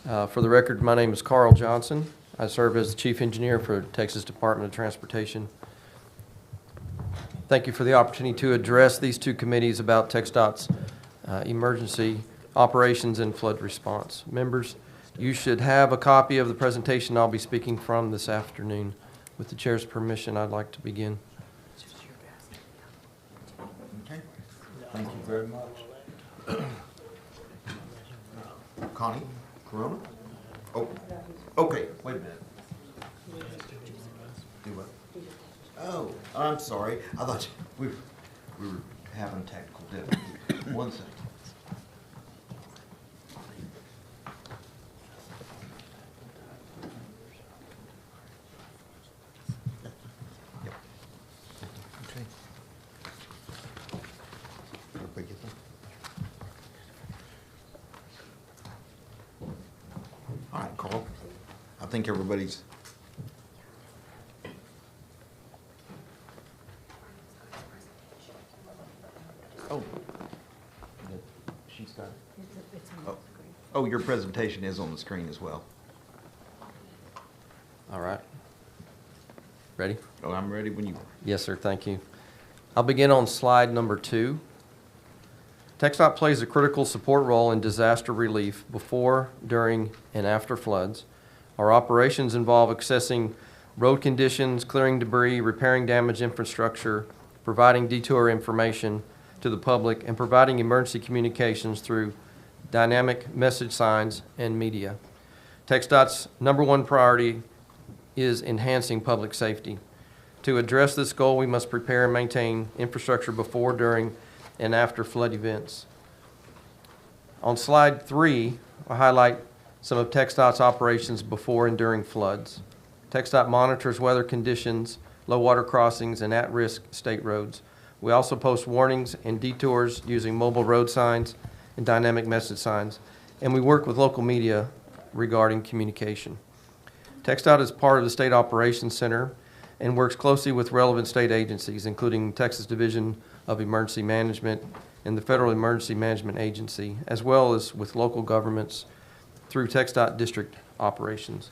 For the record, my name is Carl Johnson. I serve as the Chief Engineer for Texas Department of Transportation. Thank you for the opportunity to address these 2 committees about TxDOT's emergency operations and flood response. Members, you should have a copy of the presentation I'll be speaking from this afternoon. With the chair's permission, I'd like to begin. Okay. Thank you very much. Connie, Corona? Oh, okay, wait a minute. Do what? Oh, I'm sorry. I thought we were having technical difficulties. One second. All right, Carl. I think everybody's. Oh. She's got Oh, your presentation is on the screen as well. All right. Ready? Oh, I'm ready when you are. Yes, sir, thank you. I'll begin on slide number 2. TxDOT plays a critical support role in disaster relief before, during, and after floods. Our operations involve assessing road conditions, clearing debris, repairing damaged infrastructure, providing detour information to the public, and providing emergency communications through dynamic message signs and media. TxDOT's #1 priority is enhancing public safety. To address this goal, we must prepare and maintain infrastructure before, during, and after flood events. On slide 3, I highlight some of TxDOT's operations before and during floods. TxDOT monitors weather conditions, low water crossings, and at-risk state roads. We also post warnings and detours using mobile road signs and dynamic message signs, and we work with local media regarding communication. TxDOT is part of the State Operations Center and works closely with relevant state agencies, including Texas Division of Emergency Management and the Federal Emergency Management Agency, as well as with local governments through TxDOT district operations.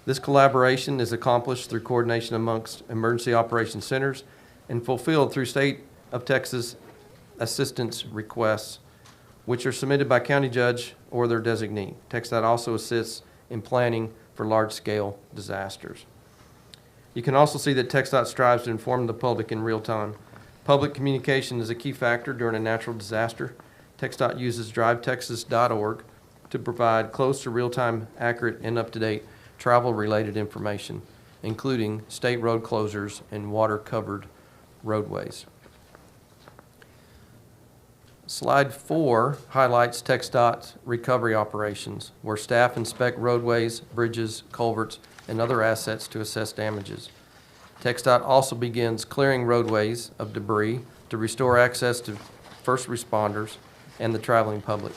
This collaboration is accomplished through coordination amongst emergency operations centers and fulfilled through State of Texas assistance requests, which are submitted by county judge or their designee. TxDOT also assists in planning for large-scale disasters. You can also see that TxDOT strives to inform the public in real time. Public communication is a key factor during a natural disaster. TxDOT uses drivetexas.org to provide close to real-time, accurate, and up-to-date travel-related information, including state road closures and water-covered roadways. Slide 4 highlights TxDOT's recovery operations, where staff inspect roadways, bridges, culverts, and other assets to assess damages. TxDOT also begins clearing roadways of debris to restore access to first responders and the traveling public.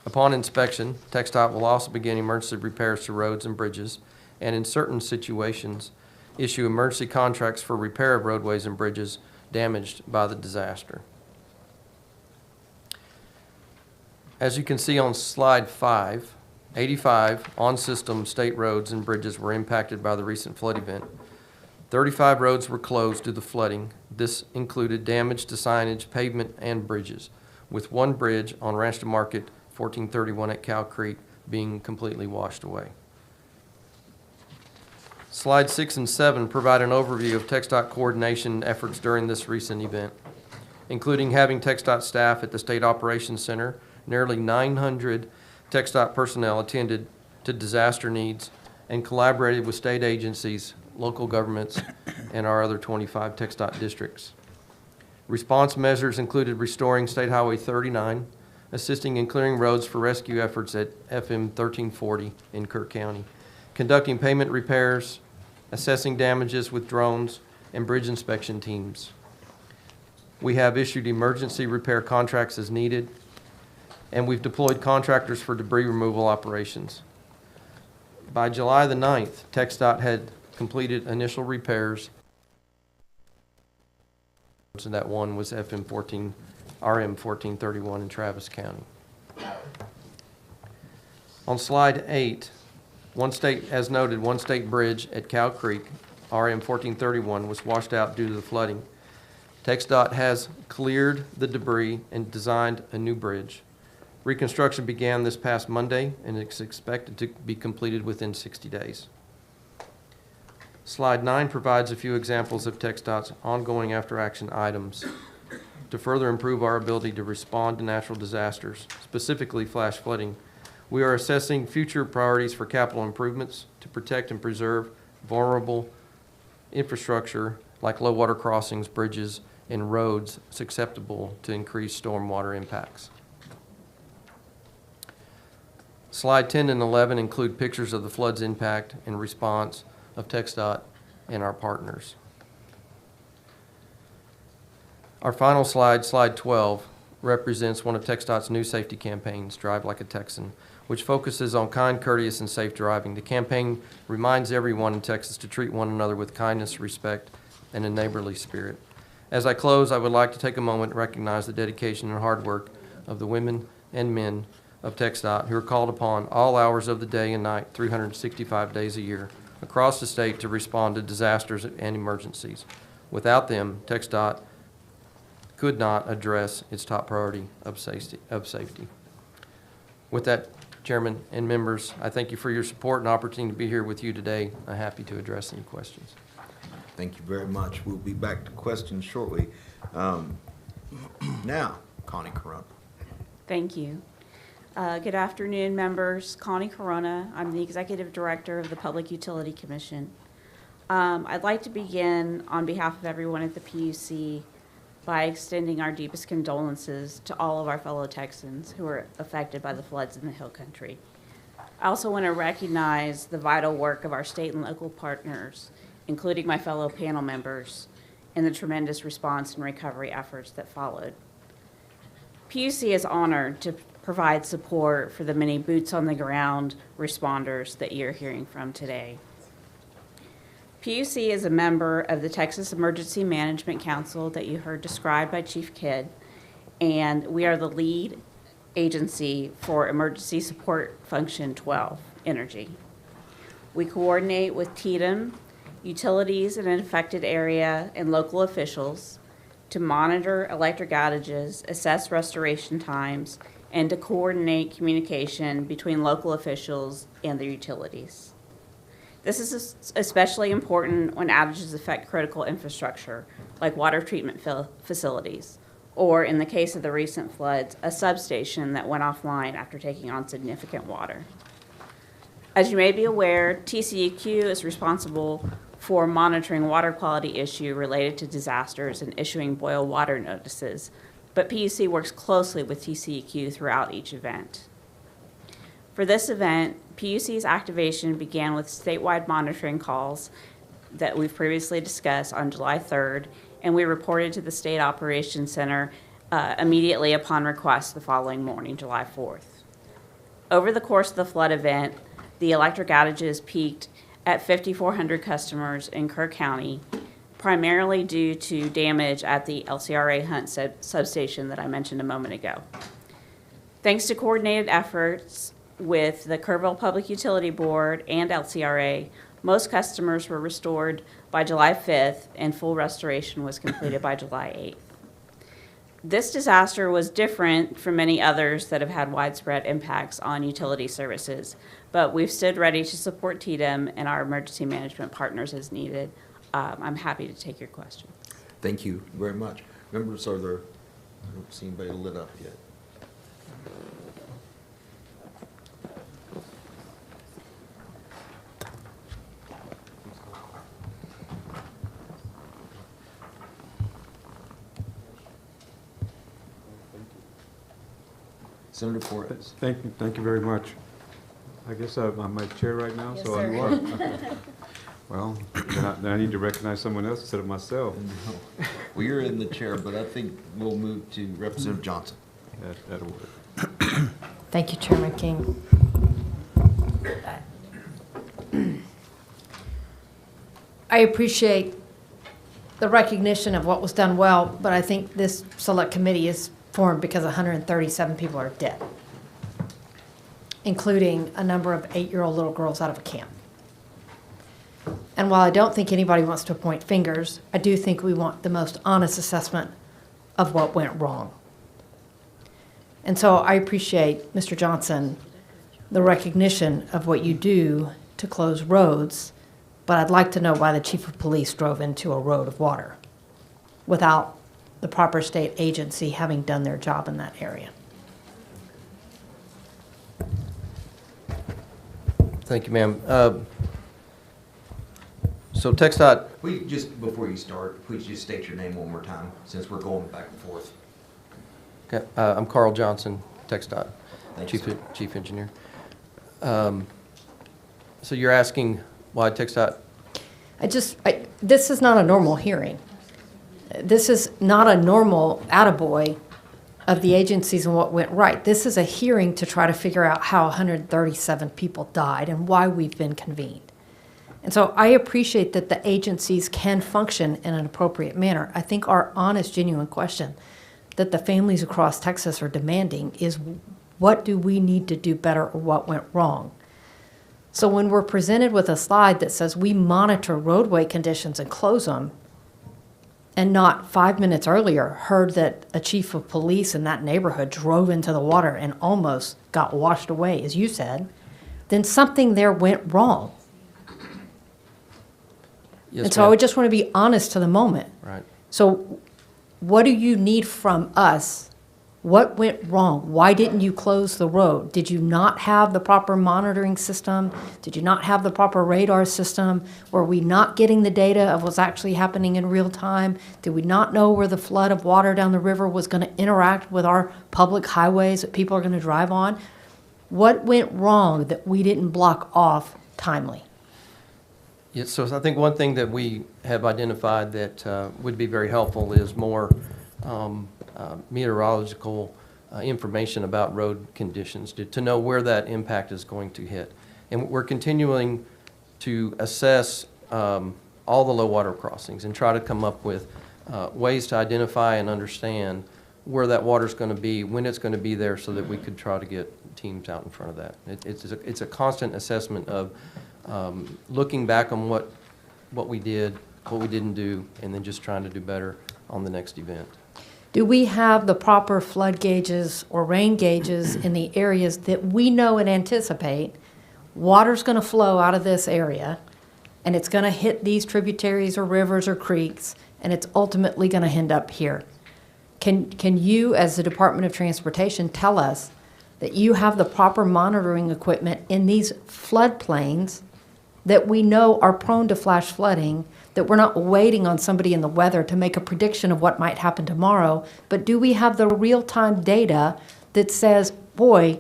Upon inspection, TxDOT will also begin emergency repairs to roads and bridges, and in certain situations, issue emergency contracts for repair of roadways and bridges damaged by the disaster. As you can see on slide 5, 85 on-system state roads and bridges were impacted by the recent flood event. 35 roads were closed due to flooding. This included damage to signage, pavement, and bridges, with one bridge on Ranch to Market 1431 at Cow Creek being completely washed away. Slides 6 and 7 provide an overview of TxDOT coordination efforts during this recent event, including having TxDOT staff at the State Operations Center. Nearly 900 TxDOT personnel attended to disaster needs and collaborated with state agencies, local governments, and our other 25 TxDOT districts. Response measures included restoring State Highway 39, assisting in clearing roads for rescue efforts at FM 1340 in Kirk County, conducting pavement repairs, assessing damages with drones, and bridge inspection teams. We have issued emergency repair contracts as needed, and we've deployed contractors for debris removal operations. By July the 9th, TxDOT had completed initial repairs, and that one was RM 1431 in Travis County. On slide 8, as noted, one state bridge at Cow Creek, RM 1431, was washed out due to the flooding. TxDOT has cleared the debris and designed a new bridge. Reconstruction began this past Monday and is expected to be completed within 60 days. Slide 9 provides a few examples of TxDOT's ongoing after-action items to further improve our ability to respond to natural disasters, specifically flash flooding. We are assessing future priorities for capital improvements to protect and preserve vulnerable infrastructure like low water crossings, bridges, and roads susceptible to increased stormwater impacts. Slide 10 and 11 include pictures of the flood's impact and response of TxDOT and our partners. Our final slide, slide 12, represents one of TxDOT's new safety campaigns, Drive Like a Texan, which focuses on kind, courteous, and safe driving. The campaign reminds everyone in Texas to treat one another with kindness, respect, and a neighborly spirit. As I close, I would like to take a moment and recognize the dedication and hard work of the women, and men of TxDOT who are called upon all hours of the day and night, 365 days a year, across the state to respond to disasters and emergencies. Without them, TxDOT could not address its top priority of safety. With that, Chairman and members, I thank you for your support and opportunity to be here with you today. I'm happy to address any questions. Thank you very much. We'll be back to questions shortly. Now, Connie Corona. Thank you. Good afternoon, members. Connie Corona. I'm the Executive Director of the Public Utility Commission. I'd like to begin on behalf of everyone at the PUC by extending our deepest condolences to all of our fellow Texans who are affected by the floods in the Hill Country. I also want to recognize the vital work of our state and local partners, including my fellow panel members, in the tremendous response and recovery efforts that followed. PUC is honored to provide support for the many boots-on-the-ground responders that you're hearing from today. PUC is a member of the Texas Emergency Management Council that you heard described by Chief Kidd, and we are the lead agency for Emergency Support Function 12, Energy. We coordinate with TDM, utilities in an affected area, and local officials to monitor electric outages, assess restoration times, and to coordinate communication between local officials and the utilities. This is especially important when outages affect critical infrastructure, like water treatment facilities, or in the case of the recent floods, a substation that went offline after taking on significant water. As you may be aware, TCEQ is responsible for monitoring water quality issue related to disasters and issuing boil water notices, but PUC works closely with TCEQ throughout each event. For this event, PUC's activation began with statewide monitoring calls that we've previously discussed on July 3rd, and we reported to the State Operations Center immediately upon request the following morning, July 4th. Over the course of the flood event, the electric outages peaked at 5,400 customers in Kerr County, primarily due to damage at the LCRA Hunt substation that I mentioned a moment ago. Thanks to coordinated efforts with the Kerrville Public Utility Board and LCRA, most customers were restored by July 5th, and full restoration was completed by July 8th. This disaster was different from many others that have had widespread impacts on utility services, but we've stood ready to support TDM and our emergency management partners as needed. I'm happy to take your question. Thank you very much. Members, I don't see anybody lit up yet. Senator Flores. Thank you very much. I guess I'm on my chair right now, Yes, so sir. you are. Well, then I need to recognize someone else instead of myself. Well, you're in the chair, but I think we'll move to Representative Johnson. That'll work. Thank you, Chairman King. I appreciate the recognition of what was done well, but I think this select committee is formed because 137 people are dead, including a number of 8-year-old little girls out of a camp. And while I don't think anybody wants to point fingers, I do think we want the most honest assessment of what went wrong. And so I appreciate, Mr. Johnson, the recognition of what you do to close roads, but I'd like to know why the chief of police drove into a road of water without the proper state agency having done their job in that area. Thank you, ma'am. So TxDOT. Please, just before you start, please just state your name one more time, since we're going back and forth. Okay, I'm Carl Johnson, TxDOT, Thank you, Chief Engineer. So you're asking why TxDOT? This is not a normal hearing. This is not a normal attaboy of the agencies and what went right. This is a hearing to try to figure out how 137 people died and why we've been convened. And so I appreciate that the agencies can function in an appropriate manner. I think our honest, genuine question that the families across Texas are demanding is What do we need to do better, or what went wrong? So when we're presented with a slide that says we monitor roadway conditions and close them, and not 5 minutes earlier heard that a chief of police in that neighborhood drove into the water and almost got washed away, as you said, then something there went wrong. Yes, And so I ma'am. would just want to be honest to the moment. Right. So what do you need from us? What went wrong? Why didn't you close the road? Did you not have the proper monitoring system? Did you not have the proper radar system? Were we not getting the data of what's actually happening in real time? Did we not know where the flood of water down the river was going to interact with our public highways that people are going to drive on? What went wrong that we didn't block off timely? Yes, so I think one thing that we have identified that would be very helpful is more meteorological information about road conditions to know where that impact is going to hit. And we're continuing to assess all the low water crossings and try to come up with ways to identify and understand where that water's going to be, when it's going to be there, so that we could try to get teams out in front of that. It's a constant assessment of looking back on what we did, what we didn't do, and then just trying to do better on the next event. Do we have the proper flood gauges or rain gauges in the areas that we know and anticipate water's going to flow out of this area, and it's going to hit these tributaries or rivers or creeks, and it's ultimately going to end up here? Can you, as the Department of Transportation, tell us that you have the proper monitoring equipment in these floodplains that we know are prone to flash flooding, that we're not waiting on somebody in the weather to make a prediction of what might happen tomorrow, but do we have the real-time data that says, boy,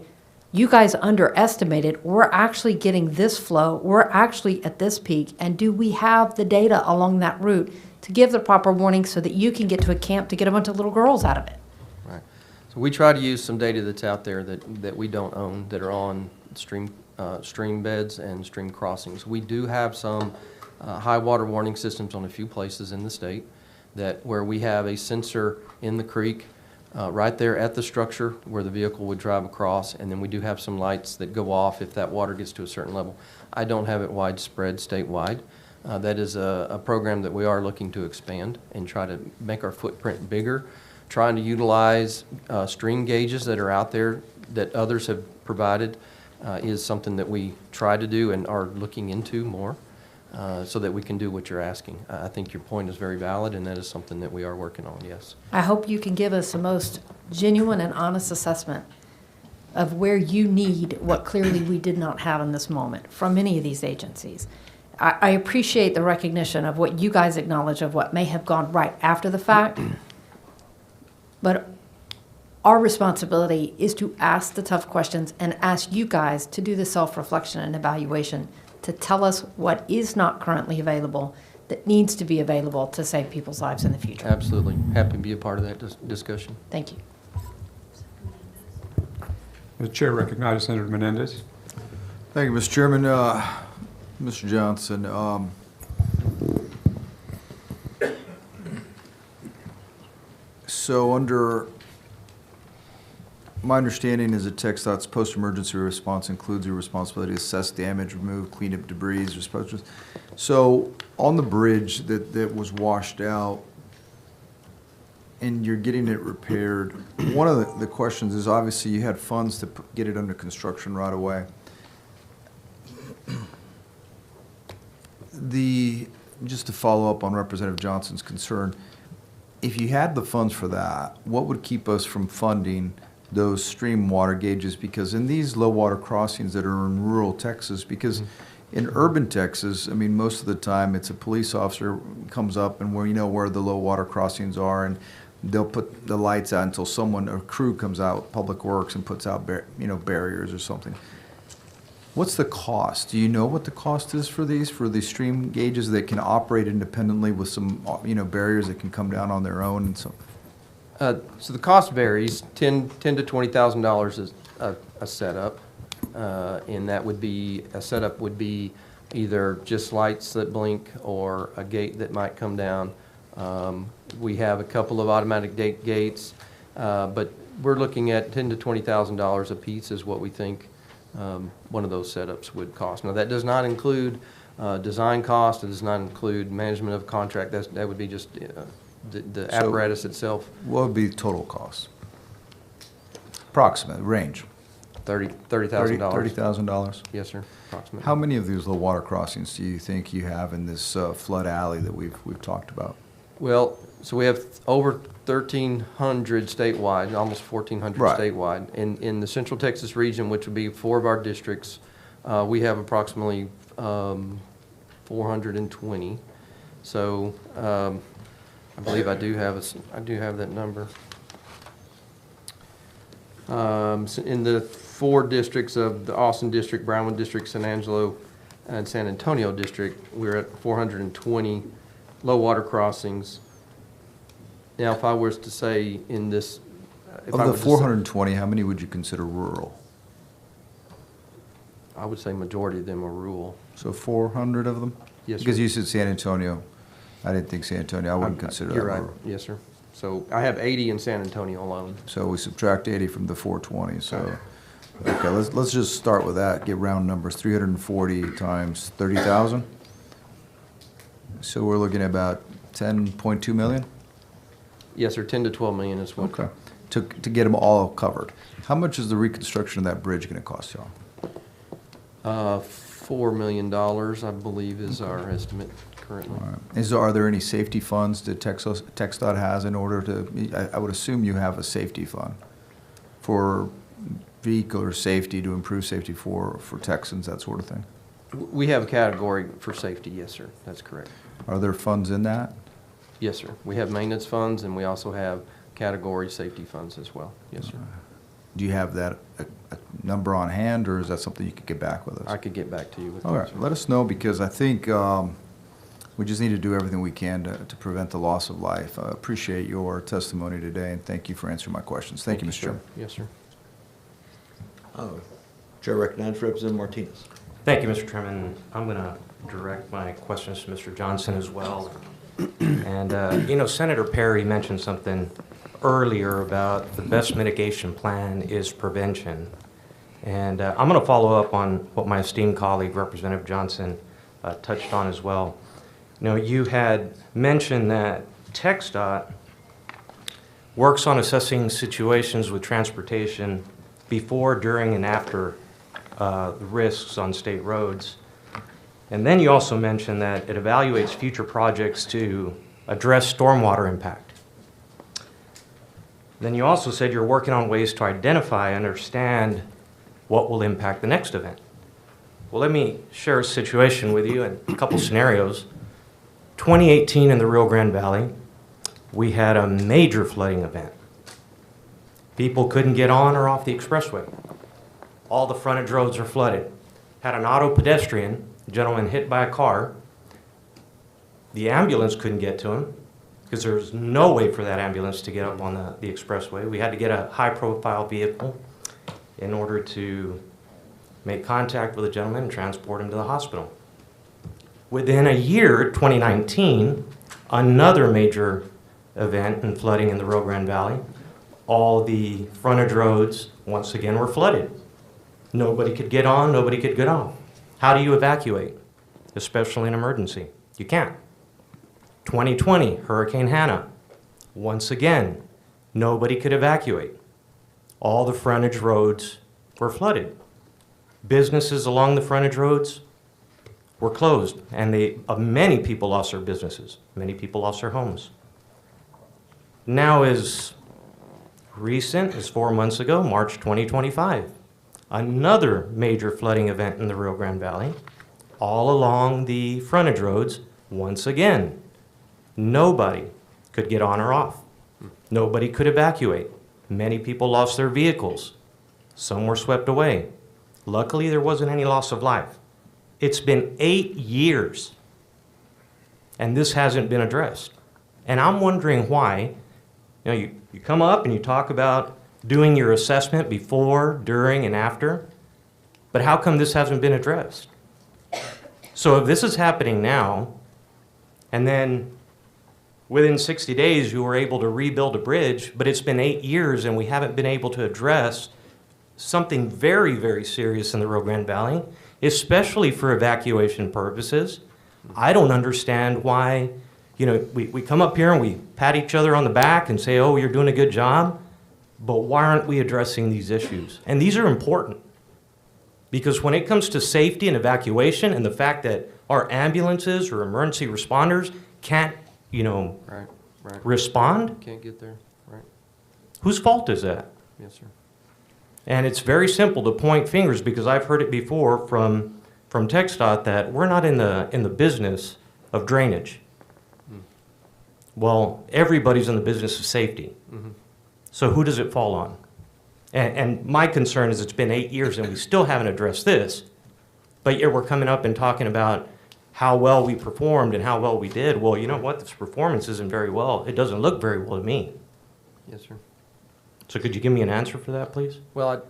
you guys underestimated, we're actually getting this flow, we're actually at this peak, and do we have the data along that route to give the proper warning so that you can get to a camp to get a bunch of little girls out of it? Right. So we try to use some data that's out there that we don't own, that are on stream beds and stream crossings. We do have some high water warning systems on a few places in the state where we have a sensor in the creek right there at the structure where the vehicle would drive across, and then we do have some lights that go off if that water gets to a certain level. I don't have it widespread statewide. That is a program that we are looking to expand and try to make our footprint bigger, trying to utilize stream gauges that are out there that others have provided is something that we try to do and are looking into more so that we can do what you're asking. I think your point is very valid, and that is something that we are working on, yes. I hope you can give us the most genuine and honest assessment of where you need what clearly we did not have in this moment from any of these agencies. I appreciate the recognition of what you guys acknowledge of what may have gone right after the fact, but our responsibility is to ask the tough questions and ask you guys to do the self-reflection and evaluation to tell us what is not currently available that needs to be available to save people's lives in the future. Absolutely. Happy to be a part of that discussion. Thank you. The chair recognizes Senator Menendez. Thank you, Mr. Chairman. Mr. Johnson, so under my understanding is that TxDOT's post-emergency response includes your responsibility to assess damage, remove, clean up debris. So on the bridge that was washed out and you're getting it repaired, one of the questions is obviously you had funds to get it under construction right away. Just to follow up on Representative Johnson's concern, if you had the funds for that, what would keep us from funding those stream water gauges? Because in these low water crossings that are in rural Texas, because in urban Texas, I mean, most of the time it's a police officer comes up and we know where the low water crossings are, and they'll put the lights out until a crew comes out, Public Works, and puts out barriers or something. What's the cost? Do you know what the cost is for these stream gauges that can operate independently with some barriers that can come down on their own? And so the cost varies. $10,000 to $20,000 is a setup, and that would be a setup would be either just lights that blink or a gate that might come down. We have a couple of automatic gates, but we're looking at $10,000 to $20,000 a piece is what we think one of those setups would cost. Now, that does not include design cost, it does not include management of contract, that would be just the So apparatus itself. What would be total cost? Approximate range? $30,000. $30,000? Yes, sir, approximately. How many of these low water crossings do you think you have in this flood alley that we've talked about? Well, so we have over 1,300 statewide, almost 1,400 Right. statewide. In the Central Texas region, which would be 4 of our districts, we have approximately 420. So I believe I do have that number. So in the 4 districts of the Austin District, Brownwood District, San Angelo, and San Antonio District, we're at 420 low water crossings. Now, if I was to say in this, if I Of the were to say- 420, how many would you consider rural? I would say majority of them are rural. So 400 of them? Yes, sir. Because you said San Antonio. I didn't think San Antonio, I wouldn't consider that You're right, rural. yes, sir. So I have 80 in San Antonio alone. So we subtract 80 from the 420, so, okay, let's just start with that, get round numbers, 340 times 30,000. So we're looking at about 10.2 million? Yes, sir, 10 to 12 million is what. Okay, to get them all covered. How much is the reconstruction of that bridge gonna cost y'all? $4 million, I believe, is our estimate currently. Are there any safety funds that TxDOT has in order to, I would assume you have a safety fund for vehicular safety, to improve safety for Texans, that sort of thing? We have a category for safety, yes, sir, that's correct. Are there funds in that? Yes, sir. We have maintenance funds, and we also have category safety funds as well. Yes, sir. Do you have that a number on hand, or is that something you could get back with us? I could get back to you with All that, right, sir. let us know, because I think we just need to do everything we can to prevent the loss of life. I appreciate your testimony today, and thank you for answering my questions. Thank you, Mr. Chairman. Yes, sir. Chair recognizes Representative Martinez. Thank you, Mr. Chairman. I'm going to direct my questions to Mr. Johnson as well. And, Senator Perry mentioned something earlier about the best mitigation plan is prevention. And I'm going to follow up on what my esteemed colleague, Representative Johnson, touched on as well. You had mentioned that TxDOT works on assessing situations with transportation before, during, and after the risks on state roads. And then you also mentioned that it evaluates future projects to address stormwater impact. Then you also said you're working on ways to identify and understand what will impact the next event. Well, let me share a situation with you and a couple scenarios. 2018 in the Rio Grande Valley, we had a major flooding event. People couldn't get on or off the expressway. All the frontage roads are flooded. Had an auto pedestrian, a gentleman hit by a car. The ambulance couldn't get to him because there was no way for that ambulance to get up on the expressway. We had to get a high-profile vehicle in order to make contact with the gentleman and transport him to the hospital. Within a year, 2019, another major event in flooding in the Rio Grande Valley. All the frontage roads, once again, were flooded. Nobody could get on, nobody could get off. How do you evacuate, especially in emergency? You can't. 2020, Hurricane Hannah. Once again, nobody could evacuate. All the frontage roads were flooded. Businesses along the frontage roads were closed, and many people lost their businesses. Many people lost their homes. Now, as recent as 4 months ago, March 2025, another major flooding event in the Rio Grande Valley, all along the frontage roads. Once again, nobody could get on or off. Nobody could evacuate. Many people lost their vehicles. Some were swept away. Luckily, there wasn't any loss of life. It's been 8 years, and this hasn't been addressed. And I'm wondering why. You come up and you talk about doing your assessment before, during, and after, but how come this hasn't been addressed? So if this is happening now, and then within 60 days, you were able to rebuild a bridge, but it's been 8 years and we haven't been able to address something very, very serious in the Rio Grande Valley, especially for evacuation purposes. I don't understand why, we come up here and we pat each other on the back and say, oh, you're doing a good job, but why aren't we addressing these issues? And these are important, because when it comes to safety and evacuation and the fact that our ambulances or emergency responders can't, Right. respond, Can't get there, right? whose fault is that? Yes, sir. And it's very simple to point fingers, because I've heard it before from TxDOT that we're not in the business of drainage. Well, everybody's in the business of safety. So who does it fall on? And my concern is it's been 8 years and we still haven't addressed this, but yet we're coming up and talking about how well we performed and how well we did. Well, you know what? This performance isn't very well. It doesn't look very well to me. Yes, sir. So could you give me an answer for that, please? Well,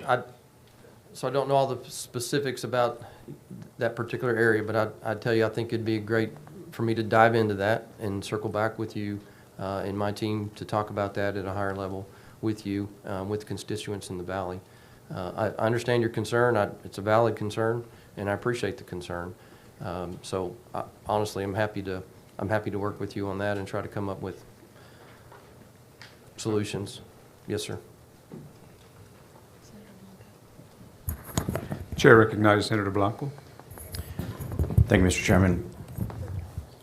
so I don't know all the specifics about that particular area, but I'd tell you, I think it'd be great for me to dive into that and circle back with you and my team to talk about that at a higher level with you, with constituents in the valley. I understand your concern. It's a valid concern, and I appreciate the concern. So honestly, I'm happy to work with you on that and try to come up with solutions. Yes, sir. Chair recognizes Senator Blanco. Thank you, Mr. Chairman.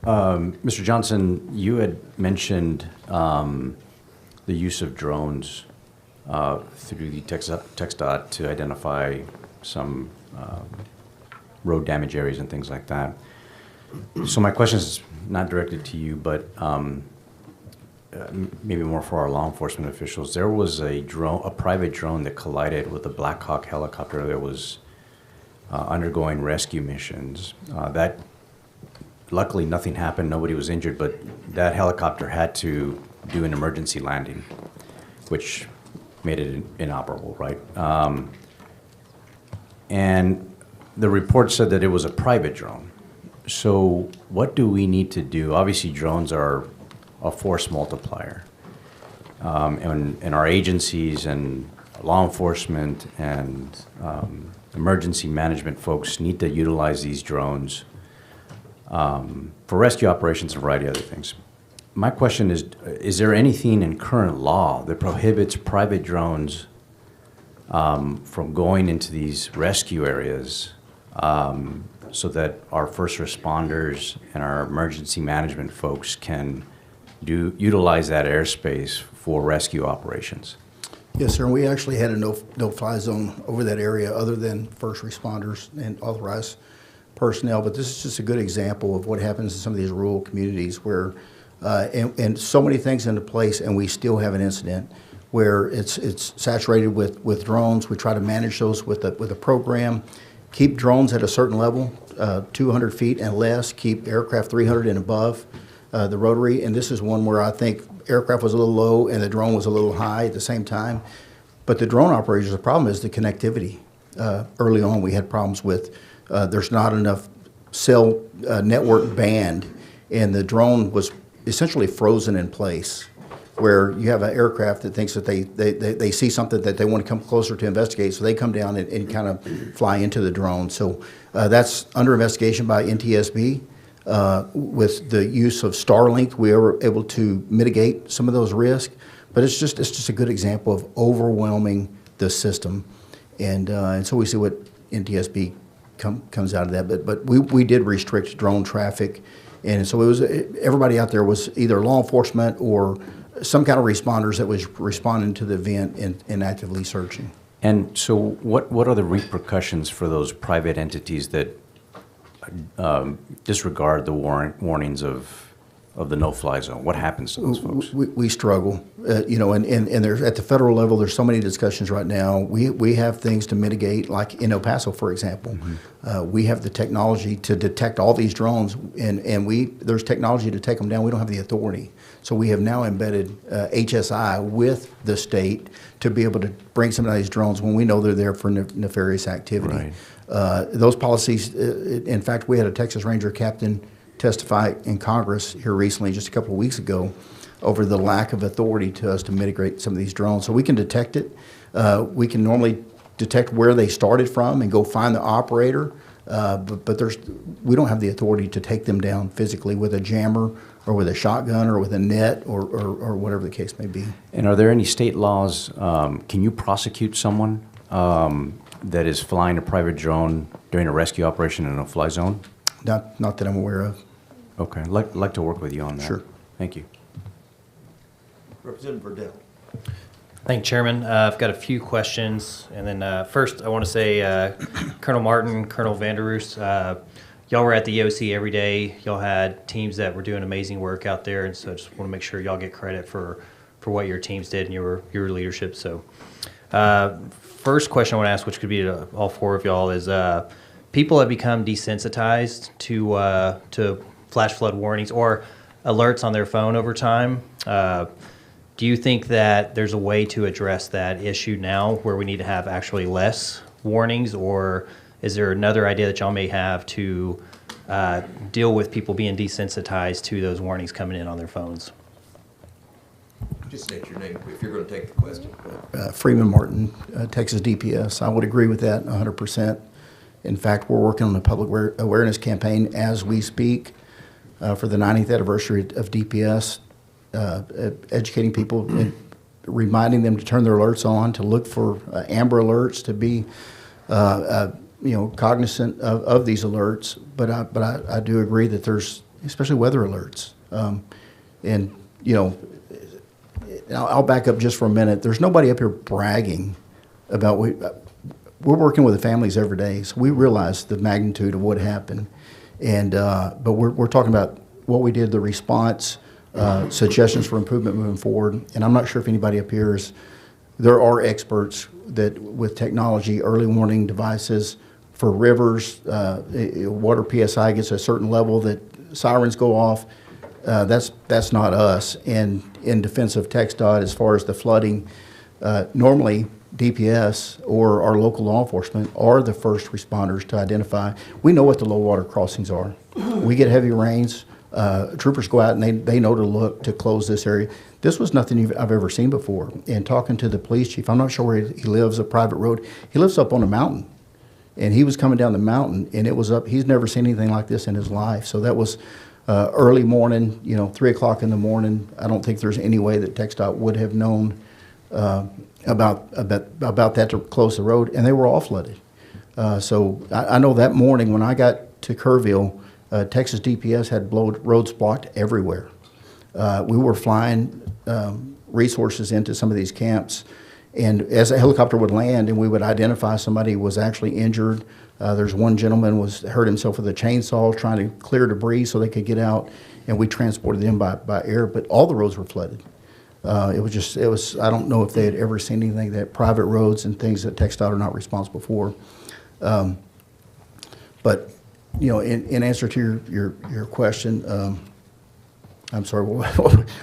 Mr. Johnson, you had mentioned the use of drones through the TxDOT to identify some road damage areas and things like that. So my question is not directed to you, but maybe more for our law enforcement officials. There was a private drone that collided with a Black Hawk helicopter that was undergoing rescue missions. That luckily nothing happened, nobody was injured, but that helicopter had to do an emergency landing, which made it inoperable, right? And the report said that it was a private drone. So what do we need to do? Obviously, drones are a force multiplier. And our agencies and law enforcement and emergency management folks need to utilize these drones for rescue operations and a variety of other things. My question is there anything in current law that prohibits private drones from going into these rescue areas so that our first responders and our emergency management folks can utilize that airspace for rescue operations? Yes, sir. And we actually had a no-fly zone over that area other than first responders and authorized personnel. But this is just a good example of what happens in some of these rural communities where, and so many things into place, and we still have an incident where it's saturated with drones. We try to manage those with a program. Keep drones at a certain level, 200 feet and less. Keep aircraft 300 and above the rotary. And this is one where I think aircraft was a little low and the drone was a little high at the same time. But the drone operators, the problem is the connectivity. Early on, we had problems with there's not enough cell network band, and the drone was essentially frozen in place, where you have an aircraft that thinks that they see something that they want to come closer to investigate, so they come down and kind of fly into the drone. So that's under investigation by NTSB. With the use of Starlink, we were able to mitigate some of those risks, but it's just a good example of overwhelming the system, and so we see what NTSB comes out of that. But we did restrict drone traffic, and so it was everybody out there was either law enforcement or some kind of responders that was responding to the event and actively searching. And so what are the repercussions for those private entities that disregard the warnings of the no-fly zone? What happens to those folks? We struggle, and there's at the federal level. There's so many discussions right now. We have things to mitigate, like in El Paso, for example. Mm-hmm. We have the technology to detect all these drones, and there's technology to take them down. We don't have the authority, so we have now embedded HSI with the state to be able to bring some of these drones when we know they're there for nefarious activity. Right. Those policies, in fact, we had a Texas Ranger captain testify in Congress here recently, just a couple of weeks ago, over the lack of authority to us to mitigate some of these drones. So we can detect it. We can normally detect where they started from and go find the operator, but we don't have the authority to take them down physically with a jammer or with a shotgun or with a net or whatever the case may be. And are there any state laws, can you prosecute someone that is flying a private drone during a rescue operation in a fly zone? Not that I'm aware of. Okay, I'd like to work with you on that. Sure. Thank you. Representative Verdell. Thank you, Chairman. I've got a few questions. And then first, I want to say, Colonel Martin, Colonel Vanderroos, y'all were at the EOC every day. Y'all had teams that were doing amazing work out there. And so I just want to make sure y'all get credit for what your teams did and your leadership. So first question I want to ask, which could be to all four of y'all, is people have become desensitized to flash flood warnings or alerts on their phone over time. Do you think that there's a way to address that issue now where we need to have actually less warnings, or is there another idea that y'all may have to deal with people being desensitized to those warnings coming in on their phones? Just state your name if you're going to take the question. Freeman Martin, Texas DPS. I would agree with that 100%. In fact, we're working on a public awareness campaign as we speak for the 90th anniversary of DPS. Educating people and reminding them to turn their alerts on, to look for amber alerts, to be cognizant of these alerts. But I do agree that there's especially weather alerts, and I'll back up just for a minute. There's nobody up here bragging about we're working with the families every day, so we realize the magnitude of what happened, and but we're talking about what we did, the response. Suggestions for improvement moving forward. And I'm not sure if anybody up here there are experts that with technology, early warning devices for rivers, water PSI gets a certain level that sirens go off. That's not us. And in defense of TxDOT, as far as the flooding, normally DPS or our local law enforcement are the first responders to identify. We know what the low water crossings are. We get heavy rains. Troopers go out and they know to look to close this area. This was nothing I've ever seen before. And talking to the police chief, I'm not sure where he lives, a private road. He lives up on a mountain. And he was coming down the mountain, and it was up. He's never seen anything like this in his life. So that was early morning, 3 o'clock in the morning. I don't think there's any way that TxDOT would have known about that to close the road, and they were all flooded. So I know that morning when I got to Kerrville, Texas DPS had roads blocked everywhere. We were flying resources into some of these camps, and as a helicopter would land and we would identify somebody who was actually injured, there's one gentleman hurt himself with a chainsaw trying to clear debris so they could get out, and we transported them by air, but all the roads were flooded. It was I don't know if they had ever seen anything that private roads and things that TxDOT are not responsible for. But in answer to your question, I'm sorry,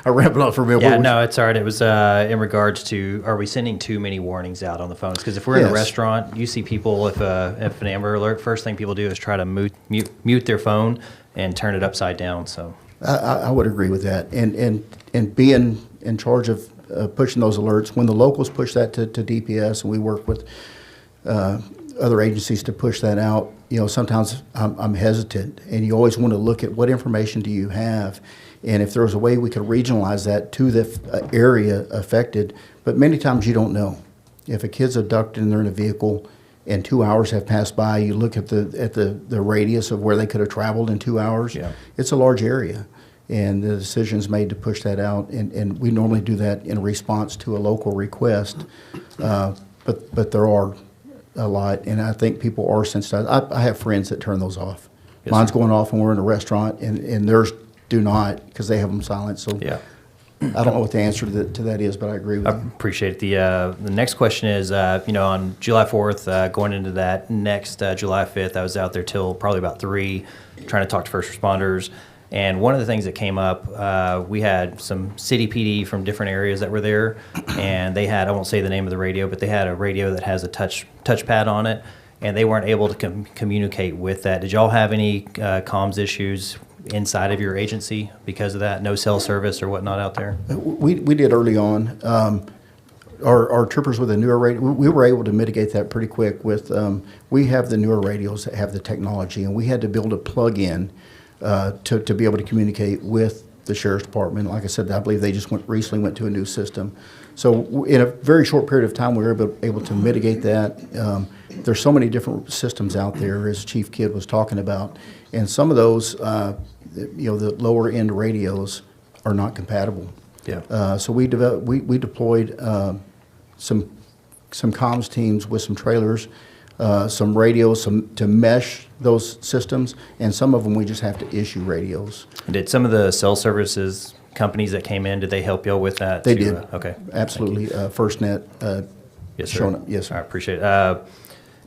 I rambled on for a minute. Yeah, no, it's all right. It was in regards to, are we sending too many warnings out on the phones? Because if we're in a restaurant, you see people, if an Amber Alert, first thing people do is try to mute their phone and turn it upside down. So I would agree with that. And being in charge of pushing those alerts, when the locals push that to DPS, and we work with other agencies to push that out, sometimes I'm hesitant, and you always want to look at what information do you have, and if there was a way we could regionalize that to the area affected, but many times you don't know. If a kid's abducted and they're in a vehicle and 2 hours have passed by, you look at the radius of where they could have traveled in 2 hours. Yeah. It's a large area, and the decision's made to push that out, and we normally do that in response to a local request, but there are a lot, and I think people are sensitized. I have friends that turn those off. Yes, mine's going off when we're in a restaurant, and theirs do not because they have them silent. So yeah. I don't know what the answer to that is, but I agree with you. I appreciate it. The next question is, on July 4th, going into that next July 5th, I was out there till probably about 3, trying to talk to first responders. And one of the things that came up, we had some city PD from different areas that were there, and they had, I won't say the name of the radio, but they had a radio that has a touchpad on it, and they weren't able to communicate with that. Did y'all have any comms issues inside of your agency because of that? No cell service or whatnot out there? We did early on. Our troopers with the newer radio, we were able to mitigate that pretty quick with, we have the newer radios that have the technology, and we had to build a plug-in to be able to communicate with the Sheriff's Department. Like I said, I believe they just recently went to a new system. So in a very short period of time, we were able to mitigate that. There's so many different systems out there, as Chief Kidd was talking about, and some of those, the lower end radios are not compatible. Yeah. So we deployed some comms teams with some trailers, some radios, to mesh those systems, and some of them we just have to issue radios. Did some of the cell services companies that came in, did they help y'all with that? They too? did. Okay. Absolutely. FirstNet. Yes, sir. Showing up. Yes, sir. I appreciate it.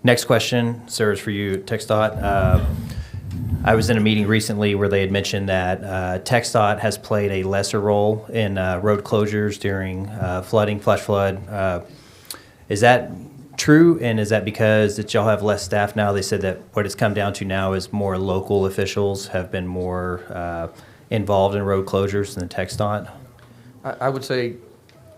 Next question, sir, is for you, TxDOT. I was in a meeting recently where they had mentioned that TxDOT has played a lesser role in road closures during flooding, flash flood. Is that true, and is that because that y'all have less staff now? They said that what it's come down to now is more local officials have been more involved in road closures than TxDOT. I would say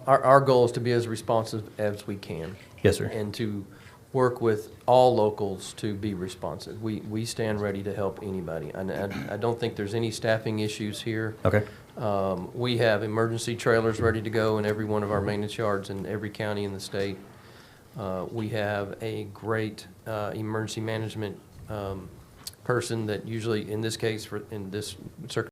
our goal is to be as responsive as we can. Yes, sir. And to work with all locals to be responsive. We stand ready to help anybody. And I don't think there's any staffing issues here. Okay. We have emergency trailers ready to go in every one of our maintenance yards in every county in the state. We have a great emergency management person that usually, in this case, in this circumstance,